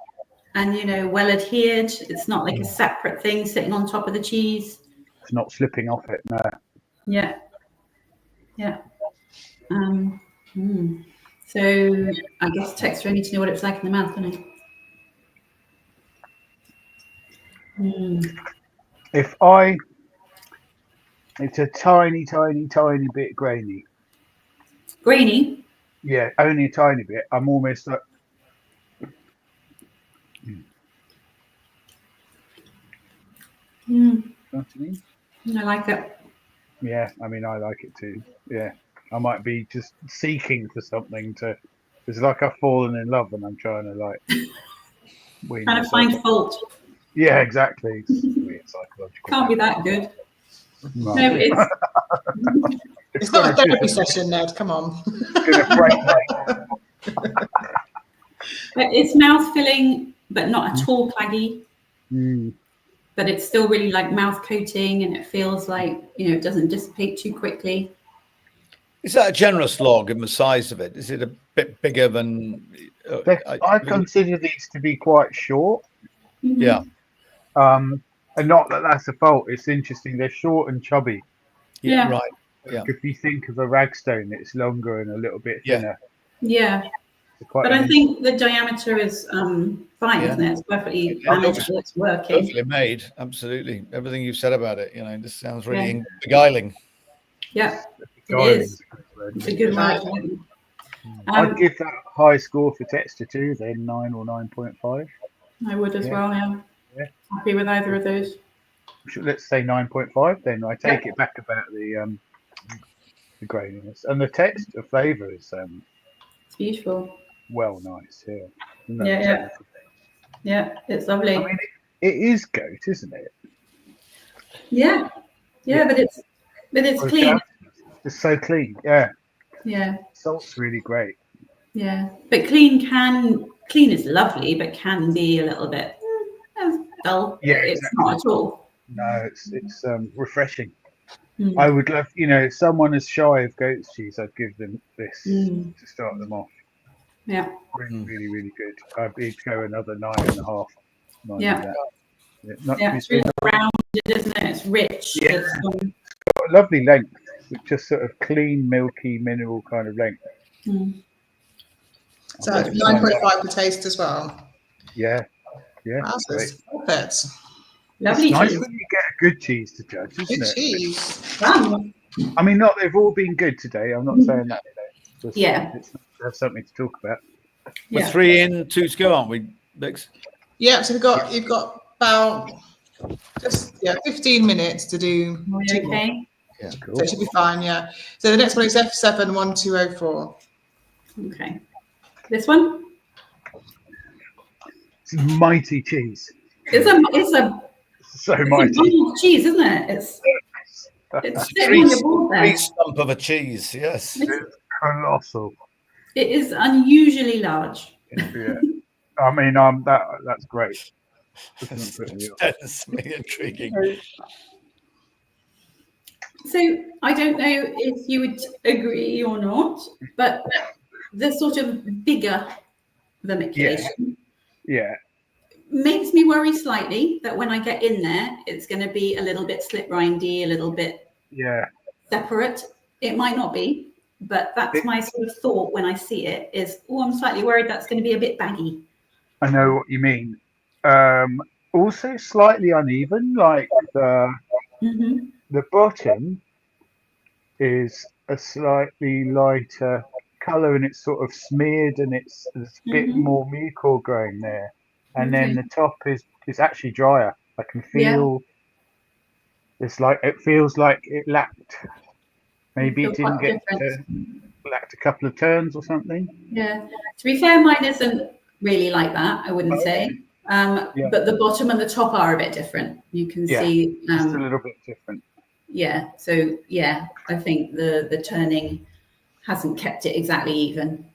S8: And well adhered. It's not like a separate thing sitting on top of the cheese.
S6: It's not slipping off it, no.
S8: Yeah. So I guess texture, I need to know what it's like in the mouth, don't I? It's a tiny, tiny, tiny bit grainy. Grainy?
S6: Yeah, only a tiny bit. I'm almost like. You know what I mean?
S8: I like it.
S6: Yeah, I mean, I like it too. Yeah, I might be just seeking for something to. It's like I've fallen in love and I'm trying to like.
S8: Trying to find fault.
S6: Yeah, exactly. It's weird psychological.
S8: Can't be that good.
S6: No,
S5: it's not a therapy session, Ned. Come on.
S8: It's mouth filling, but not at all claggy.
S6: Mm.
S8: But it's still really like mouth coating, and it feels like, you know, it doesn't dissipate too quickly.
S1: Is that a generous log in the size of it? Is it a bit bigger than?
S6: I consider these to be quite short.
S8: Mhm.
S1: Yeah.
S6: And not that that's a fault. It's interesting. They're short and chubby.
S1: Yeah.
S8: Yeah.
S1: Right. Yeah.
S6: If you think of a ragstone, it's longer and a little bit
S1: Yeah.
S6: thinner.
S8: Yeah.
S6: It's quite
S8: But I think the diameter is fine,
S1: Yeah.
S8: isn't it? It's perfectly
S1: Yeah,
S8: manageable. It's working.
S1: Perfectly made. Absolutely. Everything you've said about it, you know, this sounds really
S8: Yeah.
S1: beguiling.
S8: Yeah, it
S6: Guiling
S8: is.
S6: is a good word.
S8: It's a good word.
S6: I'd give that a high score for texture too, then 9 or 9.5.
S8: I would as
S6: Yeah.
S8: well, yeah.
S6: Yeah.
S8: Happy with either of those.
S6: Let's say 9.5 then. I take it back about the graininess. And the text, the flavour is
S8: It's beautiful.
S6: well nice, yeah. No,
S8: Yeah, yeah. Yeah, it's lovely.
S6: I mean, it is goat, isn't it?
S8: Yeah. Yeah, but it's
S6: Or
S8: clean.
S6: goat. It's so clean, yeah.
S8: Yeah.
S6: Salt's really great.
S8: Yeah. But clean is lovely, but can be a little bit dull.
S6: Yeah,
S8: It's
S6: exactly.
S8: not at all.
S6: No, it's refreshing.
S8: Mm.
S6: I would love, you know, if someone is shy of goat's cheese, I'd give them this
S8: Mm.
S6: to start them off.
S8: Yeah.
S6: Really, really, really good. I'd go another 9.5.
S8: Yeah.
S6: Not
S8: It's really rounded, isn't it? It's rich.
S6: Yeah.
S8: It's,
S6: got a lovely length, with just sort of clean, milky, mineral kind of length.
S5: So 9.5 for taste as well.
S6: Yeah, yeah.
S5: Wowzers. Perfect.
S8: Lovely
S6: It's nice
S8: cheese.
S6: when you get a good cheese to judge, isn't
S5: Good
S6: it?
S5: cheese.
S6: I mean, not they've all been good today. I'm not saying that. Just,
S8: Yeah.
S6: it's nice to have something to talk about.
S1: We're
S8: Yeah.
S1: 3 in, 2 to go, aren't we, Bix?
S5: Yeah, so you've got about 15 minutes to do.
S8: Are we
S5: 2 more.
S8: okay?
S1: Yeah,
S5: So it should be fine, yeah. So the next one is F71204.
S8: Okay. This one?
S6: It's mighty cheese.
S8: It's a
S6: So
S8: it's a
S6: mighty.
S8: bold cheese, isn't it? It's sitting on your board there.
S1: Tree stump of a cheese, yes.
S6: It's colossal.
S8: It is unusually large.
S6: Yeah. I mean, that's great. Doesn't put me off.
S1: Intensely intriguing.
S8: So I don't know if you would agree or not, but the sort of bigger vermiculation
S6: Yeah.
S8: makes me worry slightly that when I get in there, it's going to be a little bit slip rindy, a little bit
S6: Yeah.
S8: separate. It might not be, but that's my sort of thought when I see it is, oh, I'm slightly worried that's going to be a bit baggy.
S6: I know what you mean. Also slightly uneven, like the bottom is a slightly lighter colour and it's sort of smeared and it's a bit more mucor growing there. And then the top is actually drier. I can feel it's like it feels like it lacked. Maybe it didn't get lacked a couple of turns or something.
S8: Yeah. To be fair, mine isn't really like that, I wouldn't say. But the bottom and the top are a bit different. You can see
S6: just a little bit different.
S8: Yeah. So yeah, I think the turning hasn't kept it exactly even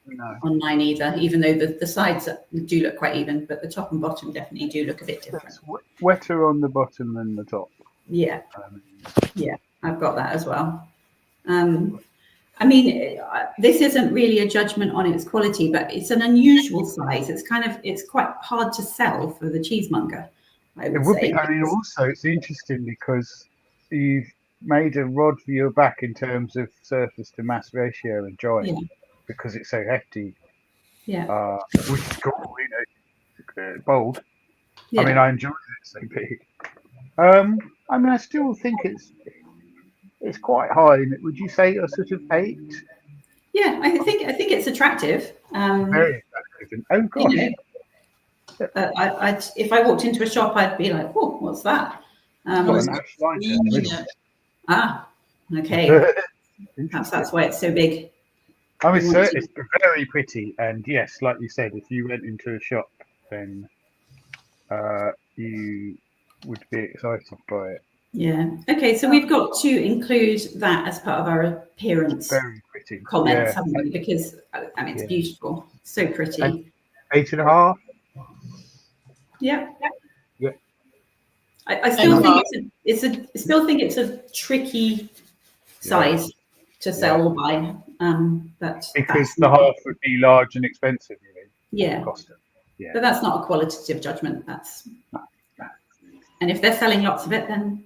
S8: on mine either, even though the sides do look quite even, but the top and bottom definitely do look a bit different.
S6: It's wetter on the bottom than the top.
S8: Yeah. Yeah, I've got that as well. I mean, this isn't really a judgment on its quality, but it's an unusual size. It's quite hard to sell for the cheesemonger, I would say.
S6: I mean, also it's interesting because you've made a rod for your back in terms of surface to mass ratio and joint because it's so hefty.
S8: Yeah.
S6: Which is cool, you know, bold.
S8: Yeah.
S6: I mean, I enjoy it so big. I mean, I still think it's quite high. Would you say a sort of 8?
S8: Yeah, I think it's attractive.
S6: Very attractive. Oh gosh.
S8: You know, if I walked into a shop, I'd be like, "Oh, what's that?" Okay. Perhaps that's why it's so big.
S6: I mean, it's very pretty, and yes, like you said, if you went into a shop, then you would be excited by it.
S8: Yeah. Okay, so we've got to include that as part of our appearance
S6: Very pretty
S8: comments, haven't we? Because I mean, it's beautiful, so pretty.
S6: 8.5.
S8: Yeah.
S6: Yeah.
S8: I still think still think it's a tricky size to sell or buy. But
S6: because the half would be large and expensive, you mean?
S8: Yeah.
S6: Cost it. Yeah.
S8: But that's not a qualitative judgment. And if they're selling lots of it, then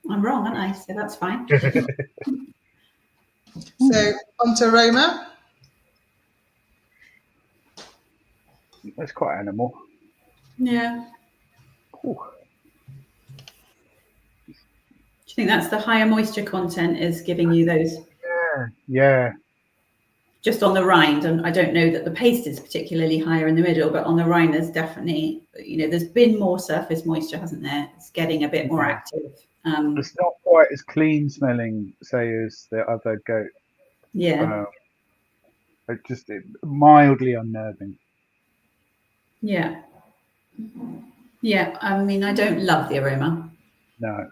S8: I'm wrong, aren't I? So that's fine.
S5: So on to aroma.
S6: That's quite animal.
S8: Yeah.
S6: Ooh.
S8: Do you think that's the higher moisture content is giving you those?
S6: Yeah.
S8: Just on the rind, and I don't know that the paste is particularly higher in the middle, but on the rind, there's definitely, there's been more surface moisture, hasn't there? It's getting a bit more active.
S6: It's not quite as clean smelling, say, as the other goat.
S8: Yeah.
S6: It's mildly unnerving.
S8: Yeah. Yeah. I mean, I don't love the aroma.
S6: No.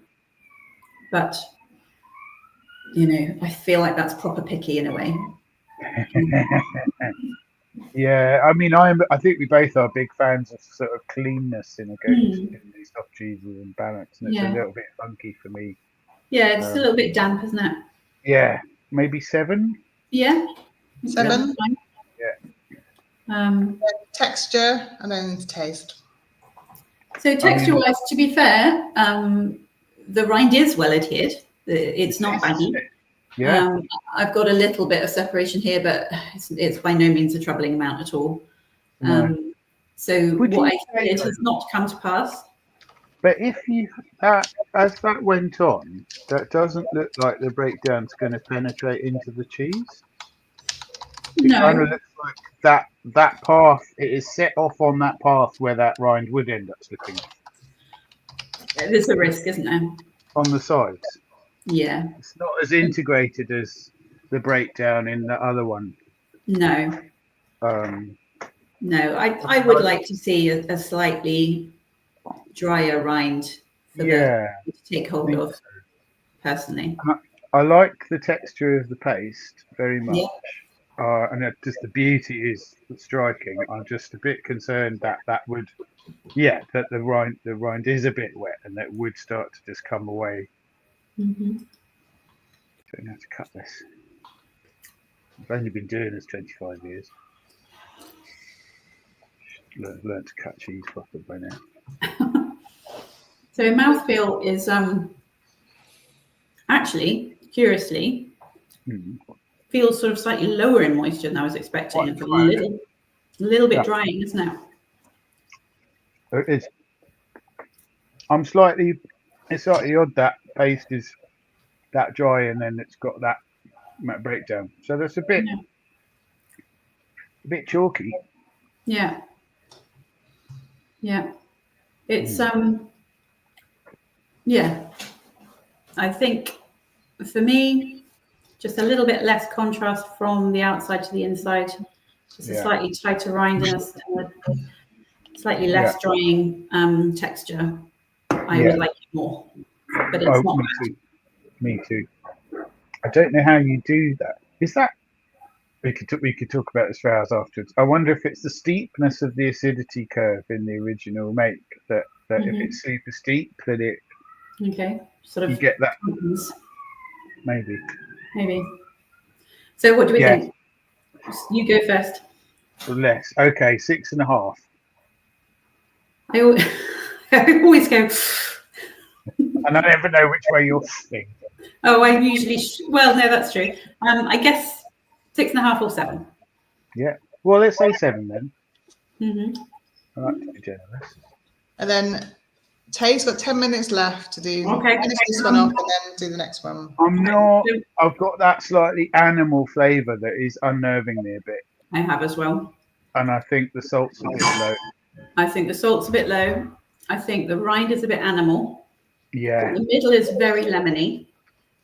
S8: But, I feel like that's proper picky in a way.
S6: Yeah, I mean, I think we both are big fans of sort of cleanness in a goat, in these soft cheeses and balance, and it's a little bit funky for me.
S8: Yeah, it's a little bit damp, isn't it?
S6: Yeah, maybe 7.
S8: Yeah,
S5: 7.
S8: Yeah.
S5: Texture and then taste.
S8: So texture-wise, to be fair, the rind is well adhered. It's not baggy.
S6: Yeah.
S8: I've got a little bit of separation here, but it's by no means a troubling amount at all. So what I say, it has not come to pass.
S6: But if as that went on, that doesn't look like the breakdown's going to penetrate into the cheese. It kind of looks like that path, it is set off on that path where that rind would end up slipping.
S8: There's a risk, isn't there?
S6: On the sides.
S8: Yeah.
S6: It's not as integrated as the breakdown in the other one.
S8: No. No, I would like to see a slightly drier rind for to take hold of, personally.
S6: I like the texture of the paste very much. And just the beauty is striking. I'm just a bit concerned that would, that the rind is a bit wet and that would start to just come away. Don't have to cut this. I've only been doing this 25 years. Learned to cut cheese properly by now.
S8: So mouthfeel is actually, curiously, feels sort of slightly lower in moisture than I was expecting. It's a little bit drying, isn't it?
S6: It is. It's slightly odd that paste is that dry and then it's got that breakdown. So that's a bit chalky.
S8: Yeah. Yeah. It's I think for me, just a little bit less contrast from the outside to the inside. Just a slightly tighter rind and a slightly less drying texture. I would like it more, but it's not bad.
S6: Me too. I don't know how you do that. Is that we could talk about this for hours afterwards. I wonder if it's the steepness of the acidity curve in the original make that if it's super steep, that it
S8: sort of
S6: you get that maybe.
S8: So what do we think? You go first.
S6: Less. Okay, 6.5.
S8: I always go.
S6: And I never know which way you're thinking.
S8: Oh, I usually. Well, no, that's true. I guess 6.5 or 7.
S6: Yeah. Well, let's say 7 then.
S8: Mm-hmm.
S6: I like to be generous.
S5: And then Tay's got 10 minutes left to do finish this one off and then do the next one.
S6: I've got that slightly animal flavour that is unnerving me a bit.
S8: I have as well.
S6: And I think the salt's a bit low.
S8: I think the salt's a bit low. I think the rind is a bit animal.
S6: Yeah.
S8: The middle is very lemony.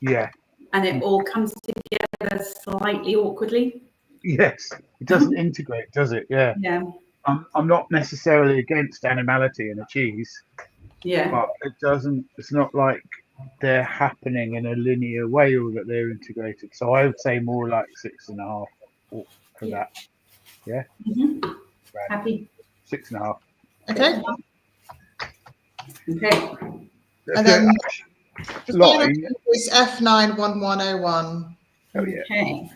S6: Yeah.
S8: And it all comes together slightly awkwardly.
S6: Yes. It doesn't integrate, does it? Yeah.
S8: Yeah.
S6: I'm not necessarily against animality in a cheese.
S8: Yeah.
S6: But it's not like they're happening in a linear way or that they're integrated. So I would say more like 6.5 for that. Yeah.
S8: Happy.
S6: 6.5.
S5: Okay.
S8: Okay.
S5: And then the final
S6: line.
S5: group is F91101.
S6: Oh yeah.
S8: Okay.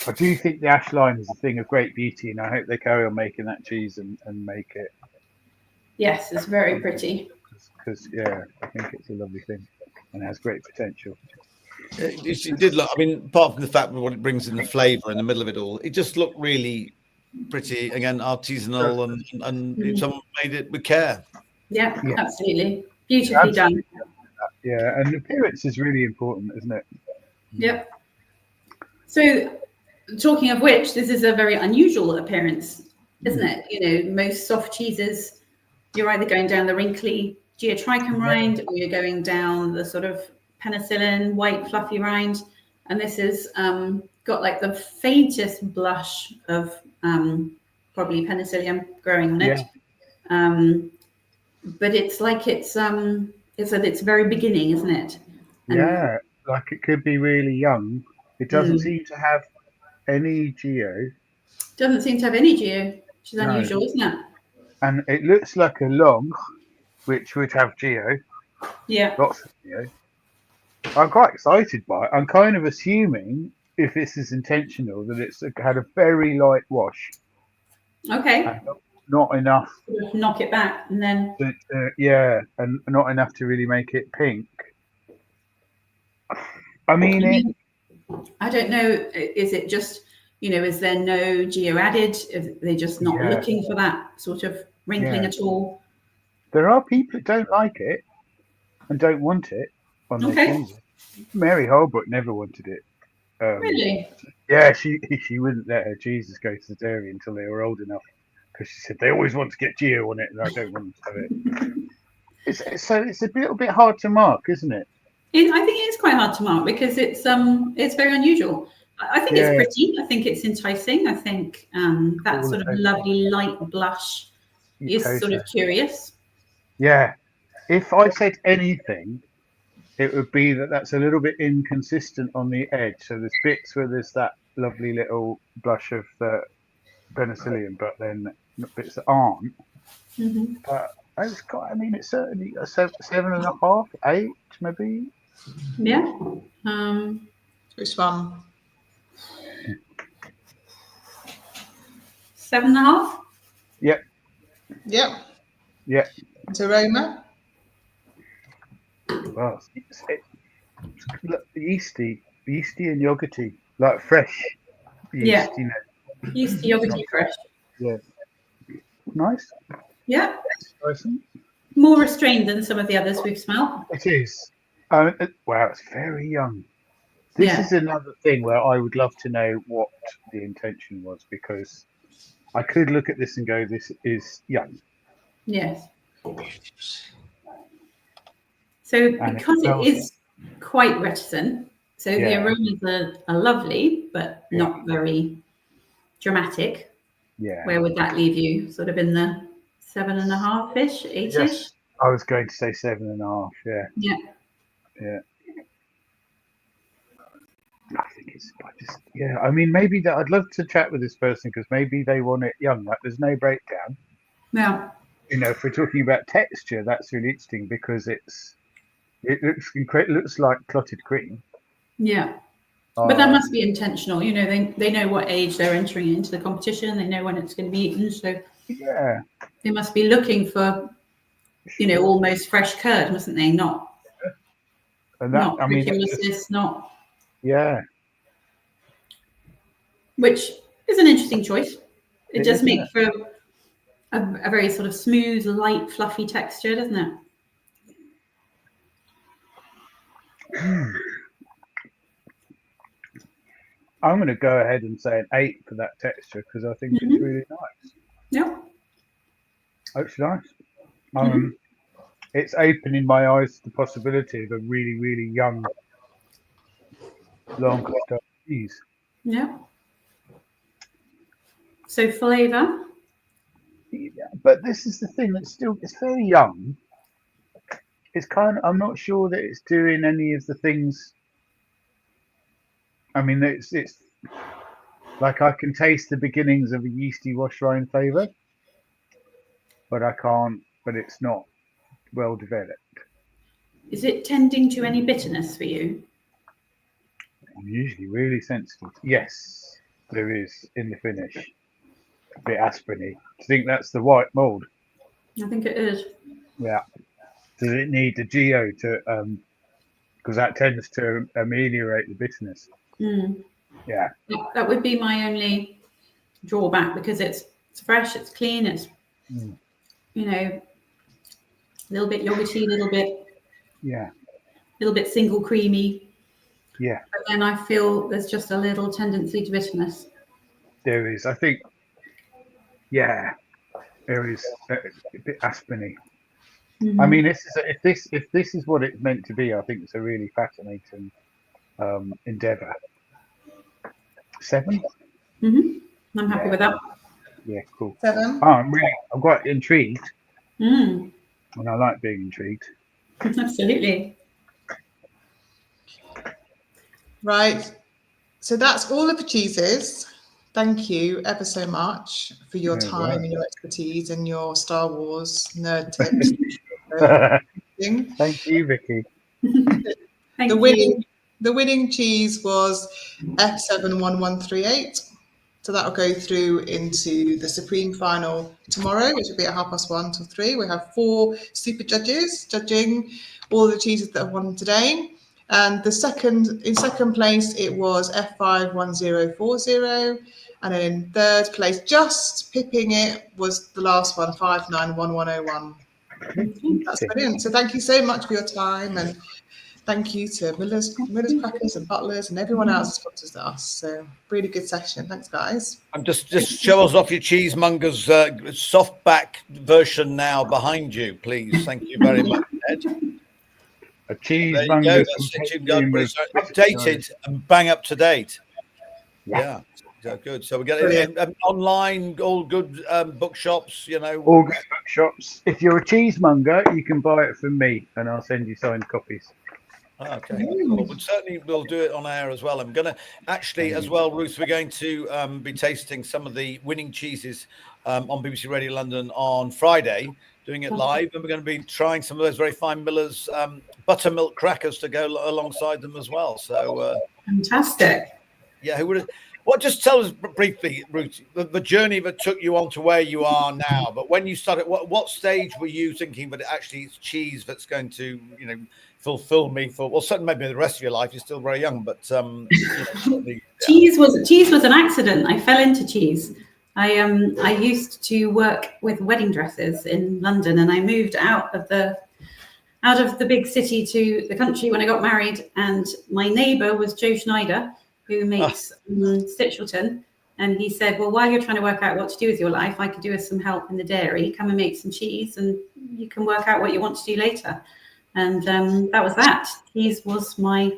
S6: I do think the ash line is a thing of great beauty, and I hope they carry on making that cheese and make it.
S8: Yes, it's very pretty.
S6: Because yeah, I think it's a lovely thing and has great potential.
S1: It did look. I mean, apart from the fact of what it brings in the flavour in the middle of it all, it just looked really pretty. Again, artisanal, and someone made it with care.
S8: Yeah, absolutely. Beautifully done.
S6: Yeah, and appearance is really important, isn't it?
S8: Yep. So, talking of which, this is a very unusual appearance, isn't it? You know, most soft cheeses, you're either going down the wrinkly geotrichum rind, or you're going down the sort of penicillin white fluffy rind, and this has got like the faintest blush of probably penicillium growing on it. But it's like it's at its very beginning, isn't it? And
S6: yeah, like it could be really young. It doesn't seem to have any geo.
S8: Doesn't seem to have any geo, which is
S6: No.
S8: unusual, isn't it?
S6: And it looks like a long, which would have geo.
S8: Yeah.
S6: Lots of geo. I'm quite excited by it. I'm kind of assuming, if this is intentional, that it's had a very light wash.
S8: Okay.
S6: And not enough.
S8: Knock it back, and then.
S6: Yeah, and not enough to really make it pink. I mean,
S8: I don't know. Is it just, you know, is there no geo added? Are they just not looking for that sort of wrinkling at all?
S6: There are people that don't like it and don't want it on their cheeses. Mary Holbrook never wanted it.
S8: Really?
S6: Yeah, she wouldn't let her cheeses go to the dairy until they were old enough, because she said they always want to get geo on it, and I don't want to have it. So it's a little bit hard to mark, isn't it?
S8: I think it is quite hard to mark because it's very unusual. I think it's pretty. I think it's enticing. I think that sort of lovely light blush is sort of curious.
S6: Yeah. If I said anything, it would be that that's a little bit inconsistent on the edge. So there's bits where there's that lovely little blush of penicillium, but then bits that aren't.
S8: Mm-hmm.
S6: But it's got. I mean, it's certainly a 7.5, 8, maybe.
S8: Yeah.
S5: Which one?
S8: 7.5.
S6: Yep.
S5: Yep.
S6: Yep.
S5: It's aroma.
S6: Well, it's yeasty and yogurty, like fresh yeast, you know.
S8: Yeasty, yogurty, fresh.
S6: Yeah. Nice.
S8: Yeah.
S6: Nice.
S8: More restrained than some of the others we've smelled.
S6: It is. Wow, it's very young. This is another thing where I would love to know what the intention was, because I could look at this and go, this is young.
S8: Yes. So because it is quite reticent, so the aromas are lovely, but not very dramatic.
S6: Yeah.
S8: Where would that leave you? Sort of in the 7.5-ish, 8-ish?
S6: Yes. I was going to say 7.5. Yeah.
S8: Yeah.
S6: Yeah. I think it's I mean, maybe that I'd love to chat with this person, because maybe they want it young. Like, there's no breakdown.
S8: Yeah.
S6: You know, if we're talking about texture, that's really interesting, because it looks incredible. It looks like clotted cream.
S8: Yeah. But that must be intentional. You know, they know what age they're entering into the competition. They know when it's going to be eaten. So
S6: yeah,
S8: they must be looking for, you know, almost fresh curd, mustn't they? Not.
S6: And that,
S8: not
S6: I mean,
S8: ridiculousness, not.
S6: Yeah.
S8: Which is an interesting choice. It does make for a very sort of smooth, light, fluffy texture, doesn't it?
S6: I'm going to go ahead and say an 8 for that texture, because I think it's really nice.
S8: Yeah.
S6: It's nice. It's opening my eyes to the possibility of a really, really young, long cheese.
S8: Yeah. So flavour.
S6: Yeah, but this is the thing, it's very young. It's I'm not sure that it's doing any of the things. I mean, Like I can taste the beginnings of a yeasty wash rind flavour, but I can't. But it's not well developed.
S8: Is it tending to any bitterness for you?
S6: I'm usually really sensitive. Yes, there is in the finish. A bit aspiriny. Do you think that's the white mould?
S8: I think it is.
S6: Yeah. Does it need the geo to because that tends to ameliorate the bitterness?
S8: Mm.
S6: Yeah.
S8: That would be my only drawback, because it's fresh, it's clean, it's you know, a little bit yogurty, a little bit single creamy.
S6: Yeah.
S8: But then I feel there's just a little tendency to bitterness.
S6: There is. I think. Yeah. There is a bit aspiriny.
S8: Mm-hmm.
S6: I mean, if this is what it's meant to be, I think it's a really fascinating endeavour. 7.
S8: Mm-hmm. I'm happy with that.
S6: Yeah, cool.
S5: 7.
S6: Oh, I'm quite intrigued,
S8: Mm.
S6: and I like being intrigued.
S8: Absolutely.
S5: Right. So that's all of the cheeses. Thank you ever so much for your time and your expertise and your Star Wars nerd tips.
S6: Thank you, Vicky.
S5: The winning cheese was F71138. So that'll go through into the Supreme Final tomorrow, which will be at 1:30 till 3. We have 4 super judges judging all the cheeses that have won today. And in second place, it was F51040. And then in third place, just pipping it, was the last one, 591101. That's brilliant. So thank you so much for your time, and thank you to Miller's Crackers and Butlers and everyone else who sponsors us. So really good session. Thanks, guys.
S1: And just show us off your cheesemonger's softback version now behind you, please. Thank you very much, Ed.
S6: A cheesemonger.
S1: There you go. That's it. You've got updated and bang up to date. Yeah. So good. So we get it online, all good bookshops, you know.
S6: All good bookshops. If you're a cheesemonger, you can buy it from me, and I'll send you signed copies.
S1: Okay. Well, we'll do it on air as well. I'm going to actually, as well, Ruth, we're going to be tasting some of the winning cheeses on BBC Radio London on Friday, doing it live, and we're going to be trying some of those very fine Miller's buttermilk crackers to go alongside them as well. So
S8: fantastic.
S1: Yeah, who would have? Well, just tell us briefly, Ruth, the journey that took you on to where you are now. But when you started, what stage were you thinking that actually it's cheese that's going to, you know, fulfill me for? Well, certainly maybe the rest of your life. You're still very young, but
S8: cheese was an accident. I fell into cheese. I used to work with wedding dresses in London, and I moved out of the big city to the country when I got married. And my neighbour was Joe Schneider, who makes Sitchelton, and he said, well, while you're trying to work out what to do with your life, I could do with some help in the dairy. Come and make some cheese, and you can work out what you want to do later. And that was that. Cheese was my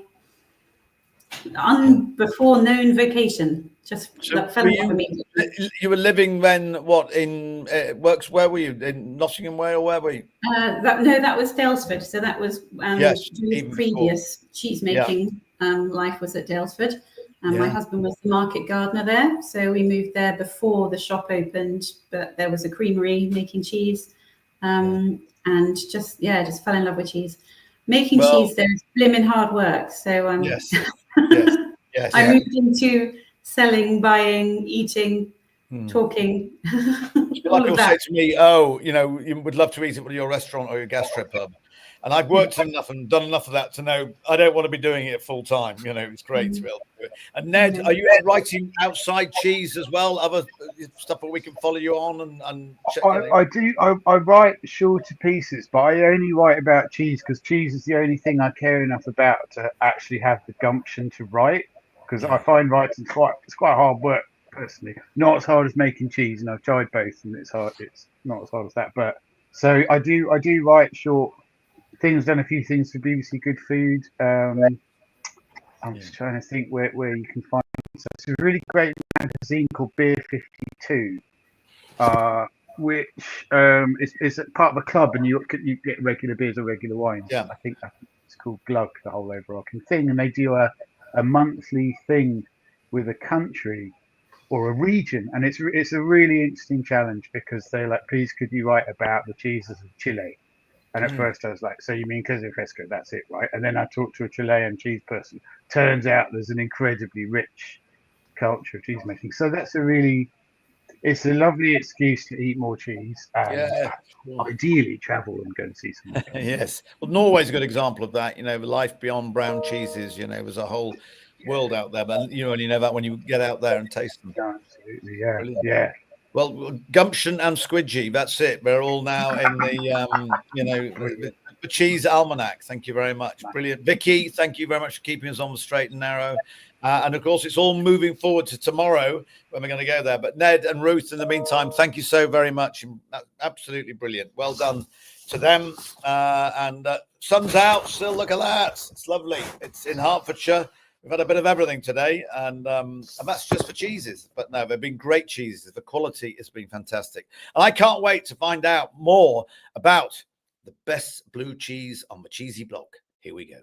S8: before known vocation. Just that fell off immediately.
S1: You were living then, what, in Works? Where were you? In Nottingham Way, or where were you?
S8: That was Dalesford. So that was previous cheese making life was at Dalesford. My husband was the market gardener there, so we moved there before the shop opened. But there was a creamery making cheese, and just fell in love with cheese. Making cheese there is blimmin' hard work. So I moved into selling, buying, eating, talking.
S1: All of that. Say to me, "Oh, you know, you would love to eat at your restaurant or your gastropub." And I've worked enough and done enough of that to know I don't want to be doing it full time. You know, it's great to be able to do it. And Ned, are you writing outside cheese as well? Other stuff that we can follow you on and check?
S6: I do. I write shorter pieces, but I only write about cheese because cheese is the only thing I care enough about to actually have the gumption to write. Because I find writing it's quite hard work personally. Not as hard as making cheese, and I've tried both, and it's hard. It's not as hard as that. But so I do write short things. Done a few things for BBC Good Food. I'm just trying to think where you can find it. So it's a really great magazine called Beer 52, which is part of a club, and you get regular beers or regular wines.
S1: Yeah,
S6: I think it's called Glug, the whole overarching thing, and they do a monthly thing with a country or a region. And it's a really interesting challenge, because they're like, please could you write about the cheeses of Chile? And at first I was like, so you mean queso fresco, that's it, right? And then I talked to a Chilean cheese person. Turns out there's an incredibly rich culture of cheese making. So it's a lovely excuse to eat more cheese and ideally travel and go and see some.
S1: Yes. Well, Norway's a good example of that. The life beyond brown cheeses, there's a whole world out there, but you only know that when you get out there and taste them.
S6: Absolutely, yeah.
S1: Brilliant.
S6: Yeah.
S1: Well, Gumption and Squidgy, that's it. We're all now in the cheese almanac. Thank you very much. Brilliant. Vicky, thank you very much for keeping us on the straight and narrow. And of course, it's all moving forward to tomorrow when we're going to go there. But Ned and Ruth, in the meantime, thank you so very much. Absolutely brilliant. Well done to them. And sun's out still. Look at that. It's lovely. It's in Hertfordshire. We've had a bit of everything today, and that's just for cheeses. But no, they've been great cheeses. The quality has been fantastic. And I can't wait to find out more about the best blue cheese on the cheesy block. Here we go.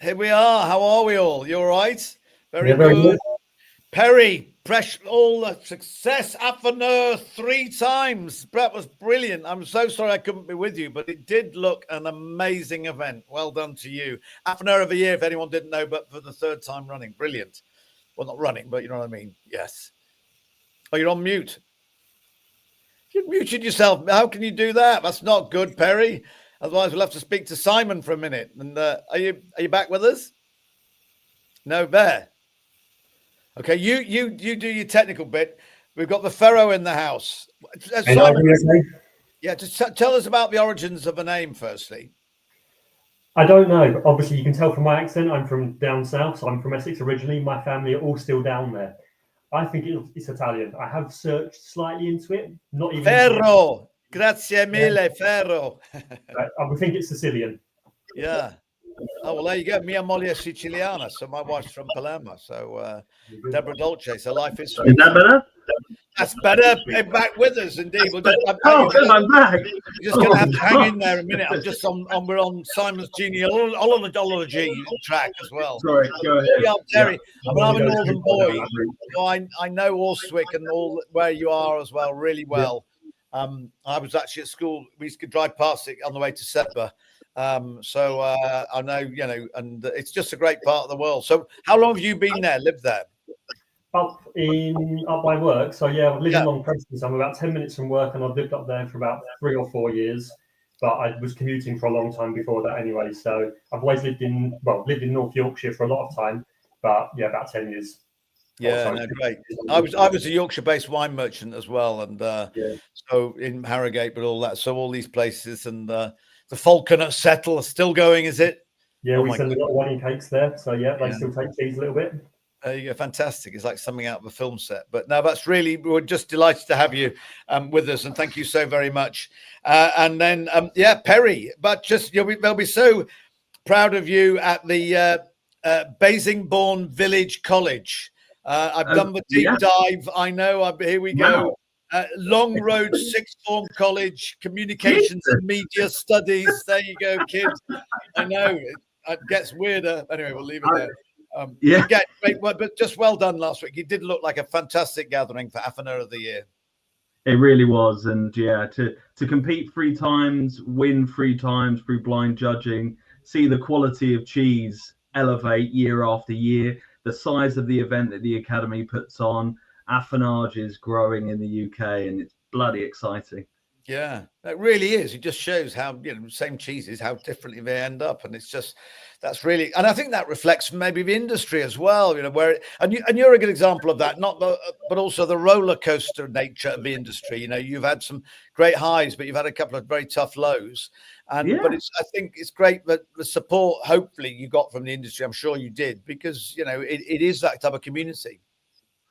S1: Here we are. How are we all? You all right? Very good. Perry, all the success. Afanur 3 times. That was brilliant. I'm so sorry I couldn't be with you, but it did look an amazing event. Well done to you. Afanur of the year, if anyone didn't know, but for the 3rd time running. Brilliant. Well, not running, but you know what I mean. Yes. Oh, you're on mute. You've muted yourself. How can you do that? That's not good, Perry. Otherwise, we'll have to speak to Simon for a minute. And are you back with us? No, there. Okay, you do your technical bit. We've got the Ferro in the house. Simon, yeah, just tell us about the origins of the name, firstly.
S11: I don't know, but obviously you can tell from my accent. I'm from down south, so I'm from Essex originally. My family are all still down there. I think it's Italian. I have searched slightly into it. Not even
S1: Ferro. Grazie mille, Ferro.
S11: I would think it's Sicilian.
S1: Yeah. Oh, well, there you go. Mia moglie è siciliana, so my wife's from Palermo. So Deborah Dolce. So life is sweet.
S12: Is that better?
S1: That's better. Back with us, indeed.
S12: I'm back.
S1: You're just going to have to hang in there a minute. I'm just we're on Simon's genealogy track as well.
S12: Sorry, go ahead.
S1: Yeah, Terry. I'm a northern boy, so I know Alswick and all where you are as well really well. I was actually at school. We used to drive past it on the way to Sedbergh. So I know, and it's just a great part of the world. So how long have you been there, lived there?
S11: Up by work. So yeah, I've lived in Long Preston. So I'm about 10 minutes from work, and I've lived up there for about 3 or 4 years. But I was commuting for a long time before that anyway. So I've always lived in North Yorkshire for a lot of time. But yeah, about 10 years.
S1: Yeah, no, great. I was a Yorkshire-based wine merchant as well, and so in Harrogate, but all that. So all these places, and the Falconer Settle are still going, is it?
S11: Yeah, we send a lot of wedding cakes there. So yeah, they still take cheese a little bit.
S1: There you go, fantastic. It's like something out of a film set. But no, we're just delighted to have you with us, and thank you so very much. And then Perry, but just they'll be so proud of you at the Basingbourne Village College. I've done the deep dive. I know. Here we go. Long Road Sixth Form College, Communications and Media Studies. There you go, kids. I know it gets weirder. Anyway, we'll leave it there. But just well done last week. It did look like a fantastic gathering for Afanur of the Year.
S12: It really was, and to compete 3 times, win 3 times through blind judging, see the quality of cheese elevate year after year. The size of the event that the Academy puts on, affinage is growing in the UK, and it's bloody exciting.
S1: Yeah, it really is. It just shows how, same cheeses, how differently they end up. And it's just, that's really, and I think that reflects maybe the industry as well, where, and you're a good example of that, but also the roller coaster nature of the industry. You've had some great highs, but you've had a couple of very tough lows. But I think it's great that the support, hopefully, you got from the industry. I'm sure you did, because, it is that type of community.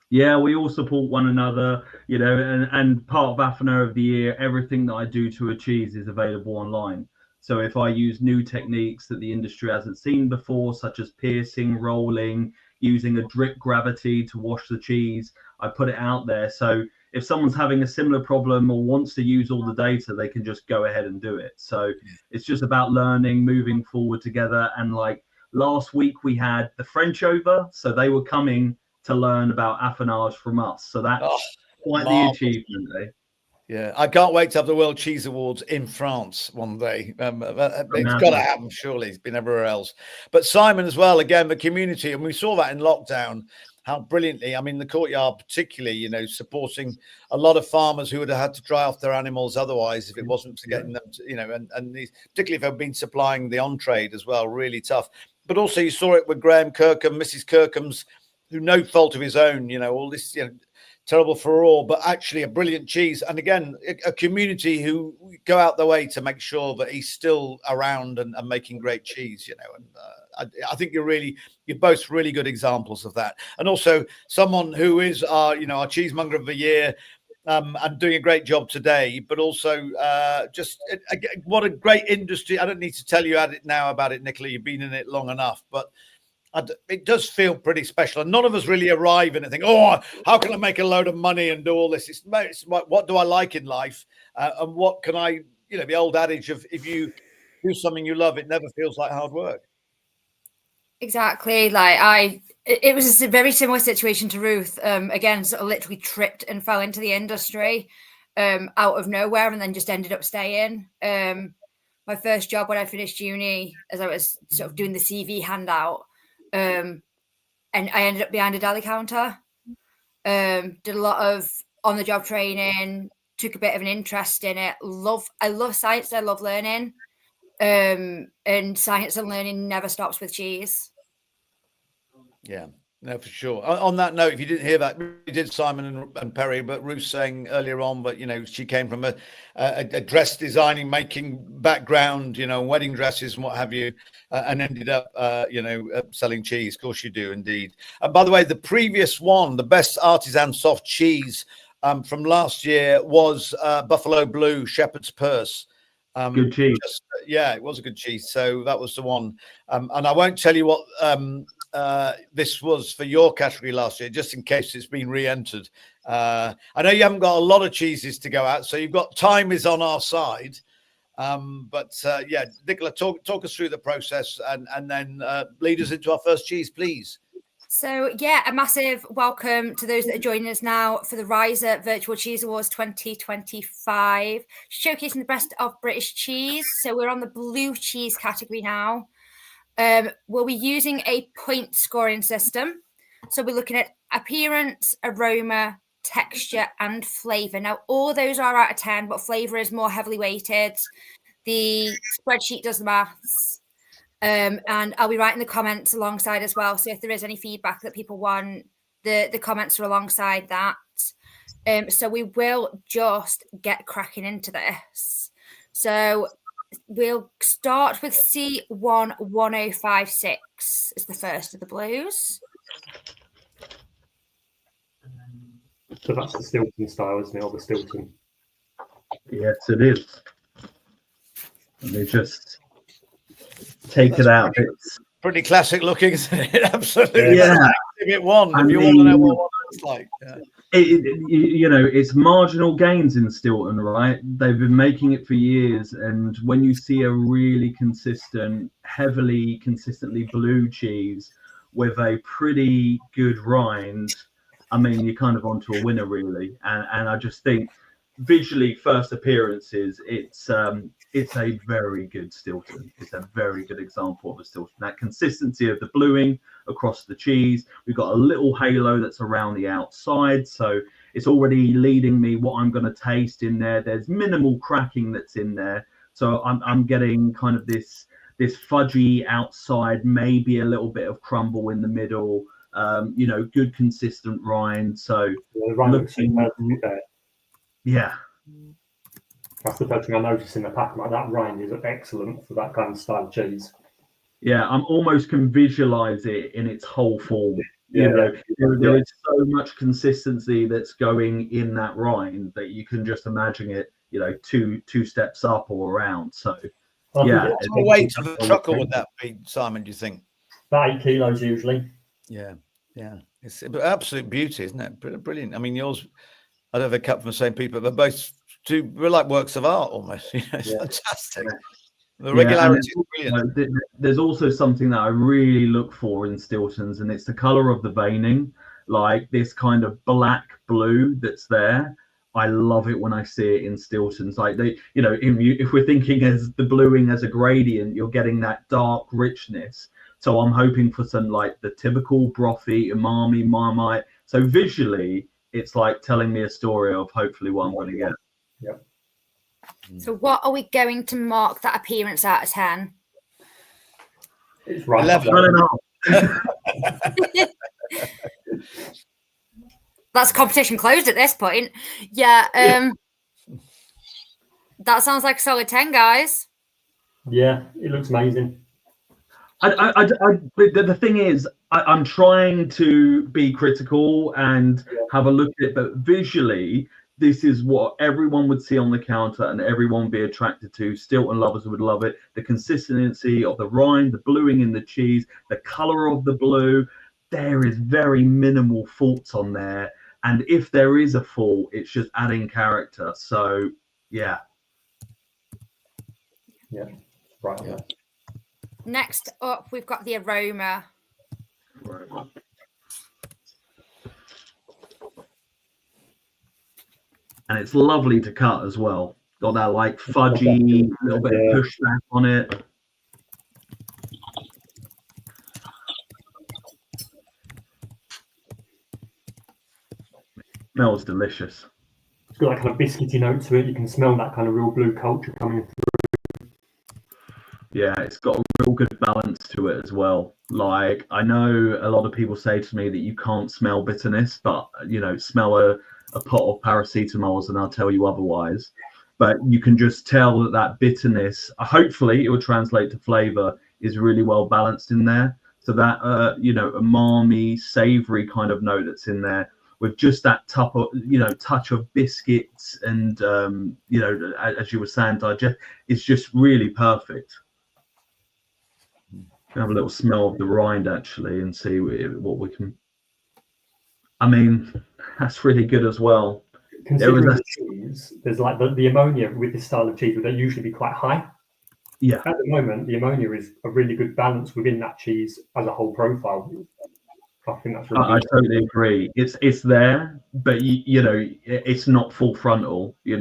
S12: Yeah, we all support one another, and part of Afanur of the Year, everything that I do to a cheese is available online. So if I use new techniques that the industry hasn't seen before, such as piercing, rolling, using a drip gravity to wash the cheese, I put it out there. So, if someone's having a similar problem or wants to use all the data, they can just go ahead and do it. So it's just about learning, moving forward together. And like last week we had the French over, so they were coming to learn about affinage from us. So that's quite the achievement, eh?
S1: Yeah, I can't wait to have the World Cheese Awards in France one day. It's got to happen, surely. It's been everywhere else. But Simon as well, again, the community, and we saw that in lockdown, how brilliantly, I mean, the courtyard particularly, you know, supporting a lot of farmers who would have had to dry off their animals otherwise if it wasn't for getting them to, you know, and these, particularly if they've been supplying the on-trade as well, really tough. But also you saw it with Graham Kirkham, Mrs. Kirkham's, who no fault of his own, you know, all this, you know, terrible for all, but actually a brilliant cheese. And again, a community who go out the way to make sure that he's still around and making great cheese, you know. And I think you're both really good examples of that. And also someone who is our cheesemonger of the year, and doing a great job today, but also what a great industry. I don't need to tell you about it, Nicola. You've been in it long enough, but it does feel pretty special, and none of us really arrive in and think, oh, how can I make a load of money and do all this? It's what do I like in life, and what can I, you know, the old adage of if you do something you love, it never feels like hard work.
S7: Exactly. Like it was a very similar situation to Ruth. Again, sort of literally tripped and fell into the industry out of nowhere, and then just ended up staying. My first job when I finished uni, as I was sort of doing the CV handout. And I ended up behind a deli counter, did a lot of on-the-job training, took a bit of an interest in it. I love science, I love learning, and science and learning never stops with cheese. Yeah, no, for sure. On that note, if you didn't hear that, we did Simon and Perry, but Ruth saying earlier on, but, you know, she came from a dress designing, making background, you know, wedding dresses and what have you, and ended up, selling cheese. Of course you do, indeed. And by the way, the previous one, the best artisan soft cheese from last year was Buffalo Blue Shepherd's Purse.
S12: Good cheese.
S1: It was a good cheese. So that was the one. And I won't tell you what this was for your category last year, just in case it's been re-entered. I know you haven't got a lot of cheeses to go out, so you've got time is on our side. Nicola, talk us through the process and then lead us into our first cheese, please. So, a massive welcome to those that are joining us now for the Riser Virtual Cheese Awards 2025, showcasing the best of British cheese. So we're on the blue cheese category now. We'll be using a point scoring system. So we're looking at appearance, aroma, texture, and flavour. Now, all those are out of 10, but flavour is more heavily weighted. The spreadsheet does the maths. And I'll be writing the comments alongside as well. So if there is any feedback that people want, the comments are alongside that. So we will just get cracking into this. So we'll start with C11056 as the first of the blues.
S11: So that's the Stilton style, isn't it? Or the Stilton?
S12: Yes, it is. And they just take it out. It's
S1: pretty classic looking, isn't it? Absolutely.
S12: Yeah.
S1: Exhibit one. If you want to know what one looks like. Yeah.
S12: It's marginal gains in Stilton, right? They've been making it for years, and when you see a really consistently blue cheese with a pretty good rind, I mean, you're kind of onto a winner, really. And I just think visually, first appearances, it's a very good Stilton. It's a very good example of a Stilton. That consistency of the bluing across the cheese. We've got a little halo that's around the outside, so it's already leading me what I'm going to taste in there. There's minimal cracking that's in there, so I'm getting kind of this fudgy outside, maybe a little bit of crumble in the middle. Good consistent rind. So
S11: the rind looks there.
S12: Yeah.
S11: That's the first thing I noticed in the pack. Like that rind is excellent for that kind of style of cheese.
S12: Yeah, I'm almost can visualize it in its whole form. There is so much consistency that's going in that rind that you can just imagine it, two steps up or around. So
S1: what weight of the truckle would that be, Simon, do you think?
S11: About 8 kilos usually.
S1: Yeah. It's absolute beauty, isn't it? Brilliant. I mean, yours I don't know if they cut from the same people. They're both we're like works of art almost. It's fantastic. The regularity is brilliant.
S12: There's also something that I really look for in Stiltons, and it's the color of the veining, like this kind of black blue that's there. I love it when I see it in Stiltons. Like if we're thinking as the bluing as a gradient, you're getting that dark richness. So I'm hoping for some like the typical brothy, umami, marmite. So visually, it's like telling me a story of hopefully what I'm going to get.
S11: Yeah.
S7: So what are we going to mark that appearance out of 10?
S11: It's right.
S12: 11.5.
S7: That's competition closed at this point. Yeah. That sounds like a solid 10, guys.
S11: Yeah, it looks amazing.
S12: The thing is, I'm trying to be critical and have a look at it, but visually, this is what everyone would see on the counter and everyone would be attracted to. Stilton lovers would love it. The consistency of the rind, the bluing in the cheese, the color of the blue. There is very minimal faults on there. And if there is a fault, it's just adding character. So, yeah.
S11: Yeah, right.
S1: Yeah.
S7: Next up, we've got the aroma.
S12: And it's lovely to cut as well. Got that like fudgy, little bit of pushback on it. Smells delicious.
S11: It's got that kind of biscuity note to it. You can smell that kind of real blue culture coming through.
S12: Yeah, it's got a real good balance to it as well. Like, I know a lot of people say to me that you can't smell bitterness, but smell a pot of paracetamols and I'll tell you otherwise. But you can just tell that bitterness, hopefully it will translate to flavor, is really well balanced in there. So that umami, savory kind of note that's in there, with just that touch of biscuits and as you were saying, digest, it's just really perfect. Have a little smell of the rind actually and see what we can. I mean, that's really good as well.
S11: Considering the cheese, there's like the ammonia with this style of cheese would usually be quite high.
S12: Yeah.
S11: At the moment, the ammonia is a really good balance within that cheese as a whole profile. I think that's really
S12: I totally agree. It's there, but it's not full frontal. You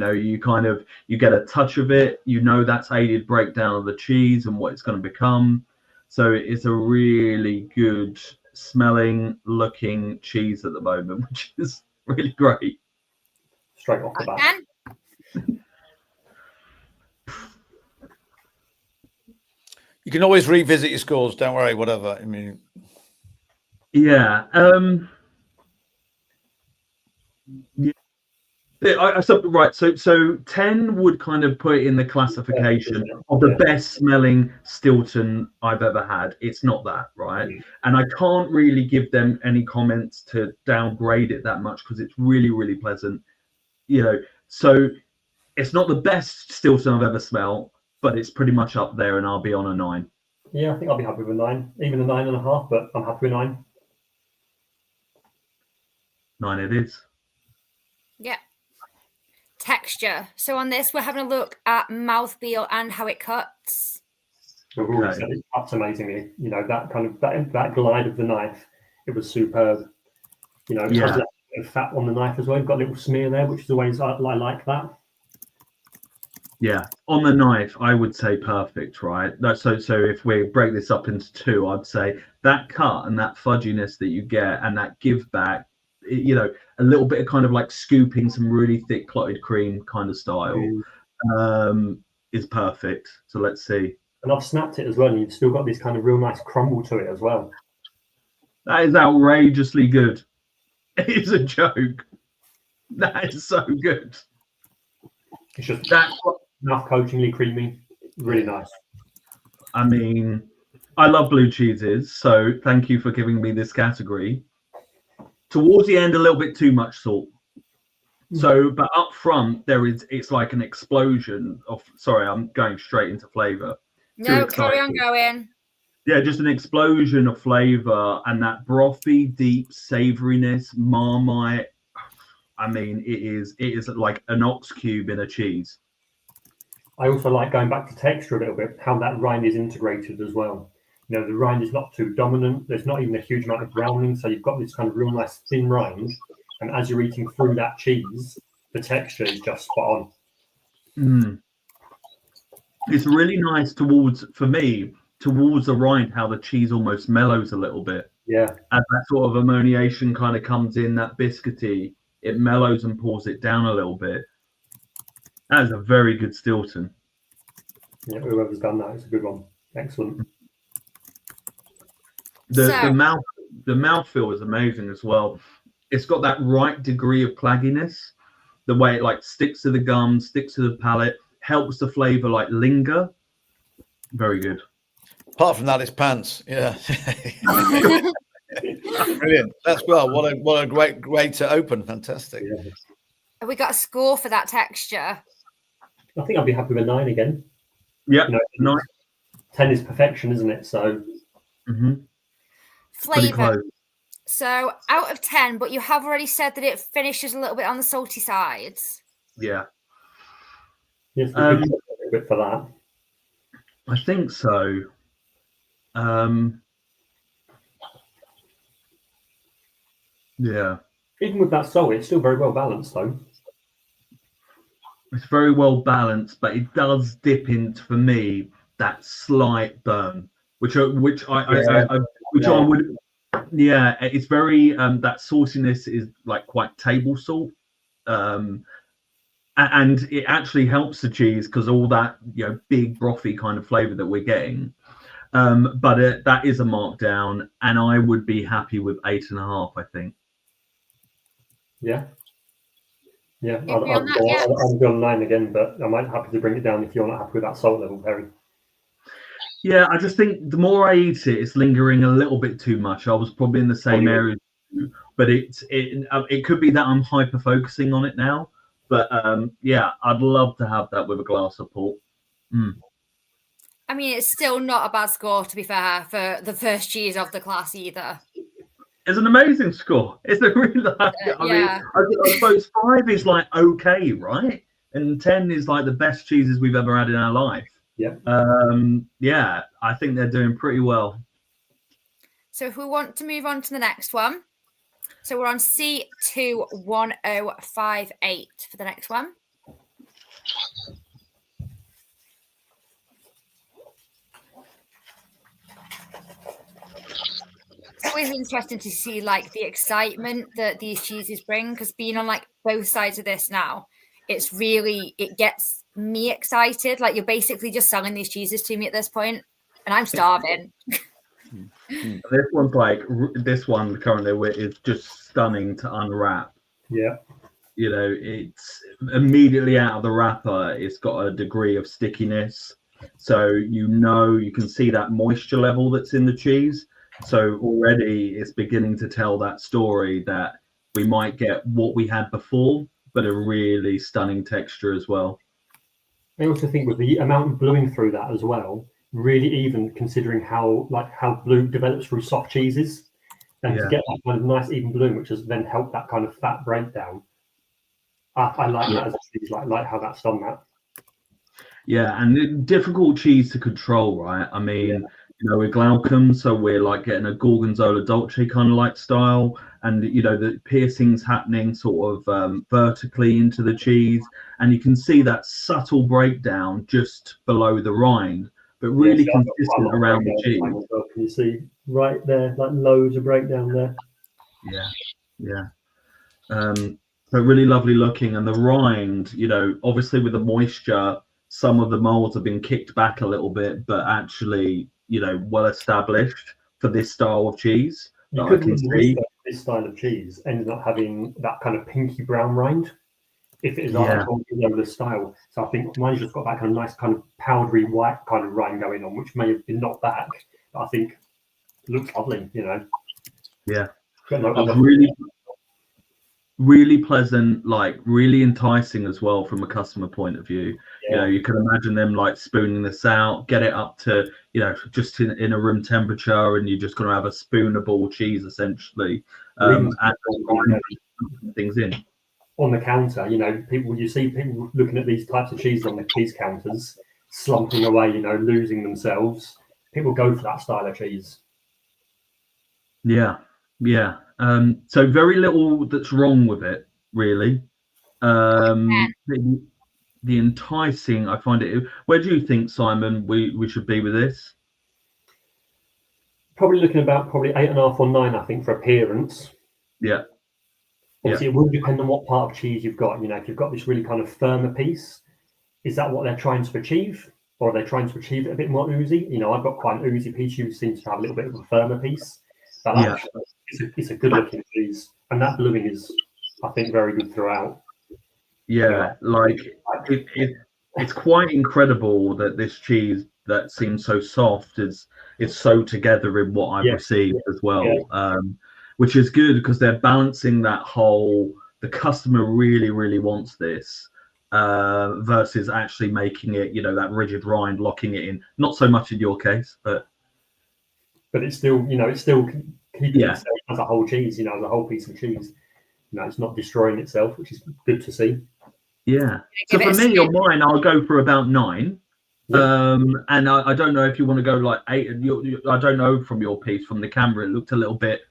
S12: get a touch of it. That's aided breakdown of the cheese and what it's going to become. So it's a really good smelling, looking cheese at the moment, which is really great.
S11: Straight off the bat.
S1: You can always revisit your scores. Don't worry. Whatever. I mean.
S12: Yeah. So 10 would kind of put it in the classification of the best smelling Stilton I've ever had. It's not that, right? And I can't really give them any comments to downgrade it that much because it's really, really pleasant. So it's not the best Stilton I've ever smelled, but it's pretty much up there, and I'll be on a 9.
S11: Yeah, I think I'll be happy with a 9, even a 9.5, but I'm happy with 9.
S12: 9 it is.
S7: Yeah. Texture. So on this, we're having a look at mouthfeel and how it cuts.
S11: We've already said it cuts amazingly. That kind of that glide of the knife, it was superb. It has a bit of fat on the knife as well. You've got a little smear there, which is always I like that.
S12: Yeah, on the knife, I would say perfect, right? So if we break this up into 2, I'd say that cut and that fudginess that you get and that give back, a little bit of kind of like scooping some really thick clotted cream kind of style is perfect. So let's see.
S11: And I've snapped it as well, and you've still got this kind of real nice crumble to it as well.
S12: That is outrageously good. It's a joke. That is so good.
S11: It's just that enough coachingly creamy, really nice.
S12: I mean, I love blue cheeses, so thank you for giving me this category. Towards the end, a little bit too much salt. So, but up front, it's like an explosion of. Sorry, I'm going straight into flavor.
S7: No, carry on going.
S12: Yeah, just an explosion of flavor and that brothy, deep savoriness, marmite. I mean, it is like an ox cube in a cheese.
S11: I also like going back to texture a little bit, how that rind is integrated as well. You know, the rind is not too dominant. There's not even a huge amount of browning, so you've got this kind of real nice thin rind. And as you're eating through that cheese, the texture is just spot on.
S12: It's really nice towards the rind, how the cheese almost mellows a little bit.
S11: Yeah.
S12: As that sort of ammoniation kind of comes in, that biscuity, it mellows and pulls it down a little bit. That is a very good Stilton.
S11: Yeah, whoever's done that, it's a good one. Excellent.
S12: The mouthfeel is amazing as well. It's got that right degree of clagginess, the way it like sticks to the gum, sticks to the palate, helps the flavor like linger. Very good.
S1: Apart from that, it's pants. Yeah. Brilliant. That's well. What a great way to open. Fantastic.
S11: Yeah.
S7: Have we got a score for that texture?
S11: I think I'd be happy with a 9 again.
S12: Yeah,
S11: you know,
S12: 9.
S11: 10 is perfection, isn't it? So
S7: flavor. So out of 10, but you have already said that it finishes a little bit on the salty sides.
S12: Yeah.
S11: Yes, a bit for that.
S12: I think so. Yeah.
S11: Even with that salt, it's still very well balanced, though.
S12: It's very well balanced, but it does dip into, for me, that slight burn, which I would, yeah, it's very that sauciness is like quite table salt, and it actually helps the cheese because all that big brothy kind of flavor that we're getting. But that is a markdown, and I would be happy with 8.5. I think.
S11: Yeah. Yeah, I'll go on 9 again, but I might happy to bring it down if you're not happy with that salt level, Perry.
S12: Yeah, I just think the more I eat it, it's lingering a little bit too much. I was probably in the same area, but it could be that I'm hyper focusing on it now. But yeah, I'd love to have that with a glass of port.
S7: I mean, it's still not a bad score, to be fair, for the first cheese of the class either.
S12: It's an amazing score. It's a really I mean, I suppose 5 is like okay, right? And 10 is like the best cheeses we've ever had in our life.
S11: Yeah.
S7: Yeah,
S12: I think they're doing pretty well.
S7: So if we want to move on to the next one, so we're on C21058 for the next one. It's always interesting to see like the excitement that these cheeses bring, because being on like both sides of this now, it gets me excited. Like you're basically just selling these cheeses to me at this point, and I'm starving.
S12: This one currently is just stunning to unwrap.
S11: Yeah.
S12: It's immediately out of the wrapper. It's got a degree of stickiness, so you can see that moisture level that's in the cheese. So already it's beginning to tell that story that we might get what we had before, but a really stunning texture as well.
S11: I also think with the amount of bluing through that as well, really even considering how blue develops through soft cheeses, and to get that kind of nice even bloom, which has then helped that kind of fat breakdown. I like that as a cheese, like how that's done that. Yeah,
S12: and difficult cheese to control, right? I mean, we're Glaucum, so we're like getting a Gorgonzola Dolce kind of like style, and the piercings happening sort of vertically into the cheese, and you can see that subtle breakdown just below the rind, but really consistent around the cheese.
S11: Can you see right there, like loads of breakdown there?
S12: Yeah. So really lovely looking, and the rind, obviously with the moisture, some of the molds have been kicked back a little bit, but actually, well established for this style of cheese.
S11: You could see this style of cheese ended up having that kind of pinky brown rind if it is the style. So I think mine's just got that kind of nice kind of powdery white kind of rind going on, which may have been knocked back, but I think it looks lovely,
S12: Yeah. Really pleasant, like really enticing as well from a customer point of view. You can imagine them like spooning this out, get it up to just in a room temperature, and you're just going to have a spoonable cheese essentially, and things in.
S11: on the counter. You know, you see people looking at these types of cheese on the cheese counters, slumping away, you know, losing themselves. People go for that style of cheese.
S12: Yeah. So very little that's wrong with it, really. The enticing, I find it. Where do you think, Simon, we should be with this?
S11: Probably looking about 8.5 or 9, I think, for appearance.
S12: Yeah.
S11: Obviously, it will depend on what part of cheese you've got. You know, if you've got this really kind of firmer piece, is that what they're trying to achieve? Or are they trying to achieve it a bit more oozy? You know, I've got quite an oozy piece. You seem to have a little bit of a firmer piece. But actually, it's a good looking cheese. And that bluing is, I think, very good throughout.
S12: Yeah, like it's quite incredible that this cheese that seems so soft is so together in what I've received as well, which is good because they're balancing that whole, the customer really wants this versus actually making it, you know, that rigid rind, locking it in. Not so much in your case, but
S11: it's still, you know, it's still keeping itself as a whole cheese, you know, as a whole piece of cheese. You know, it's not destroying itself, which is good to see.
S12: Yeah. So for me, on mine, I'll go for about 9. And I don't know if you want to go like 8. I don't know from your piece, from the camera, it looked a little bit,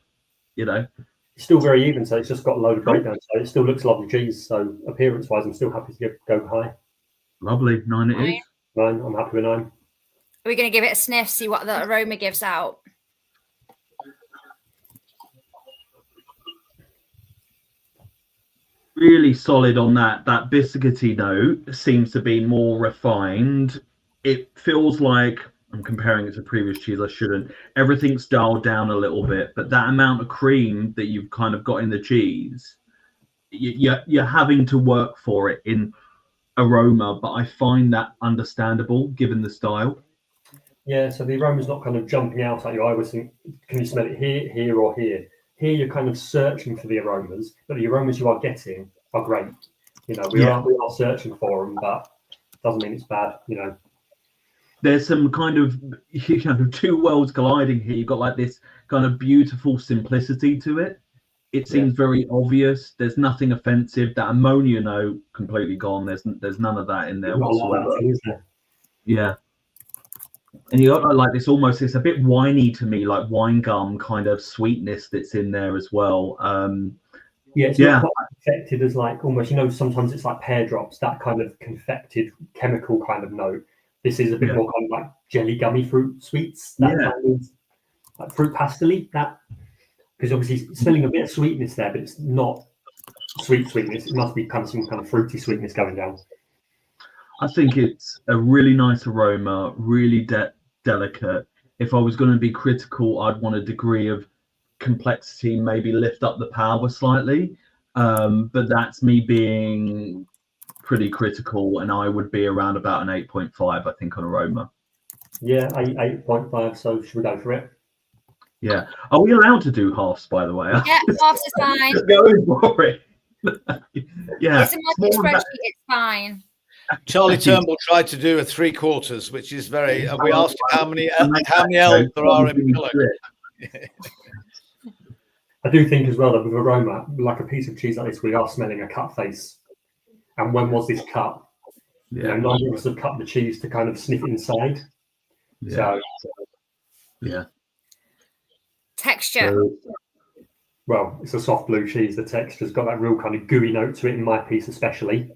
S12: you know.
S11: It's still very even, so it's just got a load of breakdown. So it still looks lovely cheese. So appearance-wise, I'm still happy to go high.
S12: Lovely. 9 it is.
S11: 9. I'm happy with 9.
S7: Are we going to give it a sniff, see what the aroma gives out?
S12: Really solid on that biscuity note. Seems to be more refined. It feels like, I'm comparing it to previous cheese, I shouldn't, everything's dialed down a little bit, but that amount of cream that you've kind of got in the cheese, you're having to work for it in aroma, but I find that understandable given the style.
S11: Yeah, so the aroma's not kind of jumping out at you. I always think, can you smell it here or here? Here you're kind of searching for the aromas, but the aromas you are getting are great. You know, we are searching for them, but it doesn't mean it's bad, you know.
S12: There's some kind of, you know, two worlds colliding here. You've got like this kind of beautiful simplicity to it. It seems very obvious. There's nothing offensive. That ammonia note completely gone. There's none of that in there whatsoever. Yeah. And you got like this almost, it's a bit winey to me, like wine gum kind of sweetness that's in there as well.
S11: It's not quite confected as like almost, you know, sometimes it's like pear drops, that kind of confected chemical kind of note. This is a bit more kind of like jelly gummy fruit sweets, that kind of like fruit pastely, that, because obviously smelling a bit of sweetness there, but it's not sweetness. It must be kind of some kind of fruity sweetness going down.
S12: I think it's a really nice aroma, really delicate. If I was going to be critical, I'd want a degree of complexity, maybe lift up the power slightly. But that's me being pretty critical, and I would be around about an 8.5, I think, on aroma.
S11: Yeah, 8.5. So should we go for it?
S12: Yeah. Are we allowed to do halves, by the way?
S7: Yeah, halves is fine.
S12: Going for it. Yeah.
S7: It's a magic spreadsheet. It's fine.
S1: Charlie Turnbull tried to do a 3/4, which is very. We asked him how many L's there are in pillow.
S11: I do think as well that with aroma, like a piece of cheese like this, we are smelling a cut face. And when was this cut? You know, none of us have cut the cheese to kind of sniff inside. So,
S7: texture.
S11: Well, it's a soft blue cheese. The texture's got that real kind of gooey note to it in my piece, especially.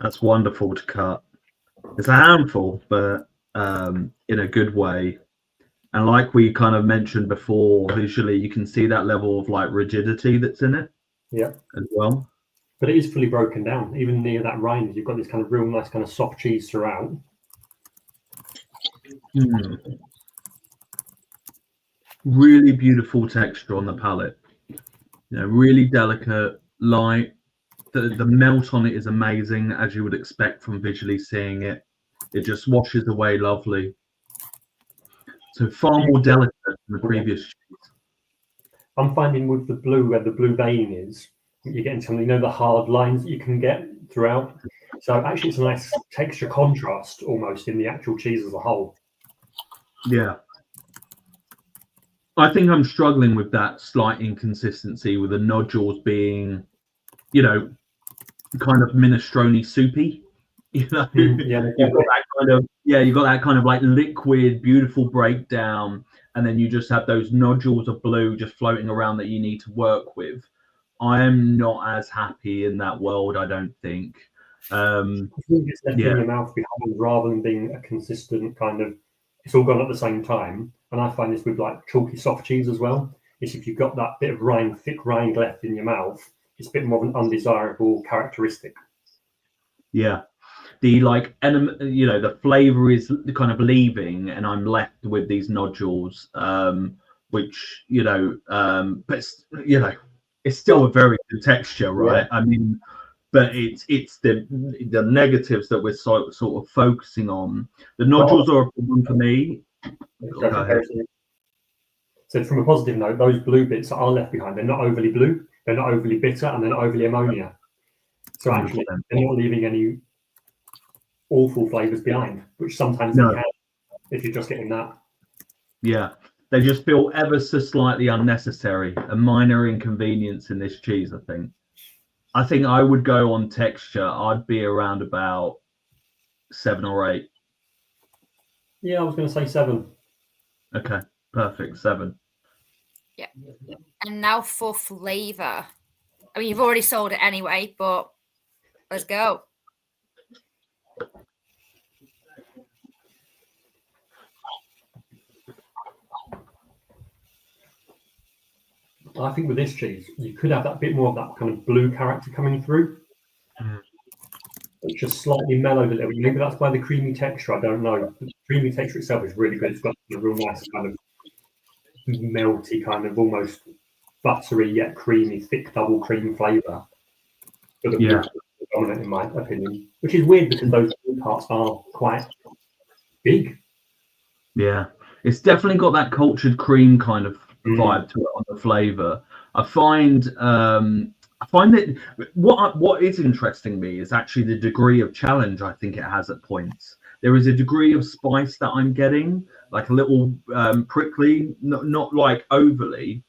S12: That's wonderful to cut. It's a handful, but in a good way. And like we kind of mentioned before, visually, you can see that level of like rigidity that's in it.
S11: Yeah.
S12: As well.
S11: But it is fully broken down. Even near that rind, you've got this kind of real nice kind of soft cheese throughout.
S12: Really beautiful texture on the palate. You know, really delicate, light. The melt on it is amazing, as you would expect from visually seeing it. It just washes away lovely. So far more delicate than the previous cheese.
S11: I'm finding with the blue, where the blue vein is, you're getting some, you know, the hard lines that you can get throughout. So actually it's a nice texture contrast almost in the actual cheese as a whole.
S12: Yeah. I think I'm struggling with that slight inconsistency with the nodules being, you know, kind of minestrone soupy. You know, you've got that kind of you got that kind of like liquid, beautiful breakdown, and then you just have those nodules of blue just floating around that you need to work with. I am not as happy in that world, I don't think.
S11: I think it's left in your mouth behind rather than being a consistent kind of, it's all gone at the same time. And I find this with like chalky soft cheese as well. Is if you've got that bit of rind, thick rind left in your mouth, it's a bit more of an undesirable characteristic.
S12: Yeah. The like, you know, the flavor is kind of leaving, and I'm left with these nodules, which, you know, but you know, it's still a very good texture, right? I mean, but it's the negatives that we're sort of focusing on. The nodules are a problem for me.
S11: So from a positive note, those blue bits that are left behind, they're not overly blue, they're not overly bitter, and they're not overly ammonia. So actually, they're not leaving any awful flavors behind, which sometimes they can if you're just getting that.
S12: Yeah, they just feel ever so slightly unnecessary, a minor inconvenience in this cheese, I think. I think I would go on texture. I'd be around about 7 or 8.
S11: Yeah, I was going to say 7.
S12: Okay, perfect. 7.
S7: Yeah. And now for flavor. I mean, you've already sold it anyway, but let's go.
S11: I think with this cheese, you could have that bit more of that kind of blue character coming through. It's just slightly mellowed a little. Maybe that's by the creamy texture. I don't know. The creamy texture itself is really good. It's got a real nice kind of melty, kind of almost buttery yet creamy, thick double cream flavour. But the blue is dominant in my opinion, which is weird because those blue parts are quite big.
S12: Yeah, it's definitely got that cultured cream kind of vibe to it on the flavour. I find that what is interesting to me is actually the degree of challenge I think it has at points. There is a degree of spice that I'm getting, like a little prickly, not like overly.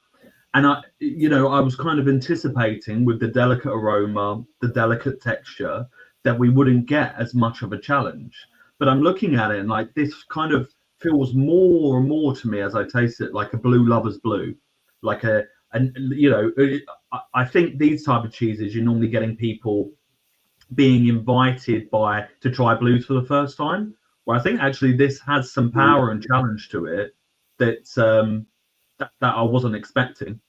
S12: And I was kind of anticipating with the delicate aroma, the delicate texture, that we wouldn't get as much of a challenge. But I'm looking at it and like this kind of feels more and more to me as I taste it like a blue lover's blue, like I think these type of cheeses, you're normally getting people being invited to try blues for the first time. Where I think actually this has some power and challenge to it that I wasn't expecting.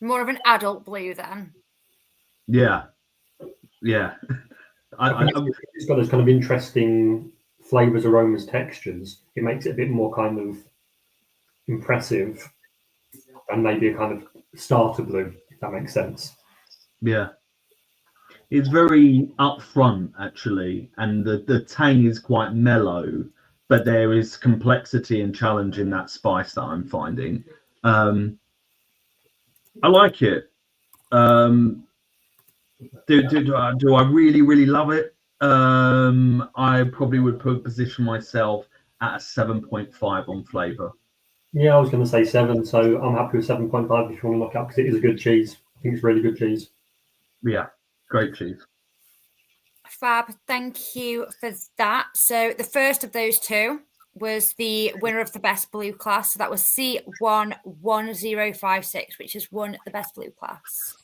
S7: More of an adult blue then.
S11: I it's got those kind of interesting flavors, aromas, textures. It makes it a bit more kind of impressive than maybe a kind of starter blue, if that makes sense.
S12: Yeah, it's very upfront actually, and the tang is quite mellow, but there is complexity and challenge in that spice that I'm finding. I like it. Do I really love it? I probably would position myself at a 7.5 on flavour.
S11: Yeah, I was going to say 7, so I'm happy with 7.5 if you want to look out, because it is a good cheese. I think it's really good cheese.
S12: Yeah, great cheese.
S7: Fab, thank you for that. So the first of those two was the winner of the best blue class. So that was C11056, which has won the best blue class.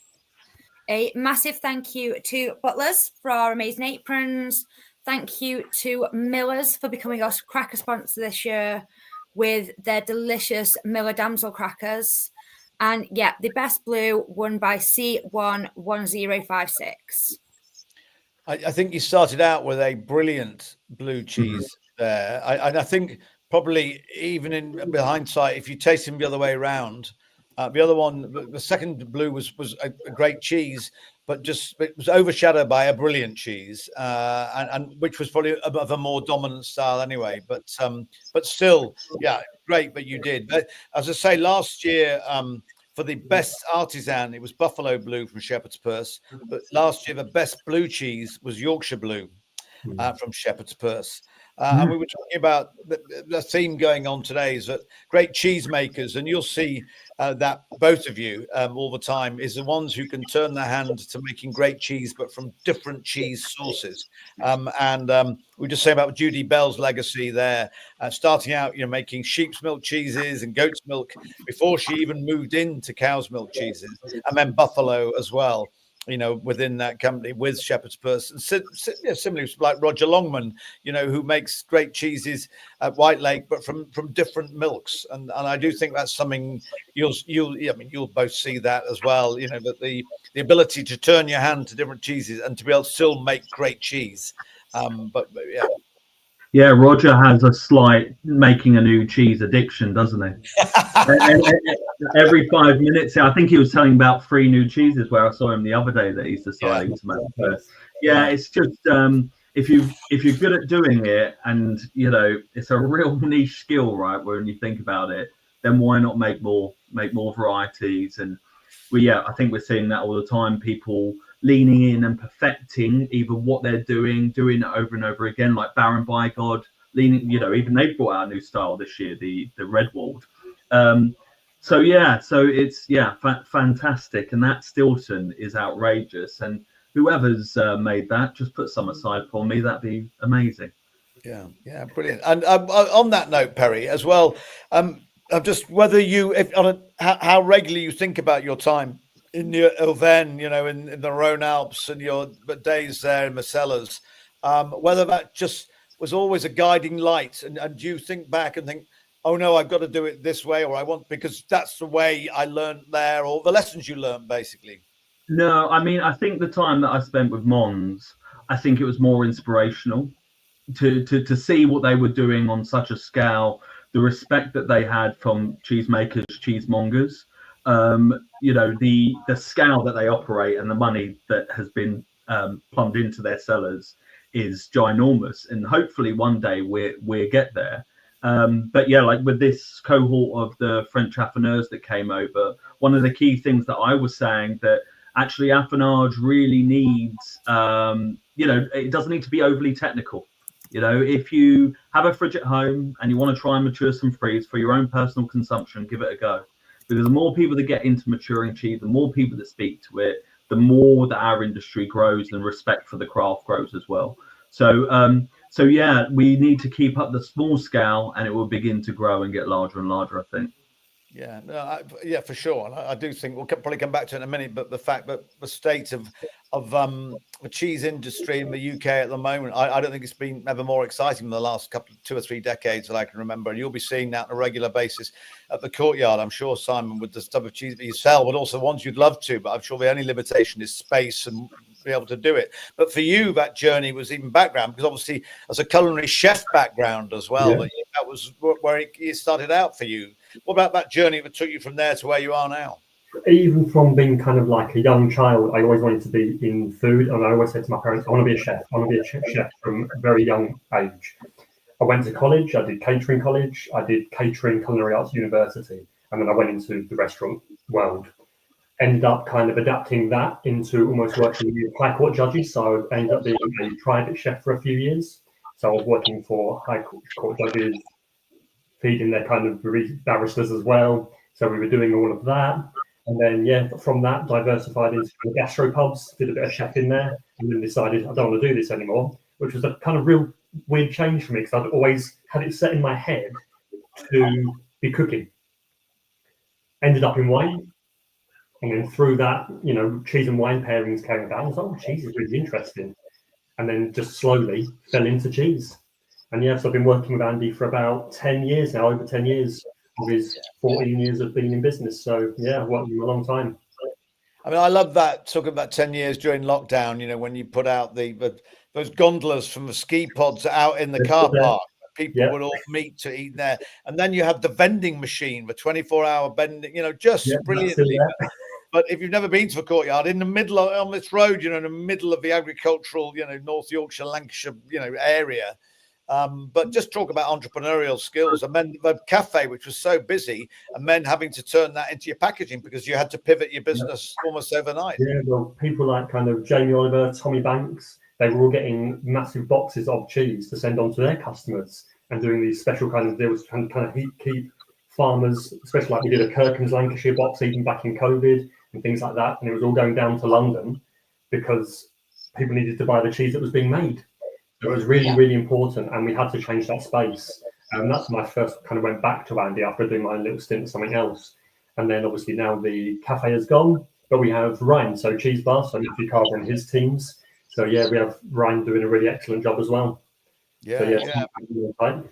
S7: A massive thank you to Butlers for our amazing aprons. Thank you to Miller's for becoming our cracker sponsor this year with their delicious Miller Damsel crackers. And yeah, the best blue won by C11056.
S1: I think you started out with a brilliant blue cheese there. I think probably even in hindsight, if you taste them the other way around, the other one, the second blue was a great cheese, but it was overshadowed by a brilliant cheese, and which was probably of a more dominant style anyway. But still, yeah, great. But you did. But as I say, last year, for the best artisan, it was Buffalo Blue from Shepherd's Purse. But last year, the best blue cheese was Yorkshire Blue from Shepherd's Purse. And we were talking about the theme going on today is that great cheesemakers, and you'll see that both of you all the time, is the ones who can turn their hand to making great cheese, but from different cheese sources. We just say about Judy Bell's legacy there, starting out, making sheep's milk cheeses and goat's milk before she even moved into cow's milk cheeses, and then buffalo as well. Within that company with Shepherd's Purse, and similarly like Roger Longman, who makes great cheeses at White Lake, but from different milks, and I do think that's something you'll both see that as well. That the ability to turn your hand to different cheeses and to be able to still make great cheese.
S12: Yeah, Roger has a slight making a new cheese addiction, doesn't he? Every 5 minutes, I think he was telling about 3 new cheeses where I saw him the other day that he's deciding to make. But it's just if you're good at doing it, and it's a real niche skill, right? When you think about it, then why not make more varieties? And I think we're seeing that all the time. People leaning in and perfecting either what they're doing it over and over again, like Baron Bygod, even they brought out a new style this year, the Redwald. So it's fantastic, and that Stilton is outrageous, and whoever's made that, just put some aside for me. That'd be amazing.
S1: Yeah, brilliant. And on that note, Perry, as well, just whether how regularly you think about your time in your Ilven, in the Rhone Alps, and your days there in Marcellus, whether that just was always a guiding light, and do you think back and think, oh no, I've got to do it this way, or because that's the way I learned there, or the lessons you learned, basically?
S12: No, I think the time that I spent with Mons, I think it was more inspirational to see what they were doing on such a scale, the respect that they had from cheesemakers, cheesemongers. The scale that they operate and the money that has been plumbed into their cellars is ginormous, and hopefully one day we get there. Like with this cohort of the French affineurs that came over, one of the key things that I was saying that actually affinage really needs, it doesn't need to be overly technical. If you have a fridge at home and you want to try and mature some freeze for your own personal consumption, give it a go. Because the more people that get into maturing cheese, the more people that speak to it, the more that our industry grows and respect for the craft grows as well. So we need to keep up the small scale, and it will begin to grow and get larger and larger, I think.
S1: Yeah, for sure. And I do think we'll probably come back to it in a minute, but the fact that the state of the cheese industry in the UK at the moment, I don't think it's been ever more exciting in the last 2 or 3 decades that I can remember. And you'll be seeing that on a regular basis at the Courtyard, I'm sure, Simon, with the stuff of cheese that you sell, but also ones you'd love to. But I'm sure the only limitation is space and be able to do it. But for you, that journey was even background, because obviously as a culinary chef background as well, that was where it started out for you. What about that journey that took you from there to where you are now?
S11: Even from being kind of like a young child, I always wanted to be in food, and I always said to my parents, I want to be a chef. I want to be a chef from a very young age. I went to college, I did catering college, I did catering culinary arts university, and then I went into the restaurant world. Ended up kind of adapting that into almost working with high court judges. So I ended up being a private chef for a few years. So I was working for high court judges, feeding their kind of barristers as well. So we were doing all of that. And then, from that, diversified into gastropubs, did a bit of chefing there, and then decided I don't want to do this anymore, which was a kind of real weird change for me, because I'd always had it set in my head to be cooking. Ended up in wine. And then through that, cheese and wine pairings came about. I was like, oh, cheese is really interesting. And then just slowly fell into cheese. And so I've been working with Andy for about 10 years now, over 10 years of his 14 years of being in business. So, I've worked with him a long time.
S1: I mean, I love that, talking about 10 years during lockdown, when you put out those gondolas from the ski pods out in the car park. People would all meet to eat there. And then you have the vending machine, the 24-hour vending, just brilliantly. But if you've never been to the Courtyard, in the middle on this road, in the middle of the agricultural, North Yorkshire, Lancashire, area. But just talk about entrepreneurial skills, and then the cafe, which was so busy, and then having to turn that into your packaging because you had to pivot your business almost overnight.
S11: Yeah, well, people like kind of Jamie Oliver, Tommy Banks, they were all getting massive boxes of cheese to send on to their customers and doing these special kind of deals to kind of keep farmers, especially like we did a Kirkham's Lancashire box even back in COVID and things like that. And it was all going down to London because people needed to buy the cheese that was being made. So it was really, really important, and we had to change that space. And that's when I first kind of went back to Andy after doing my little stint at something else. And then obviously now the cafe has gone, but we have Ryan, so Cheese Bar, so Matthew Carver and his teams. So yeah, we have Ryan doing a really excellent job as well.
S1: Yeah,
S11: so,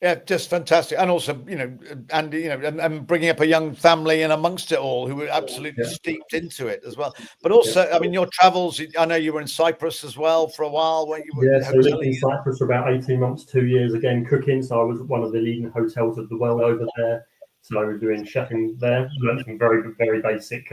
S1: yeah, just fantastic. And also, you know, Andy, you know, and bringing up a young family and amongst it all who were absolutely steeped into it as well. But also, I mean, your travels, I know you were in Cyprus as well for a while. Where you were,
S11: so I lived in Cyprus for about 18 months, 2 years, again, cooking. So I was one of the leading hotels of the world over there. So I was doing chefing there, learned some very, very basic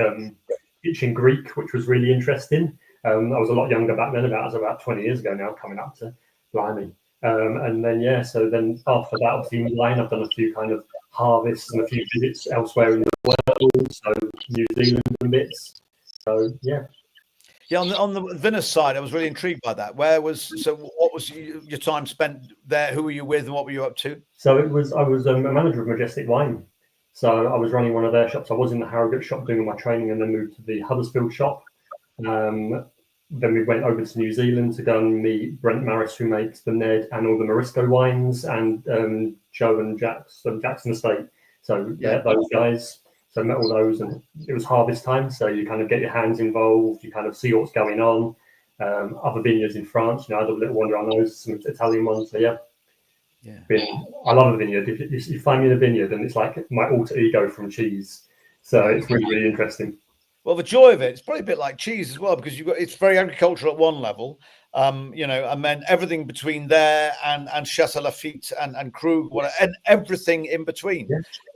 S11: kitchen Greek, which was really interesting. I was a lot younger back then, about 20 years ago now, coming up to blimey. And then, so then after that, obviously Milan, I've done a few kind of harvests and a few visits elsewhere in the world, so New Zealand and bits. So, yeah.
S1: Yeah, on the Venice side, I was really intrigued by that. What was your time spent there? Who were you with and what were you up to?
S11: So I was a manager of Majestic Wine. So I was running one of their shops. I was in the Harrogate shop doing my training and then moved to the Huddersfield shop. Then we went over to New Zealand to go and meet Brent Maris, who makes the Ned and all the Morisco wines, and Joe and Jackson Estate. So those guys. So I met all those, and it was harvest time. So you kind of get your hands involved. You kind of see what's going on. Other vineyards in France. You know, I had a little wander on those, some Italian ones. So I love a vineyard. If you find me in a vineyard, and it's like my alter ego from cheese. So it's really, really interesting.
S1: Well, the joy of it's probably a bit like cheese as well, because it's very agricultural at one level, you know, and then everything between there and Château Lafite and Krug, and everything in between,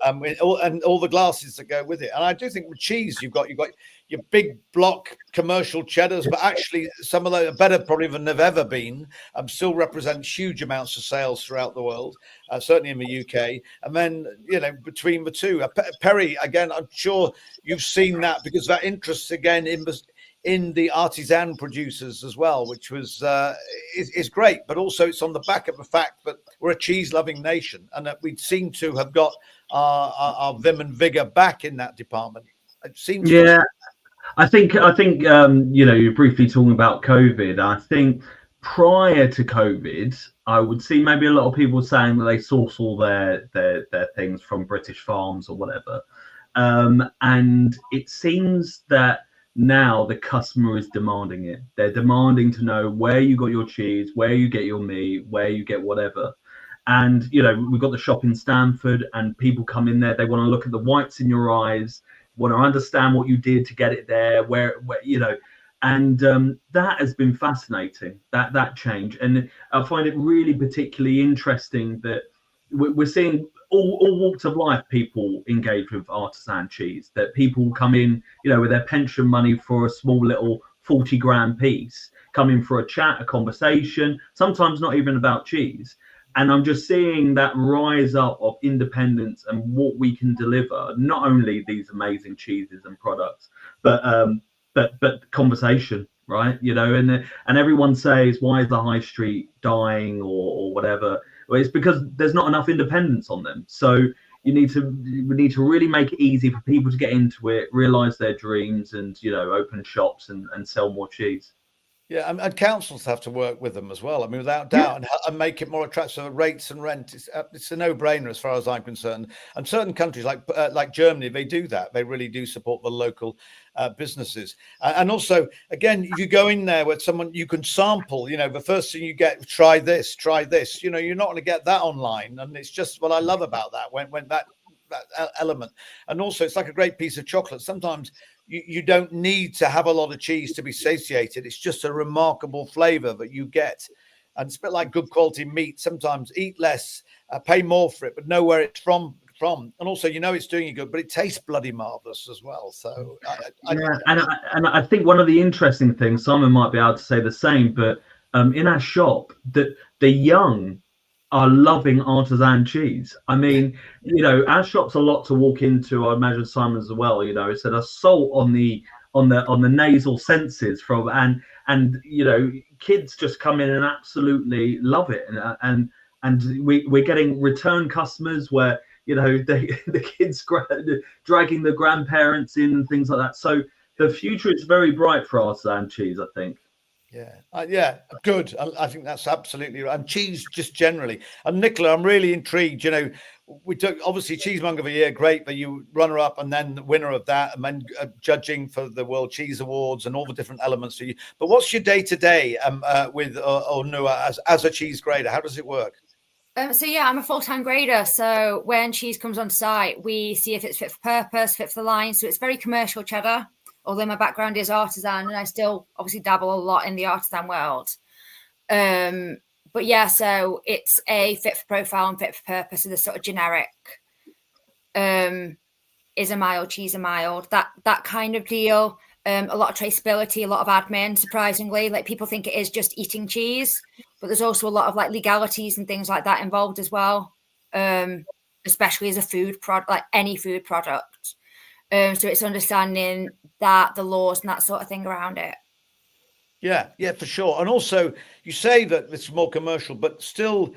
S1: and all the glasses that go with it. And I do think with cheese, you've got your big block commercial cheddars, but actually some of those are better probably than they've ever been. Still represent huge amounts of sales throughout the world, certainly in the UK. And then, you know, between the two, Perry, again, I'm sure you've seen that, because that interest again in the artisan producers as well, which was is great. But also it's on the back of the fact that we're a cheese-loving nation, and that we seem to have got our vim and vigor back in that department. It seems
S12: I think you know, you're briefly talking about COVID. I think prior to COVID, I would see maybe a lot of people saying that they source all their things from British farms or whatever, and it seems that now the customer is demanding it. They're demanding to know where you got your cheese, where you get your meat, where you get whatever. And you know, we've got the shop in Stamford, and people come in there, they want to look at the whites in your eyes, want to understand what you did to get it there, where you know, and that has been fascinating, that change. And I find it really particularly interesting that we're seeing all walks of life people engage with artisan cheese, that people come in, you know, with their pension money for a small little 40 grand piece, come in for a chat, a conversation, sometimes not even about cheese. And I'm just seeing that rise up of independence and what we can deliver, not only these amazing cheeses and products, but conversation, right? You know, and everyone says, why is the high street dying or whatever? Well, it's because there's not enough independence on them. So we need to really make it easy for people to get into it, realize their dreams, and, you know, open shops and sell more cheese.
S1: Yeah, and councils have to work with them as well. I mean, without doubt, and make it more attractive. So rates and rent, it's a no-brainer as far as I'm concerned. And certain countries like Germany, they do that. They really do support the local businesses. And also, again, if you go in there with someone, you can sample. You know, the first thing you get, try this. You know, you're not going to get that online, and it's just what I love about that. When that element, and also it's like a great piece of chocolate. Sometimes you don't need to have a lot of cheese to be satiated. It's just a remarkable flavor that you get. And it's a bit like good quality meat. Sometimes eat less, pay more for it, but know where it's from. And also, you know, it's doing you good, but it tastes bloody marvelous as well. So
S12: I think one of the interesting things, Simon might be able to say the same, but in our shop, that the young are loving artisan cheese. I mean, you know, our shop's a lot to walk into. I imagine Simon's as well. You know, it's an assault on the the nasal senses from, and you know, kids just come in and absolutely love it, and we're getting return customers where, you know, the kids dragging the grandparents in and things like that. So the future is very bright for artisan cheese, I think.
S1: Yeah, good. I think that's absolutely right. And cheese just generally. And Nicola, I'm really intrigued. You know, we took obviously Cheesemonger of the Year, great, but you runner up and then the winner of that, and then judging for the World Cheese Awards and all the different elements for you. But what's your day to day with Onua as a cheese grader? How does it work?
S7: So yeah, I'm a full-time grader. So when cheese comes on site, we see if it's fit for purpose, fit for the line. So it's very commercial cheddar, although my background is artisan, and I still obviously dabble a lot in the artisan world. But yeah, so it's a fit for profile and fit for purpose. So the sort of generic is a mild, cheese a mild, that kind of deal. A lot of traceability, a lot of admin, surprisingly. Like, people think it is just eating cheese, but there's also a lot of like legalities and things like that involved as well, especially as a food product, like any food product. So it's understanding that, the laws and that sort of thing around it.
S1: Yeah, for sure. And also, you say that it's more commercial, but still,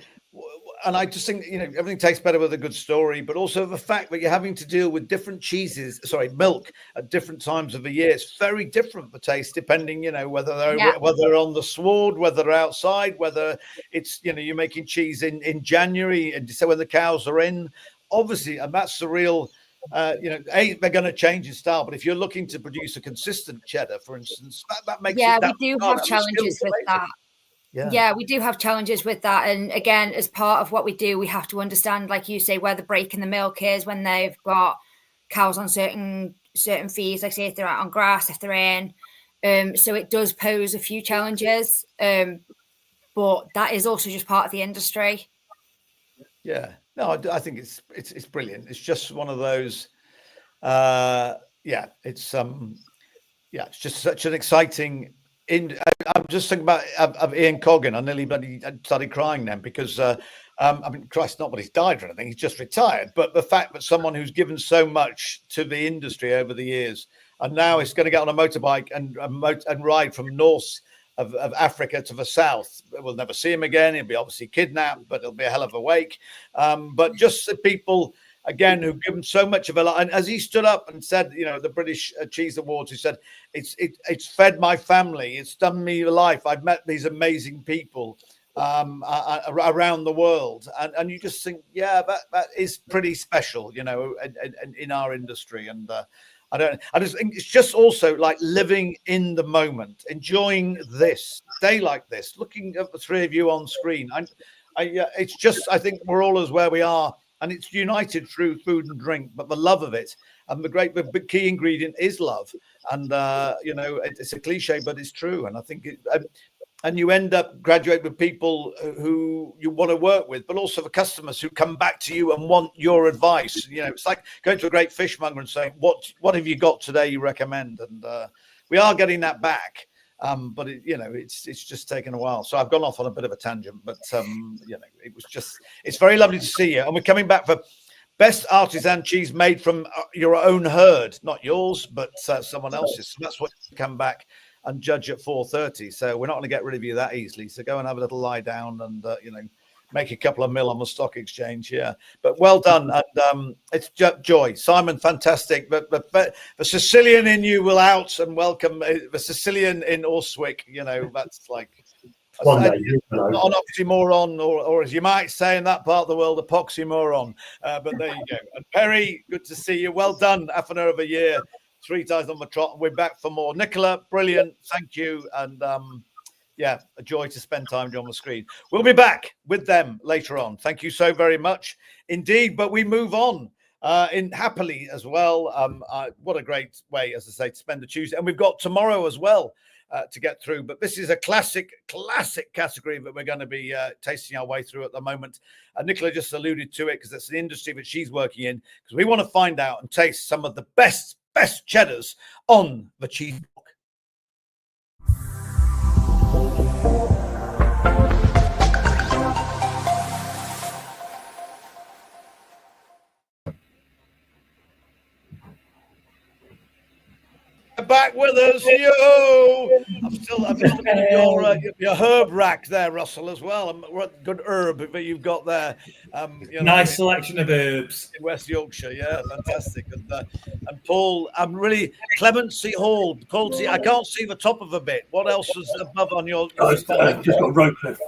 S1: and I just think, you know, everything tastes better with a good story, but also the fact that you're having to deal with different milk at different times of the year. It's very different for taste, depending, you know, whether they're on the sward, whether they're outside, whether it's, you know, you're making cheese in January and December when the cows are in, obviously, and that's the real. You know, they're going to change in style, but if you're looking to produce a consistent cheddar, for instance, that makes
S7: we do have challenges with that. Yeah, we do have challenges with that. And again, as part of what we do, we have to understand, like you say, where the break in the milk is when they've got cows on certain feeds, like say if they're out on grass, if they're in. So it does pose a few challenges, but that is also just part of the industry.
S1: Yeah. No, I think it's brilliant. It's just one of those. It's just such an exciting. I'm just thinking about Ian Coggin. I nearly started crying then because I mean, Christ, not that he's died or anything. He's just retired. But the fact that someone who's given so much to the industry over the years, and now is going to get on a motorbike and ride from north of Africa to the south. We'll never see him again. He'll be obviously kidnapped, but it'll be a hell of a wake. But just the people, again, who've given so much of a lot. And as he stood up and said, you know, the British Cheese Awards, he said, it's fed my family. It's done me life. I've met these amazing people around the world. And you just think, yeah, that is pretty special, you know, in our industry. And I just think it's just also like living in the moment, enjoying this day like this, looking at the three of you on screen. It's just, I think we're all as where we are, and it's united through food and drink, but the love of it, and the key ingredient is love. And you know, it's a cliche, but it's true. And I think and you end up graduate with people who you want to work with, but also the customers who come back to you and want your advice. You know, it's like going to a great fishmonger and saying, what have you got today you recommend? And we are getting that back. But it's just taken a while. So I've gone off on a bit of a tangent, but you know, it's very lovely to see you. And we're coming back for best artisan cheese made from your own herd, not yours, but someone else's. So that's what you come back and judge at 4:30. So we're not going to get rid of you that easily. So go and have a little lie down and you know, make a couple of mil on the stock exchange. Yeah, but well done. And it's joy. Simon, fantastic. But the Sicilian in you will out and welcome the Sicilian in Orswick. You know, that's like
S11: one day,
S1: not an oxymoron, or as you might say in that part of the world, a poxymoron. But there you go. And Perry, good to see you. Well done, Affaner of a Year. 3 times on the trot. We're back for more. Nicola, brilliant. Thank you. And yeah, a joy to spend time on the screen. We'll be back with them later on. Thank you so very much indeed. But we move on in happily as well. What a great way, as I say, to spend a Tuesday. And we've got tomorrow as well to get through. But this is a classic category that we're going to be tasting our way through at the moment. Nicola just alluded to it because it's the industry that she's working in, because we want to find out and taste some of the best cheddars on the cheese block. back with us. Yo, I'm still a bit of your herb rack there, Russell, as well. What good herb that you've got there.
S10: Nice selection of herbs
S1: in West Yorkshire. Yeah, fantastic. And Paul, I'm really Clemency Hall. Quality. I can't see the top of a bit. What else was above on your?
S9: Just got Rowcliffe.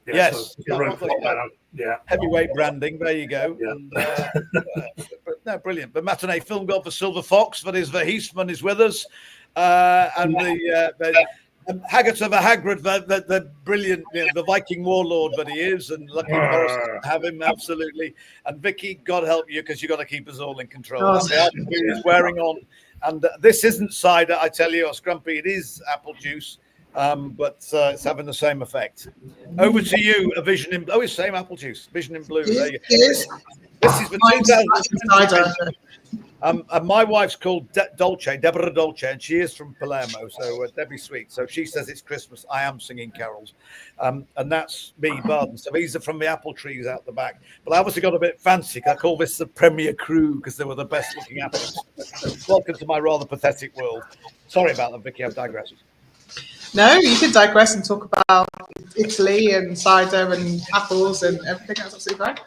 S9: Yeah,
S1: yes.
S9: So Rowcliffe banner. Yeah.
S1: Heavyweight branding. There you go.
S9: Yeah.
S1: And, no, brilliant. The matinee film got for Silver Fox. That is Verheesman is with us, and the Haggart of a Hagrid, the brilliant, the Viking warlord that he is, and lucky Morris to have him absolutely. And Vicky, God help you, because you got to keep us all in control.
S5: Oh,
S1: The altitude is wearing on, and this isn't cider, I tell you, or Scrumpy. It is apple juice. But it's having the same effect. Over to you, a vision in it's same apple juice, vision in blue. There you go. This is the 2000. And my wife's called Deborah Dolce, and she is from Palermo, so Debbie Sweet. So she says it's Christmas. I am singing carols, and that's me, Barden. So these are from the apple trees out the back. But I obviously got a bit fancy. I call this the Premier Crew because they were the best looking apples. Welcome to my rather pathetic world. Sorry about that, Vicky. I've digressed.
S5: No, you could digress and talk about Italy and cider and apples and everything. That's absolutely fine.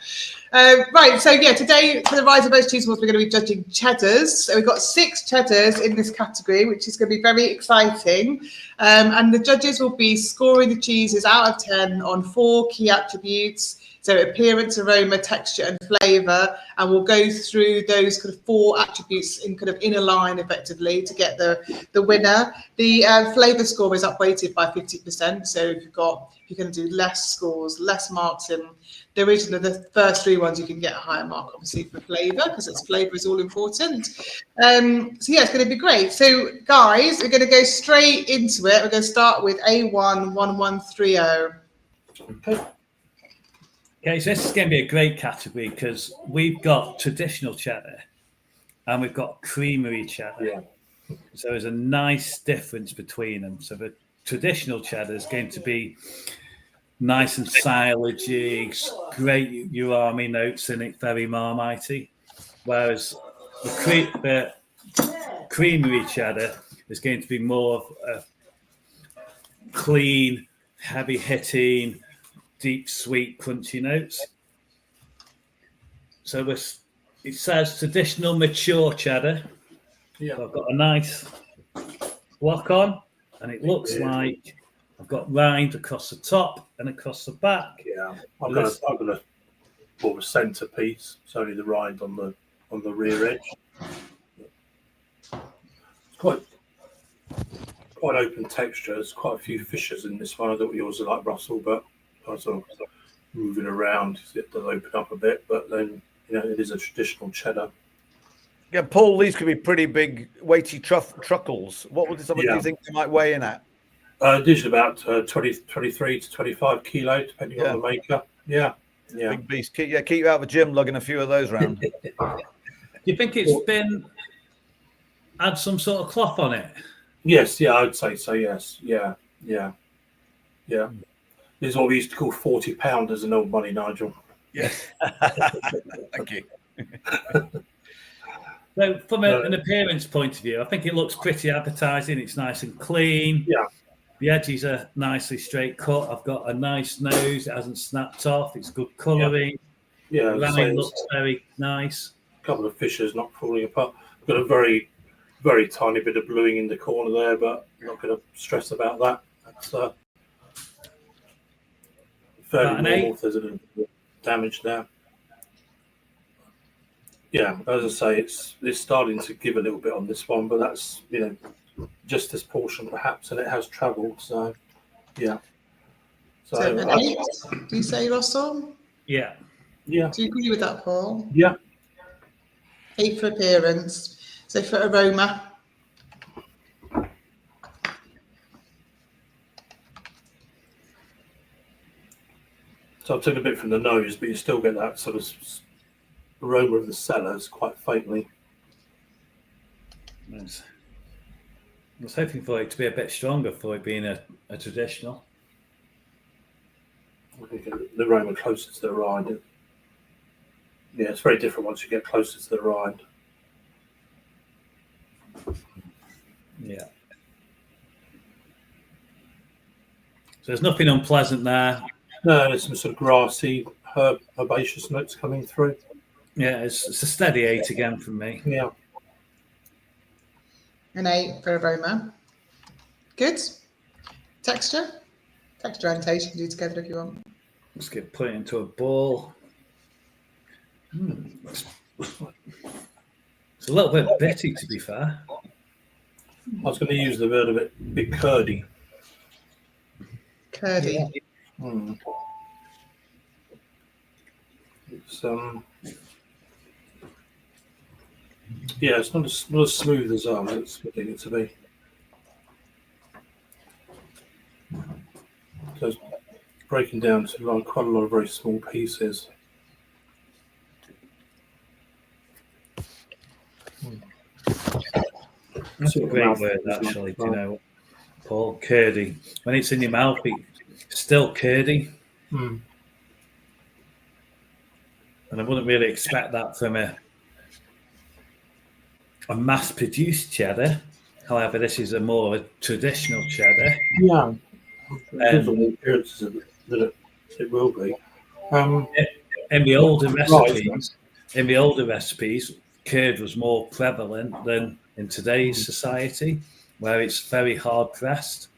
S5: Right, so yeah, today for the Rise of Those Cheese Awards, we're going to be judging cheddars. So we've got 6 cheddars in this category, which is going to be very exciting. And the judges will be scoring the cheeses out of 10 on 4 key attributes. So appearance, aroma, texture, and flavour, and we'll go through those kind of 4 attributes in a line effectively to get the winner. The flavour score is upweighted by 50%. So if you're going to do less scores, less marks in the original, the first 3 ones, you can get a higher mark, obviously, for flavour, because flavour is all important. So yeah, it's going to be great. So guys, we're going to go straight into it. We're going to start with A11130.
S10: Okay. Okay, so this is going to be a great category because we've got traditional cheddar and we've got creamery cheddar.
S9: Yeah.
S10: So there's a nice difference between them. So the traditional cheddar is going to be nice and silagey, great umami notes in it, very marmitey. Whereas the creamery cheddar is going to be more of a clean, heavy hitting, deep, sweet, crunchy notes. So it says traditional mature cheddar.
S9: Yeah.
S10: So I've got a nice block on, and it looks like I've got rind across the top and across the back.
S9: Yeah, I'm gonna pull the centre piece. It's only the rind on the rear edge. It's quite open texture. There's quite a few fissures in this one. I don't know what yours are like, Russell, but I sort of moving around, it does open up a bit, but then it is a traditional cheddar.
S1: Yeah, Paul, these could be pretty big, weighty truckles. What would somebody do you think they might weigh in at?
S9: Usually about 23 to 25 kilo, depending on the maker. Yeah.
S1: Big beast. Keep you out of the gym lugging a few of those around.
S10: Do you think it's been had some sort of cloth on it?
S9: Yes, yeah, I would say so. Yes, yeah. This is what we used to call 40 pounders in old money, Nigel.
S1: Yes. Thank you.
S10: So from an appearance point of view, I think it looks pretty appetizing. It's nice and clean.
S9: Yeah.
S10: The edges are nicely straight cut. I've got a nice nose. It hasn't snapped off. It's good colouring.
S9: Yeah.
S10: The line looks very nice.
S9: A couple of fissures not falling apart. I've got a very, very tiny bit of bluing in the corner there, but I'm not going to stress about that. That's fairly normal if there's a little bit of damage there. Yeah, as I say, it's starting to give a little bit on this one, but that's just this portion perhaps, and it has travelled. So yeah.
S5: So an 8, do you say, Russell?
S10: Yeah.
S5: Do you agree with that, Paul?
S9: Yeah.
S5: 8 for appearance. So for aroma.
S9: So I took a bit from the nose, but you still get that sort of aroma of the cellars quite faintly.
S10: Nice. I was hoping for it to be a bit stronger for it being a traditional.
S9: I think the aroma closer to the rind. Yeah, it's very different once you get closer to the rind.
S10: Yeah. So there's nothing unpleasant there.
S9: No, there's some sort of grassy, herbaceous notes coming through.
S10: Yeah, it's a steady 8 again from me.
S9: Yeah.
S5: An 8 for aroma. Good. Texture? Texture and taste you can do together if you want.
S10: Let's put it into a bowl. It's a little bit bitty, to be fair.
S9: I was going to use the word a bit curdy.
S5: Curdy.
S9: Mm. It's yeah, it's not as smooth as I was expecting it to be. So it's breaking down to quite a lot of very small pieces.
S10: That's a great word, actually. Do you know, Paul? Curdy. When it's in your mouth, it's still curdy.
S9: Mm.
S10: And I wouldn't really expect that from a mass-produced cheddar. However, this is a more traditional cheddar.
S9: Yeah. The appearances of that it will be.
S10: In the older recipes, curd was more prevalent than in today's society, where it's very hard pressed.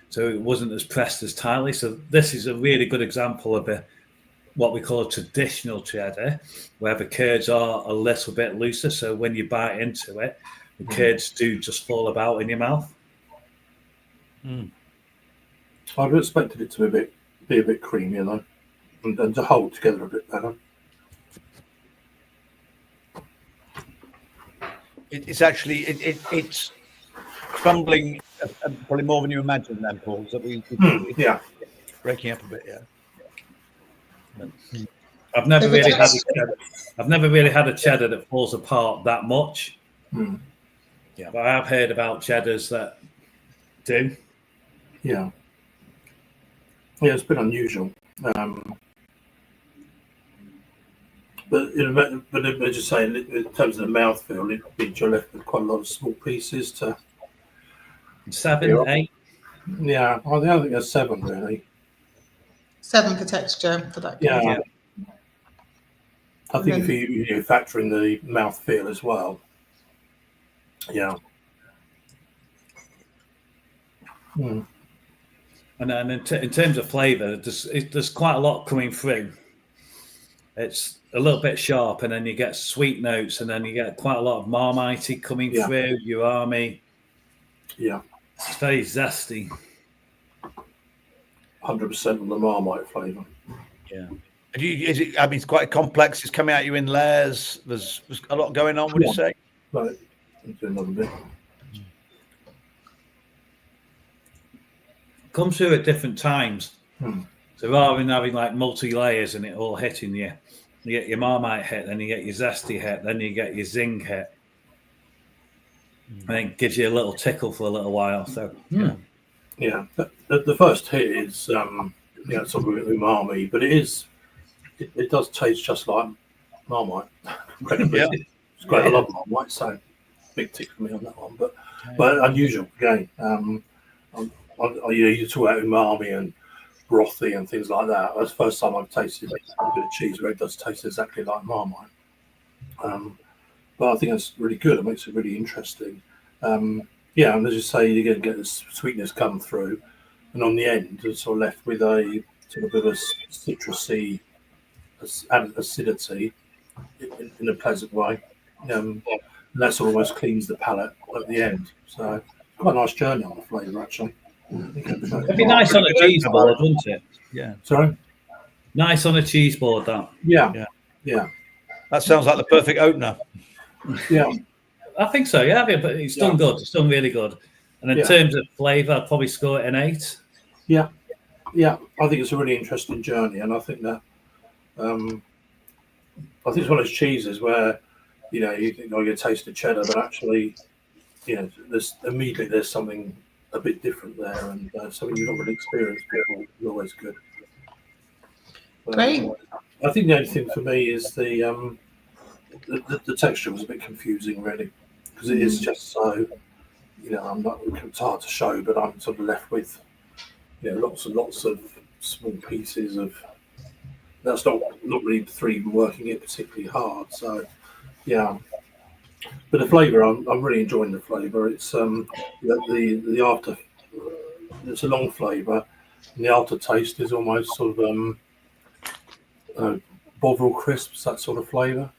S10: So it wasn't as pressed as tightly. So this is a really good example of what we call a traditional cheddar, where the curds are a little bit looser. So when you bite into it, the curds do just fall about in your mouth.
S9: I'd have expected it to be a bit creamier though, and to hold together a bit better.
S1: It's actually it's crumbling probably more than you imagine. Then, Paul, that
S9: yeah,
S1: breaking up a bit. Yeah.
S10: I've never really had a cheddar. I've never really had a cheddar that falls apart that much. Yeah, but I have heard about cheddars that do.
S9: Yeah. Yeah, it's been unusual. But as you say, in terms of the mouthfeel, you're left with quite a lot of small pieces to
S10: 7, 8.
S9: Yeah, I think there's 7 really.
S5: 7 for texture for that.
S9: Yeah. I think if you factor in the mouthfeel as well. Yeah.
S10: And then in terms of flavour, there's quite a lot coming through. It's a little bit sharp, and then you get sweet notes, and then you get quite a lot of Marmite coming through, umami.
S9: Yeah.
S10: It's very zesty.
S9: 100% on the Marmite flavour.
S10: Yeah.
S1: It's quite complex. It's coming at you in layers. There's a lot going on, would you say?
S9: Right. Do another bit.
S10: Comes through at different times. So rather than having like multi-layers and it all hitting you, you get your Marmite hit, then you get your zesty hit, then you get your zing hit. And it gives you a little tickle for a little while. So
S9: yeah. The first hit is sort of umami, but it does taste just like Marmite. It's great. I love Marmite, so big tick for me on that one. But unusual again. You talk about umami and brothy and things like that. That's the first time I've tasted a bit of cheese where it does taste exactly like Marmite. But I think that's really good. It makes it really interesting. And as you say, you're going to get this sweetness come through, and on the end, you're sort of left with a sort of bit of a citrusy acidity in a pleasant way. And that sort of almost cleans the palate at the end. So quite a nice journey on the flavour, actually.
S10: It'd be nice on a cheese board, wouldn't it?
S1: Yeah.
S9: Sorry?
S10: Nice on a cheese board, that.
S9: Yeah.
S1: That sounds like the perfect opener.
S9: Yeah.
S10: I think so, yeah. But it's done good. It's done really good. And in terms of flavour, I'd probably score it an 8.
S9: Yeah. I think it's a really interesting journey, and I think that I think it's one of those cheeses where you think you taste the cheddar, but actually there's something a bit different there, and something you've not really experienced before is always good.
S5: Great.
S9: I think the only thing for me is the texture was a bit confusing, really, because it is just so, I'm not, it's hard to show, but I'm sort of left with, lots and lots of small pieces of, that's not really through even working it particularly hard. So, yeah. But the flavour, I'm really enjoying the flavour. It's the after, it's a long flavour, and the aftertaste is almost sort of Bovril crisps, that sort of flavour.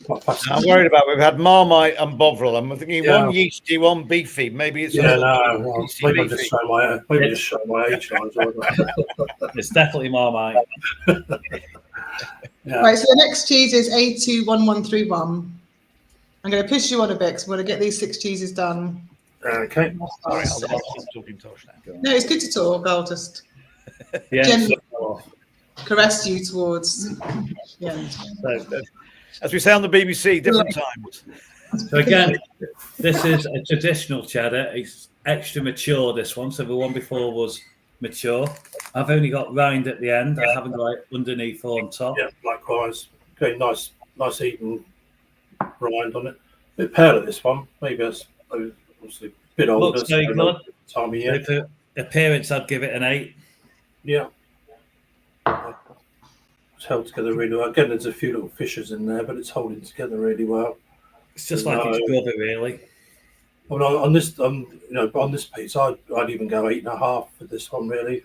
S1: I'm worried about. We've had Marmite and Bovril. I'm thinking one yeasty, one beefy. Maybe it's
S9: maybe I just show my age.
S10: It's definitely Marmite.
S5: Right, so the next cheese is A21131. I'm going to push you on a bit because I'm going to get these 6 cheeses done.
S9: Okay.
S1: Sorry, I'll keep talking tosh now.
S5: No, it's good to talk. I'll just gently caress you towards the end.
S1: So, as we say on the BBC, different times.
S10: So again, this is a traditional cheddar. It's extra mature, this one. So the one before was mature. I've only got rind at the end. I haven't got it underneath or on top.
S9: Yeah, likewise. Okay, nice even rind on it. A bit paler, this one. Maybe it's obviously a bit older.
S10: Looks very good.
S9: Time of year.
S10: For appearance, I'd give it an 8.
S9: Yeah. It's held together really well. Again, there's a few little fissures in there, but it's holding together really well.
S10: It's just like its brother, really.
S9: Well, on this, on this piece, I'd even go 8.5 for this one, really.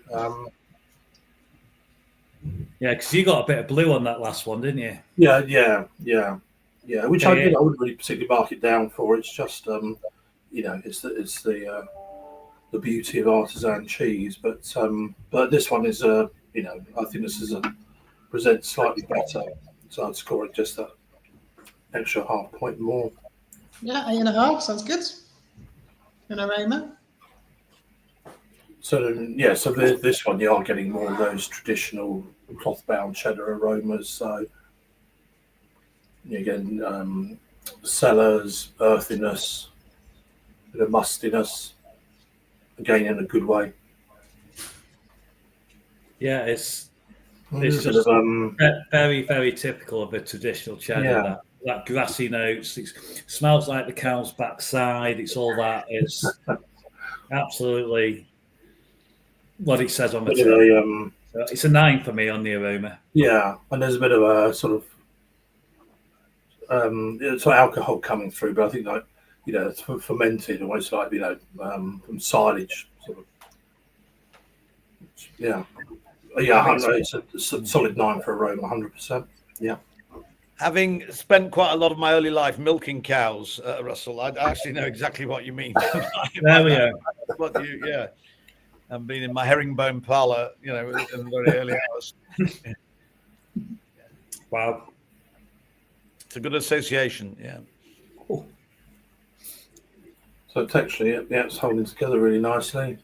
S10: Yeah, because you got a bit of blue on that last one, didn't you?
S9: Yeah. Which I wouldn't really particularly mark it down for. It's just, it's the beauty of artisan cheese. But this one is I think this is presents slightly better, so I'd score it just that extra half point more.
S5: Yeah, 8.5 sounds good. An aroma.
S9: So this one you are getting more of those traditional cloth-bound cheddar aromas. So you're getting cellars, earthiness, a bit of mustiness, again in a good way.
S10: Yeah, it's just very, very typical of a traditional cheddar.
S9: Yeah.
S10: That grassy notes. It smells like the cow's backside. It's all that. It's absolutely what it says on the tin. It's a 9 for me on the aroma.
S9: Yeah, and there's a bit of a sort of alcohol coming through, but I think it's fermented, almost like from silage sort of. Yeah. It's a solid 9 for aroma, 100%. Yeah.
S1: Having spent quite a lot of my early life milking cows, Russell, I actually know exactly what you mean.
S10: There we
S1: go. And being in my herringbone parlour, in the very early hours.
S10: Wow.
S1: It's a good association, yeah.
S9: Cool. So texturally, it's holding together really nicely.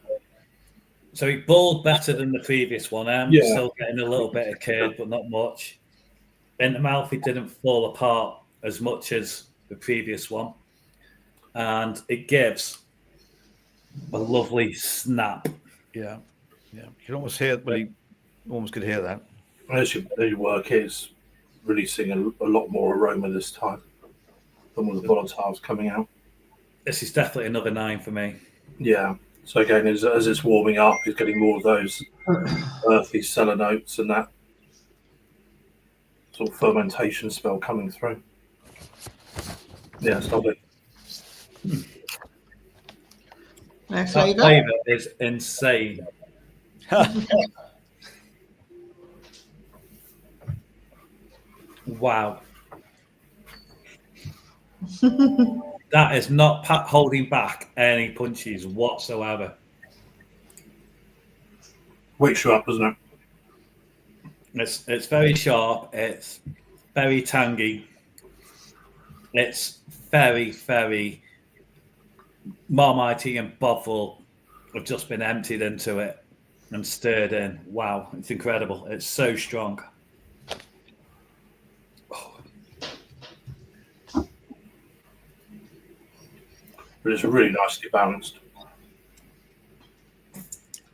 S10: So it balled better than the previous one. I'm still getting a little bit of curd, but not much. In the mouth, it didn't fall apart as much as the previous one. And it gives a lovely snap.
S1: Yeah. You can almost hear it, you almost could hear that.
S9: As your work is releasing a lot more aroma this time than with the volatiles coming out.
S10: This is definitely another 9 for me.
S9: Yeah. So again, as it's warming up, it's getting more of those earthy cellar notes and that sort of fermentation smell coming through. Yeah, it's lovely.
S10: That flavour is insane. Wow. That is not holding back any punches whatsoever.
S9: Wakes you up, doesn't it?
S10: It's very sharp. It's very tangy. It's very, very Marmite and Bovril have just been emptied into it and stirred in. Wow, it's incredible. It's so strong.
S9: But it's really nicely balanced.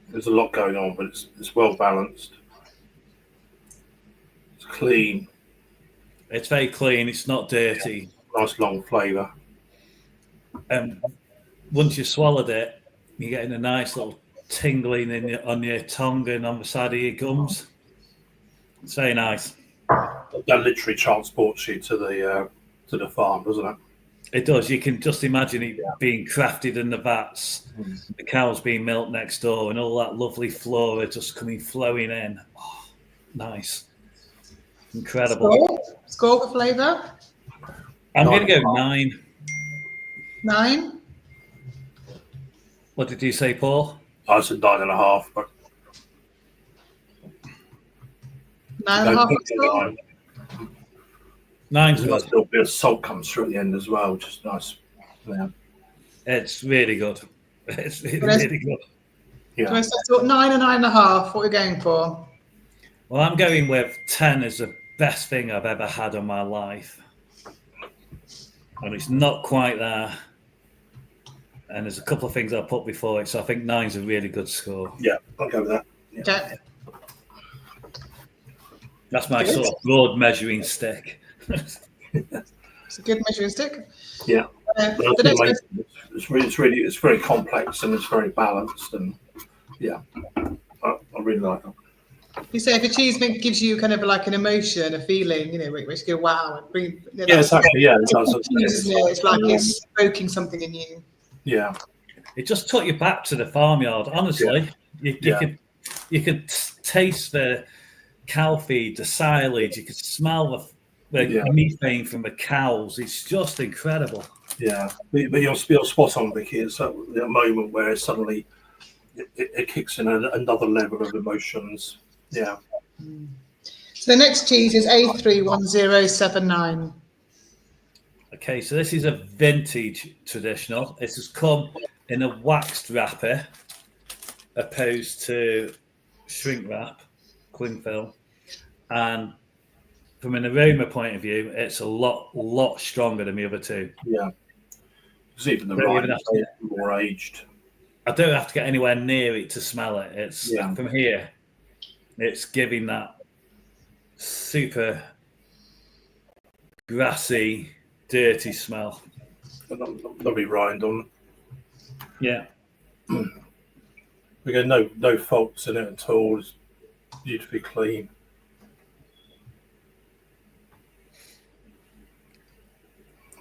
S9: There's a lot going on, but it's well balanced. It's clean.
S10: It's very clean. It's not dirty.
S9: Nice long flavour.
S10: And once you've swallowed it, you're getting a nice little tingling on your tongue and on the side of your gums. It's very nice.
S9: That literally transports you to the farm, doesn't it?
S10: It does. You can just imagine it being crafted in the vats, the cows being milked next door, and all that lovely flora just flowing in. Oh, nice. Incredible.
S5: Score for flavour?
S10: I'm going to go 9.
S5: 9?
S10: What did you say, Paul?
S9: I said 9.5, but
S5: 9.5.
S10: 9's
S9: a
S10: good.
S9: little bit of salt comes through at the end as well, which is nice. Yeah.
S10: It's really good. It's really good.
S5: Yeah. 9 and 9.5. What are we going for?
S10: Well, I'm going with 10 as the best thing I've ever had in my life. And it's not quite there. And there's a couple of things I put before it, so I think 9's a really good score.
S9: Yeah, I'll go with that. Yeah.
S5: Okay.
S10: That's my sort of broad measuring stick.
S5: It's a good measuring stick.
S9: Yeah.
S5: The next question.
S9: It's very complex and it's very balanced, and yeah, I really like it.
S5: You say if a cheese gives you kind of like an emotion, a feeling, which you go wow, and bring.
S9: Yeah, exactly. Yeah,
S5: it's like it's evoking something in you.
S9: Yeah,
S10: it just took you back to the farmyard. Honestly, you could taste the cow feed, the silage. You could smell the methane from the cows. It's just incredible.
S9: Yeah, but you're spot on, Vicky. It's a moment where suddenly it kicks in another level of emotions. Yeah.
S5: So the next cheese is A31079.
S10: Okay, so this is a vintage traditional. This has come in a waxed wrapper opposed to shrink wrap, cling film. And from an aroma point of view, it's a lot stronger than the other two.
S9: Yeah. Because even the rind is more aged.
S10: I don't have to get anywhere near it to smell it. It's from here. It's giving that super grassy, dirty smell.
S9: Lovely rind on.
S10: Yeah.
S9: We get no faults in it at all. It's beautifully clean.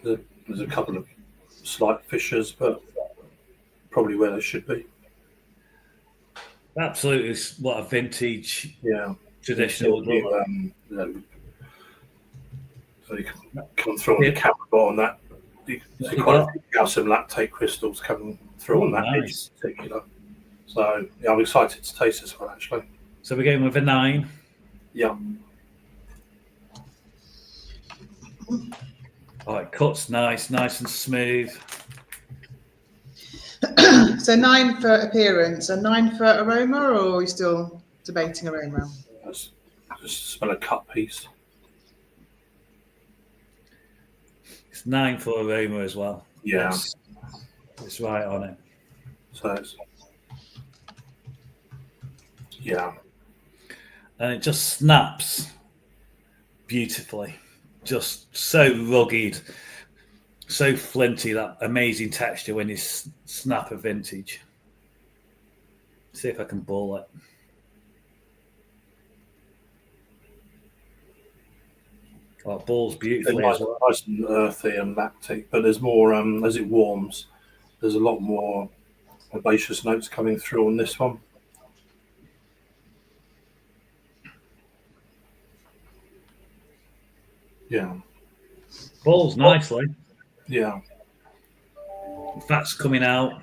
S9: There's a couple of slight fissures, but probably where they should be.
S10: Absolutely, is what a vintage traditional would look like.
S9: So you can come through on the camera on that. You see quite a few calcium lactate crystals coming through on that edge in particular. So yeah, I'm excited to taste this one actually.
S10: So we're going with a 9.
S9: Yeah.
S10: Oh, it cuts nice and smooth.
S5: So 9 for appearance and 9 for aroma, or are you still debating aroma?
S9: Just smell a cut piece.
S10: It's 9 for aroma as well.
S9: Yeah.
S10: It's right on it.
S9: So it's, yeah.
S10: And it just snaps beautifully. Just so rugged, so flinty, that amazing texture when you snap a vintage. See if I can ball it. Oh, it balls beautifully
S9: nice,
S10: as well.
S9: Nice and earthy and lactic, but there's more, as it warms, there's a lot more herbaceous notes coming through on this one. Yeah.
S10: Balls nicely.
S9: Yeah.
S10: Fat's coming out.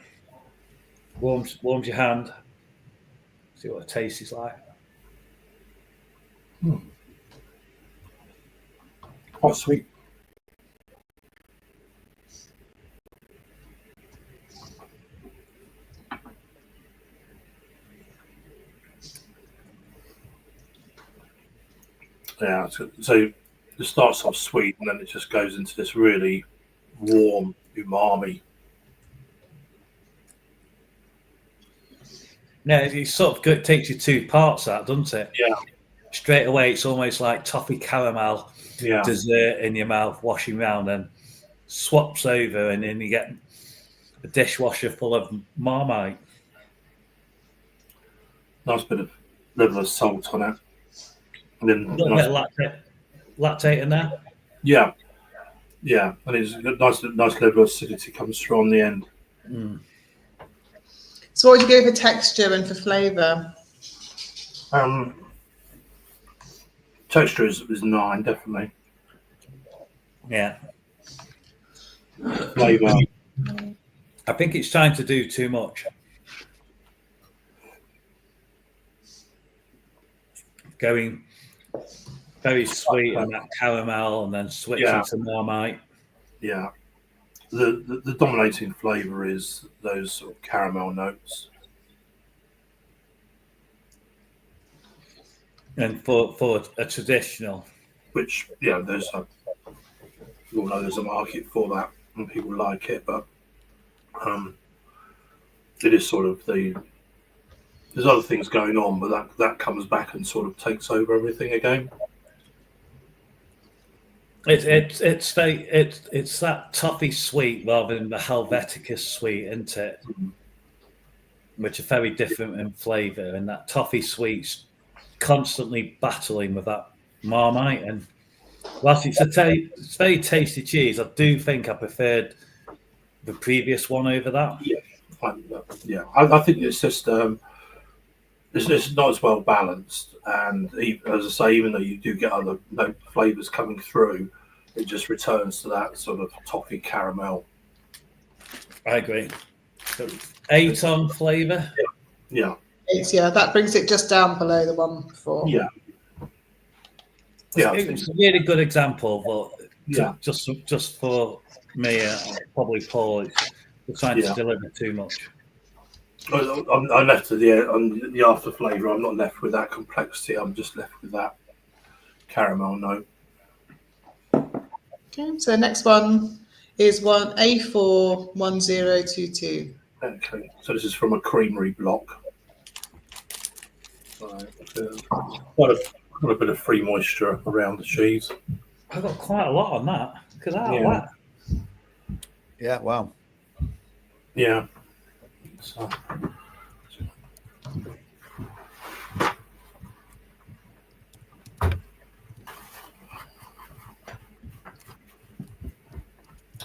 S10: Warms your hand. See what the taste is like.
S9: Quite sweet. Yeah, so it starts off sweet and then it just goes into this really warm umami.
S10: Yeah, it sort of takes you 2 parts out, doesn't it?
S9: Yeah.
S10: Straight away, it's almost like toffee caramel dessert in your mouth, washing round, and swaps over, and then you get a dishwasher full of Marmite.
S9: Nice bit of level of salt on it. And then
S10: A little bit of lactate in there.
S9: Yeah, yeah, and it's a nice level of acidity comes through on the end.
S10: Mm.
S5: So what would you go for texture and for flavour?
S9: Texture is 9, definitely.
S10: Yeah.
S9: Flavour.
S10: I think it's trying to do too much. Going very sweet and that caramel, and then switching to Marmite.
S9: Yeah. The dominating flavour is those sort of caramel notes.
S10: And for a traditional,
S9: which there's we all know there's a market for that and people like it, but it is sort of there's other things going on, but that comes back and sort of takes over everything again.
S10: it's that toffee sweet rather than the Helvetica sweet, isn't it? Which are very different in flavour, and that toffee sweet's constantly battling with that Marmite. And whilst it's very tasty cheese, I do think I preferred the previous one over that.
S9: I think it's just it's not as well balanced, and as I say, even though you do get other note flavours coming through, it just returns to that sort of toffee caramel.
S10: I agree. So 8 on flavour.
S9: Yeah.
S5: 8, yeah, that brings it just down below the one before.
S9: Yeah.
S10: It's a really good example, but
S9: Yeah.
S10: just for me, probably Paul, it's trying to deliver too much.
S9: I'm left to the after flavour. I'm not left with that complexity. I'm just left with that caramel note.
S5: Okay, so next one is one A41022.
S9: Okay, so this is from a creamery block. Quite a bit of free moisture around the cheese.
S10: I've got quite a lot on that. Look at that.
S9: Yeah.
S10: Wow.
S1: Yeah, wow.
S9: Yeah. So,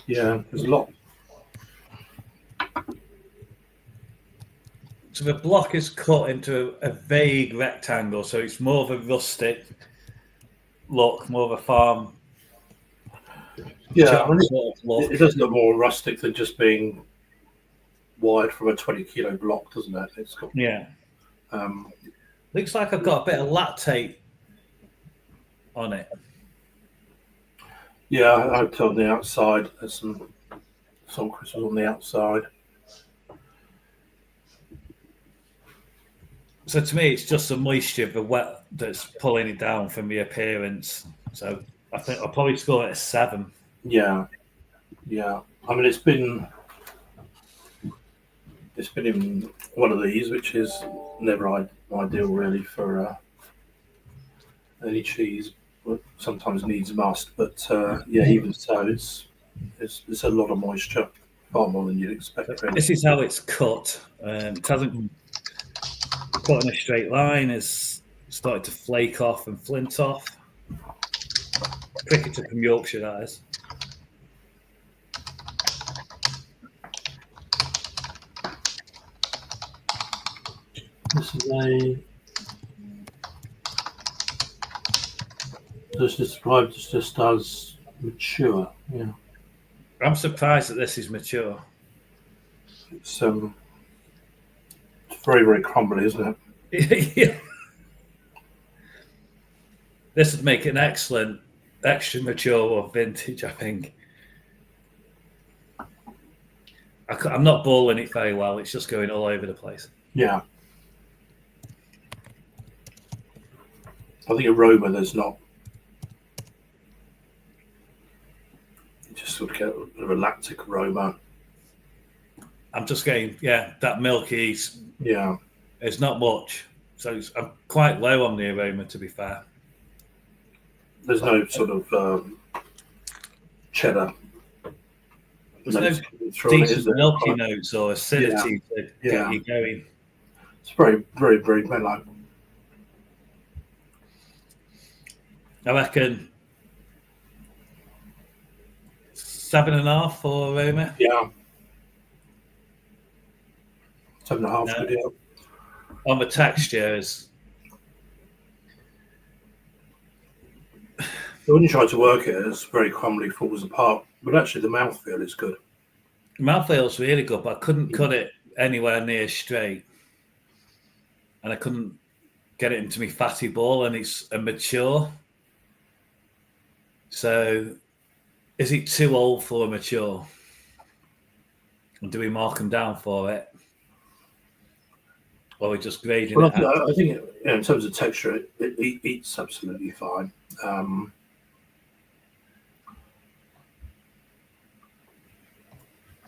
S9: yeah, there's a lot.
S10: So the block is cut into a vague rectangle, so it's more of a rustic look, more of a farm.
S9: Yeah, I mean, it does look more rustic than just being wide from a 20-kilo block, doesn't it? It's got
S10: looks like I've got a bit of lactate on it.
S9: Yeah, I hope on the outside there's some salt crystals on the outside.
S10: So to me, it's just the moisture, the wet that's pulling it down from the appearance. So I think I'll probably score it a 7.
S9: Yeah. I mean, it's been in one of these, which is never ideal really for any cheese. But sometimes needs must. But even so, it's a lot of moisture, far more than you'd expect. Really.
S10: This is how it's cut. It hasn't cut in a straight line. It's started to flake off and flint off. Cricketer from Yorkshire, that is.
S9: This is described just as mature. Yeah.
S10: I'm surprised that this is mature.
S9: It's very, very crumbly, isn't
S10: it? Yeah. This would make an excellent extra mature or vintage, I think. I'm not balling it very well. It's just going all over the place.
S9: Yeah. I think aroma, there's not. You just sort of get a bit of a lactic aroma.
S10: I'm just getting, that milky.
S9: Yeah.
S10: It's not much. So I'm quite low on the aroma, to be fair.
S9: There's no sort of cheddar
S10: There's no
S9: through it, is
S10: decent
S9: there?
S10: milky notes or acidity to get you going.
S9: It's very, very, very mellow.
S10: I reckon 7.5 for aroma.
S9: Yeah. 7.5 good, yeah.
S10: On the textures,
S9: when you try to work it, it's very crumbly, falls apart. But actually, the mouthfeel is good.
S10: mouthfeel's really good, but I couldn't cut it anywhere near straight, and I couldn't get it into my fatty ball, and it's a mature. So, is it too old for a mature? And do we mark them down for it? Or are we just grading
S9: Well,
S10: it out?
S9: I think in terms of texture, it eats absolutely fine.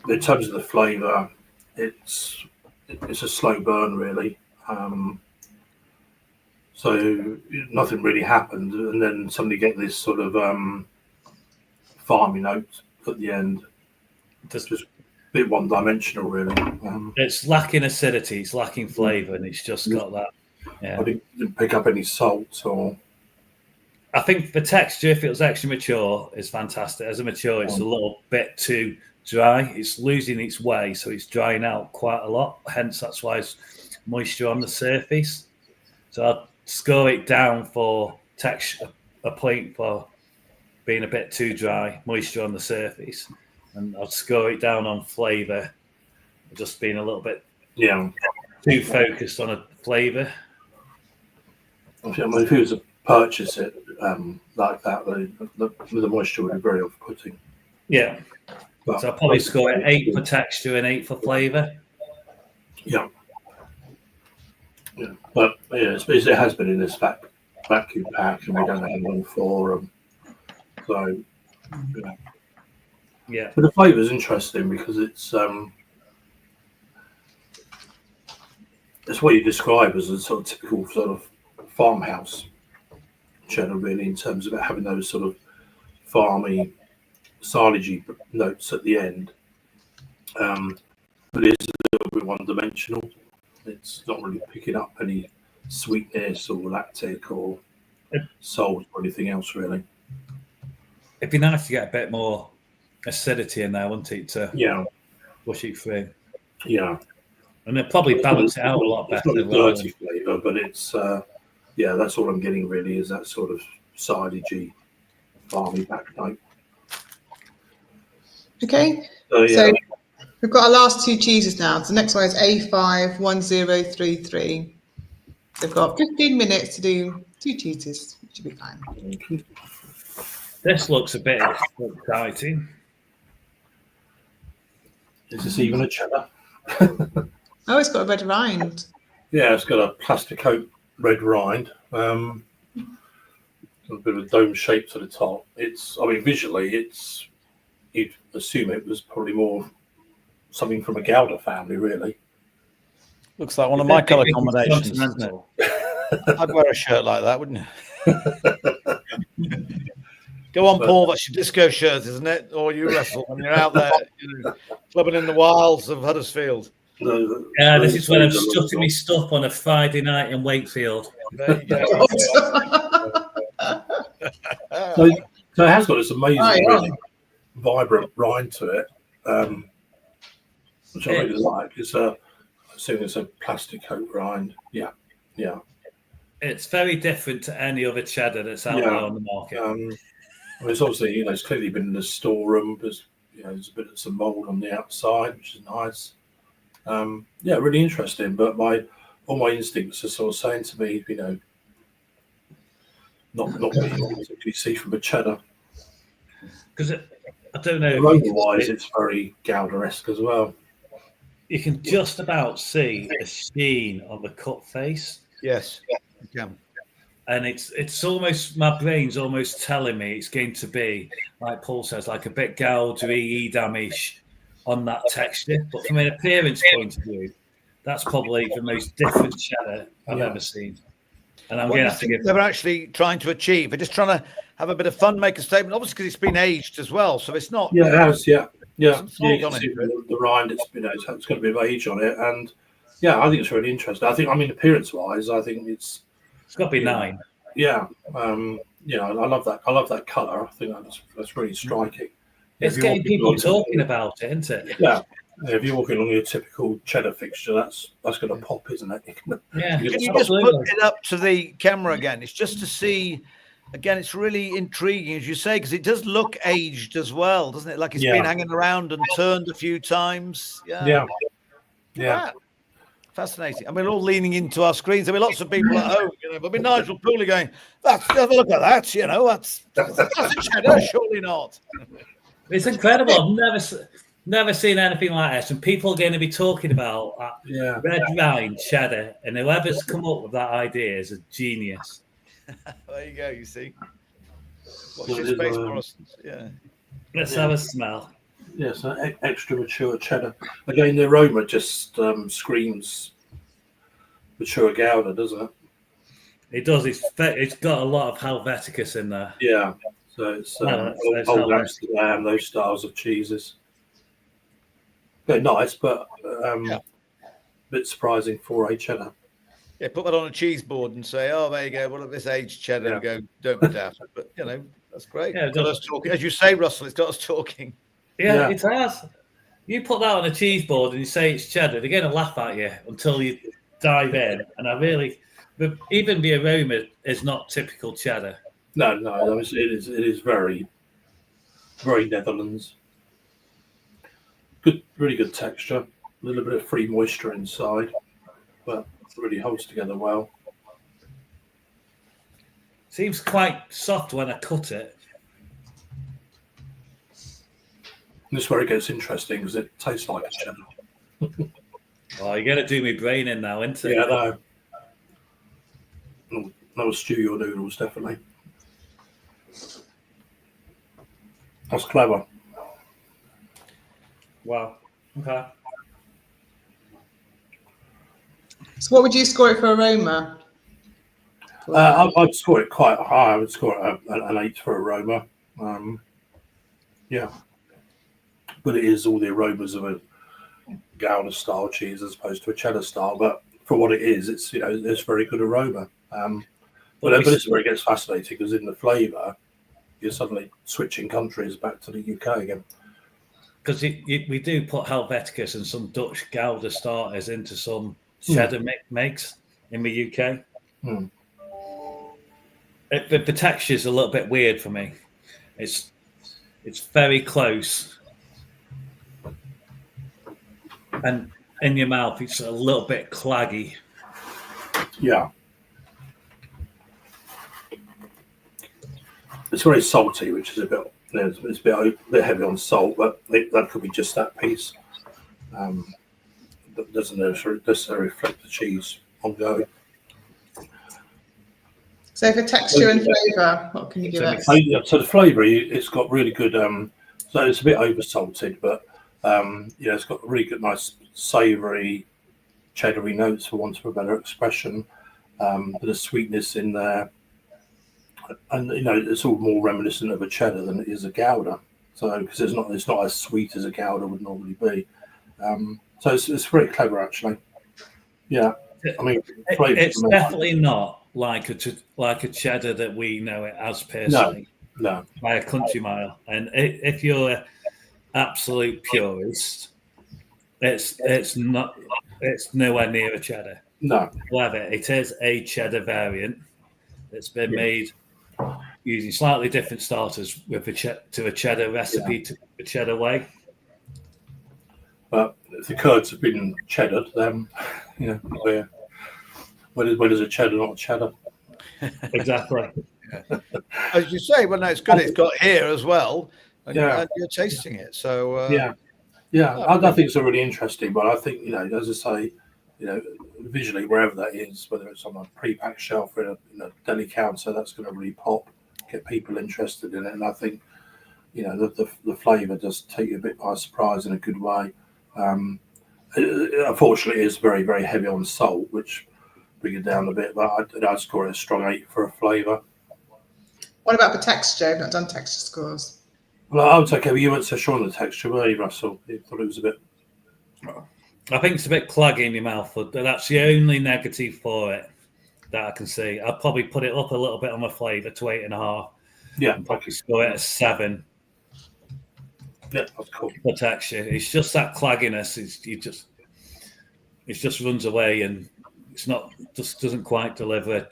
S9: In terms of the flavour, it's a slow burn, really. So nothing really happened, and then suddenly get this sort of farmy note at the end. Just a bit one-dimensional, really.
S10: It's lacking acidity, it's lacking flavour, and it's just got that. Yeah.
S9: I didn't pick up any salt or.
S10: I think the texture, if it was extra mature, is fantastic. As a mature, it's a little bit too dry. It's losing its way, so it's drying out quite a lot. Hence, that's why it's moisture on the surface. So I'd score it down for texture, a point for being a bit too dry, moisture on the surface. And I'd score it down on flavour, just being a little bit too focused on a flavour.
S9: I mean, if you was to purchase it like that, the moisture would be very off-putting.
S10: Yeah. So I'll probably score it 8 for texture and 8 for flavour.
S9: Yeah. Yeah. But yeah, it has been in this vacuum pack, and we don't have one for them. So, yeah.
S10: Yeah.
S9: But the flavour is interesting because it's what you describe as a sort of typical sort of farmhouse cheddar, really, in terms of it having those sort of farmy, silagey notes at the end. But it's a little bit one-dimensional. It's not really picking up any sweetness or lactic or salt or anything else, really.
S10: It'd be nice to get a bit more acidity in there, wouldn't it, to push it through?
S9: Yeah.
S10: And it'd probably balance it out a lot better.
S9: It's not a dirty flavour, but it's, that's all I'm getting, really, is that sort of silagey, farmy back note.
S5: Okay.
S9: So
S5: we've got our last 2 cheeses now. So the next one is A51033. They've got 15 minutes to do 2 cheeses, which should be fine.
S10: This looks a bit exciting.
S9: Is this even a cheddar?
S5: Oh, it's got a red rind.
S9: Yeah, it's got a Plasticoat red rind. A bit of a dome shape to the top. Visually, you'd assume it was probably more something from a Gouda family, really.
S1: Looks like one of my colour combinations. I'd wear a shirt like that, wouldn't you? Go on, Paul. That's your disco shirt, isn't it? Or you wrestle when you're out there, clubbing in the wilds of Huddersfield.
S10: Yeah, this is when I'm stuffing my stuff on a Friday night in Wakefield.
S1: There you go.
S9: So it has got this amazing, really vibrant rind to it, which I really like. I assume it's a Plasticoat rind. Yeah.
S10: It's very different to any other cheddar that's out there on the market.
S9: It's obviously, it's clearly been in the storeroom. There's a bit of some mold on the outside, which is nice. Really interesting. But all my instincts are sort of saying to me, not what you typically see from a cheddar.
S10: Because I don't know.
S9: Aroma-wise, it's very Gouda-esque as well.
S10: You can just about see a sheen on the cut face.
S1: Yes, you can.
S10: And it's almost, my brain's almost telling me it's going to be, like Paul says, like a bit Gouda-y, Edam-ish on that texture. But from an appearance point of view, that's probably the most different cheddar I've ever seen. And I'm going to have to give.
S1: They're actually trying to achieve. They're just trying to have a bit of fun, make a statement. Obviously, because it's been aged as well, so it's not.
S9: Yeah, it has. Yeah. Yeah,
S1: Some
S9: yeah, you
S1: salt
S9: can
S1: on
S9: see
S1: it.
S9: the rind. It's got a bit of age on it, and yeah, I think it's really interesting. I mean, appearance-wise, I think it's
S10: got to be 9.
S9: Yeah, I love that. I love that color. I think that's really striking.
S10: It's getting people talking about it, isn't it?
S9: Yeah. If you're walking along your typical cheddar fixture, that's going to pop, isn't it?
S10: Yeah.
S1: Can you just put it up to the camera again? It's just to see. Again, it's really intriguing, as you say, because it does look aged as well, doesn't it? Like it's been hanging around and turned a few times. Yeah. Wow. Fascinating. I mean, we're all leaning into our screens. I mean, lots of people at home, I mean, Nigel Pooley going, have a look at that, that's a cheddar, surely not.
S10: It's incredible. I've never seen anything like this. And people are going to be talking about red rind cheddar. And whoever's come up with that idea is a genius.
S1: There you go, you see. Watch your space, Morrison's. Yeah.
S10: Let's have a smell.
S9: Yes, extra mature cheddar. Again, the aroma just screams mature Gouda, doesn't it?
S10: It does. It's got a lot of Helveticus in there.
S9: Yeah. So it's Old Amsterdam, those styles of cheeses. They're nice, but a bit surprising for a cheddar.
S1: Yeah, put that on a cheese board and say, "Oh, there you go. Well, this aged cheddar." And go, "Don't be daft." But that's great. Yeah, got us talking, as you say, Russell. It's got us talking.
S10: Yeah, it has. You put that on a cheese board and you say it's cheddar, they're going to laugh at you until you dive in. And even the aroma is not typical cheddar.
S9: No, it is very, very Netherlands. Good, really good texture. A little bit of free moisture inside, but it really holds together well.
S10: Seems quite soft when I cut it.
S9: This is where it gets interesting because it tastes like a cheddar.
S10: Oh, you're going to do me brain in now, isn't it?
S9: Yeah, no. That'll stew your noodles, definitely. That's clever.
S10: Wow. Okay.
S5: So what would you score it for aroma?
S9: I'd score it quite high. I would score it an 8 for aroma. But it is all the aromas of a Gouda style cheese as opposed to a cheddar style. But for what it is, it's it's very good aroma. But this is where it gets fascinating because in the flavour, you're suddenly switching countries back to the UK again.
S10: Because we do put Helveticus and some Dutch Gouda starters into some cheddar makes in the UK. The texture is a little bit weird for me. It's very close, and in your mouth, it's a little bit claggy.
S9: Yeah. It's very salty, which is a bit. It's a bit heavy on salt, but that could be just that piece. That doesn't necessarily reflect the cheese ongoing.
S5: So for texture and flavour, what can you give it?
S9: So the flavour, it's got really good. So it's a bit over salted, but it's got really good, nice savoury, cheddary notes, for want of a better expression. Bit of sweetness in there. And it's all more reminiscent of a cheddar than it is a Gouda. So because it's not as sweet as a Gouda would normally be. So it's very clever actually. Yeah, I mean,
S10: it's definitely not like a cheddar that we know it as personally.
S9: No,
S10: by a country mile. And if you're an absolute purist, it's nowhere near a cheddar.
S9: No,
S10: however, it is a cheddar variant that's been made using slightly different starters with a cheddar recipe to a cheddar way.
S9: But if the curds have been cheddared, then when is a cheddar not a cheddar?
S10: Exactly.
S1: As you say, well, no, it's good. It's got here as well, and you're tasting it. So
S9: I think it's a really interesting. But I think as I say, visually wherever that is, whether it's on a pre-packed shelf or in a deli counter, that's going to really pop, get people interested in it. And I think the flavour does take you a bit by surprise in a good way. Unfortunately, it's very, very heavy on salt, which bring it down a bit. But I'd score it a strong 8 for a flavour.
S5: What about the texture? I've not done texture scores.
S9: Well, I was okay, but you weren't so sure on the texture, were you, Russell? You thought it was a bit.
S10: I think it's a bit claggy in your mouth, but that's the only negative for it that I can see. I'd probably put it up a little bit on my flavour to 8.5.
S9: Yeah,
S10: and probably score it a 7.
S9: Yeah, that's cool.
S10: The texture, it's just that clagginess. It just runs away, and it's not just doesn't quite deliver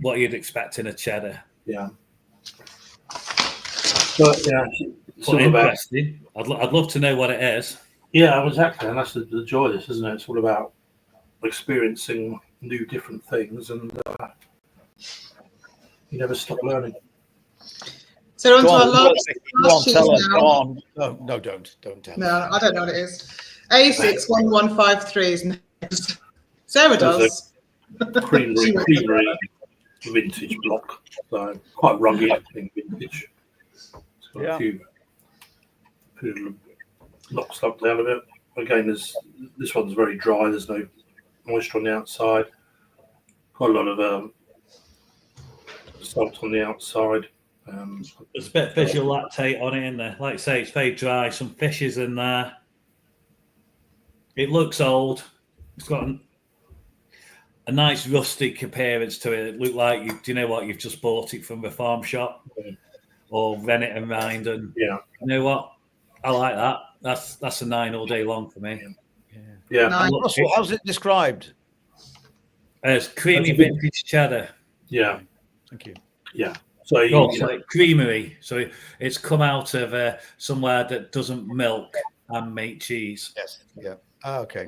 S10: what you'd expect in a cheddar.
S9: Yeah. But yeah, it's all about.
S10: Interesting. I'd love to know what it is.
S9: Yeah, exactly, and that's the joy of this, isn't it? It's all about experiencing new, different things, and you never stop learning.
S5: So on to our
S1: Go
S5: last
S1: on, tell us.
S5: cheese
S1: Go
S5: now.
S1: on. No, don't tell
S5: No,
S1: us.
S5: I don't know what it is. A61153 is next. Sarah does.
S9: Creamery vintage block, so quite rugged in vintage. It's got a few knocks up down a bit. Again, this one's very dry. There's no moisture on the outside. Quite a lot of salt on the outside.
S10: There's a bit of visual lactate on it in there. Like I say, it's very dry. Some fishes in there. It looks old. It's got a nice rustic appearance to it. It looked like do you know what? You've just bought it from a farm shop or Rennet and Rind. And
S9: yeah,
S10: you know what? I like that. That's a 9 all day long for me.
S9: Yeah.
S1: Russell, how's it described?
S10: It's creamy vintage cheddar.
S9: Yeah.
S1: Thank you.
S9: Yeah. So
S10: like creamery. So it's come out of somewhere that doesn't milk and make cheese.
S1: Yes. Yeah. Oh, okay.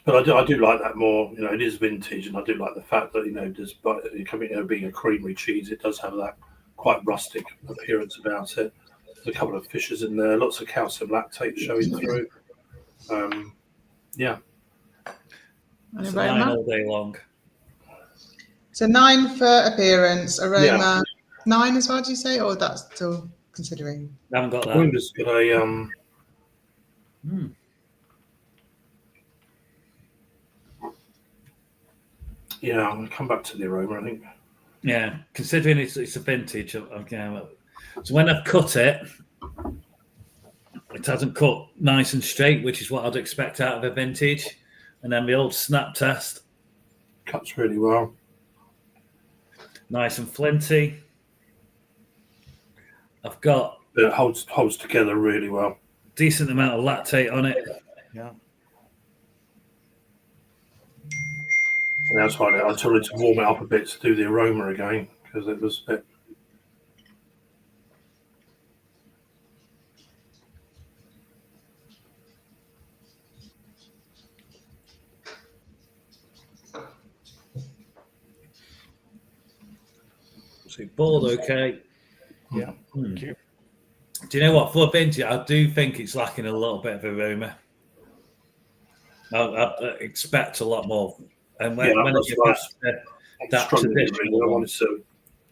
S9: But I do like that more. You know, it is vintage, and I do like the fact that despite it coming being a creamery cheese, it does have that quite rustic appearance about it. There's a couple of fishes in there, lots of calcium lactate showing through. Yeah.
S10: It's a 9 all day long.
S5: So 9 for appearance, aroma 9 as well. Do you say, or that's still considering?
S10: I haven't got that.
S9: I'm just got a Yeah, I'm gonna come back to the aroma, I think.
S10: Yeah, considering it's a vintage. Okay, so when I've cut it, it hasn't cut nice and straight, which is what I'd expect out of a vintage. And then the old snap test
S9: cuts really well,
S10: nice and flinty. I've got
S9: it holds together really well.
S10: Decent amount of lactate on it.
S1: Yeah.
S9: And that's why I tried to warm it up a bit to do the aroma again, because it was a bit.
S10: So boiled okay.
S1: Yeah. Thank you.
S10: Do you know what? For a vintage, I do think it's lacking a little bit of aroma. I expect a lot more. And when I get that traditional,
S9: I wanted to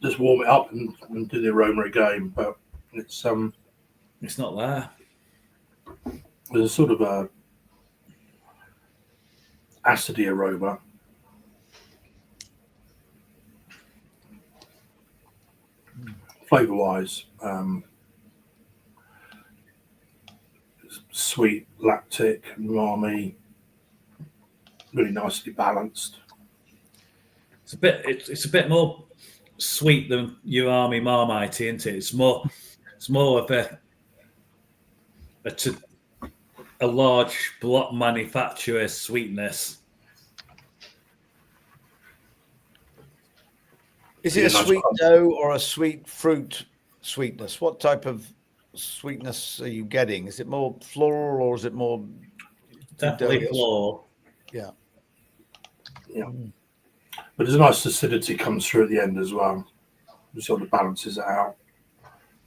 S9: just warm it up and do the aroma again, but it's
S10: not there.
S9: There's a sort of a acidy aroma. Flavor wise, sweet, lactic, umami, really nicely balanced.
S10: It's a bit more sweet than your Army Marmite, isn't it? It's more of a large block manufacturer sweetness.
S1: Is it a sweet dough or a sweet fruit sweetness? What type of sweetness are you getting? Is it more floral or is it more
S10: definitely floral?
S1: Yeah.
S9: Yeah. But there's a nice acidity comes through at the end as well. It sort of balances it out.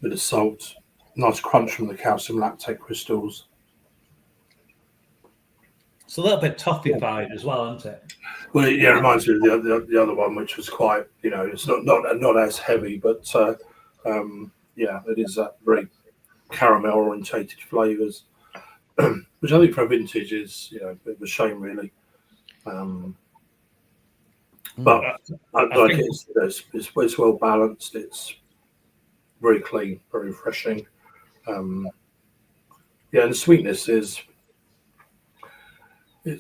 S9: Bit of salt, nice crunch from the calcium lactate crystals.
S10: It's a little bit toffee-fied as well, isn't it?
S9: Well, yeah, it reminds me of the other one, which was quite, it's not as heavy, but yeah, it is that very caramel orientated flavours, which I think for a vintage is a bit of a shame, really. But I like it's well balanced. It's very clean, very refreshing. And the sweetness is I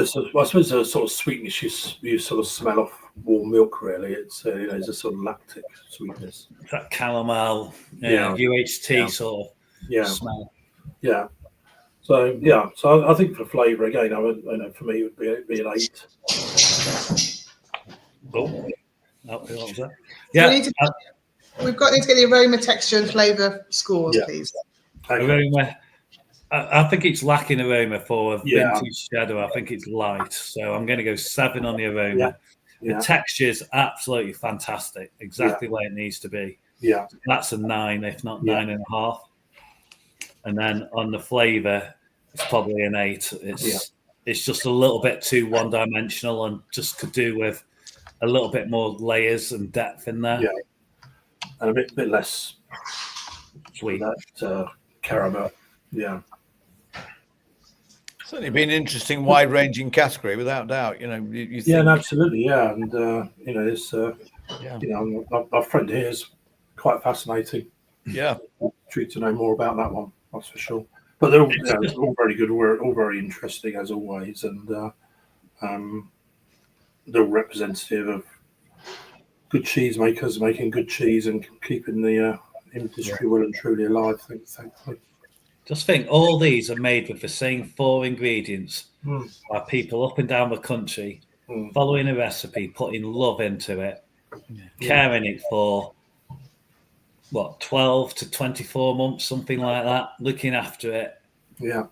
S9: suppose a sort of sweetness you sort of smell off warm milk. Really, it's it's a sort of lactic sweetness.
S10: That caramel, UHT sort of smell.
S9: Yeah. So I think for flavour again, for me it would be an 8.
S10: What was that?
S5: Yeah. So we've got to get the aroma, texture, and flavour scores, please.
S10: Aroma. I think it's lacking aroma for a vintage shadow. I think it's light, so I'm going to go 7 on the aroma. The texture is absolutely fantastic, exactly where it needs to be.
S9: Yeah,
S10: that's a 9, if not 9.5. And then on the flavour, it's probably an 8. It's just a little bit too one-dimensional, and just could do with a little bit more layers and depth in there.
S9: Yeah, and a bit less
S10: sweet.
S9: That caramel. Yeah.
S1: Certainly been an interesting, wide-ranging category, without doubt. You think...
S9: absolutely, and it's our friend here is quite fascinating.
S1: Yeah,
S9: intrigued to know more about that one. That's for sure. But they're all very good. We're all very interesting as always, and they're representative of good cheesemakers making good cheese and keeping the industry well and truly alive. Thankfully.
S10: Just think, all these are made with the same 4 ingredients by people up and down the country, following a recipe, putting love into it, caring it for 12 to 24 months, something like that, looking after it.
S9: Yeah.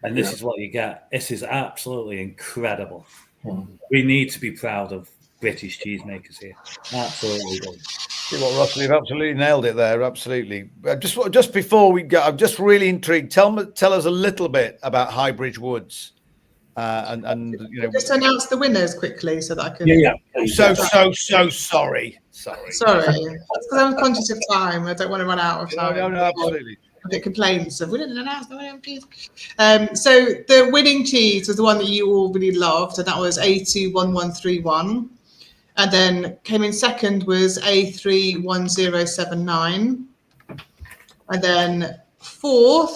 S10: And this is what you get. This is absolutely incredible. We need to be proud of British cheesemakers here. Absolutely.
S1: Well, Russell, you've absolutely nailed it there. Absolutely. Just before we go, I'm just really intrigued. Tell us a little bit about Highbridge Woods, and
S5: just to announce the winners quickly so that I can.
S1: Yeah. So sorry.
S5: Sorry, that's because I'm conscious of time. I don't want to run out of time.
S1: No, absolutely.
S5: I get complaints of we didn't announce the winning cheese. So the winning cheese was the one that you all really loved, and that was A21131. And then came in second was A31079. And then third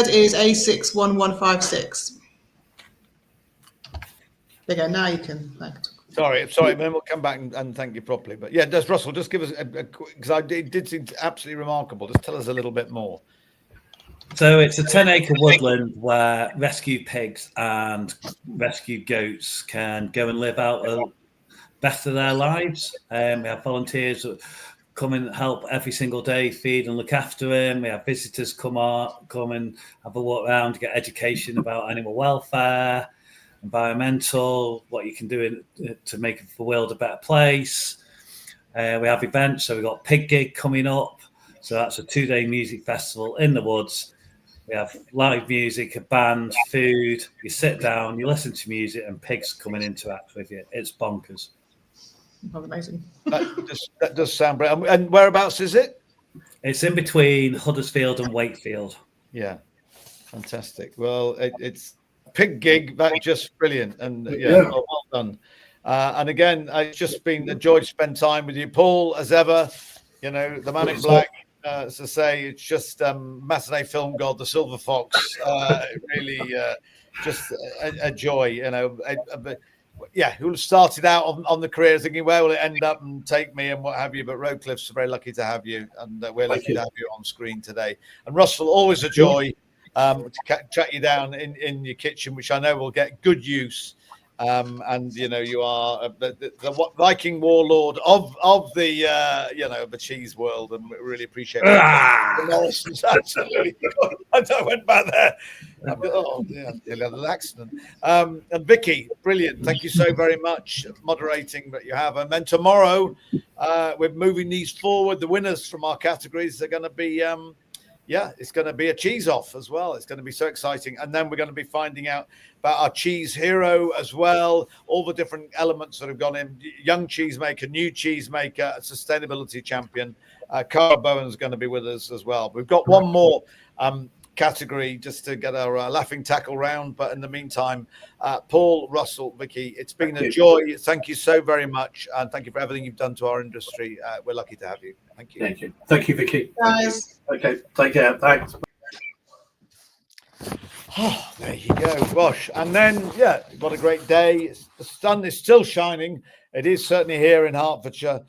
S5: is A61156. There you go, now you can.
S1: Sorry, then we'll come back and thank you properly. But yeah, Russell, just give us a quick, because it did seem absolutely remarkable. Just tell us a little bit more.
S10: So it's a 10-acre woodland where rescued pigs and rescued goats can go and live out the best of their lives. We have volunteers that come and help every single day, feed and look after them. We have visitors come and have a walk around, get education about animal welfare, environmental, what you can do to make the world a better place. We have events, so we've got Pig Gig coming up. So that's a 2-day music festival in the woods. We have live music, a band, food. You sit down, you listen to music, and pigs come and interact with you. It's bonkers.
S5: That's amazing.
S1: That does sound great. And whereabouts is it?
S10: It's in between Huddersfield and Wakefield.
S1: Yeah, fantastic. Well, it's Pig Gig. That's just brilliant, and well done. And again, it's just been a joy to spend time with you, Paul, as ever. The man in black. As I say, it's just matinee film god, the Silver Fox. Really, just a joy. Who started out on the career thinking, where will it end up and take me and what have you? But Roadcliffe's very lucky to have you, and we're lucky to have you on screen today. And Russell, always a joy to track you down in your kitchen, which I know will get good use. And you are the Viking warlord of the the cheese world, and we really appreciate it. The Morrisons, absolutely. I went back there. Oh dear, nearly had an accident. And Vicky, brilliant. Thank you so very much moderating that you have. And then tomorrow, we're moving these forward. The winners from our categories are going to be. It's going to be a cheese off as well. It's going to be so exciting. And then we're going to be finding out about our cheese hero as well, all the different elements that have gone in. Young cheesemaker, new cheesemaker, a sustainability champion. Cara Bowen's going to be with us as well. We've got one more category just to get our laughing tackle round. But in the meantime, Paul, Russell, Vicky, it's been a joy. Thank you so very much. And thank you for everything you've done to our industry. We're lucky to have you. Thank you.
S9: Thank you. Thank you, Vicky.
S5: Guys.
S9: Okay, take care. Thanks.
S1: Oh, there you go, gosh. And then, yeah, what a great day. The sun is still shining. It is certainly here in Hertfordshire.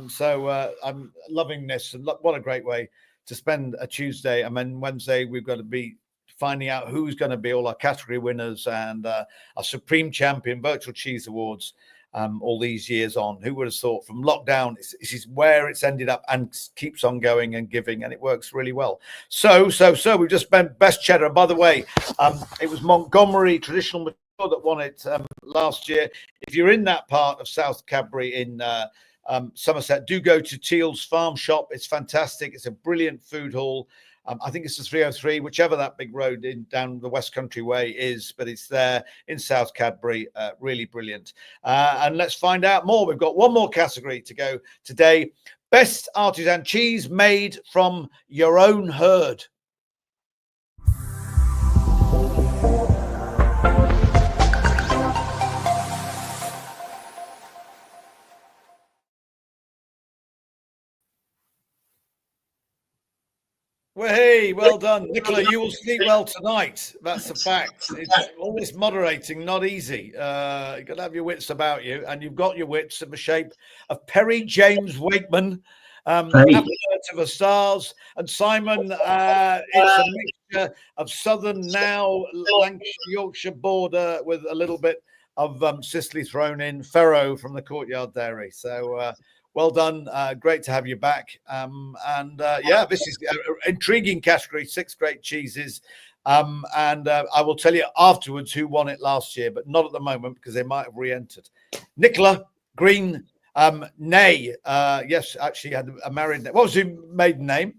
S1: So I'm loving this. And what a great way to spend a Tuesday. And then Wednesday, we've got to be finding out who's going to be all our category winners and our Supreme Champion Virtual Cheese Awards all these years on. Who would have thought from lockdown, this is where it's ended up and keeps on going and giving, and it works really well. So we've just spent Best Cheddar. And by the way, it was Montgomery Traditional Mature that won it last year. If you're in that part of South Cadbury in Somerset, do go to Teal's Farm Shop. It's fantastic. It's a brilliant food hall. I think it's the 303, whichever that big road down the West Country way is, but it's there in South Cadbury. Really brilliant. And let's find out more. We've got one more category to go today. Best artisan cheese made from your own herd. Well, hey, well done. Nicola, you will sleep well tonight. That's a fact. It's always moderating, not easy. You've got to have your wits about you, and you've got your wits in the shape of Perry James Wakeman, Appetite of the Stars, and Simon. It's a mixture of Southern now, Lancashire, Yorkshire border with a little bit of Sicily thrown in, Ferro from the Courtyard Dairy. So, well done. Great to have you back. Yeah, this is an intriguing category, 6 great cheeses. I will tell you afterwards who won it last year, but not at the moment because they might have re-entered. Nicola Green, Nay. Yes, actually had a married name. What was your maiden name?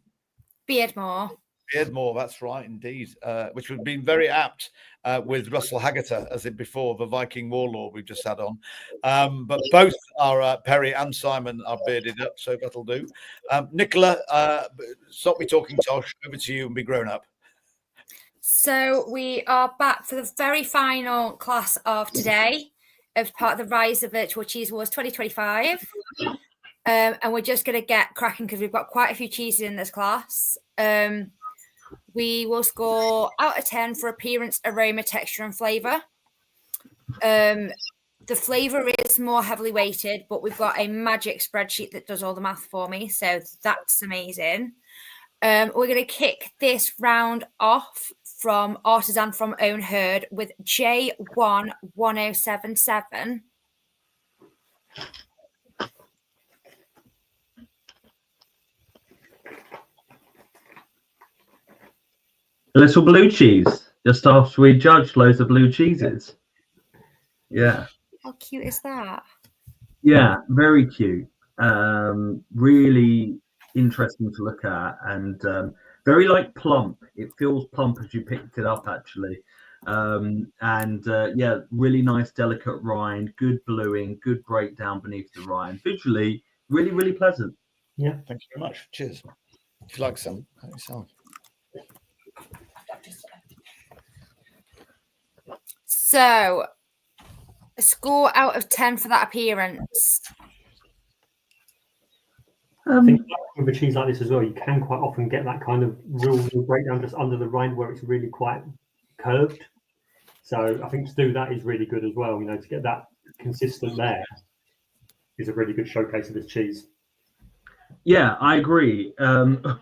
S7: Beardmore.
S1: Beardmore, that's right, indeed. Which would have been very apt with Russell Haggerter, as it before, the Viking warlord we've just had on. But both are Perry and Simon are bearded up, so that'll do. Nicola, stop me talking, Tosh. Over to you and be grown up.
S7: So we are back for the very final class of today as part of the Rise of Virtual Cheese Awards 2025. And we're just going to get cracking because we've got quite a few cheeses in this class. We will score out of 10 for appearance, aroma, texture, and flavour. The flavour is more heavily weighted, but we've got a magic spreadsheet that does all the math for me, so that's amazing. We're going to kick this round off from Artisan from Own Herd with J11077.
S12: A little blue cheese, just after we judged loads of blue cheeses. Yeah.
S7: How cute is that?
S12: Yeah, very cute. Really interesting to look at, and very like plump. It feels plump as you picked it up, actually. Yeah, really nice, delicate rind, good bluing, good breakdown beneath the rind. Visually, really, really pleasant.
S11: Yeah.
S1: Thank you very much. Cheers. If you like some, how you sound?
S7: So, a score out of 10 for that appearance.
S11: I think with a cheese like this as well, you can quite often get that kind of real breakdown just under the rind where it's really quite curved. So I think to do that is really good as well. You know, to get that consistent there is a really good showcase of this cheese.
S12: Yeah, I agree.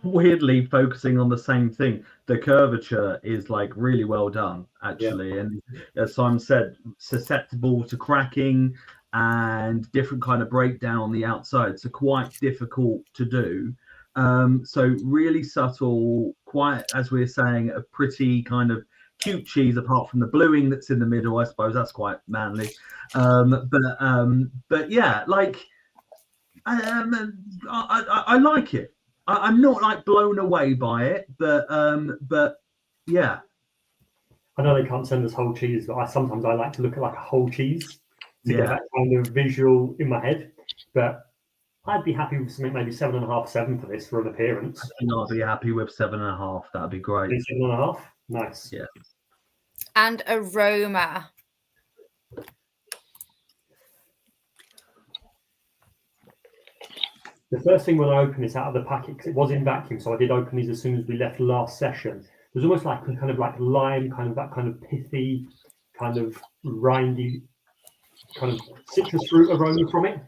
S12: Weirdly focusing on the same thing. The curvature is like really well done, actually. Yeah. And as Simon said, susceptible to cracking and different kind of breakdown on the outside. So quite difficult to do. So really subtle, quite, as we were saying, a pretty kind of cute cheese apart from the bluing that's in the middle. I suppose that's quite manly. But yeah, like, I like it. I'm not like blown away by it, but yeah.
S11: I know they can't send us whole cheese, but sometimes I like to look at like a whole cheese to get that kind of visual in my head. But I'd be happy with something maybe 7.5, 7 for this for an appearance.
S12: I think I'll be happy with 7.5. That'd be great.
S11: 7.5. Nice.
S12: Yeah.
S7: And aroma.
S11: The first thing when I opened this out of the packet, because it was in vacuum, so I did open these as soon as we left last session. There's almost like a kind of like lime, kind of that kind of pithy, kind of rindy, kind of citrus fruit aroma from it.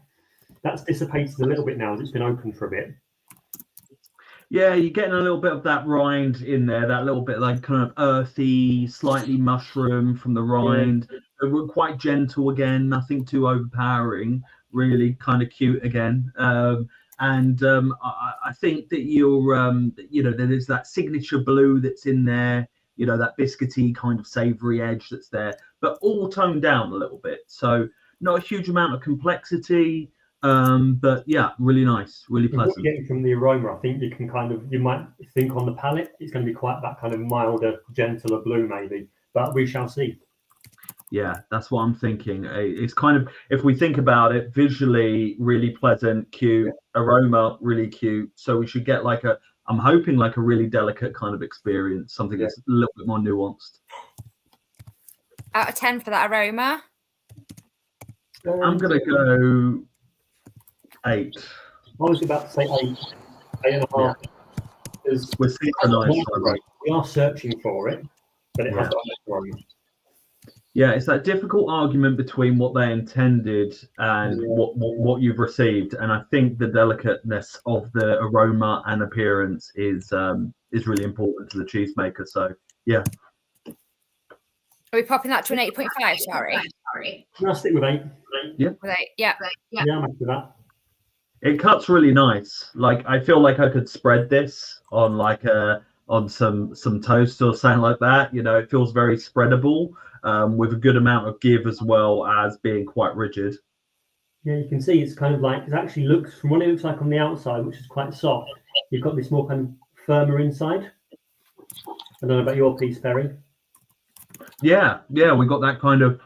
S11: That's dissipated a little bit now as it's been open for a bit.
S12: Yeah, you're getting a little bit of that rind in there, that little bit like kind of earthy, slightly mushroom from the rind. Yeah. We're quite gentle again, nothing too overpowering, really kind of cute again. I think that there's that signature blue that's in there, that biscuity kind of savory edge that's there, but all toned down a little bit. So not a huge amount of complexity. But yeah, really nice, really pleasant.
S11: What you're getting from the aroma, I think you might think on the palate it's going to be quite that kind of milder, gentler blue maybe, but we shall see.
S12: Yeah, that's what I'm thinking. It's kind of, if we think about it, visually really pleasant, cute, aroma really cute. So we should get I'm hoping like a really delicate kind of experience, something that's a little bit more nuanced.
S7: Out of 10 for that aroma?
S12: I'm going to go 8.
S11: I was about to say 8.5. Because
S12: we're synchronized.
S11: We are searching for it, but it has got aroma.
S12: Yeah, it's that difficult argument between what they intended and what you've received, and I think the delicateness of the aroma and appearance is really important to the cheesemaker. So yeah.
S7: Are we popping that to an 8.5? Sorry.
S11: I'll stick with 8.
S12: Yeah.
S7: With 8. Yeah.
S11: Yeah, I'm happy with that.
S12: It cuts really nice. Like I feel like I could spread this on on some toast or something like that. It feels very spreadable. With a good amount of give as well as being quite rigid.
S11: Yeah, you can see it's kind of like, it actually looks, from what it looks like on the outside, which is quite soft, you've got this more kind of firmer inside. I don't know about your piece, Perry.
S12: Yeah, we got that kind of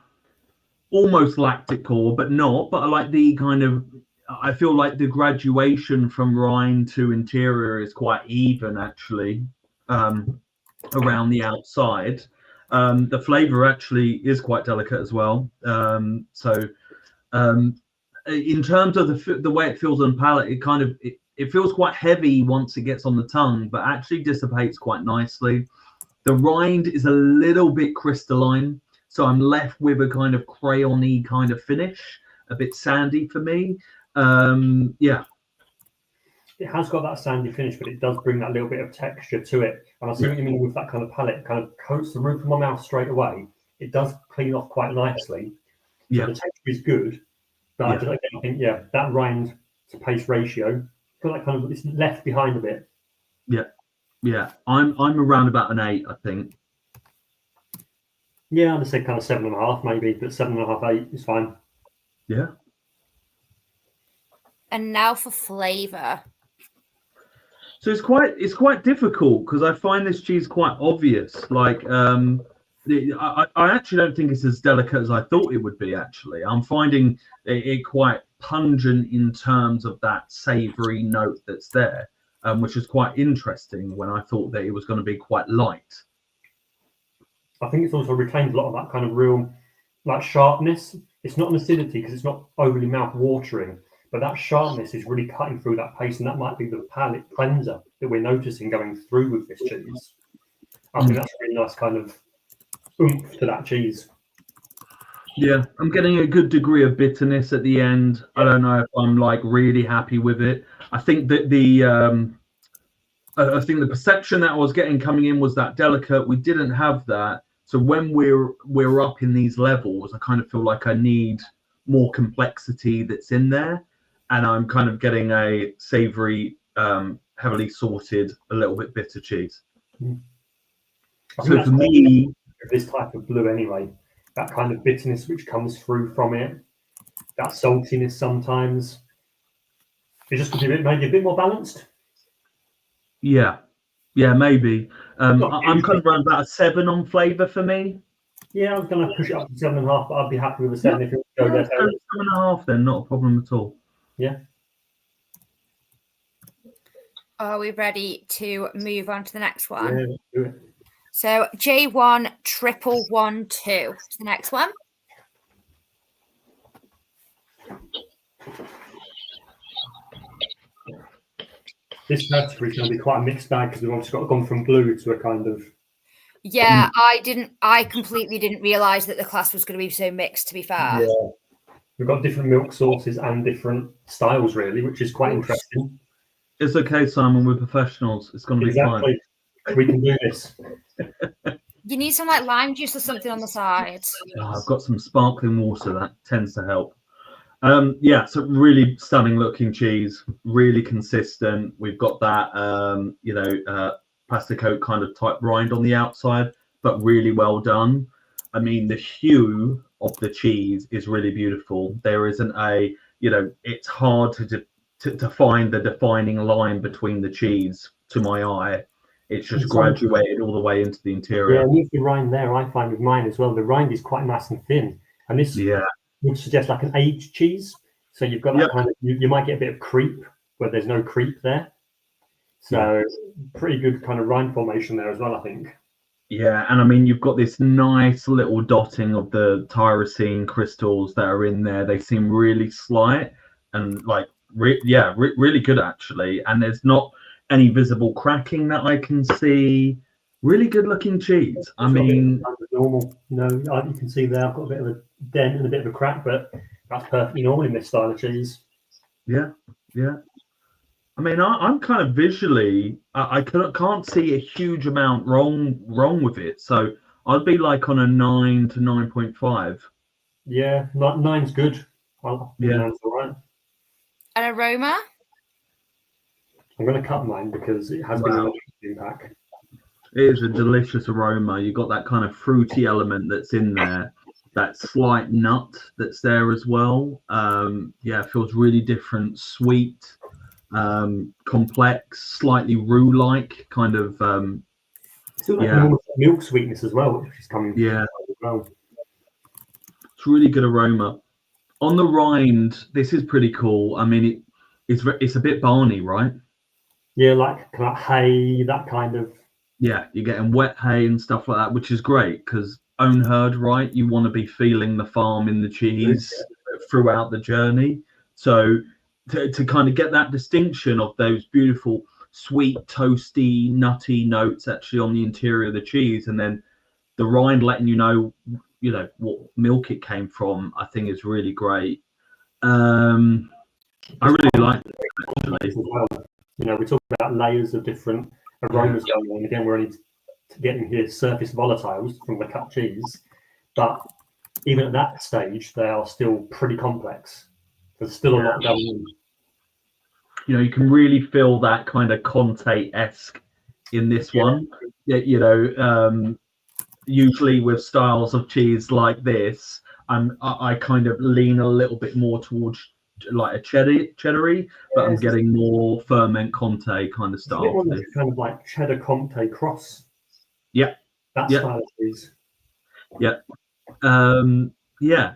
S12: almost lactic core, but not. But I like the kind of, I feel like the graduation from rind to interior is quite even actually around the outside. The flavor actually is quite delicate as well. In terms of the way it feels on the palate, it feels quite heavy once it gets on the tongue, but actually dissipates quite nicely. The rind is a little bit crystalline, so I'm left with a kind of crayon-y kind of finish, a bit sandy for me. Yeah.
S11: It has got that sandy finish, but it does bring that little bit of texture to it. And I see what you mean with that kind of palate. It kind of coats the roof of my mouth straight away. It does clean off quite nicely. So the texture is good. But I think, that rind to paste ratio, I feel like kind of it's left behind a bit.
S12: Yeah. I'm around about an 8, I think.
S11: Yeah, I'd say kind of 7.5 maybe, but 7.5, 8 is fine.
S12: Yeah.
S7: And now for flavour.
S12: So it's quite difficult because I find this cheese quite obvious. Like I actually don't think it's as delicate as I thought it would be. Actually, I'm finding it quite pungent in terms of that savoury note that's there, which is quite interesting when I thought that it was going to be quite light.
S11: I think it's also retained a lot of that kind of real like sharpness. It's not an acidity because it's not overly mouth watering. But that sharpness is really cutting through that paste, and that might be the palate cleanser that we're noticing going through with this cheese. I think that's a really nice kind of oomph to that cheese.
S12: Yeah, I'm getting a good degree of bitterness at the end. I don't know if I'm like really happy with it. I think that the perception that I was getting coming in was that delicate. We didn't have that, so when we're up in these levels, I kind of feel like I need more complexity that's in there. And I'm kind of getting a savoury, heavily sorted, a little bit bitter cheese. So for me,
S11: this type of blue anyway, that kind of bitterness which comes through from it, that saltiness sometimes, it just could be maybe a bit more balanced.
S12: Yeah, maybe. I'm kind of around about a 7 on flavour for me.
S11: Yeah, I was going to push it up to 7.5, but I'd be happy with a 7 if it would go there.
S12: 7.5 then, not a problem at all.
S11: Yeah.
S7: Are we ready to move on to the next
S11: Yeah,
S7: one?
S11: let's do it.
S7: So J11112 is the next one.
S11: This category is going to be quite a mixed bag because we've obviously gone from blue to a kind of.
S7: Yeah, I completely didn't realize that the class was going to be so mixed, to be fair.
S11: Yeah. We've got different milk sources and different styles, really, which is quite interesting.
S12: It's okay, Simon. We're professionals. It's going to be
S11: Exactly. We can do this.
S7: You need some like lime juice or something on the side.
S12: fine. I've got some sparkling water that tends to help. Yeah, so really stunning looking cheese, really consistent. We've got that, plastic oak kind of type rind on the outside, but really well done. I mean, the hue of the cheese is really beautiful. There isn't a, it's hard to find the defining line between the cheese to my eye. It's just graduated all the way into the interior.
S11: Yeah, with the rind there, I find with mine as well, the rind is quite nice and thin. And this would suggest like an aged cheese. So you've got that kind of, you might get a bit of creep where there's no creep there. So pretty good kind of rind formation there as well, I think.
S12: Yeah, and I mean, you've got this nice little dotting of the tyrosine crystals that are in there. They seem really slight and like, really good actually. And there's not any visible cracking that I can see. Really good looking cheese. I mean,
S11: normal, you can see there I've got a bit of a dent and a bit of a crack, but that's perfectly normal in this style of cheese.
S12: Yeah. I mean, I'm kind of visually, I can't see a huge amount wrong with it. So I'd be like on a 9 to 9.5.
S11: Yeah, 9's good. Yeah, 9's all right.
S7: An aroma?
S11: I'm going to cut mine because it has been a interesting pack.
S12: It is a delicious aroma. You've got that kind of fruity element that's in there, that slight nut that's there as well. It feels really different, sweet, complex, slightly roux-like kind of.
S11: Milk sweetness as well, which is coming.
S12: Yeah,
S11: as well.
S12: It's really good aroma. On the rind, this is pretty cool. I mean, it's a bit barny, right?
S11: Yeah, like hay, that kind of.
S12: Yeah, you're getting wet hay and stuff like that, which is great because own herd, right? You want to be feeling the farm in the cheese throughout the journey. So to kind of get that distinction of those beautiful, sweet, toasty, nutty notes actually on the interior of the cheese, and then the rind letting you know what milk it came from, I think is really great. I really like it actually.
S11: We're talking about layers of different aromas going on. Again, we're only getting here surface volatiles from the cut cheese, but even at that stage, they are still pretty complex. There's still a lot going on.
S12: You can really feel that kind of Conte-esque in this one. Usually with styles of cheese like this, I kind of lean a little bit more towards like a cheddary, but I'm getting more ferment Conte kind of style.
S11: It's kind of like cheddar Conte cross.
S12: Yeah,
S11: that's style of cheese.
S12: Yeah.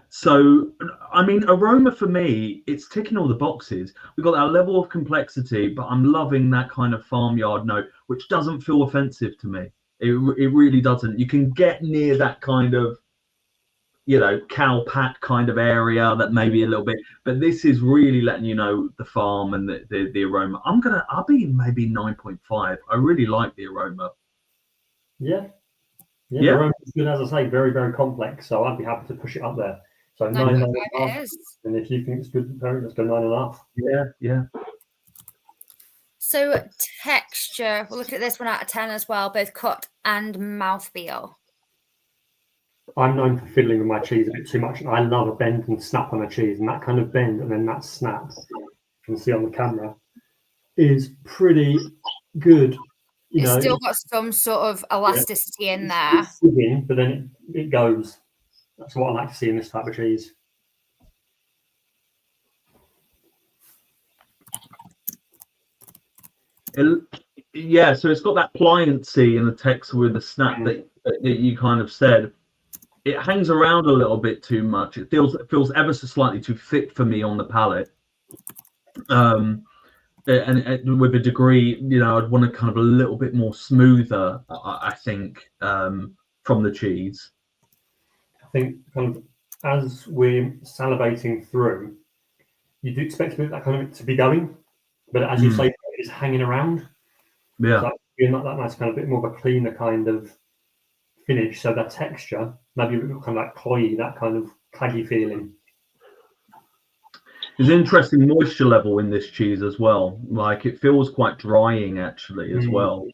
S12: So I mean, aroma for me, it's ticking all the boxes. We've got that level of complexity, but I'm loving that kind of farmyard note, which doesn't feel offensive to me. It really doesn't. You can get near that kind of cow pat kind of area that maybe a little bit, but this is really letting you know the farm and the aroma. I'll be maybe 9.5. I really like the aroma.
S11: The aroma is good, as I say, very, very complex. So I'd be happy to push it up there. So 9.5. And if you think it's good, let's go 9.5.
S12: Yeah.
S7: So texture, we'll look at this one out of 10 as well, both cut and mouthfeel.
S11: I'm known for fiddling with my cheese a bit too much, and I love a bend and snap on a cheese, and that kind of bend and then that snap, you can see on the camera, is pretty good.
S7: It's still got some sort of elasticity in there.
S11: It's sitting, but then it goes. That's what I like to see in this type of cheese.
S12: So it's got that pliancy in the texture with the snap that you kind of said. It hangs around a little bit too much. It feels ever so slightly too thick for me on the palate. and with a degree, you know, I'd want to kind of a little bit more smoother, I think, from the cheese.
S11: I think kind of as we're salivating through, you do expect that kind of to be going, but as you say, it's hanging around.
S12: Yeah.
S11: So you're not that nice kind of bit more of a cleaner kind of finish. So that texture, maybe kind of like cloyy, that kind of claggy feeling.
S12: There's an interesting moisture level in this cheese as well. Like it feels quite drying actually as well.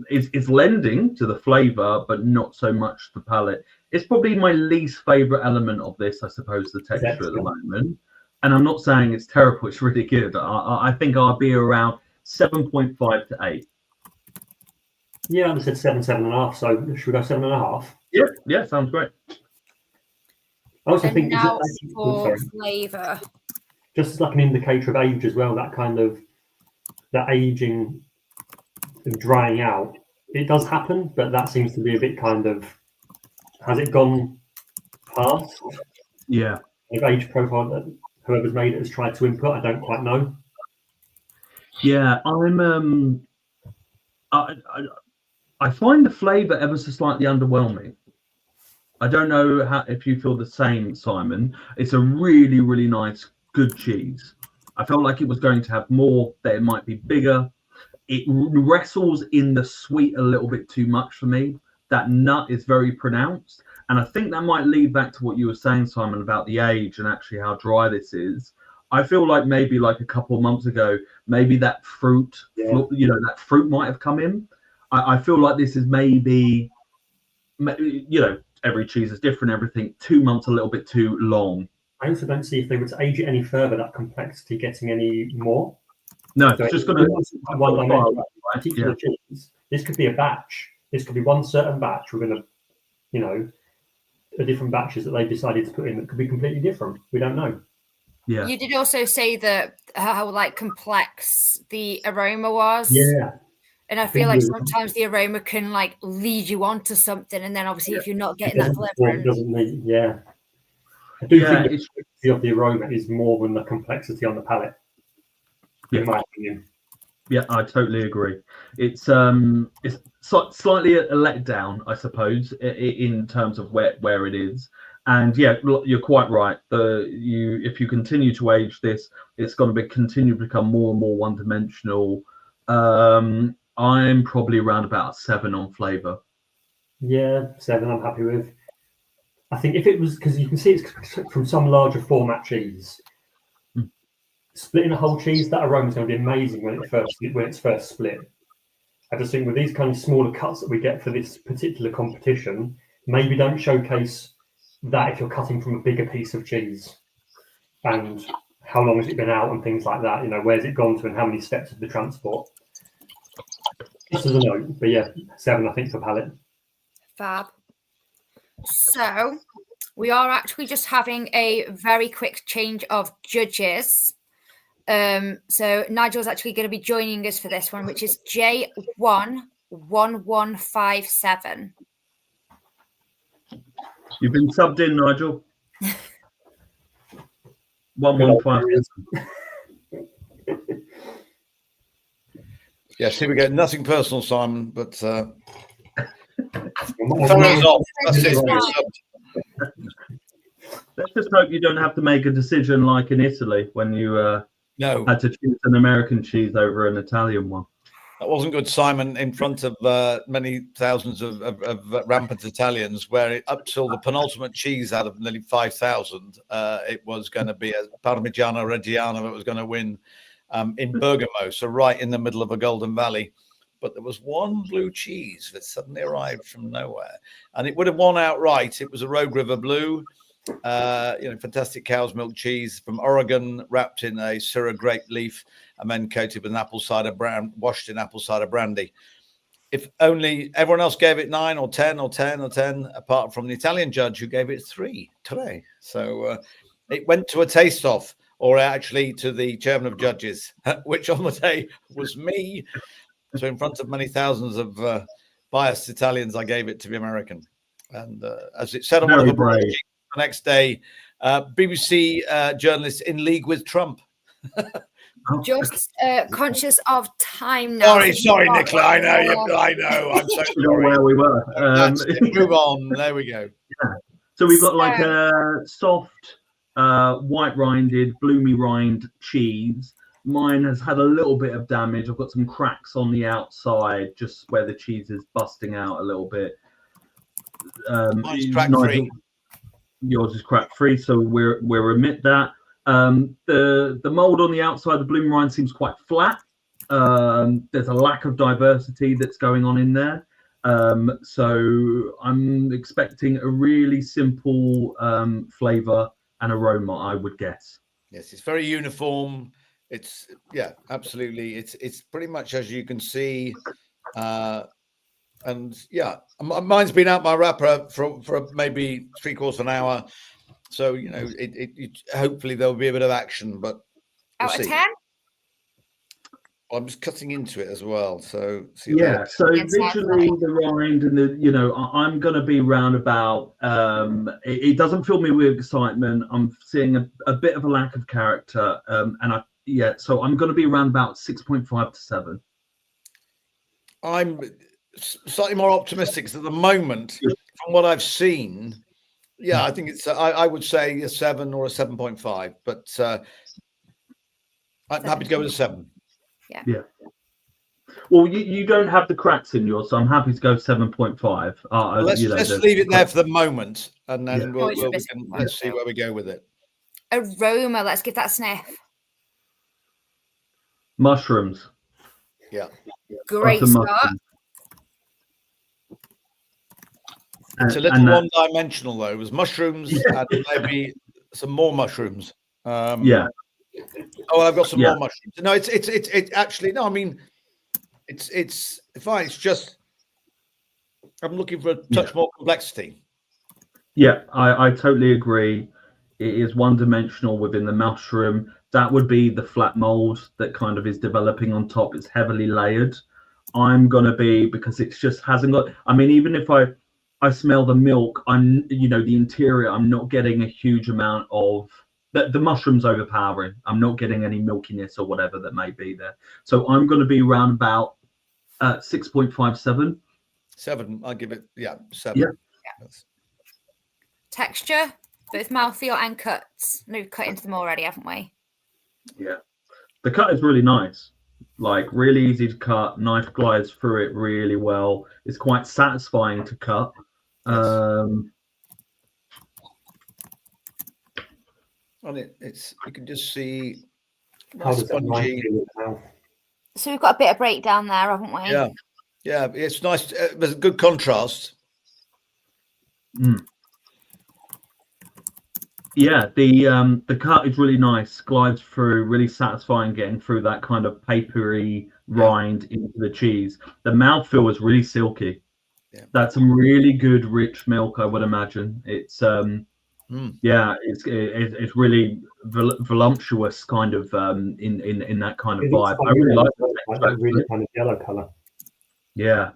S12: It's lending to the flavor, but not so much the palate. It's probably my least favorite element of this, I suppose, the texture at the moment. And I'm not saying it's terrible, it's really good. I think I'll be around 7.5 to 8.
S11: Yeah, I said 7.5. So should we go 7.5?
S12: Yeah, sounds great.
S11: I also think
S7: now for flavour.
S11: Just as like an indicator of age as well, that kind of that aging and drying out. It does happen, but that seems to be a bit kind of, has it gone past?
S12: Yeah.
S11: The age profile that whoever's made it has tried to input, I don't quite know.
S12: Yeah, I find the flavour ever so slightly underwhelming. I don't know if you feel the same, Simon. It's a really, really nice, good cheese. I felt like it was going to have more, that it might be bigger. It wrestles in the sweet a little bit too much for me. That nut is very pronounced. And I think that might lead back to what you were saying, Simon, about the age and actually how dry this is. I feel like maybe like a couple of months ago, maybe that fruit, that fruit might have come in. I feel like this is maybe, every cheese is different, everything. 2 months a little bit too long.
S11: I also don't see if they were to age it any further, that complexity getting any more.
S12: No, it's just going
S11: to cheese. This could be a batch. This could be one certain batch within a different batches that they decided to put in that could be completely different. We don't know.
S12: Yeah.
S7: You did also say that how like complex the aroma was.
S11: Yeah.
S7: And I feel like sometimes the aroma can like lead you on to something, and then obviously if you're not getting that flavor,
S11: it doesn't need. Yeah. I do think the complexity of the aroma is more than the complexity on the palate. In my opinion.
S12: Yeah, I totally agree. It's slightly a letdown, I suppose, in terms of where it is. And yeah, you're quite right. If you continue to age this, it's going to continue to become more and more one-dimensional. I'm probably around about 7 on flavour.
S11: Yeah, 7 I'm happy with. I think if it was, because you can see it's from some larger format cheese. Splitting a whole cheese, that aroma is going to be amazing when it's first split. I just think with these kind of smaller cuts that we get for this particular competition, maybe don't showcase that if you're cutting from a bigger piece of cheese, and how long has it been out and things like that. Where's it gone to and how many steps of the transport. Just as a note, but yeah, 7 I think for palate.
S7: Fab. So we are actually just having a very quick change of judges. So Nigel's actually going to be joining us for this one, which is J11157.
S12: You've been subbed in, Nigel. 1157.
S1: Yes, here we go. Nothing personal, Simon, but off. That's it.
S12: Let's just hope you don't have to make a decision like in Italy when you had to choose an American cheese over an Italian one.
S1: That wasn't good, Simon, in front of many thousands of rampant Italians, where up till the penultimate cheese out of nearly 5,000, it was going to be a Parmigiano Reggiano that was going to win in Bergamo, so right in the middle of a Golden Valley. But there was one blue cheese that suddenly arrived from nowhere, and it would have won outright. It was a Rogue River Blue, fantastic cow's milk cheese from Oregon, wrapped in a Syrah grape leaf, and then coated with washed in apple cider brandy. If only everyone else gave it 9 or 10 or 10 or 10, apart from the Italian judge who gave it 3 today. So it went to a taste-off, or actually to the chairman of judges, which on the day was me. So in front of many thousands of biased Italians, I gave it to the American. And as it said on one of the next day, BBC journalists in league with Trump.
S7: Just conscious of time now.
S1: Sorry, Nicola. I know. I'm so sorry.
S12: Where we were.
S1: Move on. There we go.
S12: Yeah. So we've got like a soft, white rinded, bloomy rind cheese. Mine has had a little bit of damage. I've got some cracks on the outside, just where the cheese is busting out a little bit.
S1: Mine's crack-free.
S12: Yours is crack-free, so we'll omit that. The mold on the outside, the bloom rind seems quite flat. There's a lack of diversity that's going on in there. So I'm expecting a really simple flavor and aroma, I would guess.
S1: Yes, it's very uniform. It's absolutely. It's pretty much as you can see. And yeah, mine's been out my wrapper for maybe 3/4 of an hour. So, it hopefully there'll be a bit of action, but we'll
S7: out of
S1: see.
S7: 10?
S1: I'm just cutting into it as well. So
S12: yeah, so visually the rind and I'm going to be round about. It doesn't fill me with excitement. I'm seeing a bit of a lack of character, so I'm going to be around about 6.5 to 7.
S1: I'm slightly more optimistic at the moment from what I've seen. Yeah, I think it's. I would say a 7 or a 7.5, but I'm happy to go with a 7.
S12: Yeah. Well, you don't have the cracks in yours, so I'm happy to go 7.5.
S1: Let's leave it there for the moment, and then let's see where we go with it.
S7: Aroma. Let's give that a sniff.
S12: Mushrooms.
S1: Yeah.
S7: Great start.
S1: It's a little one-dimensional though. It was mushrooms and maybe some more mushrooms.
S12: Yeah.
S1: Oh, I've got some more mushrooms. No, it's actually no. I mean, it's fine. It's just I'm looking for a touch more complexity.
S12: Yeah, I totally agree. It is one-dimensional within the mushroom. That would be the flat mold that kind of is developing on top. It's heavily layered. I'm gonna be, because it just hasn't got. I mean, even if I smell the milk, the interior, I'm not getting a huge amount of the mushroom's overpowering. I'm not getting any milkiness or whatever that may be there. So I'm going to be around about 6.5, 7.
S1: 7. I'll give it 7.
S12: Yeah.
S7: Texture, both mouthfeel and cuts. We've cut into them already, haven't we?
S12: Yeah. The cut is really nice. Like really easy to cut. Knife glides through it really well. It's quite satisfying to cut.
S1: And it's you can just see
S11: how spongy.
S7: So we've got a bit of breakdown there, haven't we?
S1: Yeah, it's nice. There's a good contrast.
S12: Yeah, the cut is really nice, glides through, really satisfying getting through that kind of papery rind into the cheese. The mouthfeel is really silky.
S1: Yeah.
S12: That's some really good rich milk, I would imagine. It's it's really voluptuous kind of in that kind of vibe. I really like
S11: that really kind of yellow color.
S12: Yeah,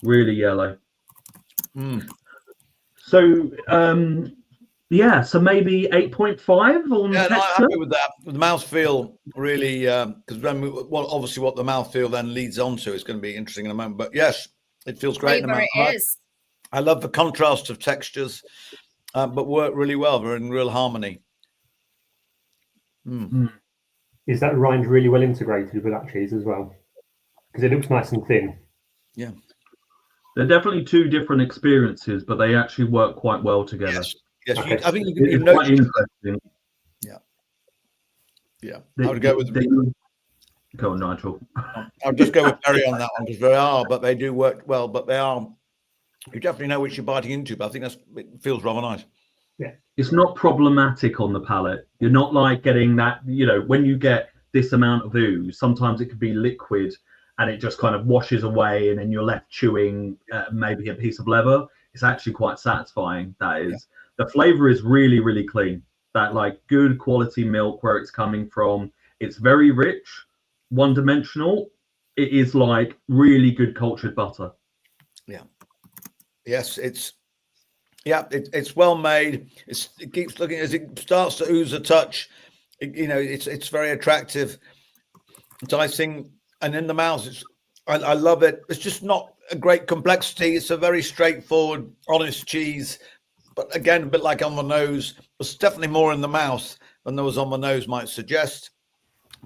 S12: really yellow. So so maybe 8.5 on
S1: Yeah,
S12: texture.
S1: no, I'm happy with that. The mouthfeel really, because obviously what the mouthfeel then leads on to is going to be interesting in a moment. But yes, it feels great. I love the contrast of textures, but work really well. They're in real harmony.
S11: Is that rind really well integrated with that cheese as well? Because it looks nice and thin.
S1: Yeah.
S12: They're definitely two different experiences, but they actually work quite well together.
S1: Yes,
S11: Okay.
S1: I think you
S12: It's quite interesting.
S1: Yeah. I would go with.
S12: Go on, Nigel.
S1: I'll just go with Perry on that one because but they do work well. But they are. You definitely know which you're biting into. But I think it feels rather nice.
S11: Yeah.
S12: It's not problematic on the palate. You're not like getting that. When you get this amount of ooze, sometimes it could be liquid and it just kind of washes away, and then you're left chewing maybe a piece of leather. It's actually quite satisfying. That is. Yeah. The flavor is really, really clean. That like good quality milk where it's coming from. It's very rich, one-dimensional. It is like really good cultured butter.
S1: Yeah. Yes, it's well made. It keeps looking as it starts to ooze a touch. it's very attractive, dicing, and in the mouth, I love it. It's just not a great complexity. It's a very straightforward, honest cheese, but again, a bit like on the nose. It's definitely more in the mouth than there was on the nose might suggest.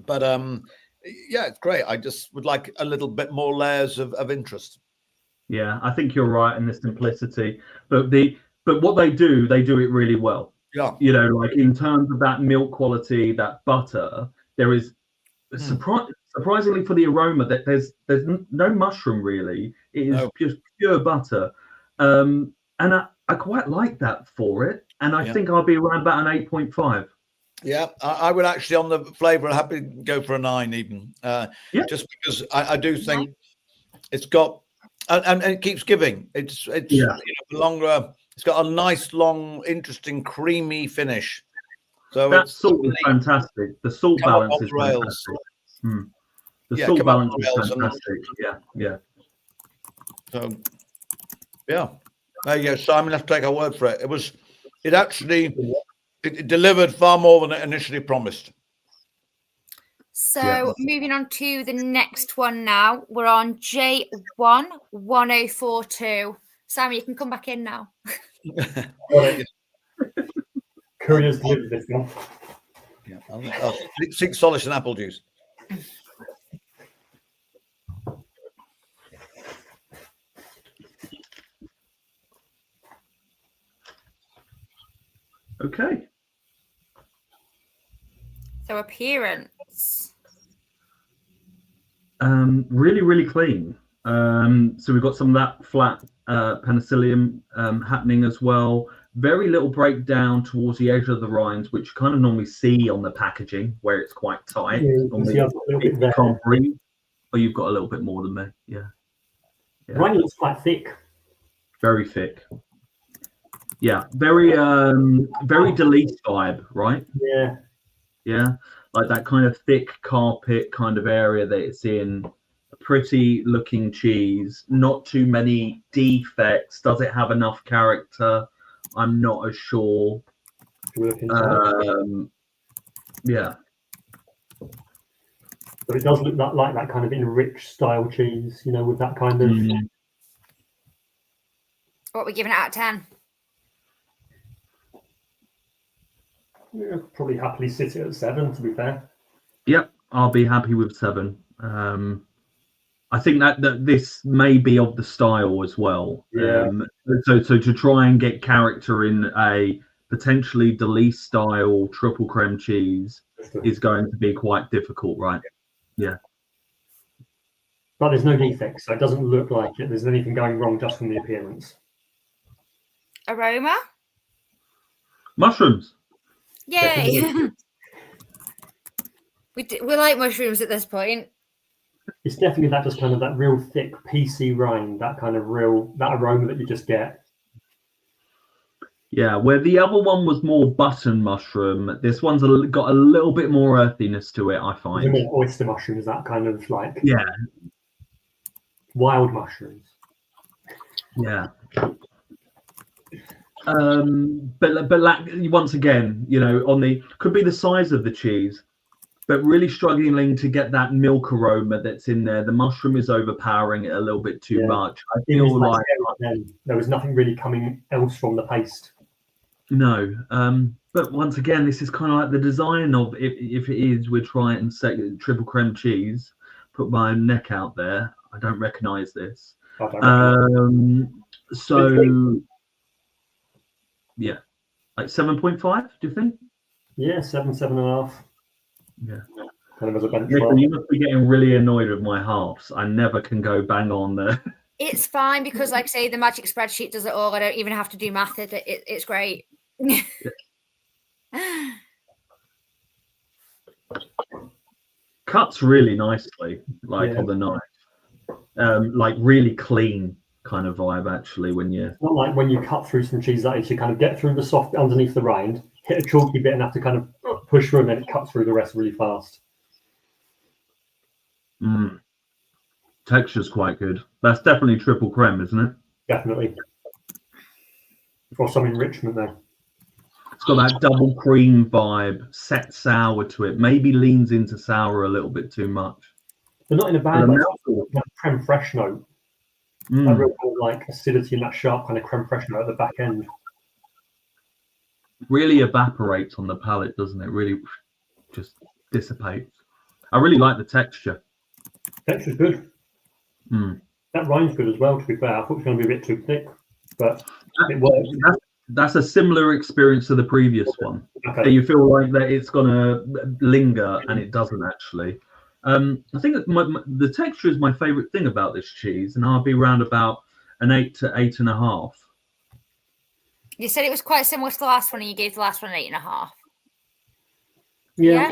S1: But yeah, it's great. I just would like a little bit more layers of interest.
S12: Yeah, I think you're right in the simplicity, but what they do it really well.
S1: Yeah,
S12: like in terms of that milk quality, that butter, there is surprisingly for the aroma that there's no mushroom really. It is just pure butter, and I quite like that for it. And I think I'll be around about an 8.5.
S1: Yeah, I would actually on the flavour, I'd happy to go for a 9 even. Just because I do think it's got and it keeps giving. It's longer. It's got a nice, long, interesting, creamy finish. So
S12: that salt is fantastic. The salt balance is fantastic. The salt balance is fantastic. Yeah.
S1: So, yeah. There you go. Simon, have to take our word for it. It delivered far more than it initially promised.
S7: So moving on to the next one now. We're on J11042. Simon, you can come back in now.
S11: Courier's delivered this one.
S1: Yeah, I'll seek solace in apple juice.
S12: Okay.
S7: So appearance.
S12: Really, really clean. So we've got some of that flat penicillium happening as well. Very little breakdown towards the edge of the rinds, which you kind of normally see on the packaging where it's quite tight. You can't breathe. Oh, you've got a little bit more than me. Yeah.
S11: The rind looks quite thick.
S12: Very thick. Yeah, very Delise vibe, right? Yeah, like that kind of thick carpet kind of area that it's in. A pretty looking cheese, not too many defects. Does it have enough character? I'm not as sure. Yeah.
S11: But it does look like that kind of enriched style cheese, with that kind of.
S7: What are we giving it out of 10?
S11: Yeah, probably happily sit it at 7, to be fair.
S12: Yep, I'll be happy with 7. I think that this may be of the style as well. So to try and get character in a potentially Delise style triple creme cheese is going to be quite difficult, right? Yeah.
S11: But there's no defects, so it doesn't look like there's anything going wrong just from the appearance.
S7: Aroma?
S12: Mushrooms.
S7: Yay! we like mushrooms at this point.
S11: It's definitely that real thick PC rind, that aroma that you just get.
S12: Yeah, where the other one was more button mushroom, this one's got a little bit more earthiness to it, I find.
S11: More oyster mushrooms, that kind of wild mushrooms.
S12: Yeah. But once again, could be the size of the cheese, but really struggling to get that milk aroma that's in there. The mushroom is overpowering it a little bit too much. I feel like
S11: there was nothing really coming else from the paste.
S12: No, but once again, this is kind of like the design of if it is, we're trying to say triple creme cheese. Put my neck out there. I don't recognise this. So. Yeah, like 7.5. Do you think?
S11: Yeah, 7.5.
S12: Yeah.
S11: Kind of as a benchmark.
S12: You must be getting really annoyed with my halves. I never can go bang on there.
S7: It's fine because, like I say, the magic spreadsheet does it all. I don't even have to do math. It's great.
S12: Cuts really nicely, on the knife. Like really clean kind of vibe, actually.
S11: It's not like when you cut through some cheese that is, you kind of get through the soft underneath the rind, hit a chalky bit, and have to kind of push through, and then it cuts through the rest really fast.
S12: Texture's quite good. That's definitely triple creme, isn't it?
S11: Definitely. Or some enrichment there.
S12: It's got that double cream vibe, set sour to it. Maybe leans into sour a little bit too much.
S11: But not in a bad way. Like creme fraiche note. That real like acidity and that sharp kind of creme fraiche note at the back end.
S12: Really evaporates on the palate, doesn't it? Really just dissipates. I really like the texture.
S11: Texture's good. That rind's good as well, to be fair. I thought it was going to be a bit too thick, but it works.
S12: That's a similar experience to the previous one.
S11: Okay.
S12: You feel like that it's going to linger, and it doesn't actually. I think that the texture is my favourite thing about this cheese, and I'll be around about an 8 to 8.5.
S7: You said it was quite similar to the last one, and you gave the last one an 8.5.
S11: Yeah,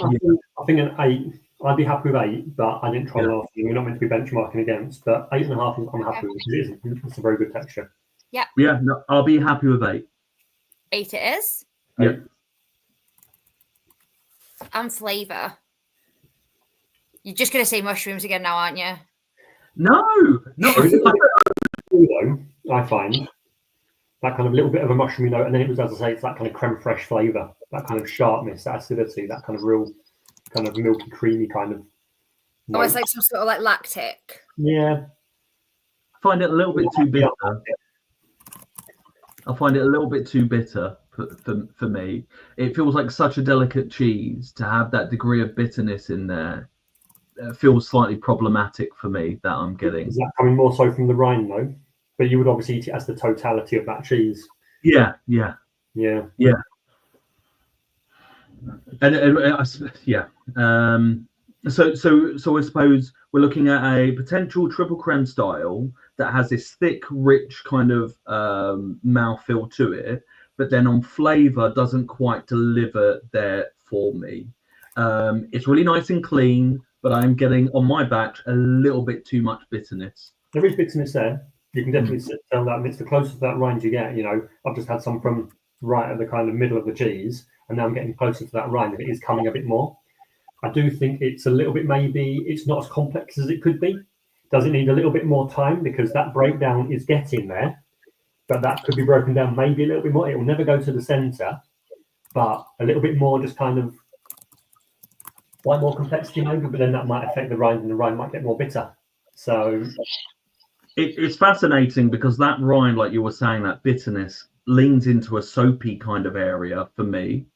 S11: I think an 8. I'd be happy with 8, but I didn't try last one. We're not meant to be benchmarking against, but 8.5 I'm happy with because it's a very good texture.
S7: Yeah.
S12: Yeah, no, I'll be happy with 8.
S7: 8 it is.
S12: Yeah.
S7: And flavour. You're just going to say mushrooms again now, aren't you?
S12: No.
S11: I find that kind of little bit of a mushroomy note, and then it was, as I say, it's that kind of creme fraiche flavour, that kind of sharpness, that acidity, that kind of real, kind of milky, creamy kind of.
S7: Oh, it's like some sort of like lactic.
S11: Yeah.
S12: I find it a little bit too bitter. I find it a little bit too bitter for me. It feels like such a delicate cheese to have that degree of bitterness in there. Feels slightly problematic for me that I'm getting.
S11: Is that coming more so from the rind though? But you would obviously eat it as the totality of that cheese.
S12: Yeah. So I suppose we're looking at a potential triple creme style that has this thick, rich kind of mouthfeel to it, but then on flavour doesn't quite deliver there for me. It's really nice and clean, but I'm getting on my batch a little bit too much bitterness.
S11: There is bitterness there. You can definitely tell that, and it's the closest to that rind you get. You know, I've just had some from right at the kind of middle of the cheese, and now I'm getting closer to that rind, and it is coming a bit more. I do think it's a little bit, maybe it's not as complex as it could be. Does it need a little bit more time, because that breakdown is getting there, but that could be broken down maybe a little bit more. It will never go to the center, but a little bit more, just kind of like more complexity maybe, but then that might affect the rind, and the rind might get more bitter. So
S12: it's fascinating because that rind, like you were saying, that bitterness leans into a soapy kind of area for me.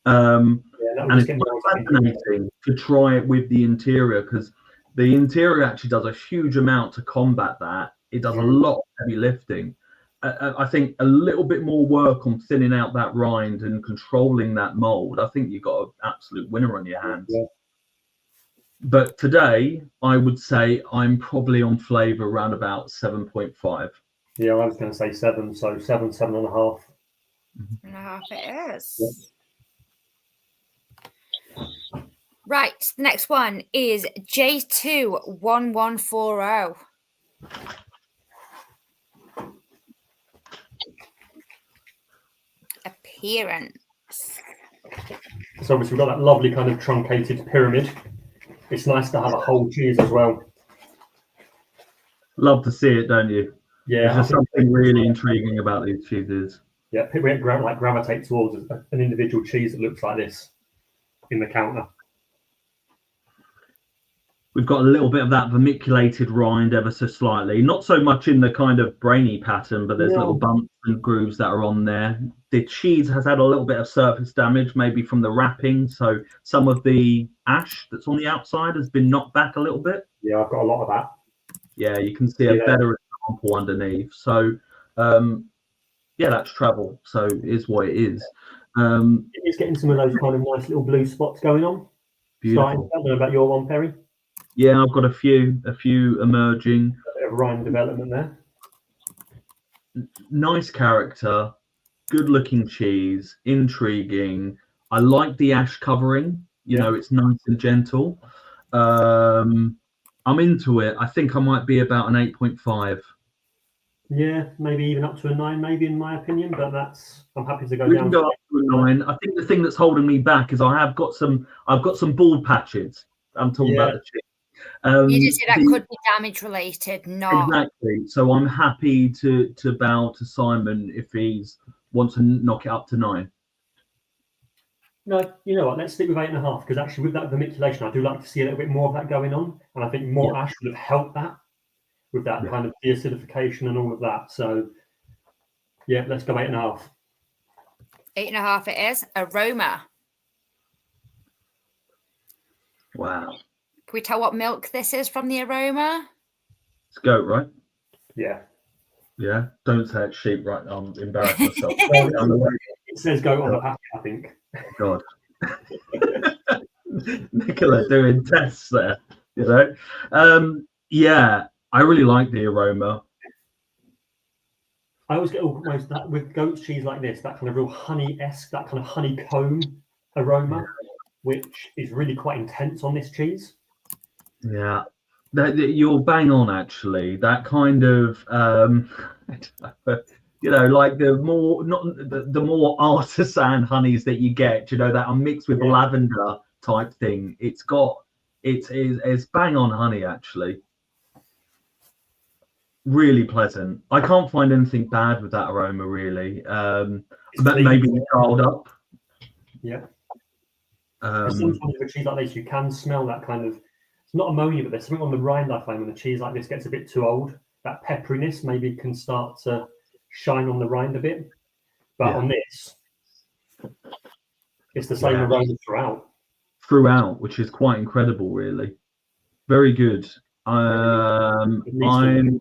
S12: And it's fascinating to try it with the interior, because the interior actually does a huge amount to combat that. It does a lot of heavy lifting. I think a little bit more work on thinning out that rind and controlling that mold. I think you've got an absolute winner on your hands. Yeah. But today, I would say I'm probably on flavour around about 7.5.
S11: Yeah, I was going to say 7, so 7, 7.5.
S7: 7.5 it is. Yeah. Right, the next one is J21140. Appearance.
S11: So obviously we've got that lovely kind of truncated pyramid. It's nice to have a whole cheese as well.
S12: Love to see it, don't you?
S11: Yeah.
S12: There's something really intriguing about these cheeses.
S11: Yeah, people gravitate towards an individual cheese that looks like this in the counter.
S12: We've got a little bit of that vermiculated rind ever so slightly. Not so much in the kind of brainy pattern, but there's little bumps and grooves that are on there. The cheese has had a little bit of surface damage, maybe from the wrapping. So some of the ash that's on the outside has been knocked back a little bit.
S11: Yeah, I've got a lot of that.
S12: Yeah, you can see a better example underneath. So, yeah, that's travel. So it is what it is.
S11: It's getting some of those kind of nice little blue spots going on.
S12: Beautiful.
S11: I don't know about your one, Perry.
S12: Yeah, I've got a few emerging.
S11: A bit of rind development there.
S12: Nice character, good looking cheese, intriguing. I like the ash covering. You know, it's nice and gentle. I'm into it. I think I might be about an 8.5.
S11: Yeah, maybe even up to a 9, maybe, in my opinion. But I'm happy to go
S12: we
S11: down.
S12: We can go up to a 9. I think the thing that's holding me back is I've got some bald patches. I'm talking about the cheese.
S7: You just said that could be damage related, not
S12: exactly. So I'm happy to bow to Simon if he wants to knock it up to 9.
S11: No, you know what? Let's stick with 8.5 because actually, with that vermiculation, I do like to see a little bit more of that going on, and I think more ash would have helped that with that kind of deacidification and all of that. So, yeah, let's go 8.5.
S7: 8.5 it is. Aroma.
S12: Wow.
S7: Can we tell what milk this is from the aroma?
S12: It's goat, right?
S11: Yeah.
S12: Yeah. Don't say it's sheep, right? I'm embarrassed myself.
S11: It says goat on the packet, I think.
S12: God. Nicola doing tests there, you know. Yeah, I really like the aroma.
S11: I always get almost that with goat cheese like this, that kind of real honey-esque, that kind of honeycomb aroma, which is really quite intense on this cheese.
S12: Yeah, you're bang on actually. That kind of you know, like the more the more artisan honeys that you get, you know, that are mixed with lavender type thing. It's bang on honey actually. Really pleasant. I can't find anything bad with that aroma really. But maybe the child up.
S11: Yeah. Sometimes with a cheese like this, you can smell that kind of, it's not ammonia, but there's something on the rind I find when a cheese like this gets a bit too old. That pepperiness maybe can start to shine on the rind a bit. But on this, it's the same aroma
S12: throughout, which is quite incredible really. Very good. I'm on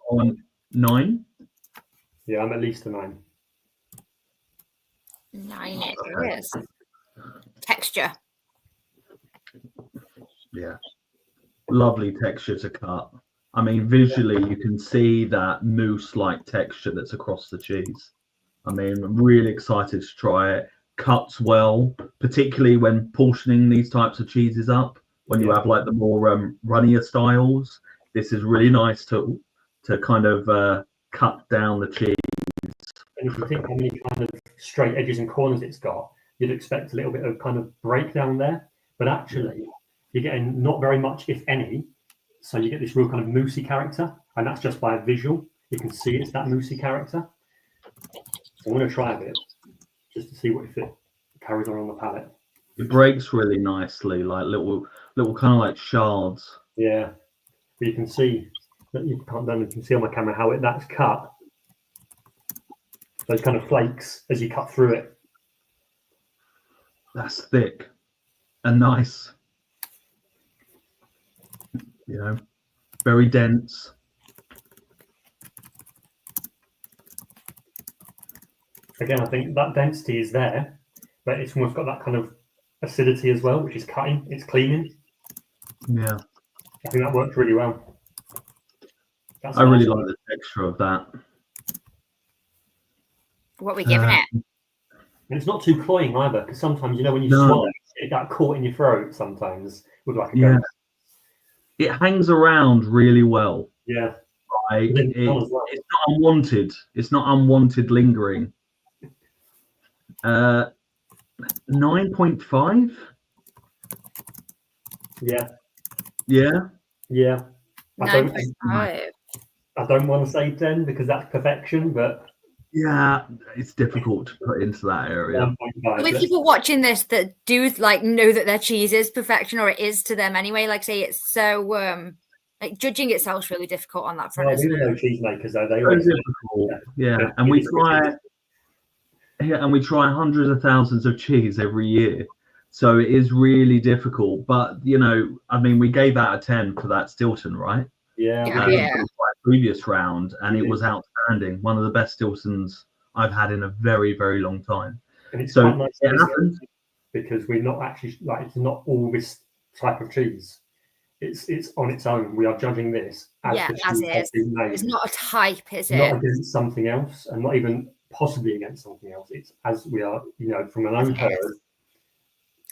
S12: 9.
S11: Yeah, I'm at least a 9.
S7: 9 it is. Texture.
S12: Yeah, lovely texture to cut. I mean, visually you can see that mousse-like texture that's across the cheese. I mean, I'm really excited to try it. Cuts well, particularly when portioning these types of cheeses up. When you have like the more runnier styles, this is really nice to kind of cut down the cheese.
S11: And if you think how many kind of straight edges and corners it's got, you'd expect a little bit of kind of breakdown there. But actually, you're getting not very much, if any. So you get this real kind of moussey character, and that's just by a visual. You can see it's that moussey character. So I'm going to try a bit just to see what if it carries on the palate.
S12: It breaks really nicely, like little kind of like shards.
S11: Yeah, but you can see that you can see on my camera how that's cut. Those kind of flakes as you cut through it.
S12: That's thick and nice. You know, very dense.
S11: Again, I think that density is there, but it's almost got that kind of acidity as well, which is cutting, it's cleaning.
S12: Yeah.
S11: I think that works really well.
S12: I really like the texture of that.
S7: What are we giving it?
S11: And it's not too cloying either, because sometimes, you know, when you swallow it got caught in your throat sometimes with like a goat.
S12: It hangs around really well.
S11: Yeah.
S12: Like, it's not unwanted. It's not unwanted lingering. 9.5.
S11: Yeah.
S12: Yeah.
S11: Yeah.
S7: 9.5.
S11: I don't want to say 10 because that's perfection, but
S12: yeah, it's difficult to put into that area.
S7: With people watching this that do like know that their cheese is perfection, or it is to them anyway, like say it's so like judging itself is really difficult on that front.
S11: Well, we know cheesemakers though, they
S12: always difficult. Yeah, and we try hundreds of thousands of cheese every year. So it is really difficult. But you know, I mean, we gave out a 10 for that Stilton, right?
S11: Yeah.
S12: Previous round, and it was outstanding. One of the best Stiltons I've had in a very, very long time.
S11: And it's
S12: so
S11: quite nice
S12: it happened
S11: because we're not actually like it's not all this type of cheese. It's on its own. We are judging this as
S7: as it is. It's not a type, is it?
S11: Not against something else, and not even possibly against something else. It's as we are, you know, from an own herd.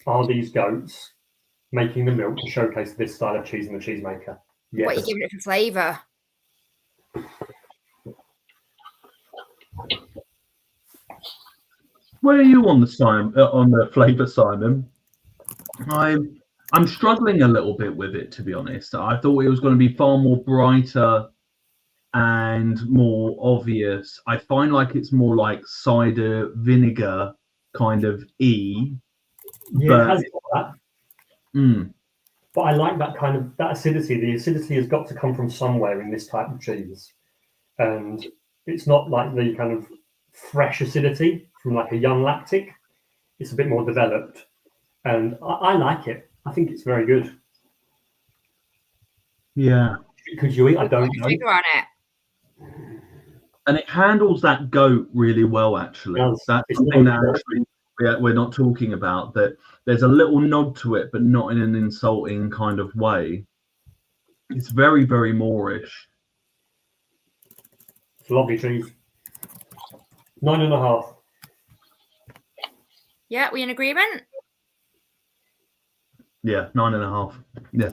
S11: Are these goats making the milk to showcase this style of cheese in the cheesemaker? Yes.
S7: What are you giving it for flavour?
S12: Where are you on the flavour, Simon? I'm struggling a little bit with it, to be honest. I thought it was going to be far more brighter and more obvious. I find like it's more like cider vinegar kind of
S11: Yeah,
S12: But-
S11: it has got that.
S12: Mm,
S11: But I like that kind of that acidity. The acidity has got to come from somewhere in this type of cheese, and it's not like the kind of fresh acidity from like a young lactic. It's a bit more developed, and I like it. I think it's very good.
S12: yeah.
S11: Could you eat? I don't know.
S7: Figure on it.
S12: And it handles that goat really well, actually.
S11: It does.
S12: That's
S11: It's
S12: something
S11: not
S12: that
S11: goat.
S12: actually we're not talking about. That there's a little nod to it, but not in an insulting kind of way. It's very, very Moorish.
S11: It's lovely cheese. 9.5.
S7: Yeah, we in agreement?
S12: Yeah, 9.5. Yeah.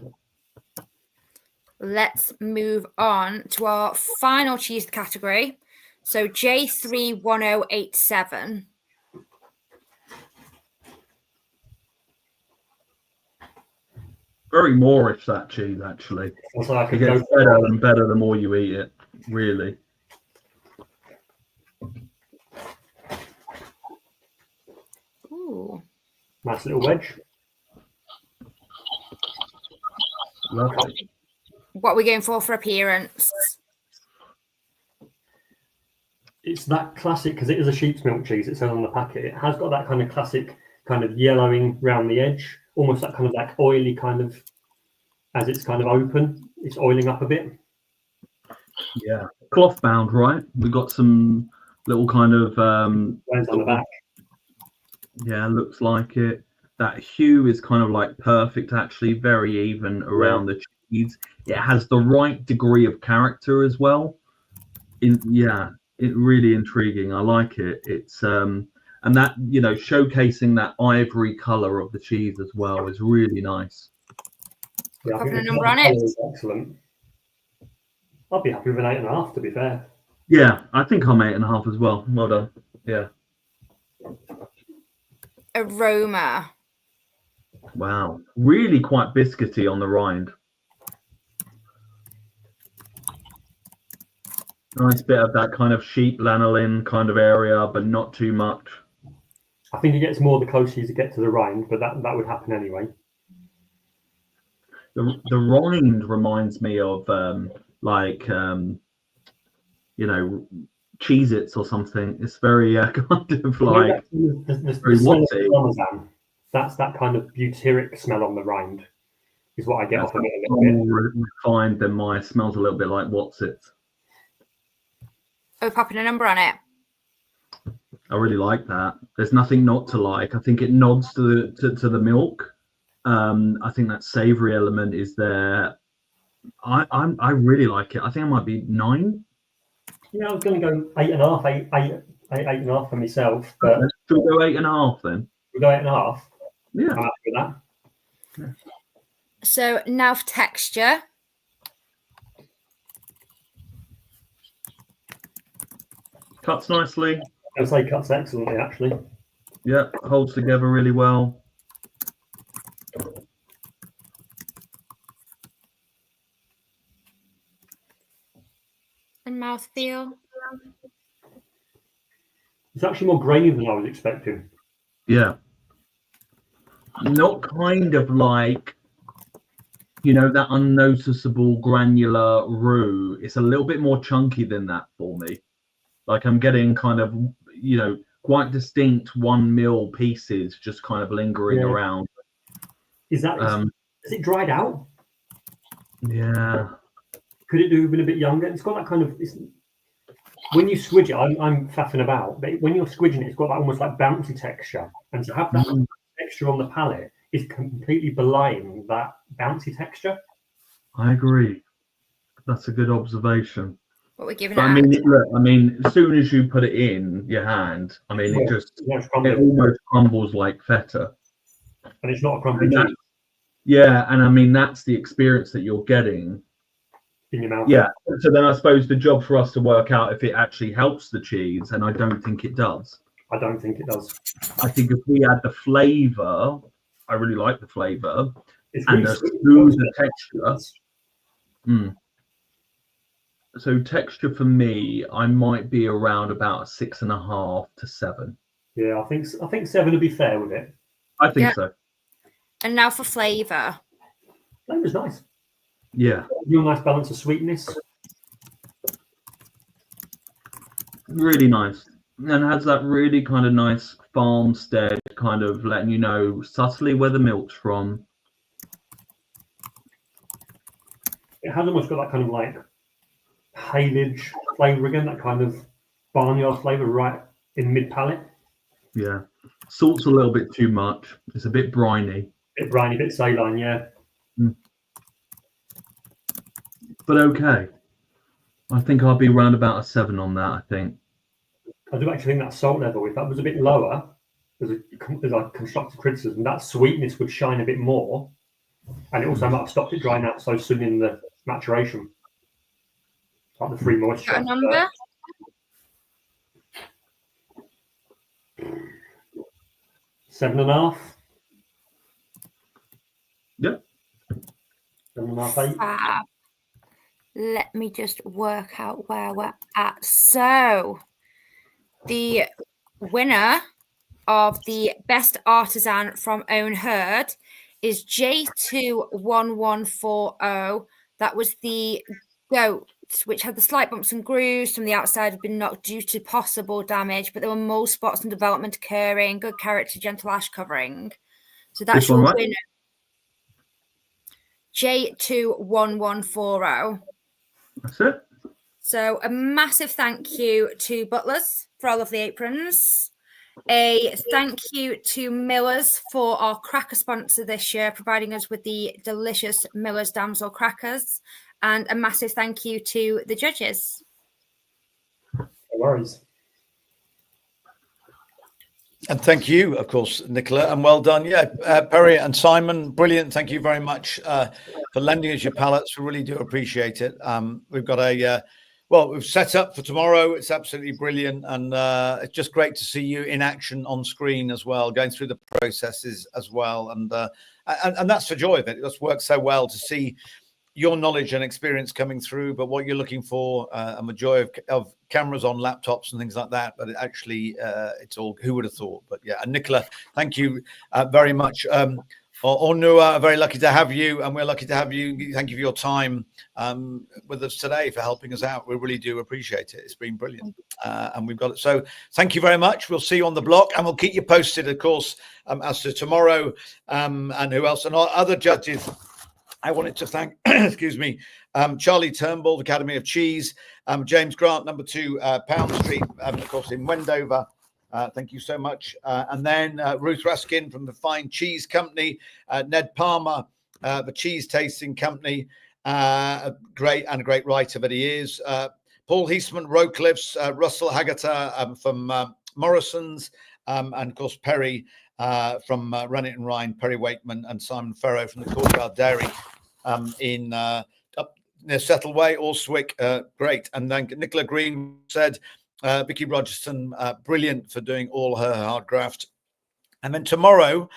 S7: Let's move on to our final cheese category. So J31087.
S12: Very Moorish, that cheese, actually.
S11: Also, I
S12: It
S11: could
S12: gets
S11: go
S12: better and better the more you eat it, really.
S7: Ooh.
S11: nice little wedge.
S12: Lovely.
S7: What are we going for appearance?
S11: It's that classic because it is a sheep's milk cheese. It says on the packet. It has got that kind of classic kind of yellowing round the edge, almost that kind of like oily kind of as it's kind of open. It's oiling up a bit.
S12: Yeah. Cloth bound, right? We've got some little kind of
S11: Lines on the back.
S12: yeah, looks like it. That hue is kind of like perfect, actually, very even around the cheese. It has the right degree of character as well. Yeah, it really intriguing. I like it. It's and that, you know, showcasing that ivory color of the cheese as well is really nice.
S11: Yeah, I think
S7: Popping a
S11: the
S7: number
S11: colour
S7: on it?
S11: is excellent. I'd be happy with an 8.5, to be fair.
S12: Yeah, I think I'm 8.5 as well. Well done. Yeah.
S7: Aroma.
S12: Wow. Really quite biscuity on the rind. Nice bit of that kind of sheep lanolin kind of area, but not too much.
S11: I think it gets more the closer you get to the rind, but that would happen anyway.
S12: The rind reminds me of you know, Cheez-Its or something. It's very kind of like
S11: the
S12: very
S11: smell of
S12: woody.
S11: Parmesan. That's that kind of butyric smell on the rind, is what I get
S12: That's
S11: off of it a little bit.
S12: more refined than mine. Smells a little bit like What's It.
S7: Are we popping a number on it?
S12: I really like that. There's nothing not to like. I think it nods to the milk. I think that savory element is there. I really like it. I think I might be 9.
S11: Yeah, I was going to go 8.5, 8.5 for myself, but
S12: Should we go 8.5 then?
S11: we'll go 8.5.
S12: Yeah.
S11: I'm happy with that.
S7: So now for texture.
S12: Cuts nicely.
S11: I would say cuts excellently, actually.
S12: Yeah, holds together really well.
S7: And mouthfeel.
S11: It's actually more grainy than I was expecting.
S12: Yeah. Not kind of like, you know, that unnoticeable granular roux. It's a little bit more chunky than that for me. Like I'm getting kind of, you know, quite distinct 1 mil pieces just kind of lingering around.
S11: Is that is it dried out?
S12: Yeah.
S11: Could it have been a bit younger? It's got that kind of. When you squidge it, I'm faffing about, but when you're squidging it, it's got that almost like bouncy texture, and to have that texture on the palate is completely belying that bouncy texture.
S12: I agree. That's a good observation.
S7: What we're giving
S12: But I mean, look, I mean, as soon as you put it in your hand, I mean, it just it almost crumbles like feta.
S11: And it's not a crumbly cheese
S12: Yeah, and I mean that's the experience that you're getting
S11: in your mouth.
S12: Yeah. So then I suppose the job for us to work out if it actually helps the cheese, and I don't think it does.
S11: I don't think it does.
S12: I think if we add the flavour, I really like the flavour,
S11: It's
S12: and
S11: really
S12: the
S11: sweet.
S12: smoother texture. So texture for me, I might be around about 6.5 to 7.
S11: Yeah, I think 7 would be fair with it.
S12: I think
S7: Yeah.
S12: so.
S7: And now for flavour.
S11: Flavour's nice.
S12: Yeah,
S11: Real nice balance of sweetness.
S12: really nice. And has that really kind of nice farmstead kind of letting you know subtly where the milk's from.
S11: It has almost got that kind of like haylage flavour again, that kind of barnyard flavour right in mid palate.
S12: Yeah. Salt's a little bit too much. It's a bit briny.
S11: Bit briny, bit saline, yeah.
S12: But okay. I think I'll be around about a 7 on that, I think.
S11: I do actually think that salt level, if that was a bit lower, there's a constructive criticism, that sweetness would shine a bit more. And it also might have stopped it drying out so soon in the maturation. Like the free moisture.
S7: Got a number?
S11: Seven and a half.
S12: Yep.
S11: 7.5, 8.
S7: Fab. Let me just work out where we're at. So, the winner of the best artisan from own herd is J21140. That was the goat, which had the slight bumps and grooves from the outside, had been knocked due to possible damage, but there were mole spots and development occurring, good character, gentle ash covering. So that's
S12: This one,
S7: your
S12: right?
S7: winner. J21140.
S12: That's it.
S7: So a massive thank you to Butlers for all of the aprons. A thank you to Millers for our cracker sponsor this year, providing us with the delicious Miller's Damsel crackers. And a massive thank you to the judges.
S11: No worries.
S1: And thank you, of course, Nicola, and well done. Yeah, Perry and Simon, brilliant. Thank you very much for lending us your palettes. We really do appreciate it. We've got we've set up for tomorrow. It's absolutely brilliant. And it's just great to see you in action on screen as well, going through the processes as well. And that's the joy of it. It just works so well to see your knowledge and experience coming through, but what you're looking for, and the joy of cameras on laptops and things like that. But it actually, it's all, who would have thought? But yeah, and Nicola, thank you very much. Onua, very lucky to have you, and we're lucky to have you. Thank you for your time with us today, for helping us out. We really do appreciate it. It's been brilliant. And we've got it. So thank you very much. We'll see you on the block, and we'll keep you posted, of course, as to tomorrow and who else and our other judges. I wanted to thank, excuse me, Charlie Turnbull, the Academy of Cheese, James Grant, number 2, Pound Street, of course, in Wendover. Thank you so much. And then Ruth Ruskin from the Fine Cheese Company, Ned Palmer, the Cheese Tasting Company, a great writer that he is. Paul Heisman, Rowcliffe's, Russell Haggerty from Morrison's, and of course Perry from Run It and Rhine, Perry Wakeman, and Simon Ferro from the Courtyard Dairy in up near Settleway, Alswick. Great. And then Nicola Green said, Vicky Rogerson, brilliant for doing all her hard graft. And then tomorrow,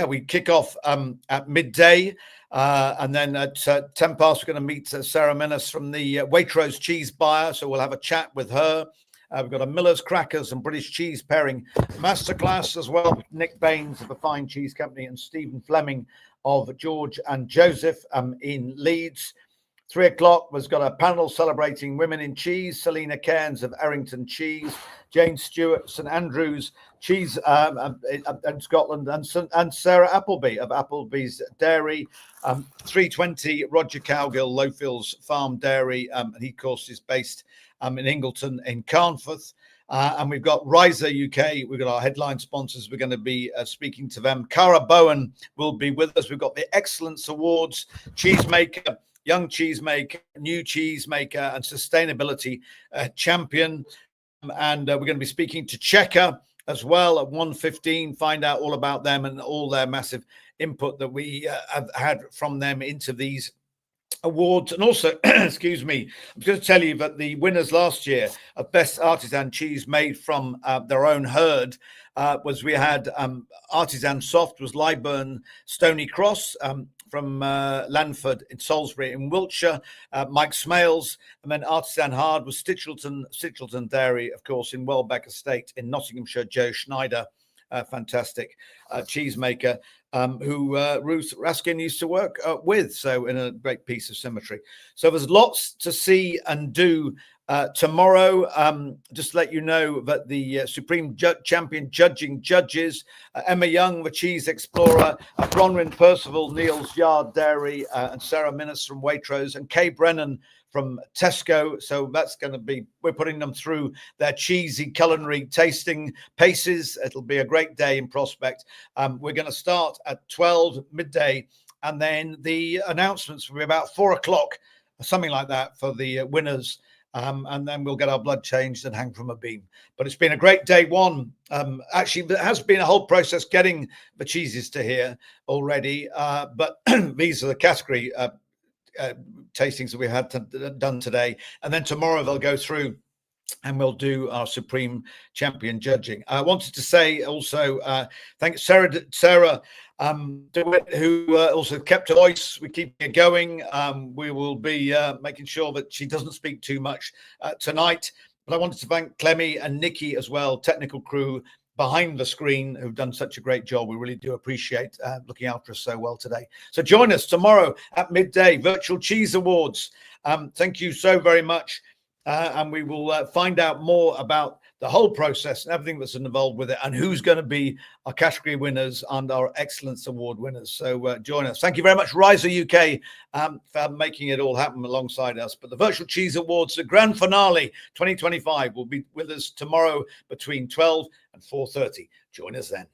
S1: we kick off at midday. And then at 10 past, we're going to meet Sarah Menace from the Waitrose cheese buyer. So we'll have a chat with her. We've got a Miller's Crackers and British cheese pairing masterclass as well with Nick Baines of the Fine Cheese Company and Stephen Fleming of George and Joseph in Leeds. 3 o'clock was got a panel celebrating women in cheese. Selena Cairns of Errington Cheese, Jane Stewart, St Andrews Cheese in Scotland, and Sarah Appleby of Appleby's Dairy. 3:20, Roger Cowgill, Lowfields Farm Dairy, and he, of course, is based in Ingleton in Carnforth. And we've got Riser UK. We've got our headline sponsors. We're going to be speaking to them. Cara Bowen will be with us. We've got the Excellence Awards, Cheesemaker, Young Cheesemaker, New Cheesemaker, and Sustainability Champion. And we're going to be speaking to Checker as well at 1:15. Find out all about them and all their massive input that we have had from them into these awards. And also, excuse me, I'm going to tell you that the winners last year of Best Artisan Cheese made from their own herd was, we had Artisan Soft was Lyburn Stony Cross, from Lanford in Salisbury in Wiltshire, Mike Smales, and then Artisan Hard was Sitchelton Dairy, of course, in Welbeck Estate in Nottinghamshire, Joe Schneider. fantastic cheesemaker who Ruth Raskin used to work with. So in a great piece of symmetry. So there's lots to see and do tomorrow. Just to let you know that the Supreme Champion judging judges, Emma Young, the Cheese Explorer, Bronwyn Percival, Niels Yard Dairy, and Sarah Minnis from Waitrose, and Kay Brennan from Tesco. So that's going to be, we're putting them through their cheesy culinary tasting paces. It'll be a great day in Prospect. We're going to start at 12 midday, and then the announcements will be about 4 o'clock, something like that, for the winners. And then we'll get our blood changed and hang from a beam. But it's been a great day one. Actually, there has been a whole process getting the cheeses to here already. But these are the category tastings that we had done today. And then tomorrow they'll go through and we'll do our Supreme Champion judging. I wanted to say also, thanks Sarah DeWitt, who also kept her voice. We keep it going. We will be making sure that she doesn't speak too much tonight. But I wanted to thank Clemmy and Nikki as well, technical crew behind the screen, who've done such a great job. We really do appreciate looking after us so well today. So join us tomorrow at midday, Virtual Cheese Awards. Thank you so very much. And we will find out more about the whole process and everything that's involved with it, and who's going to be our category winners and our Excellence Award winners. So join us. Thank you very much, Riser UK, for making it all happen alongside us. But the Virtual Cheese Awards, the grand finale 2025, will be with us tomorrow between 12 and 4:30. Join us then.